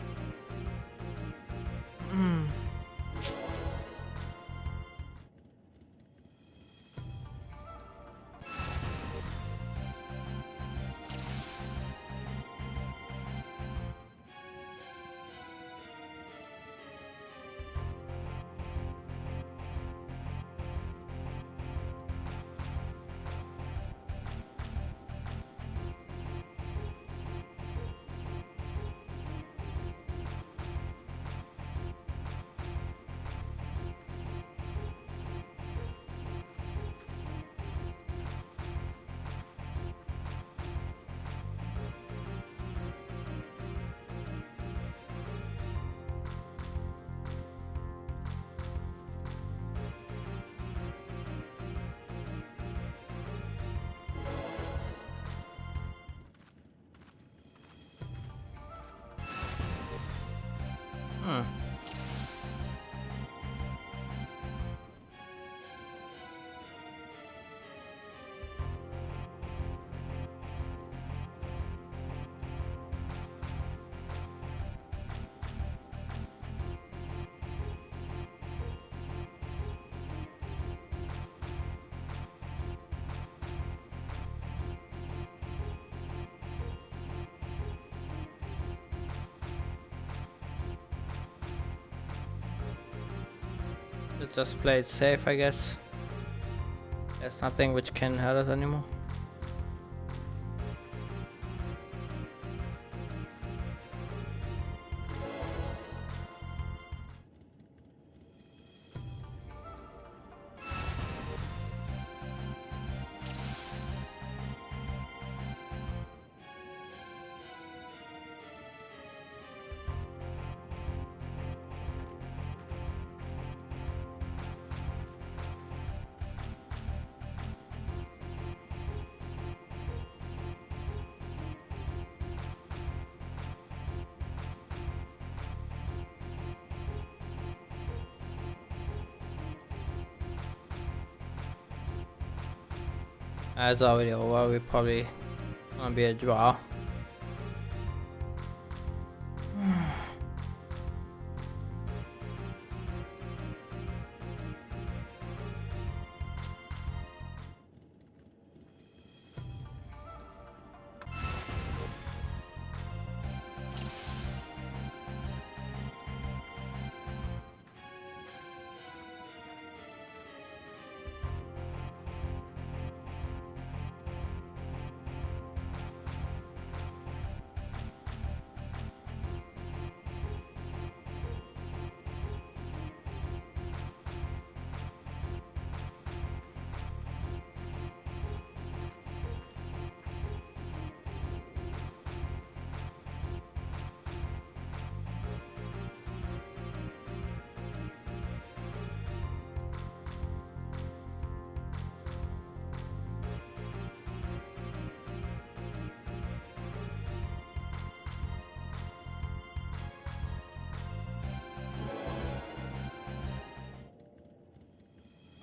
Just play it safe, I guess. There's nothing which can hurt us anymore. As already over, we probably gonna be a draw.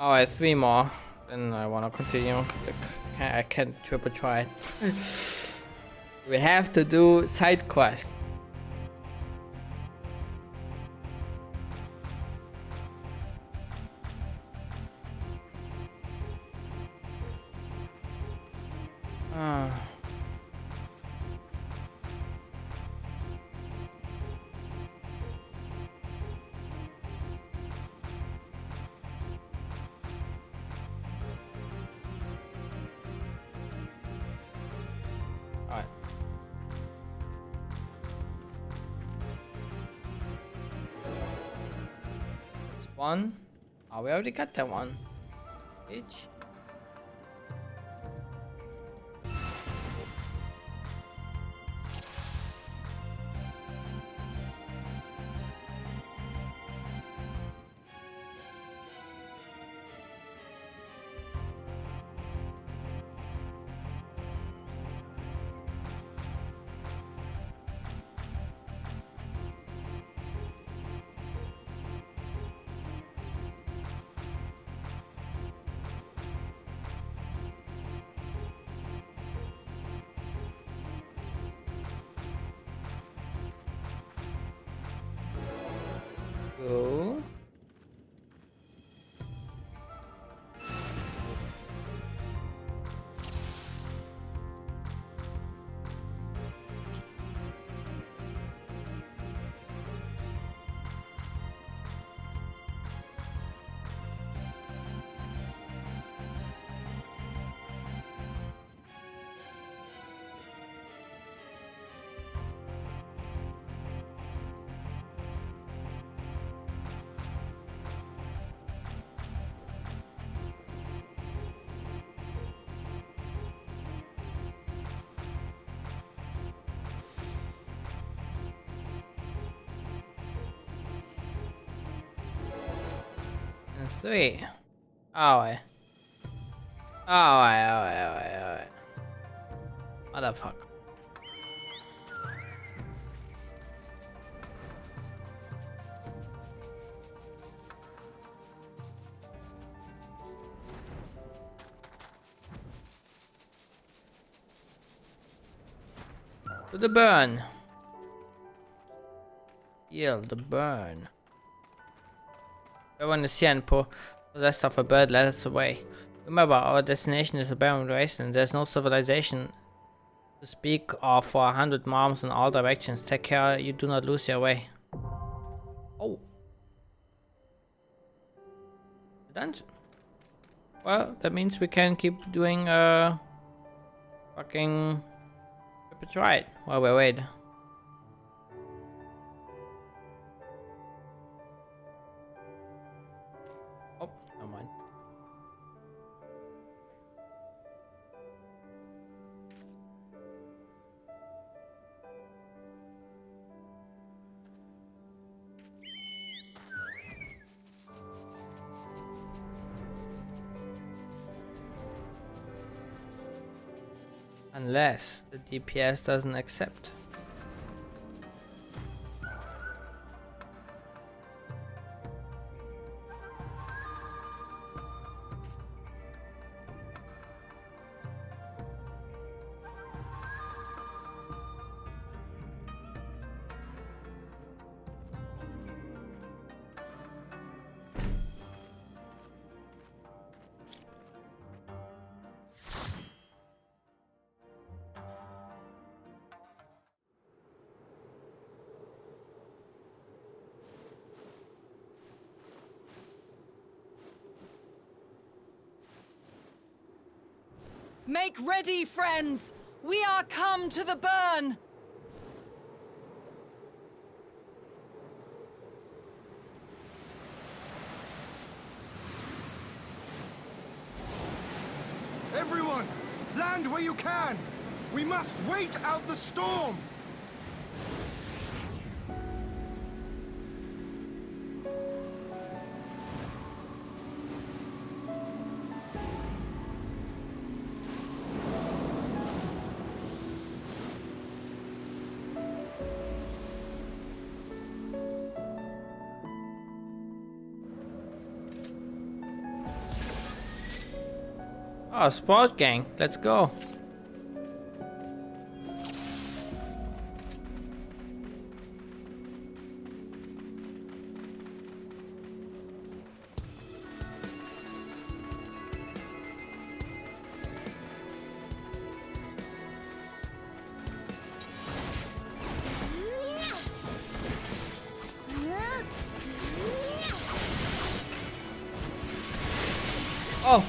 Alright, 3 more. Then I wanna continue. I can't triple try it. We have to do side quest. Alright. That's one. Oh, we already got that one. Bitch. Go. And 3. Alright. Alright. Motherfucker. To the burn. Heal the burn. Everyone is here and possessed of a bird led us away. Remember, our destination is a barren wasteland. There's no civilization to speak of for 100 miles in all directions. Take care you do not lose your way. Oh. The dungeon. Well, that means we can keep doing fucking try it while we wait. Oh, never mind. Unless the DPS doesn't accept. Make ready, friends! We are come to the burn! Everyone, land where you can! We must wait out the storm! Oh, sport gang, let's go. Oh.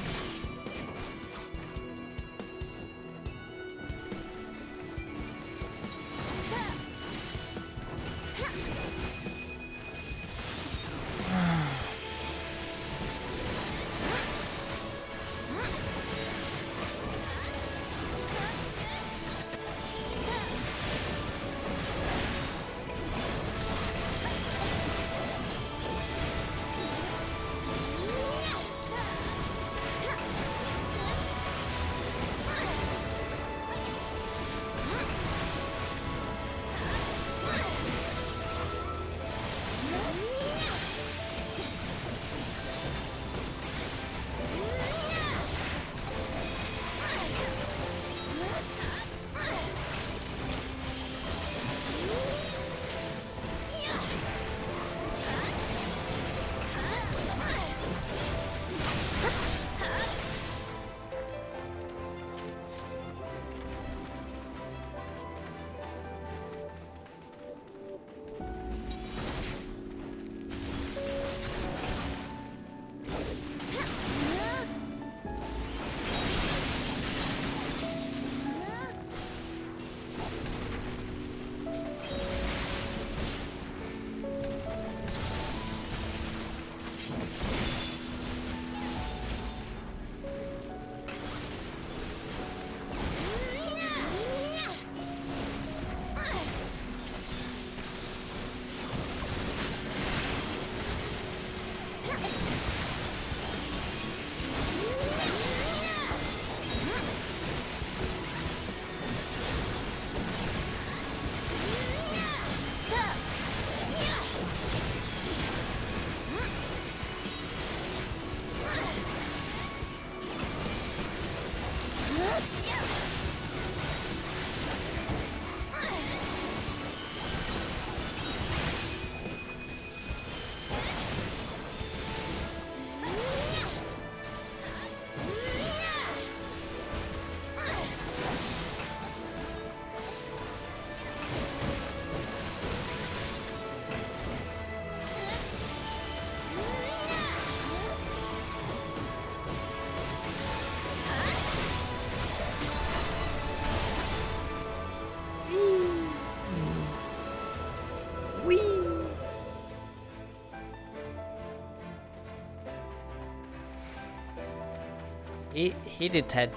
He did that.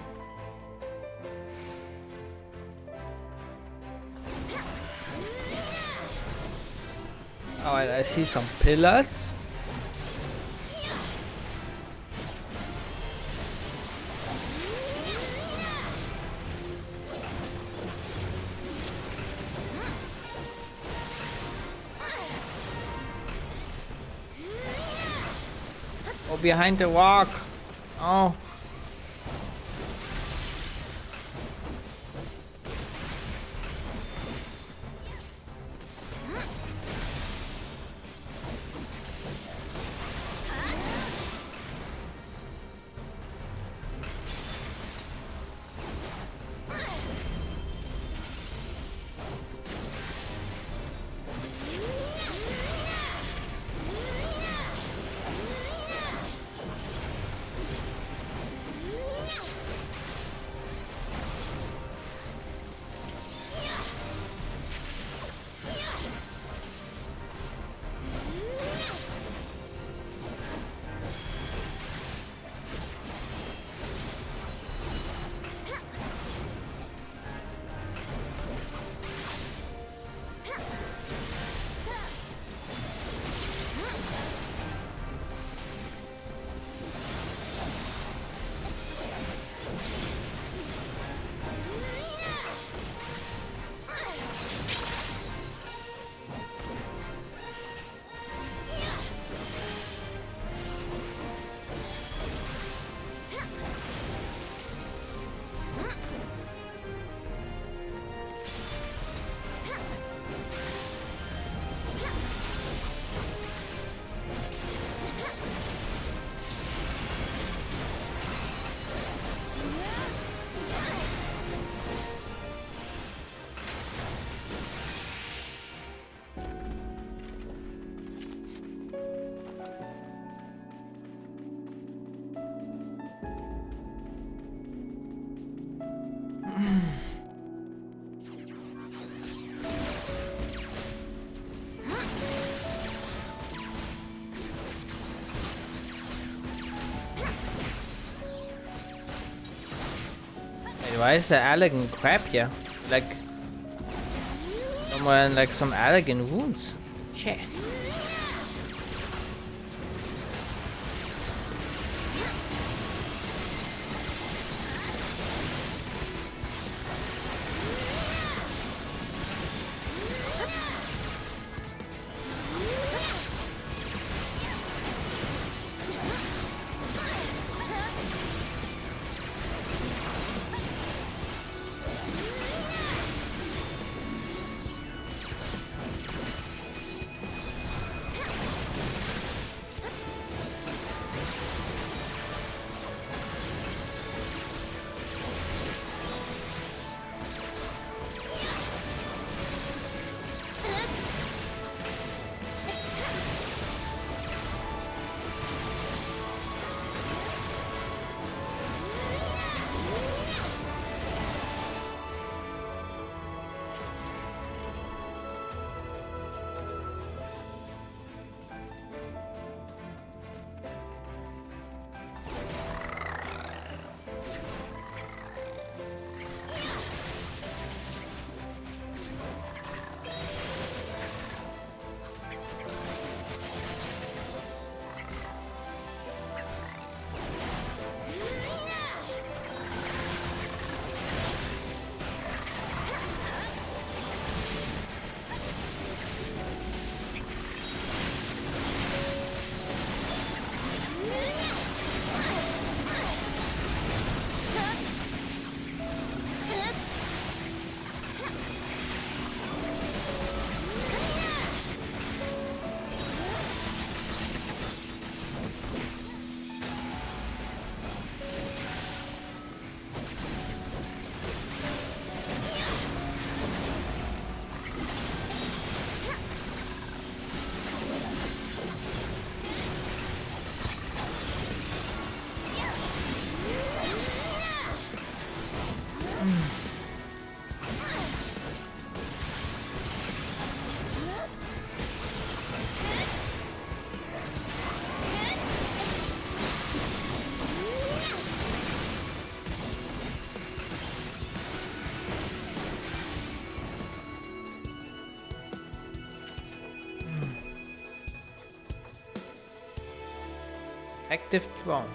Alright, I see some pillars. Oh, behind the rock. Oh. Why is there elegant crab here? Like somewhere in like some elegant wounds. Shit. Active drone.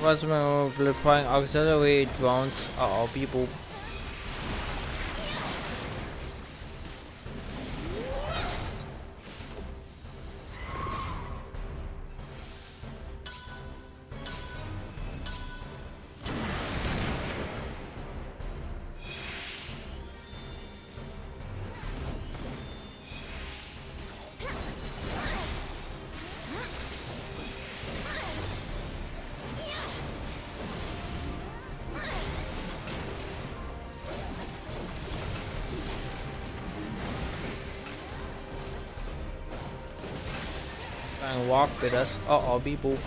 Was deploying auxiliary drones or people. And walk with us. Uh-oh, people.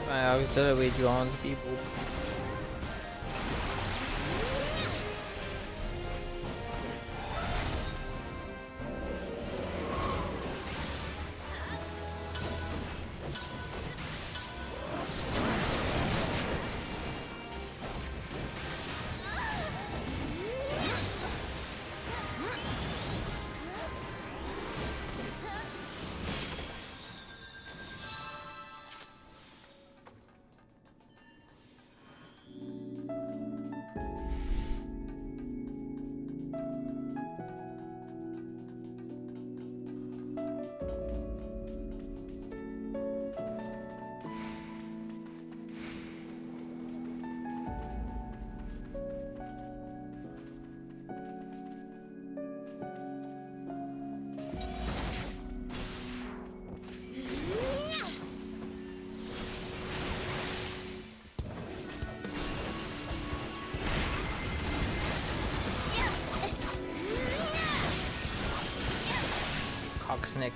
Auxiliary drones, people. Nick.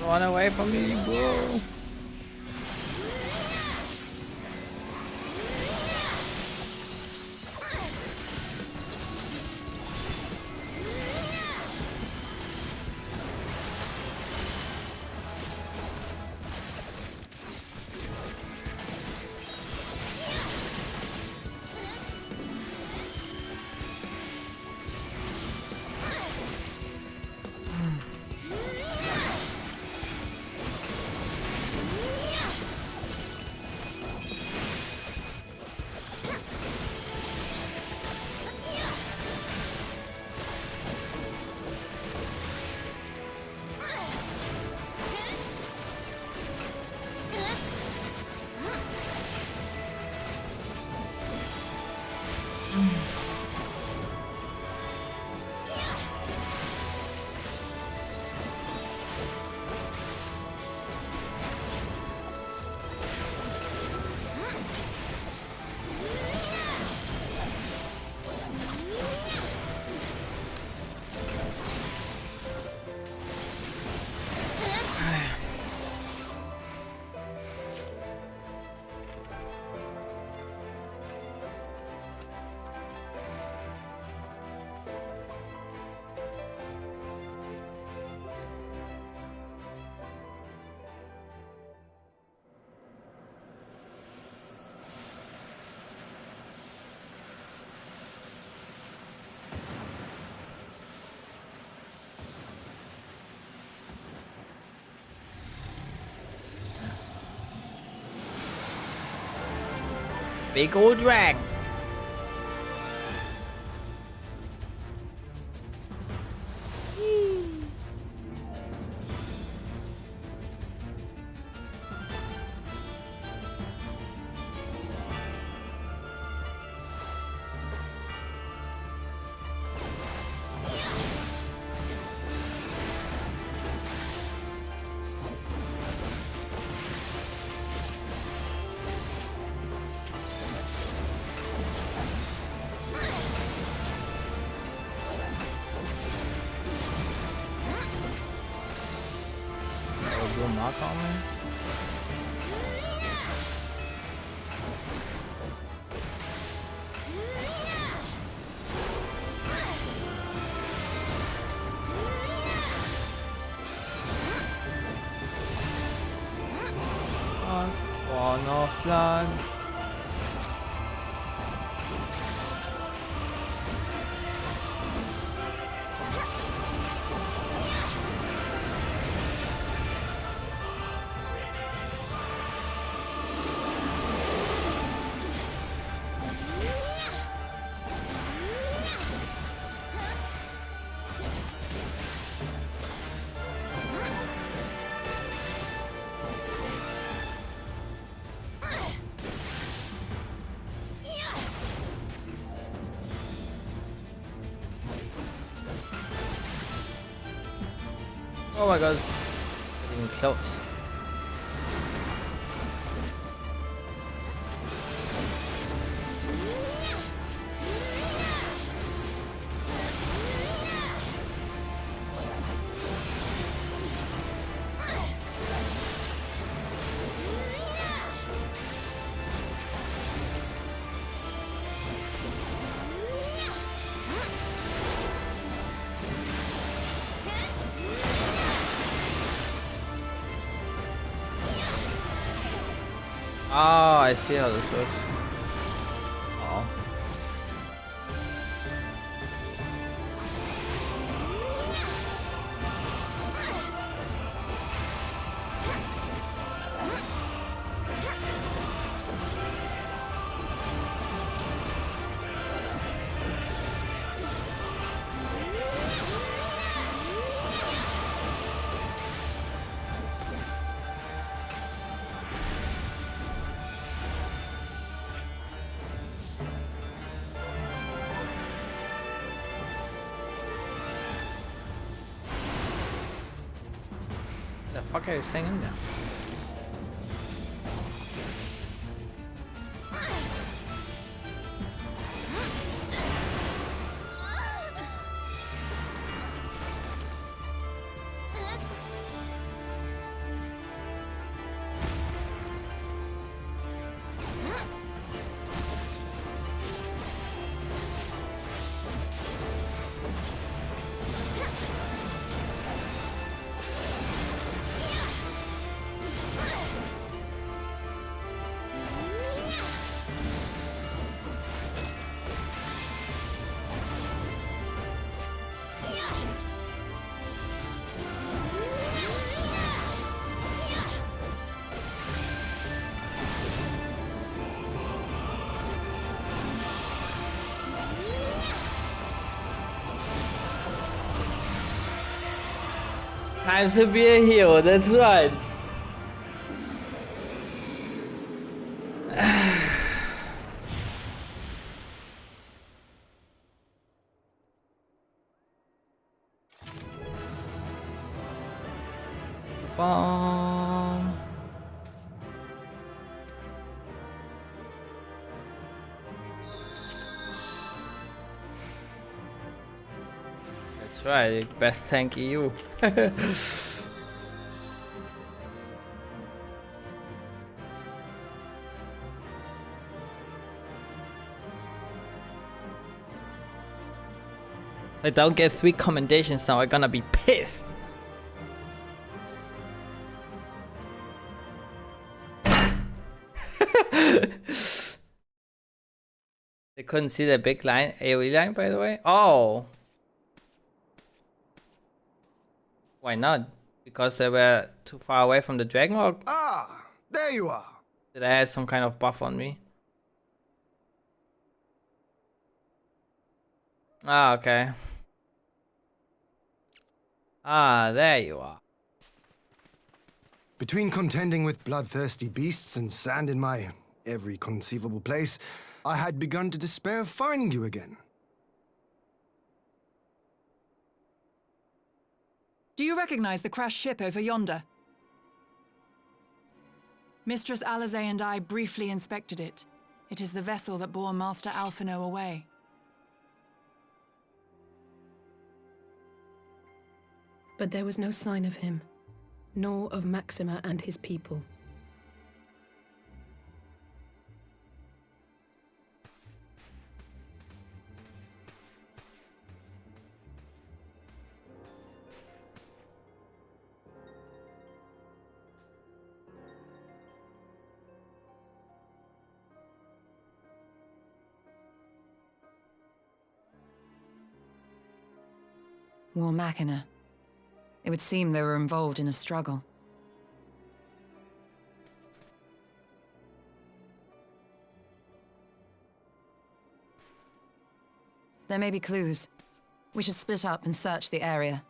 Run away from me, bro. Big old dragon. Mark on me. One of blood. Oh my god. Getting close. Oh, I see how this works. Oh. The fuck are you saying in there? Time to be a hero, that's right. Bomb. That's right, best tank EU. If I don't get 3 commendations now, I'm gonna be pissed. They couldn't see the big line, AoE line, by the way. Oh. Why not? Because they were too far away from the dragon, or Ah, there you are. did I have some kind of buff on me? Ah, okay. Ah, there you are. Between contending with bloodthirsty beasts and sand in my every conceivable place, I had begun to despair of finding you again. Do you recognize the crashed ship over yonder? Mistress Alizé and I briefly inspected it. It is the vessel that bore Master Alphino away. But there was no sign of him, nor of Maxima and his people. War Machina. It would seem they were involved in a struggle. There may be clues. We should split up and search the area.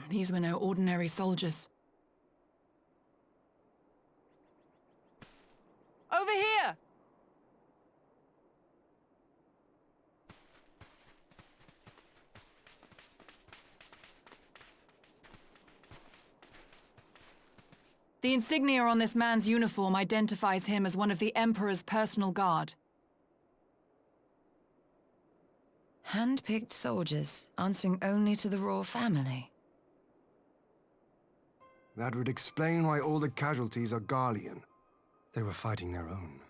These were no ordinary soldiers. Over here! The insignia on this man's uniform identifies him as one of the Emperor's personal guard. Hand-picked soldiers, answering only to the royal family. That would explain why all the casualties are Garlean. They were fighting their own.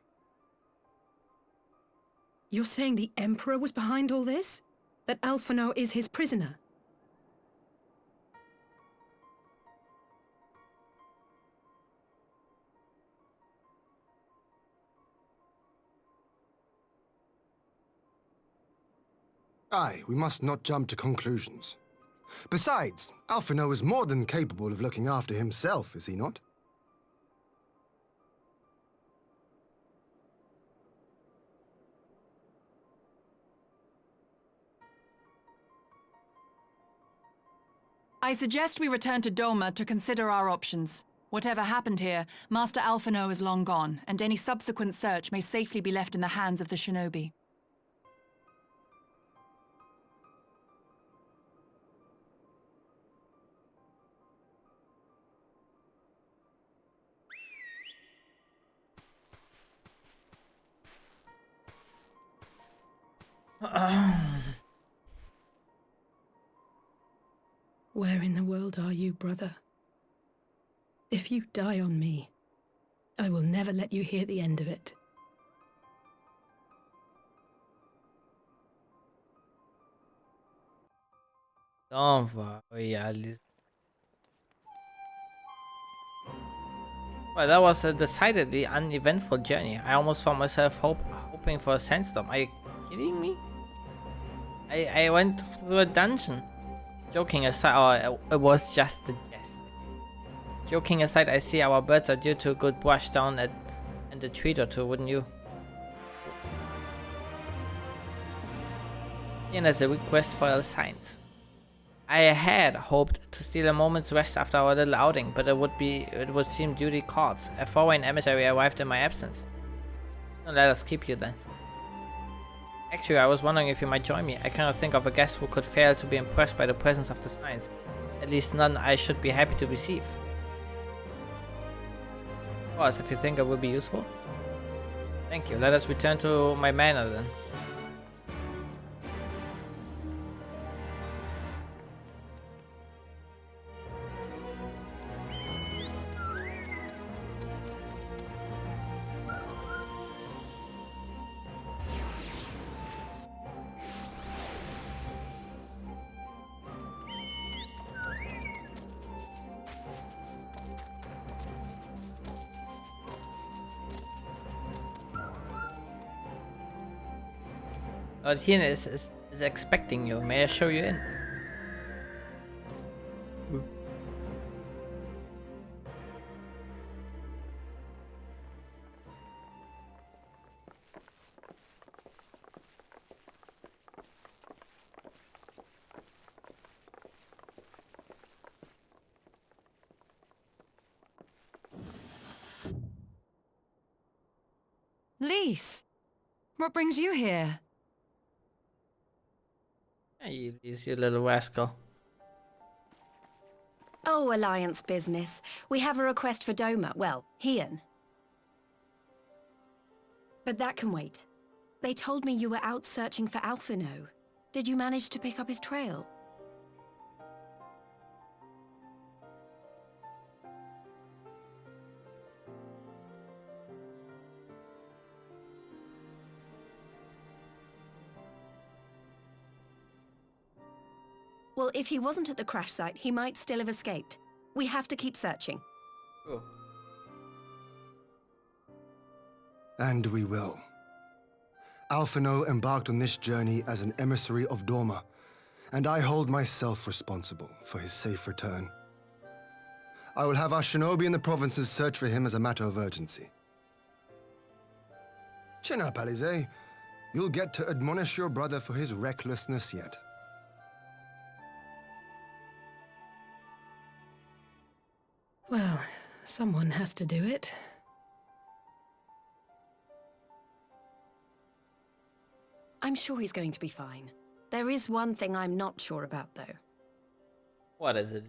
You're saying the Emperor was behind all this? That Alphinaud is his prisoner? Aye, we must not jump to conclusions. Besides, Alphinaud is more than capable of looking after himself, is he not? I suggest we return to Doma to consider our options. Whatever happened here, Master Alphinaud is long gone, and any subsequent search may safely be left in the hands of the shinobi. Where in the world are you, brother? If you die on me, I will never let you hear the end of it. Don't worry, Alice. Well, that was a decidedly uneventful journey. I almost found myself hoping for a sandstorm. Are you kidding me? I went through a dungeon. Joking aside, oh, it was just a jest. Joking aside, I see our birds are due to a good brush down and a treat or two, wouldn't you? And as a request for a signs. I had hoped to steal a moment's rest after our little outing, but it would seem duty calls. A foreign emissary arrived in my absence. Well, let us keep you then. Actually, I was wondering if you might join me. I cannot think of a guest who could fail to be impressed by the presence of the signs. At least none I should be happy to receive. Of course, if you think it will be useful. Thank you. Let us return to my manor then. Lord Hien is expecting you. May I show you in? Lise, what brings you here? Hey, you little rascal. Oh, Alliance business. We have a request for Doma. Well, Hien. But that can wait. They told me you were out searching for Alphinaud. Did you manage to pick up his trail? Well, if he wasn't at the crash site, he might still have escaped. We have to keep searching. Oh. And we will. Alphinaud embarked on this journey as an emissary of Doma, and I hold myself responsible for his safe return. I will have our shinobi in the provinces search for him as a matter of urgency. Chin up, Alize. You'll get to admonish your brother for his recklessness yet. Well, someone has to do it. I'm sure he's going to be fine. There is one thing I'm not sure about, though. What is it?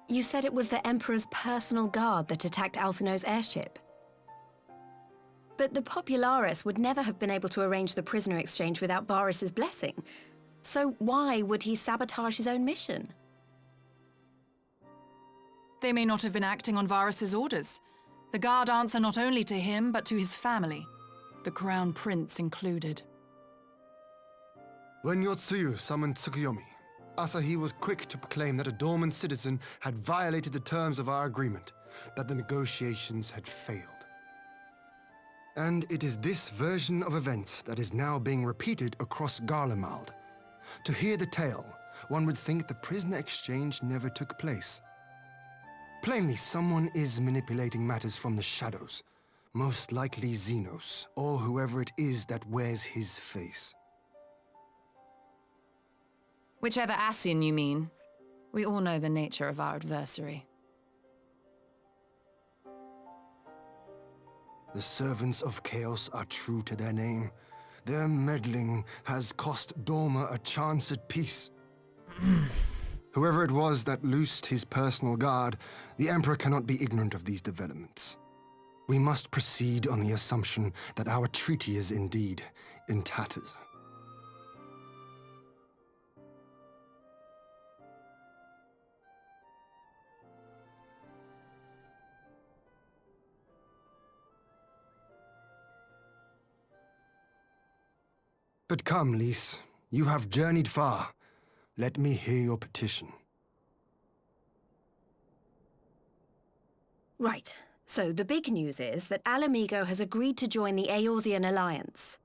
You said it was the Emperor's personal guard that attacked Alphino's airship. But the Popularis would never have been able to arrange the prisoner exchange without Varus's blessing. So why would he sabotage his own mission? They may not have been acting on Varus's orders. The guard answer not only to him, but to his family, the Crown Prince included. When Yotsuyu summoned Tsukuyomi, Asahi was quick to proclaim that a Dorman citizen had violated the terms of our agreement, that the negotiations had failed. And it is this version of events that is now being repeated across Garlemald. To hear the tale, one would think the prisoner exchange never took place. Plainly, someone is manipulating matters from the shadows, most likely Xenos, or whoever it is that wears his face. Whichever Ascian you mean. We all know the nature of our adversary. The servants of Chaos are true to their name. Their meddling has cost Dorma a chance at peace. Whoever it was that loosed his personal guard, the Emperor cannot be ignorant of these developments. We must proceed on the assumption that our treaty is indeed in tatters. But come, Lys. You have journeyed far. Let me hear your petition. Right. So the big news is that Ala Mhigo has agreed to join the Eorzean Alliance.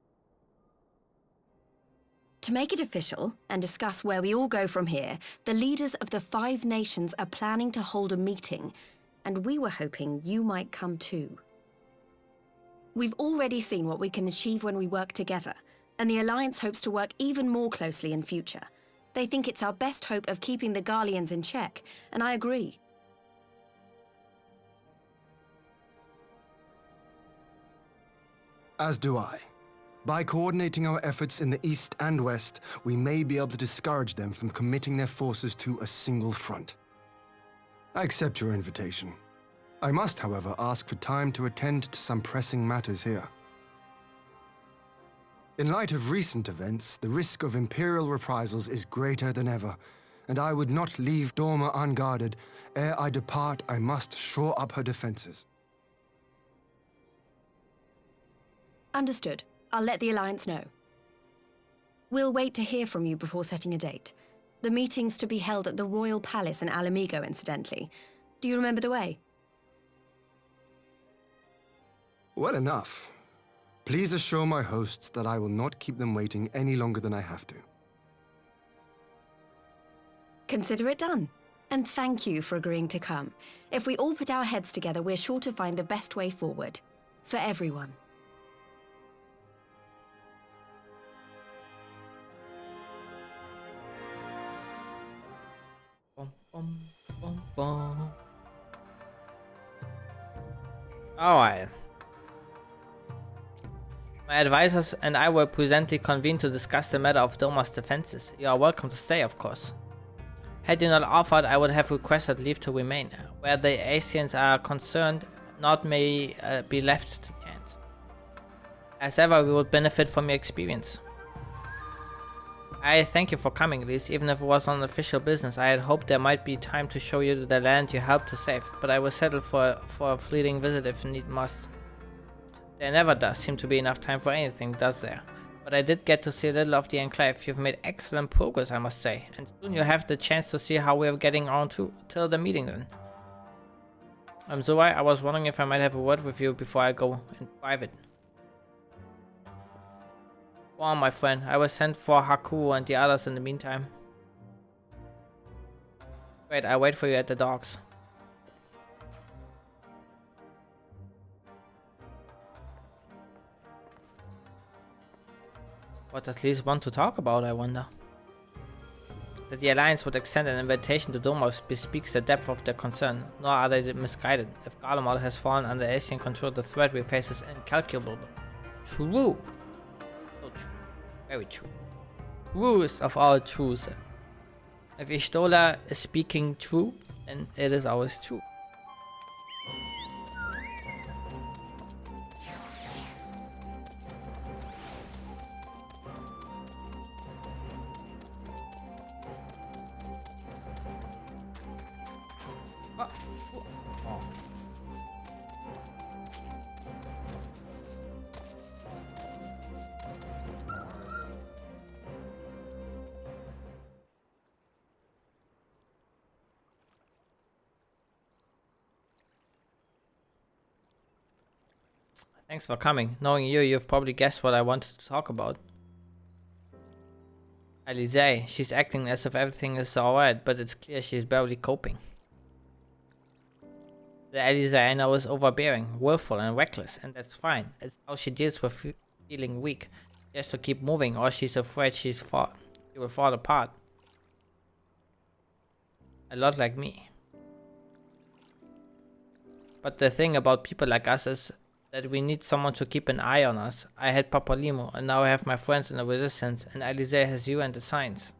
To make it official, and discuss where we all go from here, the leaders of the 5 nations are planning to hold a meeting, and we were hoping you might come too. We've already seen what we can achieve when we work together, and the Alliance hopes to work even more closely in future. They think it's our best hope of keeping the Garleans in check, and I agree. As do I. By coordinating our efforts in the east and west, we may be able to discourage them from committing their forces to a single front. I accept your invitation. I must, however, ask for time to attend to some pressing matters here. In light of recent events, the risk of Imperial reprisals is greater than ever, and I would not leave Dorma unguarded. Ere I depart, I must shore up her defenses. Understood. I'll let the Alliance know. We'll wait to hear from you before setting a date. The meeting's to be held at the Royal Palace in Ala Mhigo, incidentally. Do you remember the way? Well enough. Please assure my hosts that I will not keep them waiting any longer than I have to. Consider it done. And thank you for agreeing to come. If we all put our heads together, we're sure to find the best way forward. For everyone. Alright. My advisors and I will presently convene to discuss the matter of Dorma's defenses. You are welcome to stay, of course. Had you not offered, I would have requested leave to remain. Where the Ascians are concerned, naught may be left to chance. As ever, we would benefit from your experience. I thank you for coming, Lys. Even if it was on official business, I had hoped there might be time to show you the land you helped to save, but I will settle for a fleeting visit if need must. There never does seem to be enough time for anything, does there? But I did get to see a little of the Enclave. You've made excellent progress, I must say, and soon you'll have the chance to see how we're getting on till the meeting then. Zoe, I was wondering if I might have a word with you before I go in private. Go on, my friend. I will send for Haku and the others in the meantime. Great, I'll wait for you at the docks. What does Lys want to talk about, I wonder? That the Alliance would extend an invitation to Doma bespeaks the depth of their concern, nor are they misguided. If Garlemald has fallen under Asian control, the threat we face is incalculable. True. So true. Very true. Truest of all truths. If Y'shtola is speaking true, then it is always true. Thanks for coming. Knowing you, you've probably guessed what I wanted to talk about. Alisaie, she's acting as if everything is alright, but it's clear she's barely coping. The Alisaie I know is overbearing, willful and reckless, and that's fine. It's how she deals with feeling weak. She has to keep moving, or she's afraid she will fall apart. A lot like me. But the thing about people like us is that we need someone to keep an eye on us. I had Papalymo, and now I have my friends in the Resistance, and Alisaie has you and the Signs.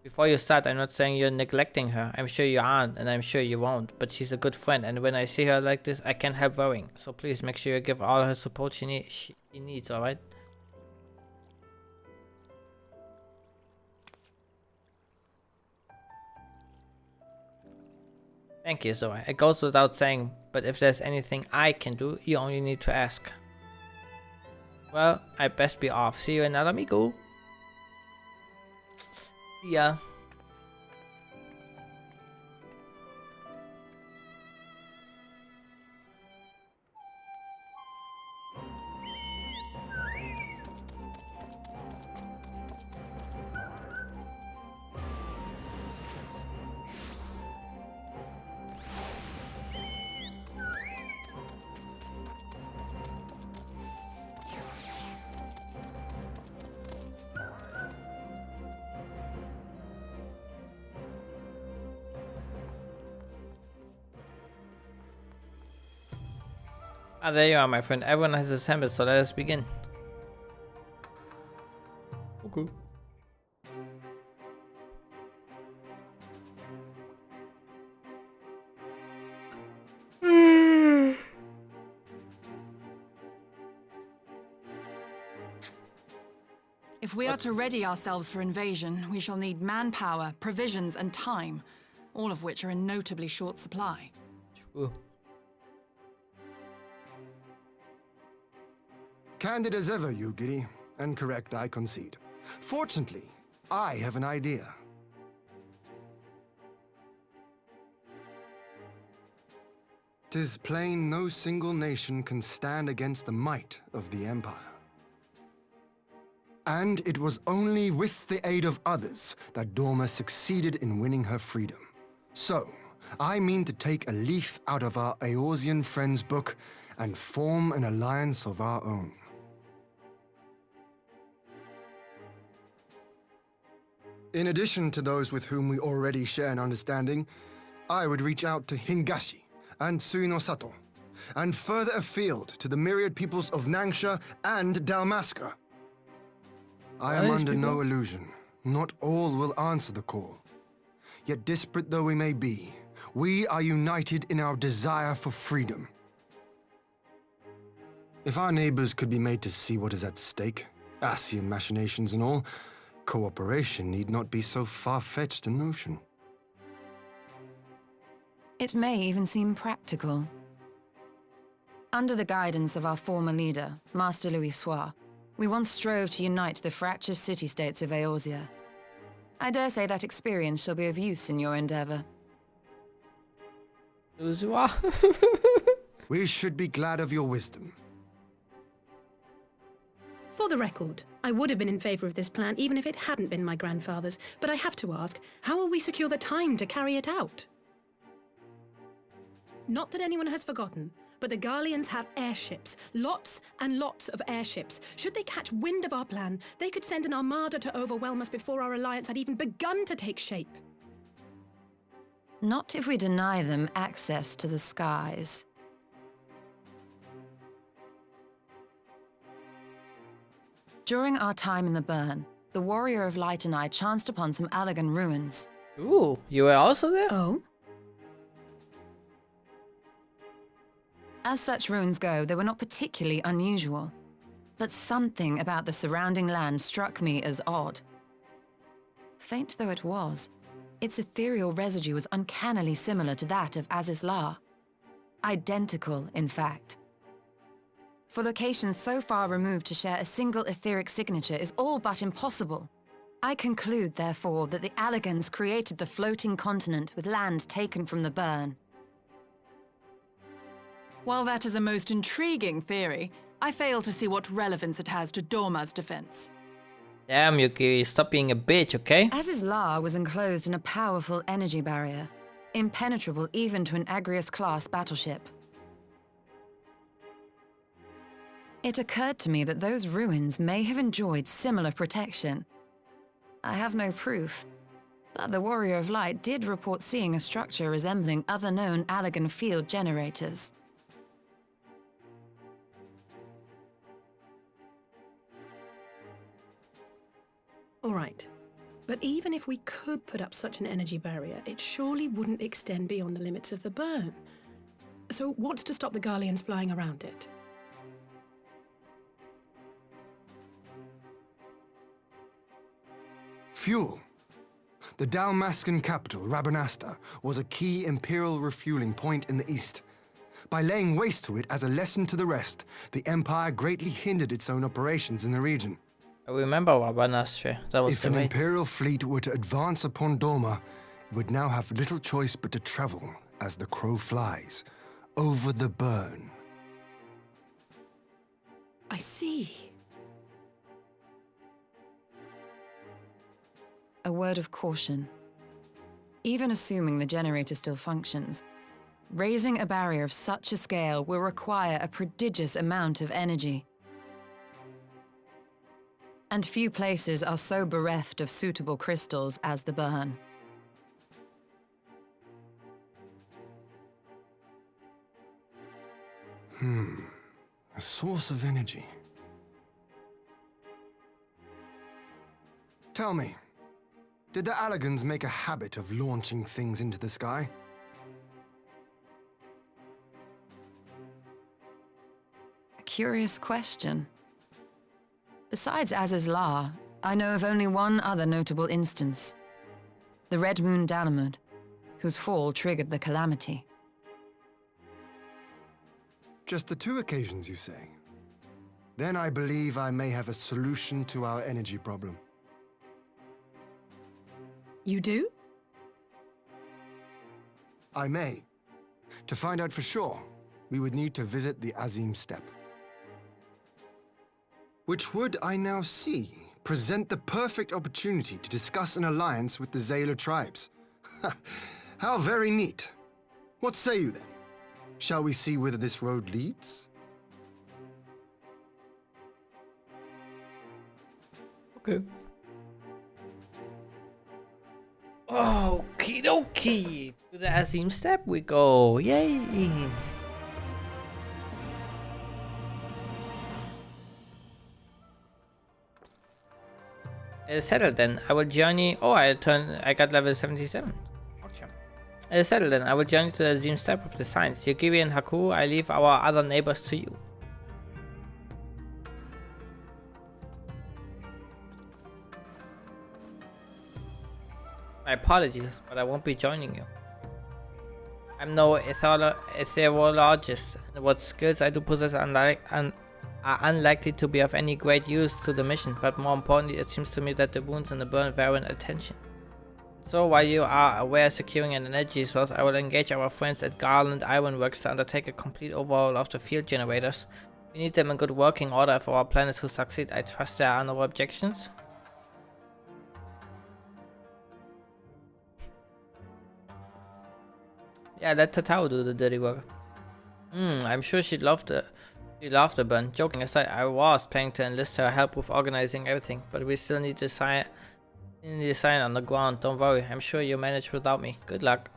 Before you start, I'm not saying you're neglecting her. I'm sure you aren't, and I'm sure you won't, but she's a good friend, and when I see her like this, I can't help worrying. So please make sure you give all her support she needs, alright? Thank you, Zoe. It goes without saying, but if there's anything I can do, you only need to ask. Well, I best be off. See you another amigo. Yeah. Ah, there you are, my friend. Everyone has assembled, so let us begin. Okay. If we are to ready ourselves for invasion, we shall need manpower, provisions, and time, all of which are in notably short supply. True. Candid as ever, Yugiri, and correct, I concede. Fortunately, I have an idea. 'Tis plain no single nation can stand against the might of the Empire. And it was only with the aid of others that Doma succeeded in winning her freedom. So, I mean to take a leaf out of our Eorzean friends' book and form an alliance of our own. In addition to those with whom we already share an understanding, I would reach out to Hingashi and Tsuinosato, and further afield to the myriad peoples of Nangsha and Dalmasca. I am under no illusion. Not all will answer the call. Yet disparate though we may be, we are united in our desire for freedom. If our neighbors could be made to see what is at stake, Ascian machinations and all, cooperation need not be so far-fetched a notion. It may even seem practical. Under the guidance of our former leader, Master Louisoix, we once strove to unite the fractious city-states of Eorzea. I dare say that experience shall be of use in your endeavor. We should be glad of your wisdom. For the record, I would have been in favor of this plan even if it hadn't been my grandfather's, but I have to ask, how will we secure the time to carry it out? Not that anyone has forgotten, but the Garleans have airships. Lots and lots of airships. Should they catch wind of our plan, they could send an armada to overwhelm us before our alliance had even begun to take shape. Not if we deny them access to the skies. During our time in the Burn, the Warrior of Light and I chanced upon some Allagan ruins. Ooh, you were also there? Oh? As such ruins go, they were not particularly unusual. But something about the surrounding land struck me as odd. Faint though it was, its ethereal residue was uncannily similar to that of Aziz La. Identical, in fact. For locations so far removed to share a single etheric signature is all but impossible. I conclude, therefore, that the Allagans created the floating continent with land taken from the Burn. While that is a most intriguing theory, I fail to see what relevance it has to Dorma's defense. Damn, Yuki, stop being a bitch, okay? Aziz La was enclosed in a powerful energy barrier, impenetrable even to an Agrias-class battleship. It occurred to me that those ruins may have enjoyed similar protection. I have no proof, but the Warrior of Light did report seeing a structure resembling other known Allagan field generators. All right. But even if we could put up such an energy barrier, it surely wouldn't extend beyond the limits of the Burn. So what's to stop the Garleans flying around it? Fuel. The Dalmascan capital, Rabanasta, was a key Imperial refueling point in the east. By laying waste to it as a lesson to the rest, the Empire greatly hindered its own operations in the region. I remember Rabanastre. That was If an Imperial fleet were to advance upon Doma, it would now have little choice but to travel, as the crow flies, over the Burn. I see. A word of caution. Even assuming the generator still functions, raising a barrier of such a scale will require a prodigious amount of energy. And few places are so bereft of suitable crystals as the Burn. A source of energy. Tell me, did the Allagans make a habit of launching things into the sky? A curious question. Besides Aziz La, I know of only one other notable instance. The Red Moon Dalamud, whose fall triggered the calamity. Just the two occasions, you say? Then I believe I may have a solution to our energy problem. You do? I may. To find out for sure, we would need to visit the Azim Steppe. Which would, I now see, present the perfect opportunity to discuss an alliance with the Zayla tribes. How very neat. What say you then? Shall we see whither this road leads? Okay. Okie dokie. To the Azim Steppe we go. Yay. Settled then. I will journey. Oh, I got level 77. Okay. Settled then. I will journey to the Azim Steppe of the Signs. Yugiri and Haku, I leave our other neighbors to you. My apologies, but I won't be joining you. I'm no etherologist, and what skills I do possess are unlikely to be of any great use to the mission, but more importantly, it seems to me that the wounds in the Burn warrant attention. So while you are aware securing an energy source, I will engage our friends at Garland Ironworks to undertake a complete overhaul of the field generators. We need them in good working order for our planet to succeed. I trust there are no objections. Yeah, let Tatao do the dirty work. I'm sure she'd love the burn. Joking aside, I was planning to enlist her help with organizing everything, but we still need to sign on the ground. Don't worry, I'm sure you'll manage without me. Good luck.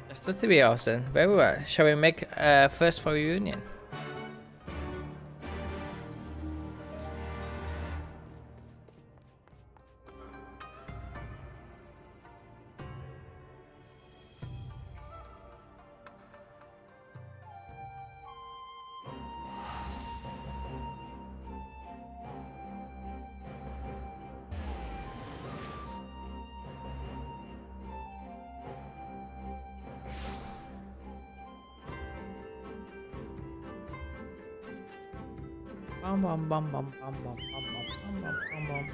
Just the three of us then. Very well. Shall we make first for reunion? Bum bum bum bum bum bum bum bum bum bum bum.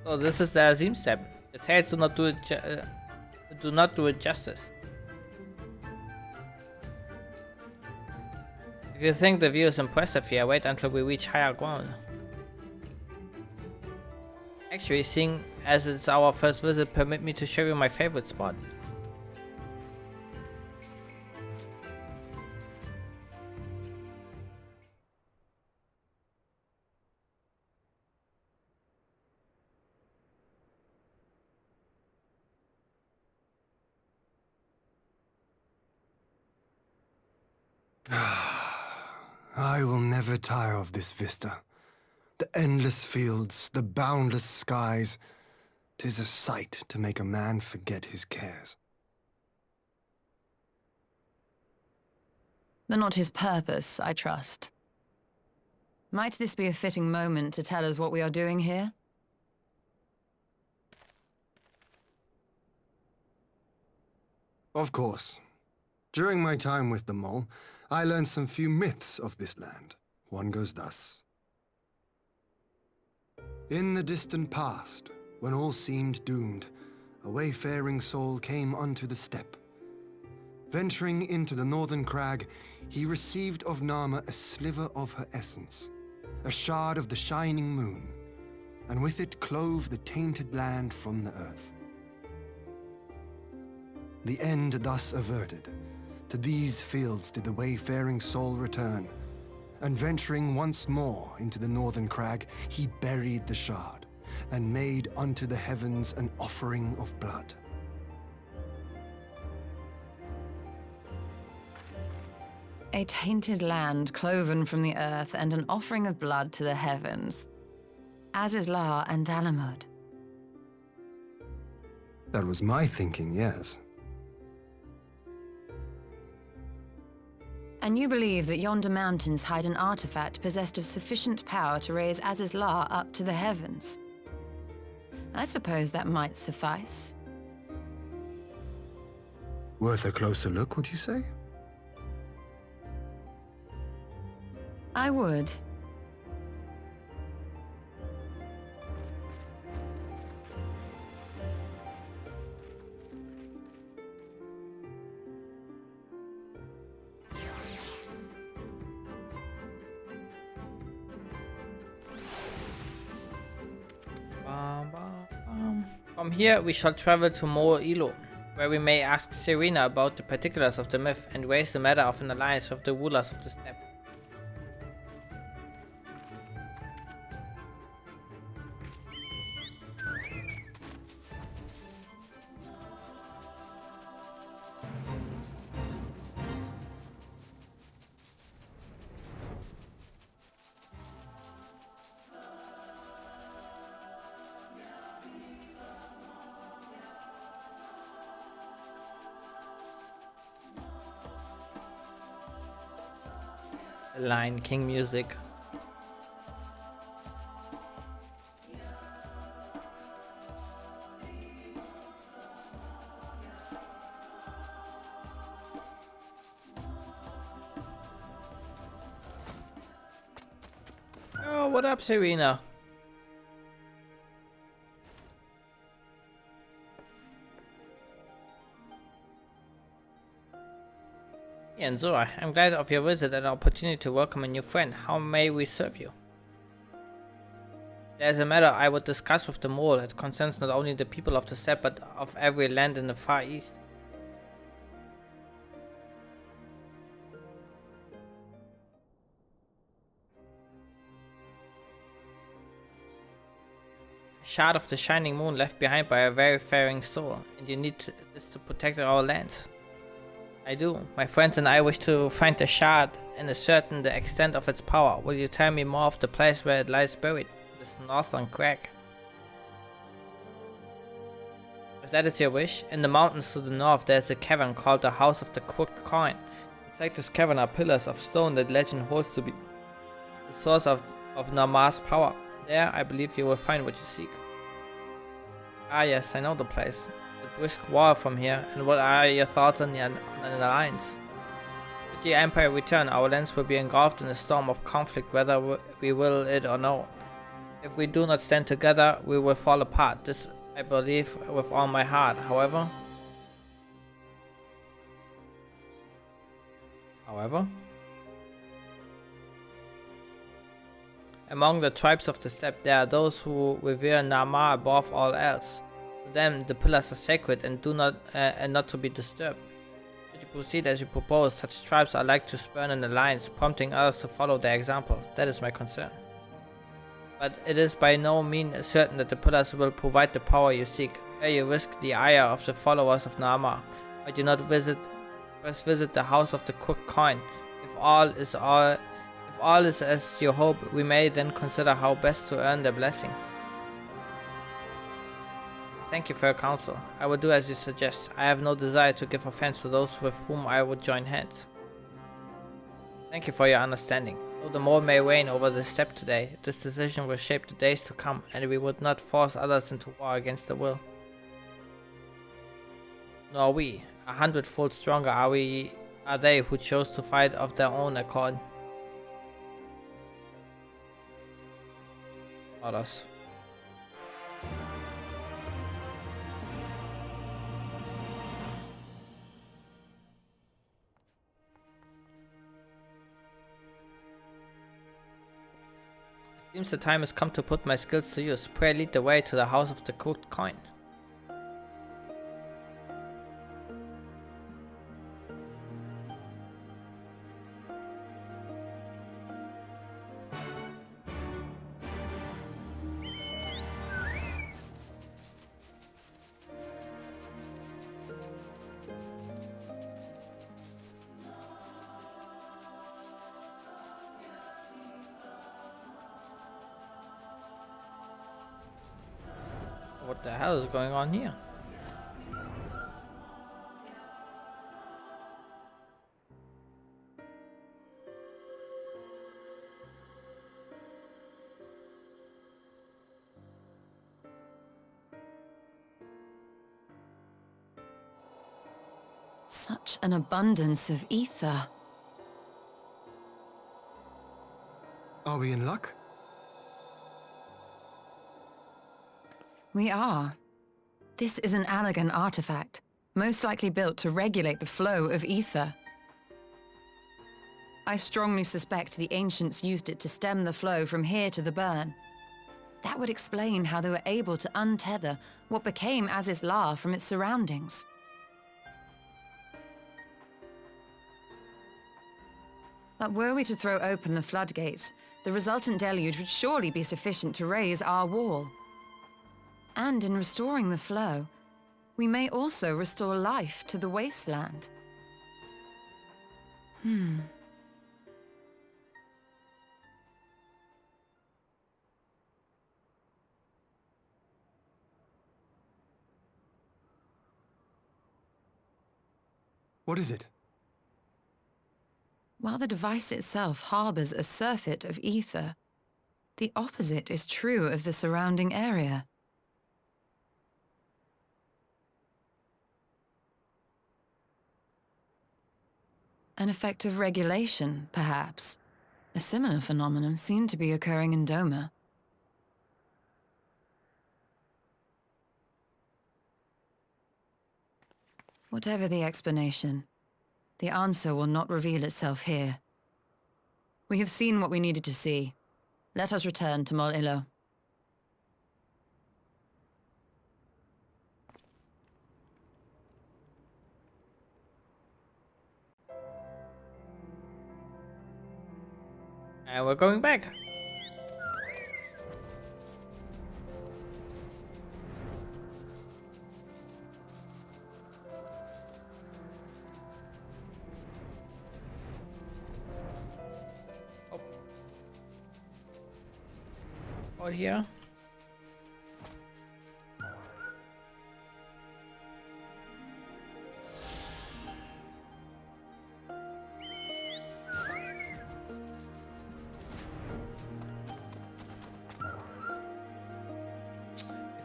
So this is the Azim step. The tales do not do it justice. If you think the view is impressive here, wait until we reach higher ground. Actually, seeing as it's our first visit, permit me to show you my favorite spot. I will never tire of this vista. The endless fields, the boundless skies. 'Tis a sight to make a man forget his cares. But not his purpose, I trust. Might this be a fitting moment to tell us what we are doing here? Of course. During my time with the Mole, I learned some few myths of this land. One goes thus. In the distant past, when all seemed doomed, a wayfaring soul came unto the steppe. Venturing into the northern crag, he received of Nama a sliver of her essence, a shard of the shining moon, and with it clove the tainted land from the earth. The end thus averted, to these fields did the wayfaring soul return, and venturing once more into the northern crag, he buried the shard, and made unto the heavens an offering of blood. A tainted land cloven from the earth and an offering of blood to the heavens. Azizlar and Dalamud. That was my thinking, yes. And you believe that yonder mountains hide an artifact possessed of sufficient power to raise Azizlar up to the heavens? I suppose that might suffice. Worth a closer look, would you say? I would. From here, we shall travel to Mor Ilo, where we may ask Serena about the particulars of the myth and raise the matter of an alliance with the rulers of the steppe. Lion King music. what up, Serena? Yanzor, I'm glad of your visit and opportunity to welcome a new friend. How may we serve you? There's a matter I would discuss with the mole. It concerns not only the people of the steppe, but of every land in the Far East. A shard of the shining moon left behind by a very faring soul, and you need this to protect our lands. I do. My friends and I wish to find the shard and ascertain the extent of its power. Will you tell me more of the place where it lies buried? This northern crag. If that is your wish, in the mountains to the north there is a cavern called the House of the Crooked Coin. Inside this cavern are pillars of stone that legend holds to be the source of Narmar's power. There, I believe you will find what you seek. Ah yes, I know the place. The brisk wall from here, and what are your thoughts on an alliance? Should the Empire return, our lands will be engulfed in a storm of conflict whether we will it or no. If we do not stand together, we will fall apart. This I believe with all my heart. However, among the tribes of the steppe, there are those who revere Narmar above all else. To them, the pillars are sacred and not to be disturbed. Should you proceed as you propose, such tribes are like to spurn an alliance, prompting others to follow their example. That is my concern. But it is by no means certain that the pillars will provide the power you seek. Here you risk the ire of the followers of Narmar. Why do not first visit the House of the Crooked Coin? If all is as you hope, we may then consider how best to earn their blessing. Thank you for your counsel. I will do as you suggest. I have no desire to give offense to those with whom I would join hands. Thank you for your understanding. Though the mole may reign over the steppe today, this decision will shape the days to come, and we would not force others into war against their will. Nor we. 100-fold stronger are they who chose to fight of their own accord. Others. Seems the time has come to put my skills to use. Pray lead the way to the House of the Crooked Coin. What the hell is going on here? Such an abundance of ether. Are we in luck? We are. This is an Allagan artifact, most likely built to regulate the flow of ether. I strongly suspect the ancients used it to stem the flow from here to the burn. That would explain how they were able to untether what became Azys La from its surroundings. But were we to throw open the floodgates, the resultant deluge would surely be sufficient to raise our wall. And in restoring the flow, we may also restore life to the wasteland. What is it? While the device itself harbors a surfeit of ether, the opposite is true of the surrounding area. An effect of regulation, perhaps. A similar phenomenon seemed to be occurring in Doma. Whatever the explanation, the answer will not reveal itself here. We have seen what we needed to see. Let us return to Mol Ilo. And we're going back. Out here.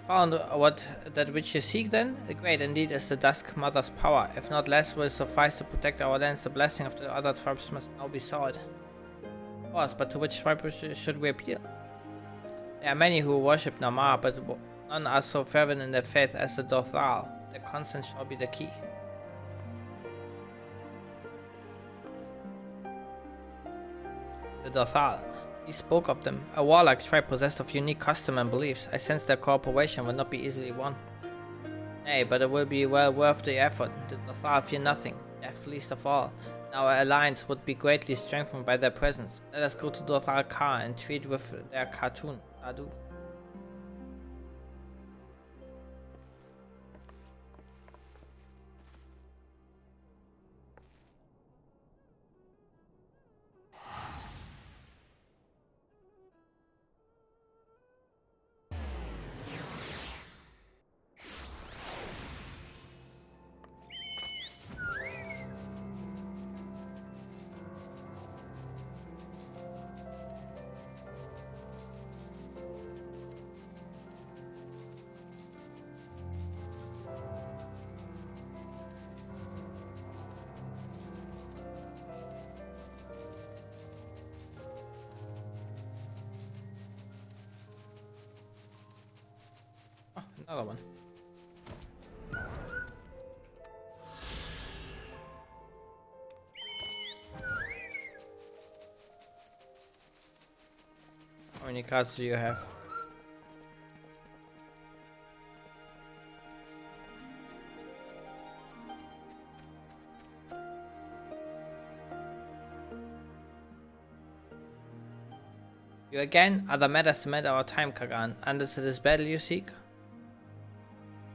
Found that which you seek then? Great indeed is the Dusk Mother's power. If not less will suffice to protect our lands, the blessing of the other tribes must now be sought. Of course, but to which tribe should we appeal? There are many who worship Namar, but none are so fervent in their faith as the Dothal. Their conscience shall be the key. The Dothal. He spoke of them. A warlike tribe possessed of unique custom and beliefs. I sense their cooperation will not be easily won. Nay, but it will be well worth the effort. The Dothal fear nothing, death least of all. And our alliance would be greatly strengthened by their presence. Let us go to Dothal Ka and treat with their Khatun, Adu. Another one. How many cards do you have? You again? Other matters demand our time, Kagan. Under this battle you seek?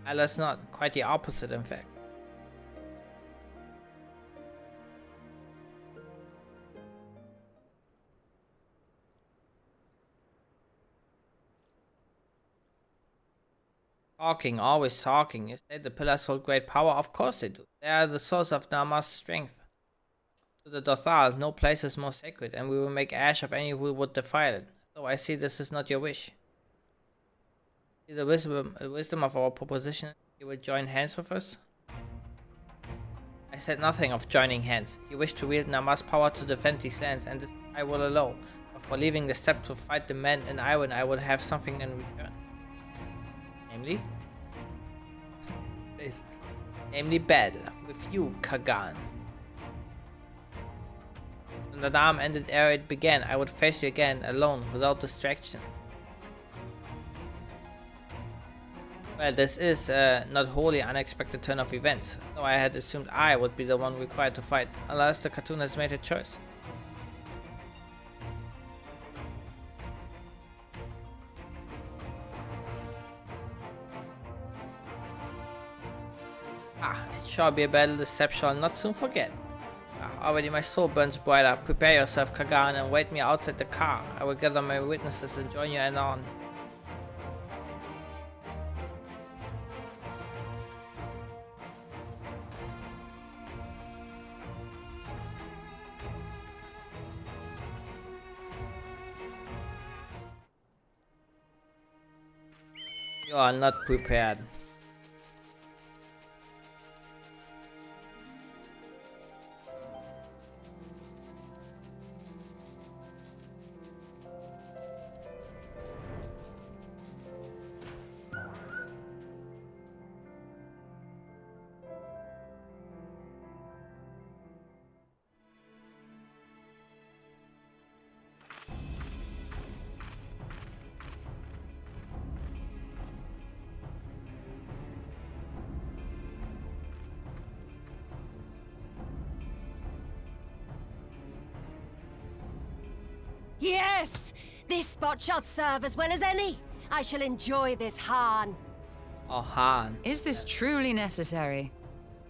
Alas, not. Quite the opposite, in fact. Talking, always talking. You say the pillars hold great power? Of course they do. They are the source of Namar's strength. To the Dothal, no place is more sacred, and we will make ash of any who would defile it. So I see this is not your wish. See the wisdom of our proposition. You will join hands with us? I said nothing of joining hands. You wish to wield Namar's power to defend these lands, and this I will allow. But for leaving the step to fight the men in iron, I would have something in return. Namely? Namely battle with you, Kagan. When the dam ended ere it began, I would face you again, alone, without distractions. Well, this is a not wholly unexpected turn of events, though I had assumed I would be the one required to fight, unless the Khatun has made a choice. It shall be a battle the steppe shall not soon forget. Already my soul burns brighter. Prepare yourself, Kagan, and wait me outside the car. I will gather my witnesses and join you anon. You are not prepared. Yes! This spot shall serve as well as any. I shall enjoy this Han. Oh, Han. Is this truly necessary?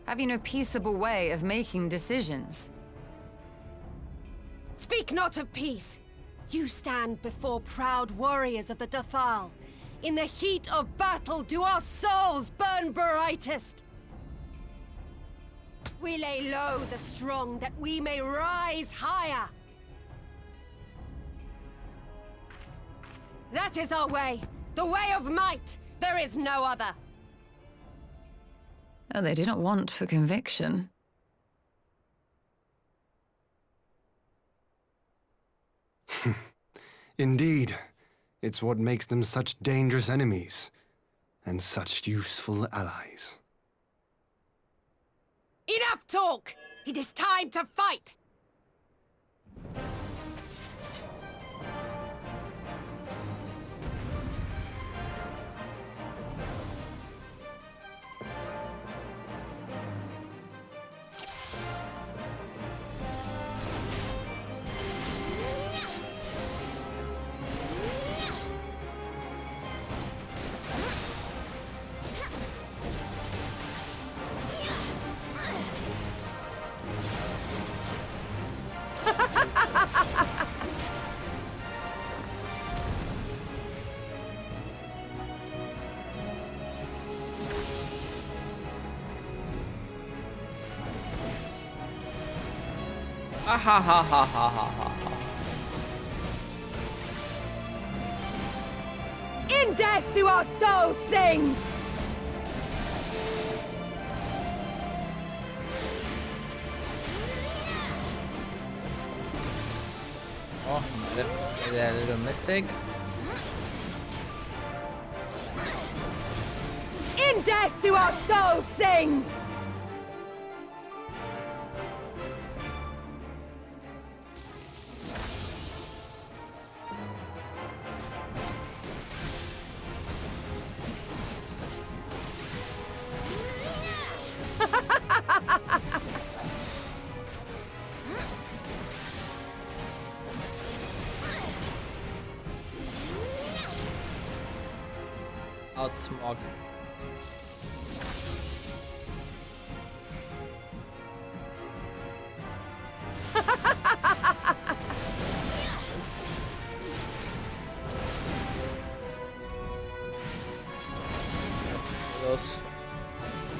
Have you no peaceable way of making decisions? Speak not of peace. You stand before proud warriors of the Dathal. In the heat of battle do our souls burn brightest. We lay low the strong that we may rise higher. That is our way. The way of might. There is no other. Oh, they do not want for conviction. Indeed. It's what makes them such dangerous enemies, and such useful allies. Enough talk! It is time to fight! Ha ha ha ha ha ha ha ha. In death do our souls sing! Oh, is that a little mistake? In death do our souls sing! Outsmog.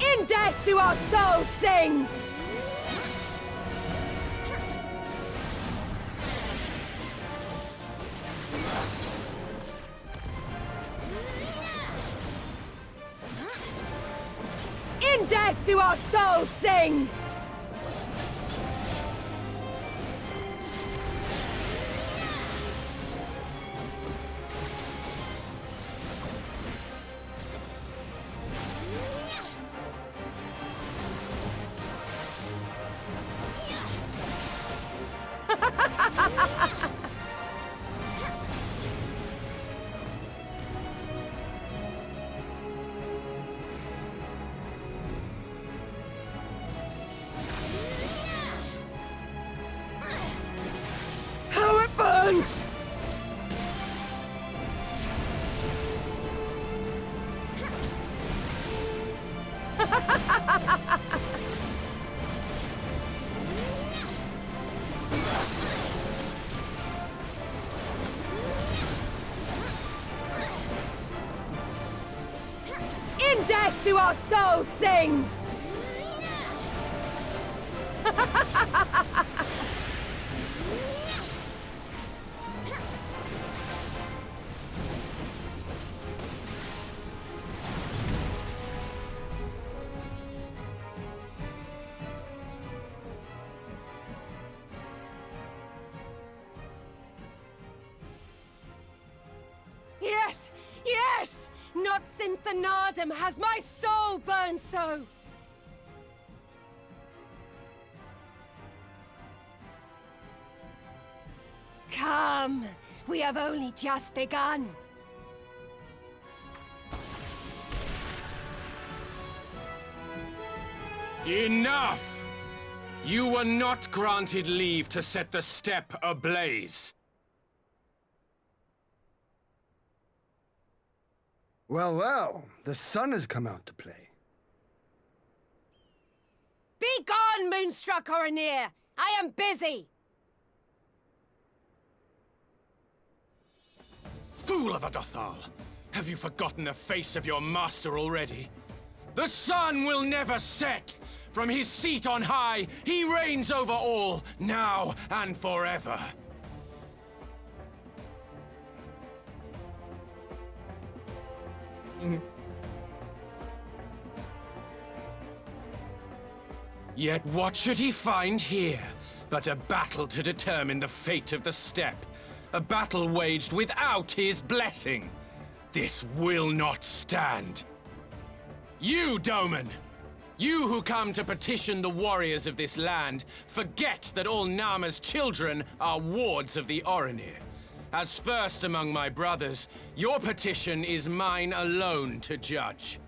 In death do our souls sing! In death do our souls sing! How it burns! In death do our souls sing! Yes! Yes! Not since the Nardum has my soul burned so! Come! We have only just begun. Enough! You were not granted leave to set the steppe ablaze. Well, well, the sun has come out to play. Be gone, Moonstruck Oronir! I am busy! Fool of a Dothal! Have you forgotten the face of your master already? The sun will never set! From his seat on high, he reigns over all, now and forever. Yet what should he find here but a battle to determine the fate of the steppe? A battle waged without his blessing. This will not stand. You, Doman! You who come to petition the warriors of this land, forget that all Nama's children are wards of the Oronir. As first among my brothers, your petition is mine alone to judge.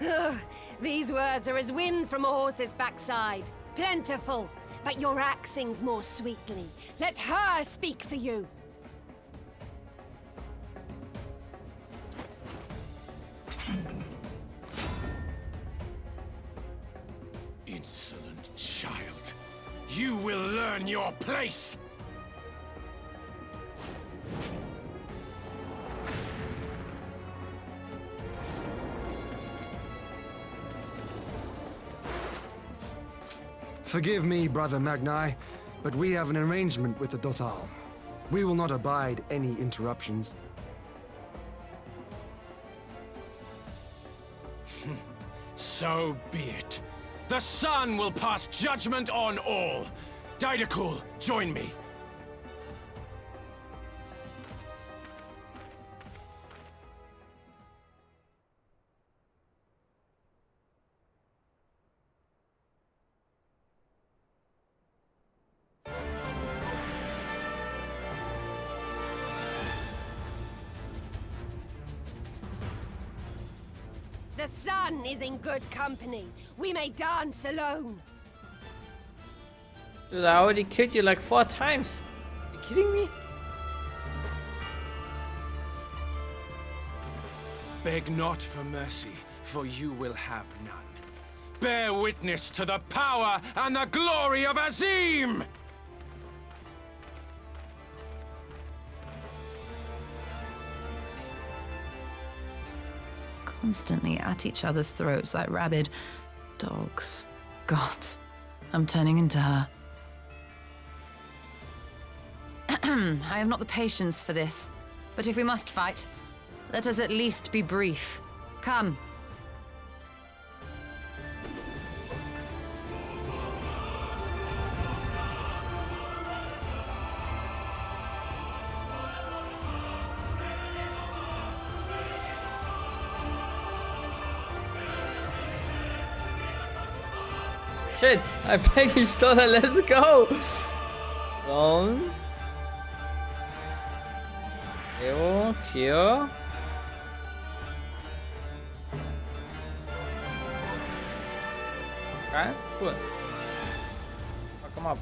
Ugh, these words are as wind from a horse's backside. Plentiful, but your axe sings more sweetly. Let her speak for you. Insolent child. You will learn your place! Forgive me, Brother Magni, but we have an arrangement with the Dothal. We will not abide any interruptions. So be it. The sun will pass judgment on all. Didakul, join me. The sun is in good company. We may dance alone. Dude, I already killed you like 4 times. Are you kidding me? Beg not for mercy, for you will have none. Bear witness to the power and the glory of Azim! Constantly at each other's throats like rabid dogs. Gods, I'm turning into her. I have not the patience for this, but if we must fight, let us at least be brief. Come. Shit, I beg you, Stola, let's go! Zone. Evo, Q. Okay, cool. Fuck him up.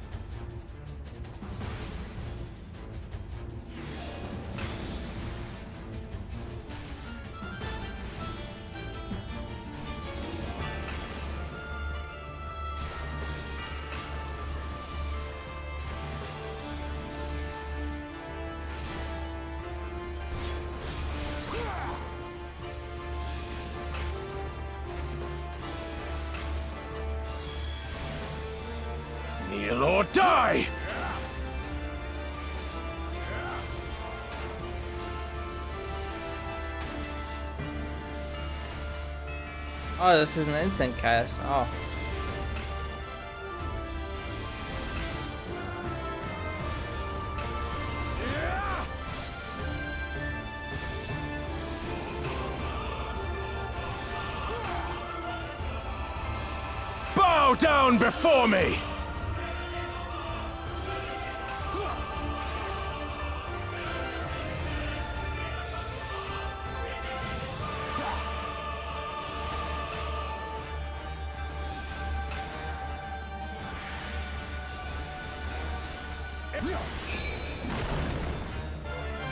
Kneel or die! Oh, this is an instant cast. Oh. Bow down before me!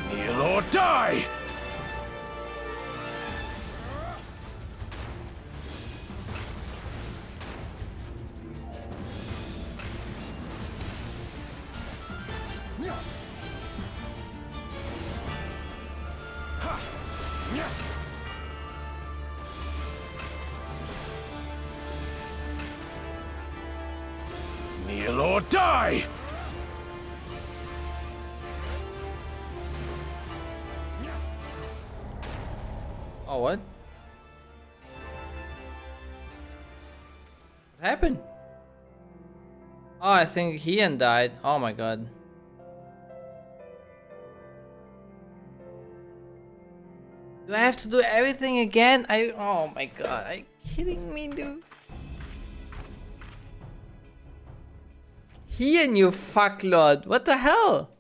Kneel or die! Kneel or die! Oh, what? What happened? Oh, I think Hien died. Oh my god. Do I have to do everything again? Oh my god, are you kidding me, dude? Hien, you fucklord. What the hell?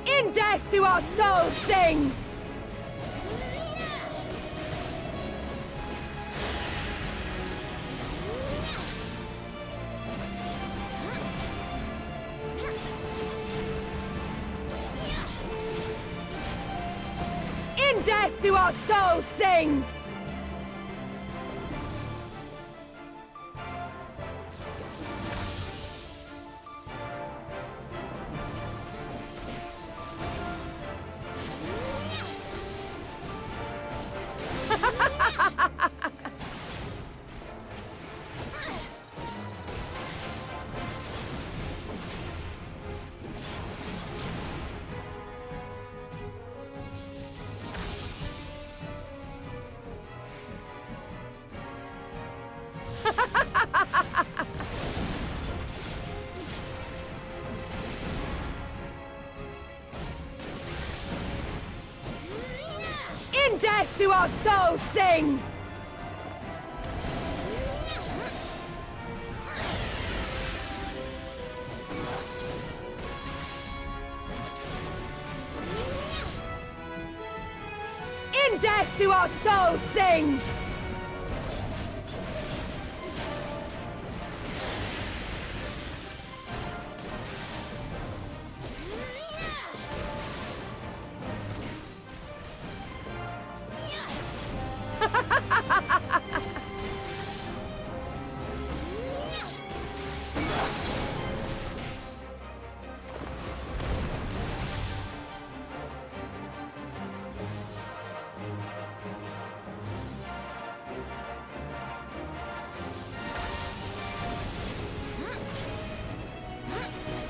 In death do our souls sing! In death do our souls sing! In death do our souls sing! In death do our souls sing!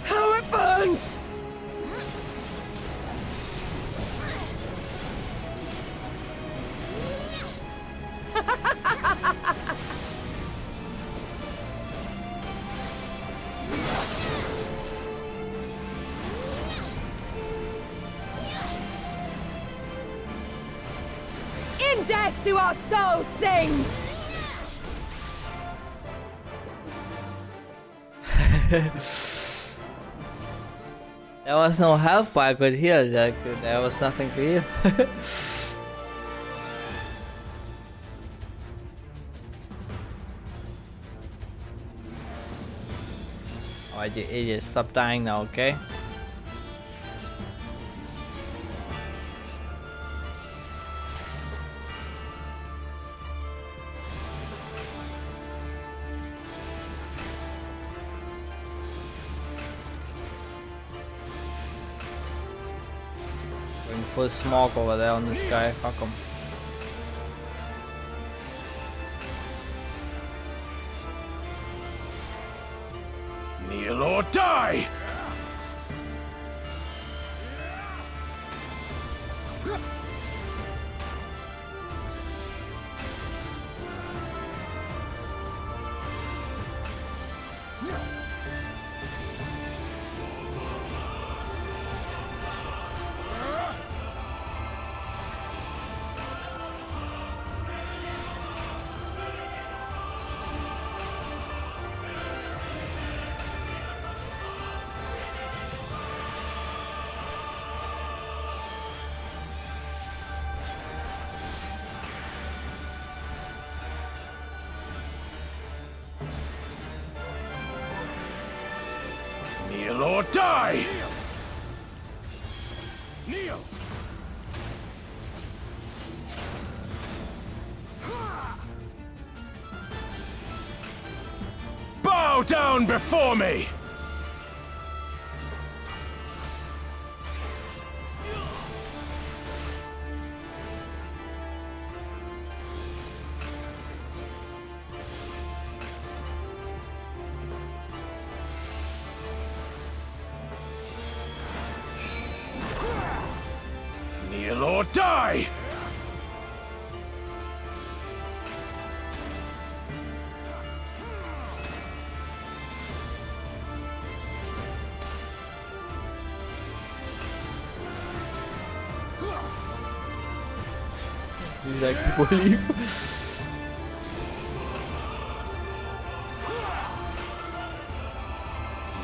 How it burns! In death do our souls sing! There was no health bar I could heal. There was nothing to heal. Alright, you idiot. Stop dying now, okay? Going full smoke over there on this guy. Fuck him. Kneel or die! Kneel or die! Kneel! Bow down before me! Kneel or die! Dieser Bolif.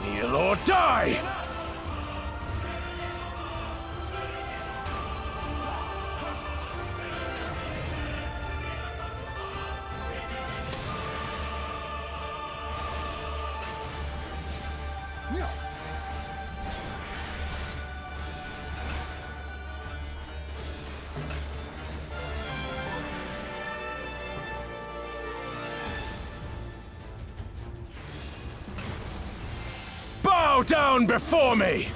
Kneel or die! Bow down before me!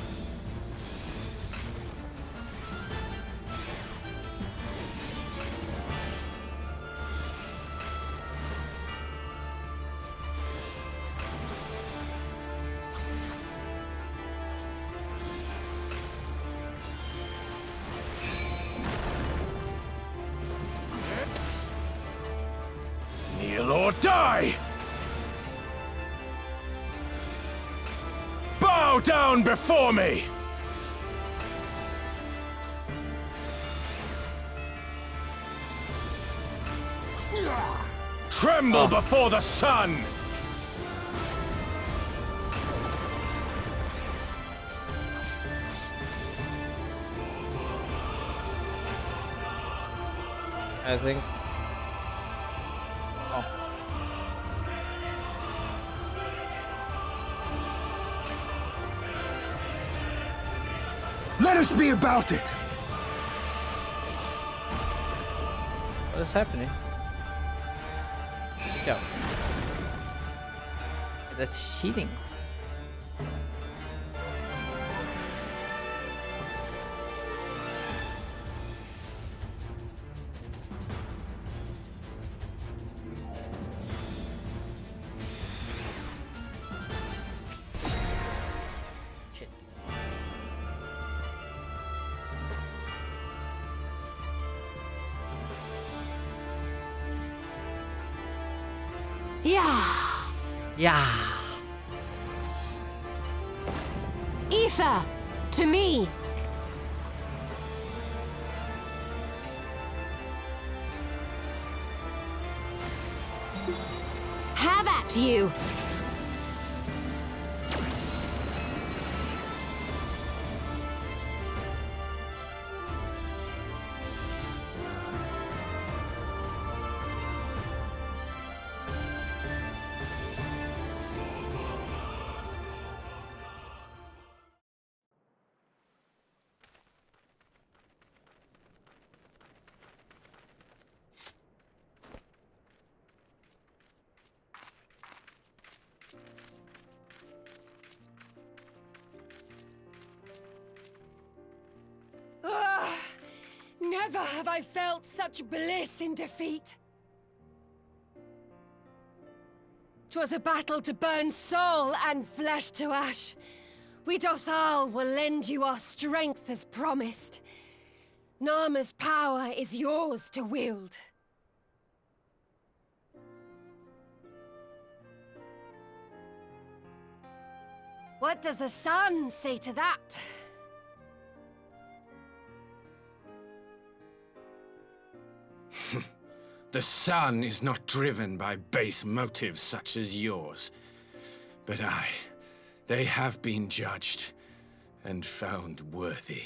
Kneel or die! Bow down before me! Tremble before the sun! I think. Oh. Let us be about it! What is happening? Go. That's cheating. Yeah! Yeah. Ether! To me! Have at you! Never have I felt such bliss in defeat. 'Twas a battle to burn soul and flesh to ash. We Dothal will lend you our strength as promised. Narma's power is yours to wield. What does the sun say to that? The sun is not driven by base motives such as yours. But they have been judged and found worthy.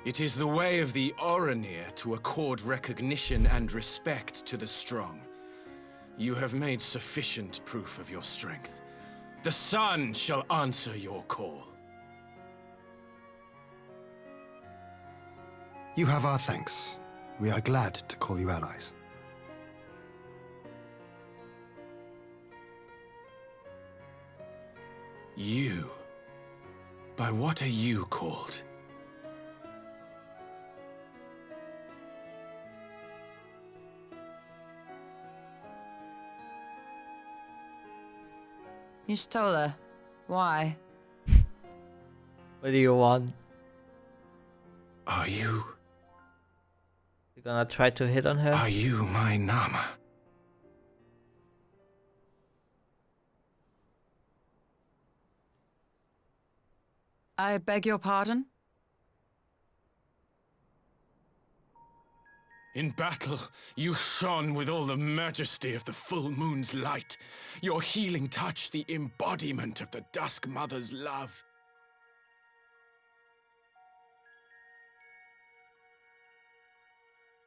It is the way of the Oranir to accord recognition and respect to the strong. You have made sufficient proof of your strength. The sun shall answer your call. You have our thanks. We are glad to call you allies. You? By what are you called? Y'shtola, why? What do you want? Are you? You gonna try to hit on her? Are you my Nama? I beg your pardon? In battle, you shone with all the majesty of the full moon's light. Your healing touch, the embodiment of the Dusk Mother's love.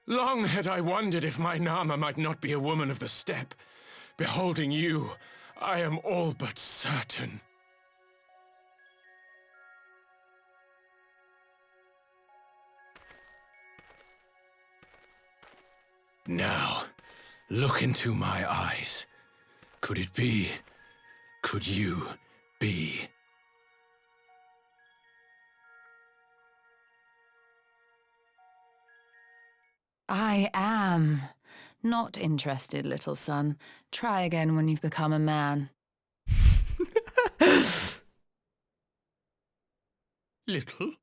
Long had I wondered if my Nama might not be a woman of the steppe. Beholding you, I am all but certain. Now, look into my eyes. Could it be? Could you be? I am. Not interested, little son. Try again when you've become a man. Little?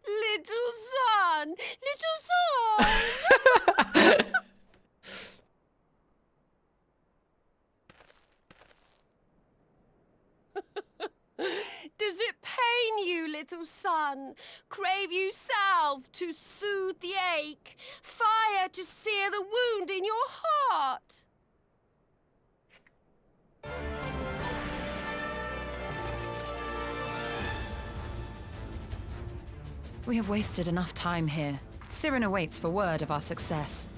Little son! Little son! Does it pain you, little son? Crave you salve to soothe the ache? Fire to sear the wound in your heart? We have wasted enough time here. Sirin awaits for word of our success.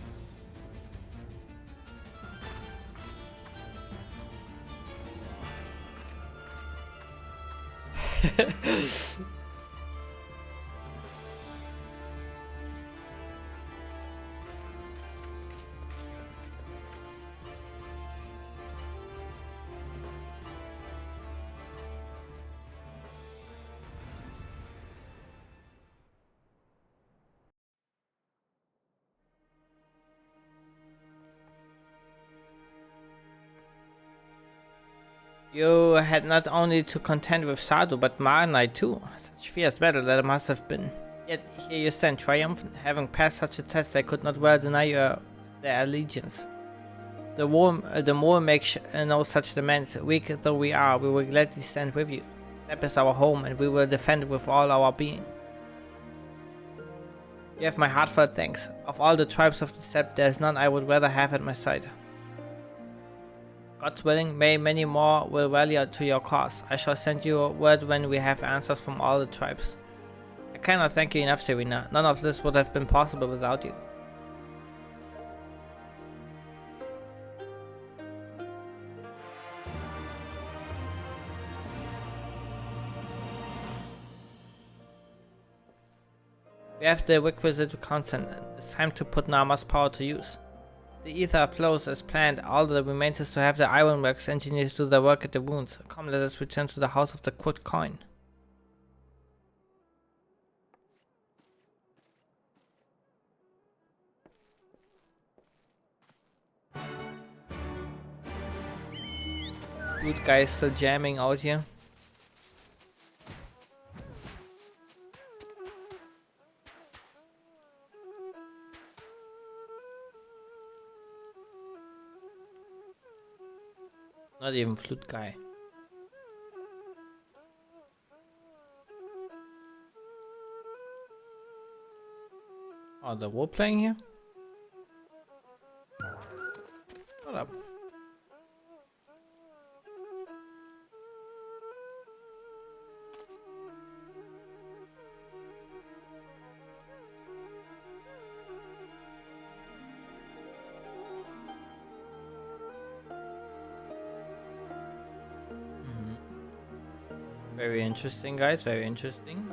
You had not only to contend with Sadu, but Marnai too. Such fierce battle that it must have been. Yet here you stand triumphant, having passed such a test they could not well deny you their allegiance. The more make no such demands. Weak though we are, we will gladly stand with you. Steppe is our home, and we will defend it with all our being. You have my heartfelt thanks. Of all the tribes of the steppe, there is none I would rather have at my side. God's willing, may many more will rally to your cause. I shall send you word when we have answers from all the tribes. I cannot thank you enough, Serena. None of this would have been possible without you. We have the requisite consent. It's time to put Nama's power to use. The ether flows as planned. All that remains is to have the ironworks engineers do their work at the wounds. Come, let us return to the House of the Quote Coin. flute guy is still jamming out here. Not even flute guy. Oh, the war playing here? What up? Very interesting, guys. Very interesting.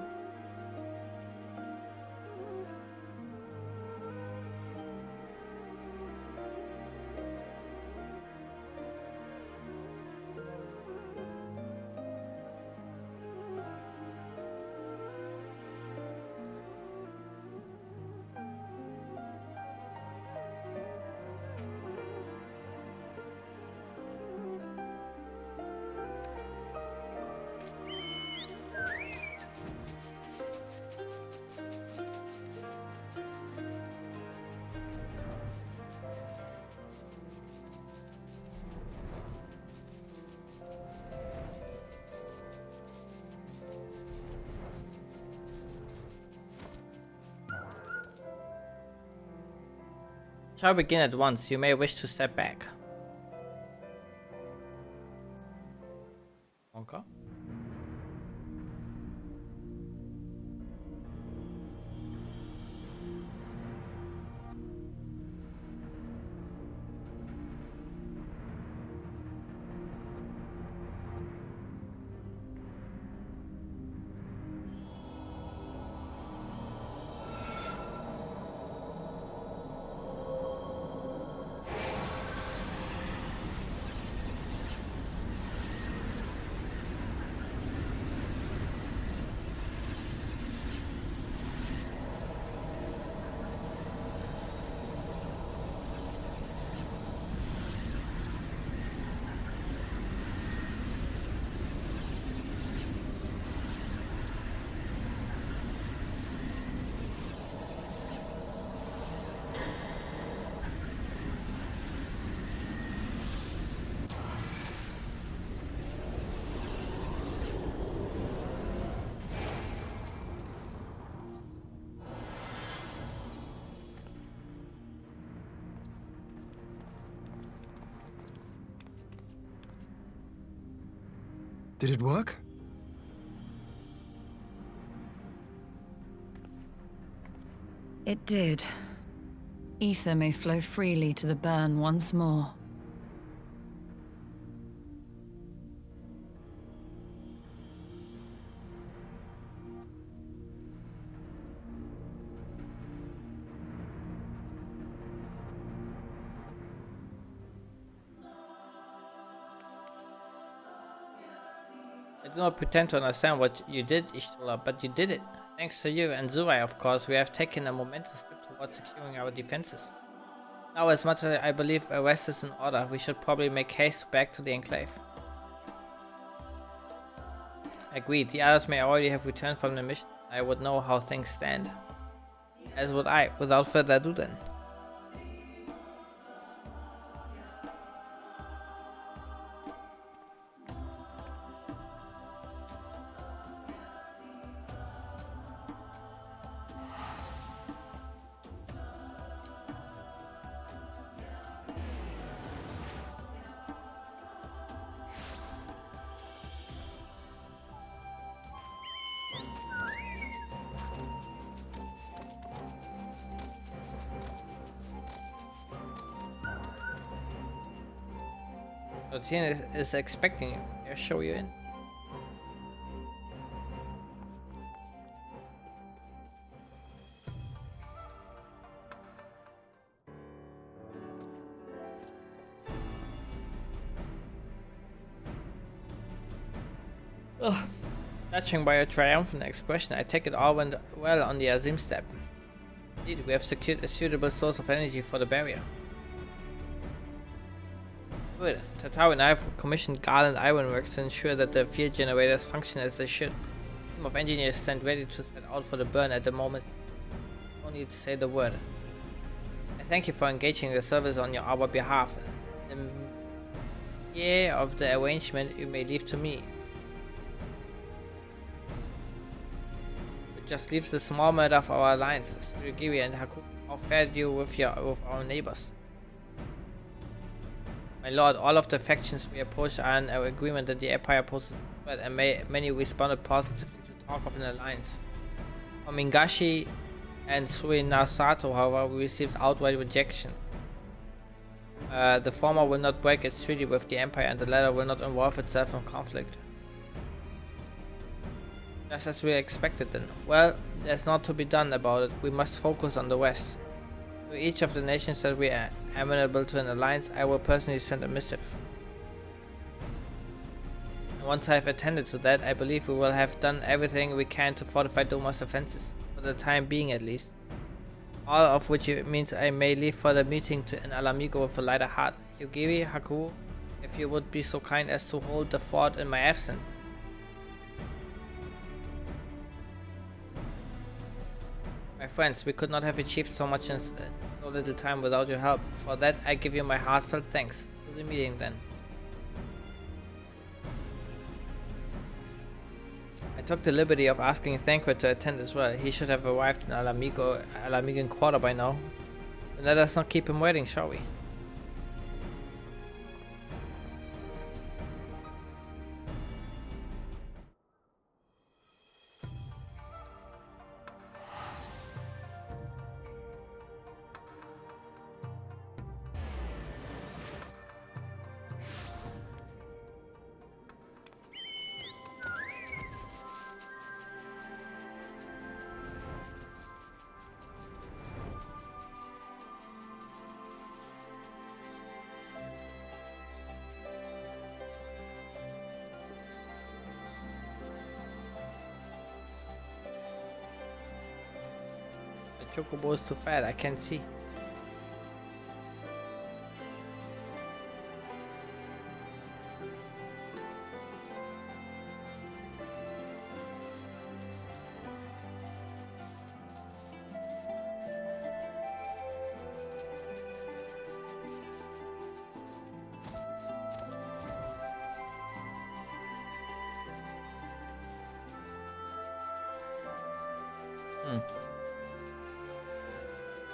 Shall begin at once. You may wish to step back. Okay. Did it work? It did. Ether may flow freely to the burn once more. I do not pretend to understand what you did, Y'shtola, but you did it. Thanks to you and Zurai, of course, we have taken a momentous step towards securing our defenses. Now, as much as I believe a rest is in order, we should probably make haste back to the Enclave. Agreed, the others may already have returned from the mission. I would know how things stand. As would I. Without further ado then. Tina is expecting you. I'll show you in. Ugh. Judging by your triumphant expression, I take it all went well on the Azim step. Indeed, we have secured a suitable source of energy for the barrier. Good. Tatao and I have commissioned Garland Ironworks to ensure that the field generators function as they should. A team of engineers stand ready to set out for the burn at the moment. No need to say the word. I thank you for engaging the service on our behalf. The care of the arrangement you may leave to me. It just leaves the small matter of our alliances. Ryugiri and Haku, how fared you with our neighbors? My lord, all of the factions we approached are in agreement that the Empire poses a threat, and many responded positively to talk of an alliance. From Mingashi and Suinasato, however, we received outright rejections. The former will not break its treaty with the Empire, and the latter will not involve itself in conflict. Just as we expected then. Well, there's not to be done about it. We must focus on the West. To each of the nations that we are amenable to an alliance, I will personally send a missive. And once I have attended to that, I believe we will have done everything we can to fortify Doma's defenses, for the time being at least. All of which means I may leave for the meeting in Alamigo with a lighter heart. Ryugiri, Haku, if you would be so kind as to hold the fort in my absence. My friends, we could not have achieved so much in so little time without your help. For that, I give you my heartfelt thanks. To the meeting then. I took the liberty of asking Thancred to attend as well. He should have arrived in Alamigan Quarter by now. And let us not keep him waiting, shall we? Chocobo is too fat, I can't see.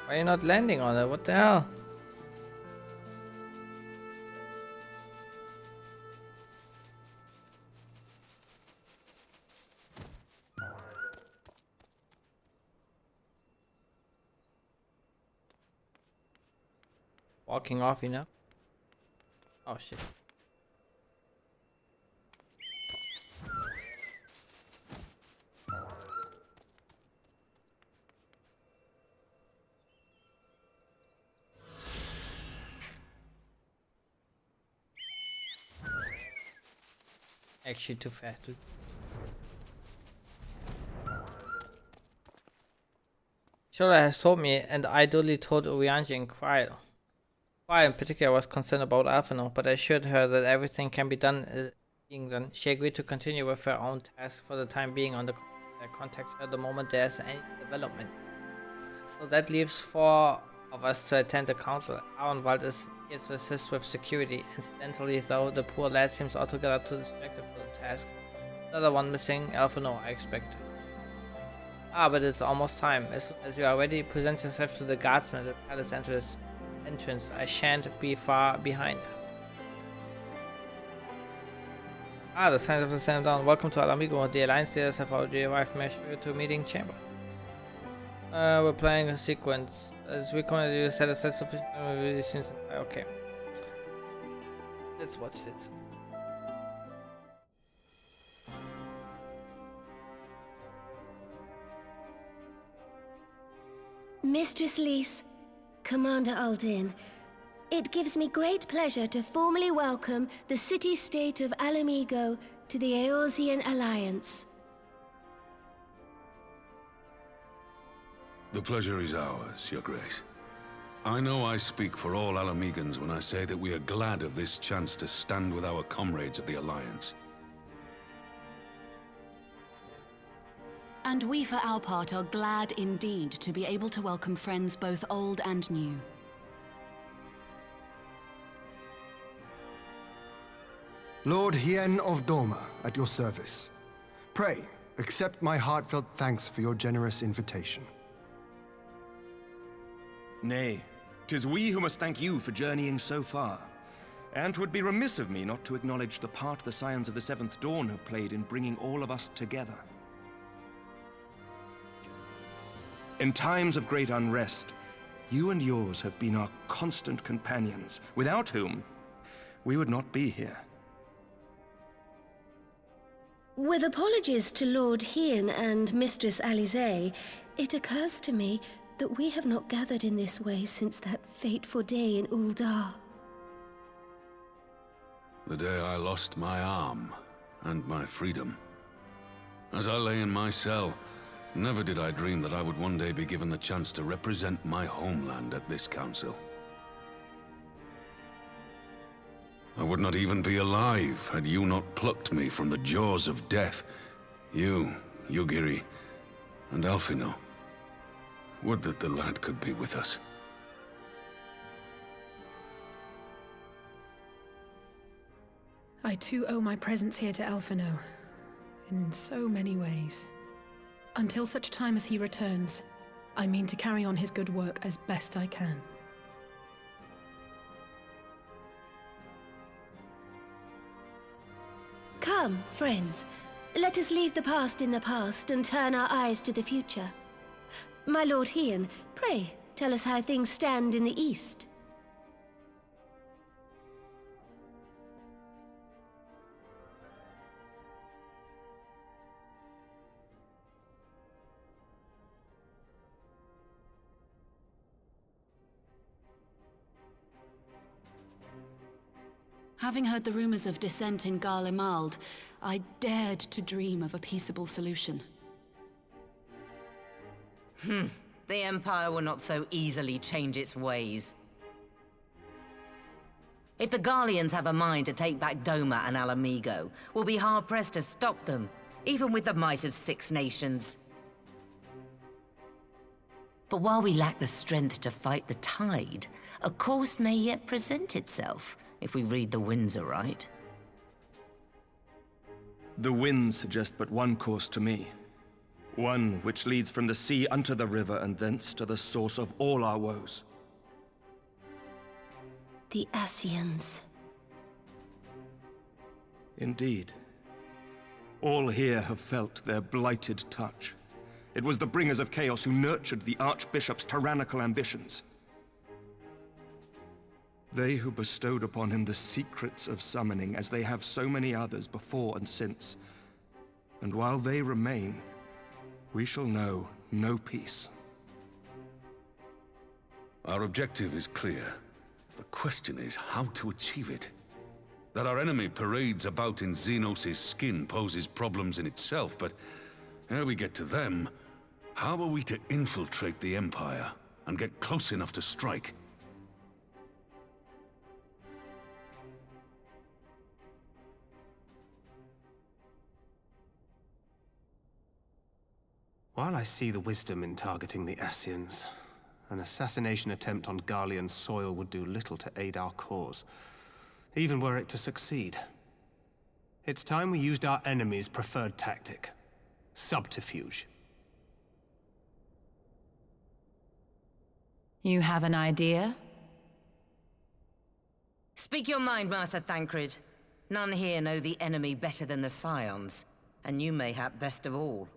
Why are you not landing on it? What the hell? Walking off, you know? Oh shit. Actually too fast, dude. Shola has told me, and I duly told Urianger and Quail. Quail in particular was concerned about Alphinaud, but I assured her that everything can be done being done. She agreed to continue with her own task for the time being on the contact her the moment there's any development. So that leaves 4 of us to attend the council. Arenwald is here to assist with security. Incidentally, though, the poor lad seems altogether too distracted for the task. Another one missing, Alphinaud, I expect. Ah, but it's almost time. As you are ready, present yourself to the guardsman at the palace entrance. I shan't be far behind. Ah, the signs of the sand down. Welcome to Alamigo. The Alliance leaders have already arrived. May I show you to a meeting chamber? We're playing a sequence. As we commented, you set aside sufficient. Okay. Let's watch this. Mistress Lys, Commander Aldin, it gives me great pleasure to formally welcome the city-state of Alamigo to the Eorzean Alliance. The pleasure is ours, Your Grace. I know I speak for all Alamegans when I say that we are glad of this chance to stand with our comrades of the Alliance. And we, for our part, are glad indeed to be able to welcome friends both old and new. Lord Hien of Doma, at your service. Pray, accept my heartfelt thanks for your generous invitation. Nay, 'tis we who must thank you for journeying so far. And 'twould be remiss of me not to acknowledge the part the Scions of the Seventh Dawn have played in bringing all of us together. In times of great unrest, you and yours have been our constant companions, without whom we would not be here. With apologies to Lord Hien and Mistress Alisaie, it occurs to me that we have not gathered in this way since that fateful day in Uldar. The day I lost my arm and my freedom. As I lay in my cell, never did I dream that I would one day be given the chance to represent my homeland at this council. I would not even be alive had you not plucked me from the jaws of death. You, Yugiri, and Alphinaud. Would that the lad could be with us. I too owe my presence here to Alphinaud, in so many ways. Until such time as he returns, I mean to carry on his good work as best I can. Come, friends. Let us leave the past in the past and turn our eyes to the future. My Lord Hien, pray, tell us how things stand in the East. Having heard the rumors of dissent in Garlemald, I dared to dream of a peaceable solution. The Empire will not so easily change its ways. If the Garleans have a mind to take back Doma and Ala-Mhigo, we'll be hard-pressed to stop them, even with the might of 6 nations. But while we lack the strength to fight the tide, a course may yet present itself, if we read the winds aright. The winds suggest but one course to me. One which leads from the sea unto the river and thence to the source of all our woes. The Ascians. Indeed. All here have felt their blighted touch. It was the bringers of chaos who nurtured the Archbishop's tyrannical ambitions. They who bestowed upon him the secrets of summoning, as they have so many others before and since. And while they remain, we shall know no peace. Our objective is clear. The question is how to achieve it. That our enemy parades about in Xenos' skin poses problems in itself, but ere we get to them, how are we to infiltrate the Empire and get close enough to strike? While I see the wisdom in targeting the Ascians, an assassination attempt on Garlean soil would do little to aid our cause, even were it to succeed. It's time we used our enemy's preferred tactic: subterfuge. You have an idea? Speak your mind, Master Thancred. None here know the enemy better than the Scions, and you mayhap best of all.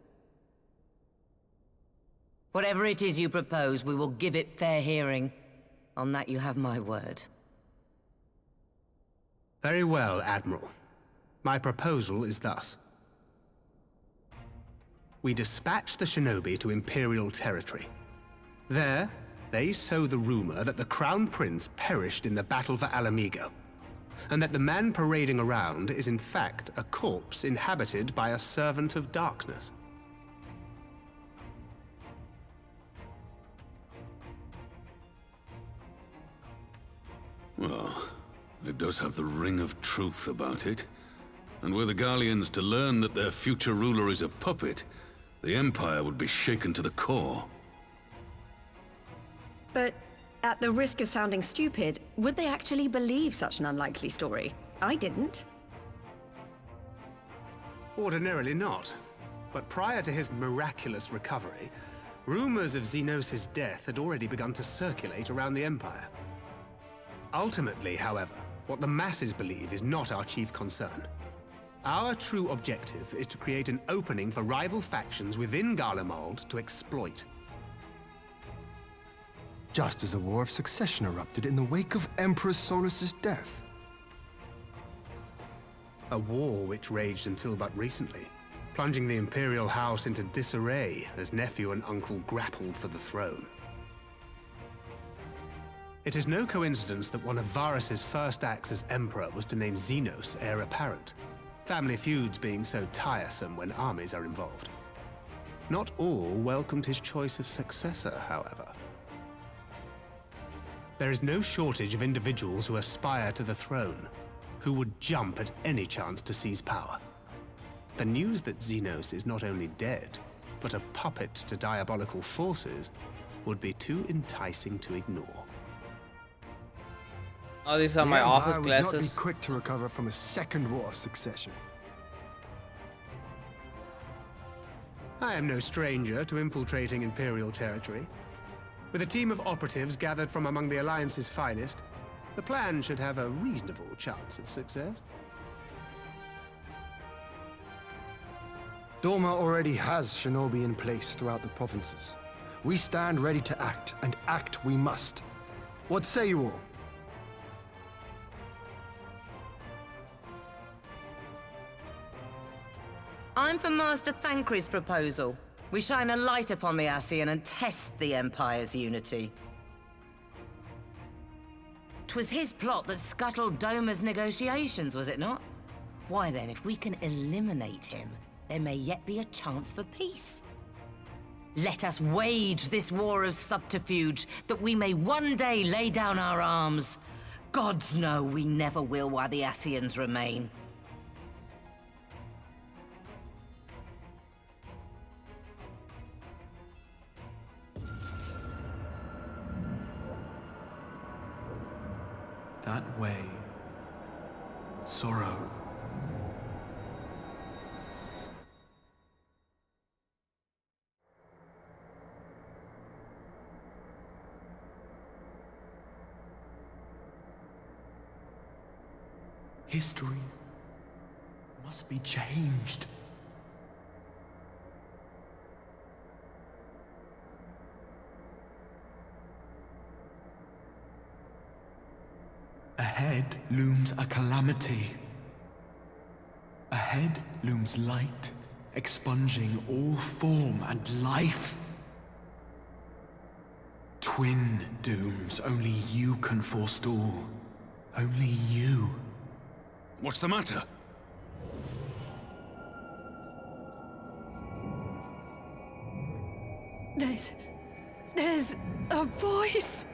Whatever it is you propose, we will give it fair hearing. On that you have my word. Very well, Admiral. My proposal is thus. We dispatch the Shinobi to Imperial territory. There, they sow the rumor that the Crown Prince perished in the battle for Ala-Mhigo, and that the man parading around is in fact a corpse inhabited by a servant of darkness. Well, it does have the ring of truth about it. And were the Garleans to learn that their future ruler is a puppet, the Empire would be shaken to the core. But at the risk of sounding stupid, would they actually believe such an unlikely story? I didn't. Ordinarily not. But prior to his miraculous recovery, rumors of Zenos' death had already begun to circulate around the Empire. Ultimately, however, what the masses believe is not our chief concern. Our true objective is to create an opening for rival factions within Garlemald to exploit. Just as a war of succession erupted in the wake of Emperor Solus's death. A war which raged until but recently, plunging the Imperial House into disarray as nephew and uncle grappled for the throne. It is no coincidence that one of Varus's first acts as Emperor was to name Zenos heir apparent, family feuds being so tiresome when armies are involved. Not all welcomed his choice of successor, however. There is no shortage of individuals who aspire to the throne, who would jump at any chance to seize power. The news that Zenos is not only dead, but a puppet to diabolical forces would be too enticing to ignore. Oh, these are my office would not be glasses. quick to recover from a second war of succession. I am no stranger to infiltrating Imperial territory. With a team of operatives gathered from among the Alliance's finest, the plan should have a reasonable chance of success. Doma already has shinobi in place throughout the provinces. We stand ready to act, and act we must. What say you all? I'm for Master Thancred's proposal. We shine a light upon the Ascian and test the Empire's unity. 'Twas his plot that scuttled Doma's negotiations, was it not? Why then, if we can eliminate him, there may yet be a chance for peace. Let us wage this war of subterfuge, that we may one day lay down our arms. Gods know we never will while the Ascians remain. That way. Sorrow. History must be changed. Ahead looms a calamity. Ahead looms light, expunging all form and life. Twin dooms only you can forestall. Only you. What's the matter? There's a voice.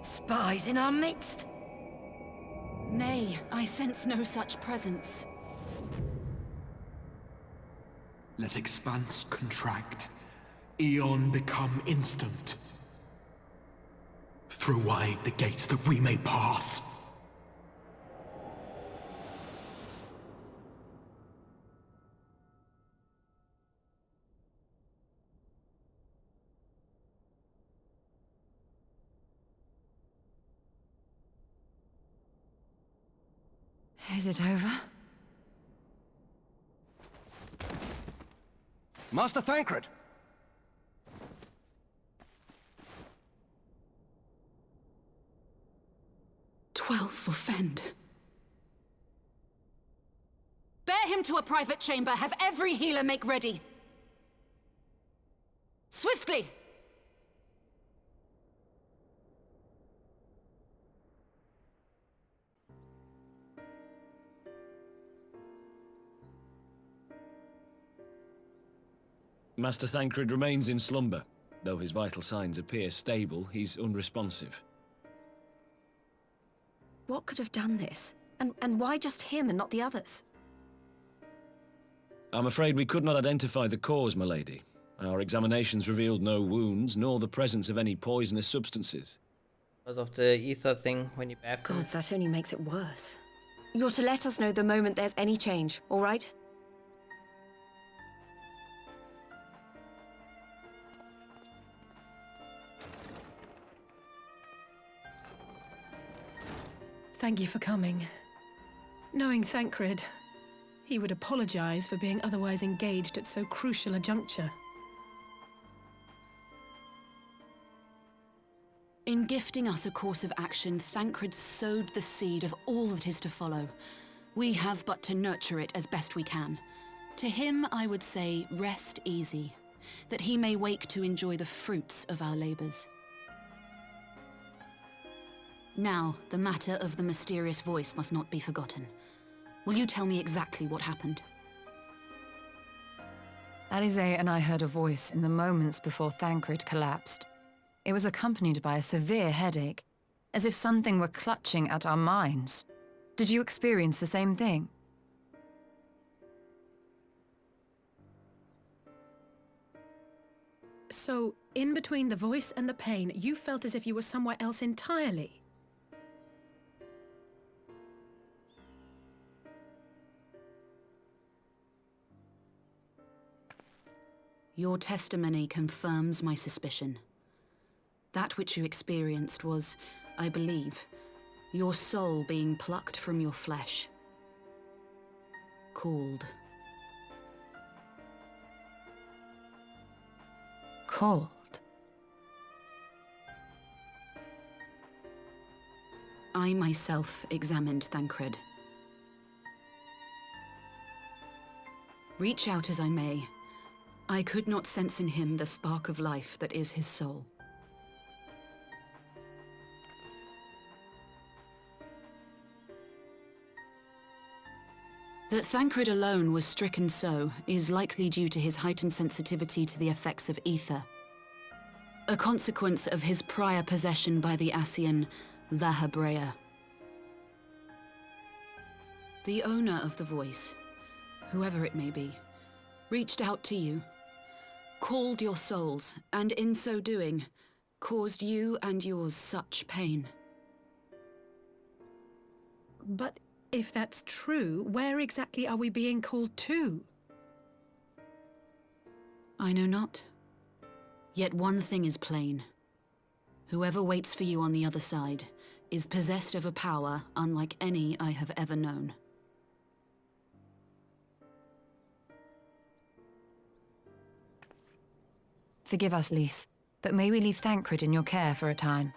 Spies in our midst? Nay, I sense no such presence. Let expanse contract. Eon become instant. Throw wide the gates that we may pass. Is it over? Master Thancred! 12 for Fend. Bear him to a private chamber. Have every healer make ready. Swiftly! Master Thancred remains in slumber. Though his vital signs appear stable, he's unresponsive. What could have done this? And why just him and not the others? I'm afraid we could not identify the cause, my lady. Our examinations revealed no wounds, nor the presence of any poisonous substances. Because of the ether thing when you bathed him. God, that only makes it worse. You're to let us know the moment there's any change, all right? Thank you for coming. Knowing Thancred, he would apologize for being otherwise engaged at so crucial a juncture. In gifting us a course of action, Thancred sowed the seed of all that is to follow. We have but to nurture it as best we can. To him, I would say, rest easy, that he may wake to enjoy the fruits of our labors. Now, the matter of the mysterious voice must not be forgotten. Will you tell me exactly what happened? Alizé and I heard a voice in the moments before Thancred collapsed. It was accompanied by a severe headache, as if something were clutching at our minds. Did you experience the same thing? So, in between the voice and the pain, you felt as if you were somewhere else entirely? Your testimony confirms my suspicion. That which you experienced was, I believe, your soul being plucked from your flesh. Called. Called? I myself examined Thancred. Reach out as I may, I could not sense in him the spark of life that is his soul. That Thancred alone was stricken so is likely due to his heightened sensitivity to the effects of ether, a consequence of his prior possession by the Ascian Lahabrea. The owner of the voice, whoever it may be, reached out to you, called your souls, and in so doing, caused you and yours such pain. But if that's true, where exactly are we being called to? I know not. Yet one thing is plain. Whoever waits for you on the other side is possessed of a power unlike any I have ever known. Forgive us, Lys, but may we leave Thancred in your care for a time?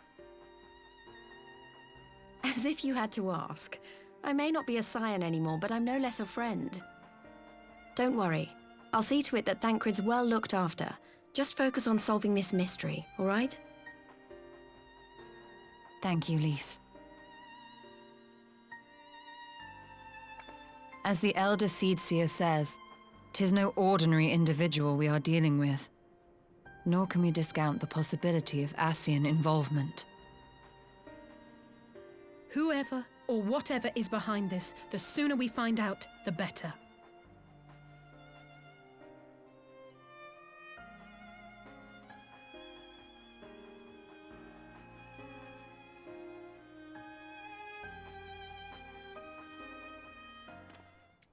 As if you had to ask. I may not be a scion anymore, but I'm no less a friend. Don't worry. I'll see to it that Thancred's well looked after. Just focus on solving this mystery, all right? Thank you, Lys. As the Elder Seedseer says, 'tis no ordinary individual we are dealing with. Nor can we discount the possibility of Ascian involvement. Whoever or whatever is behind this, the sooner we find out, the better.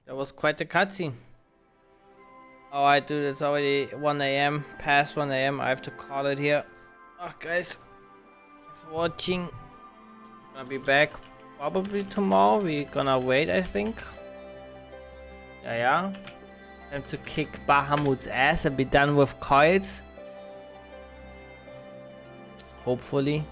That was quite the cutscene. Alright dude, it's already 1 AM, past 1 AM, I have to call it here. Oh guys, thanks for watching. Gonna be back probably tomorrow, we're gonna wait I think. Yeah. Time to kick Bahamut's ass and be done with coils. Hopefully.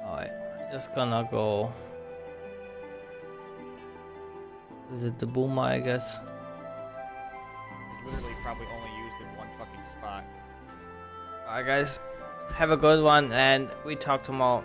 Alright, just gonna go visit the boomer, I guess. It's literally probably only used in one fucking spot. Alright guys, Have a good one, and we talk tomorrow.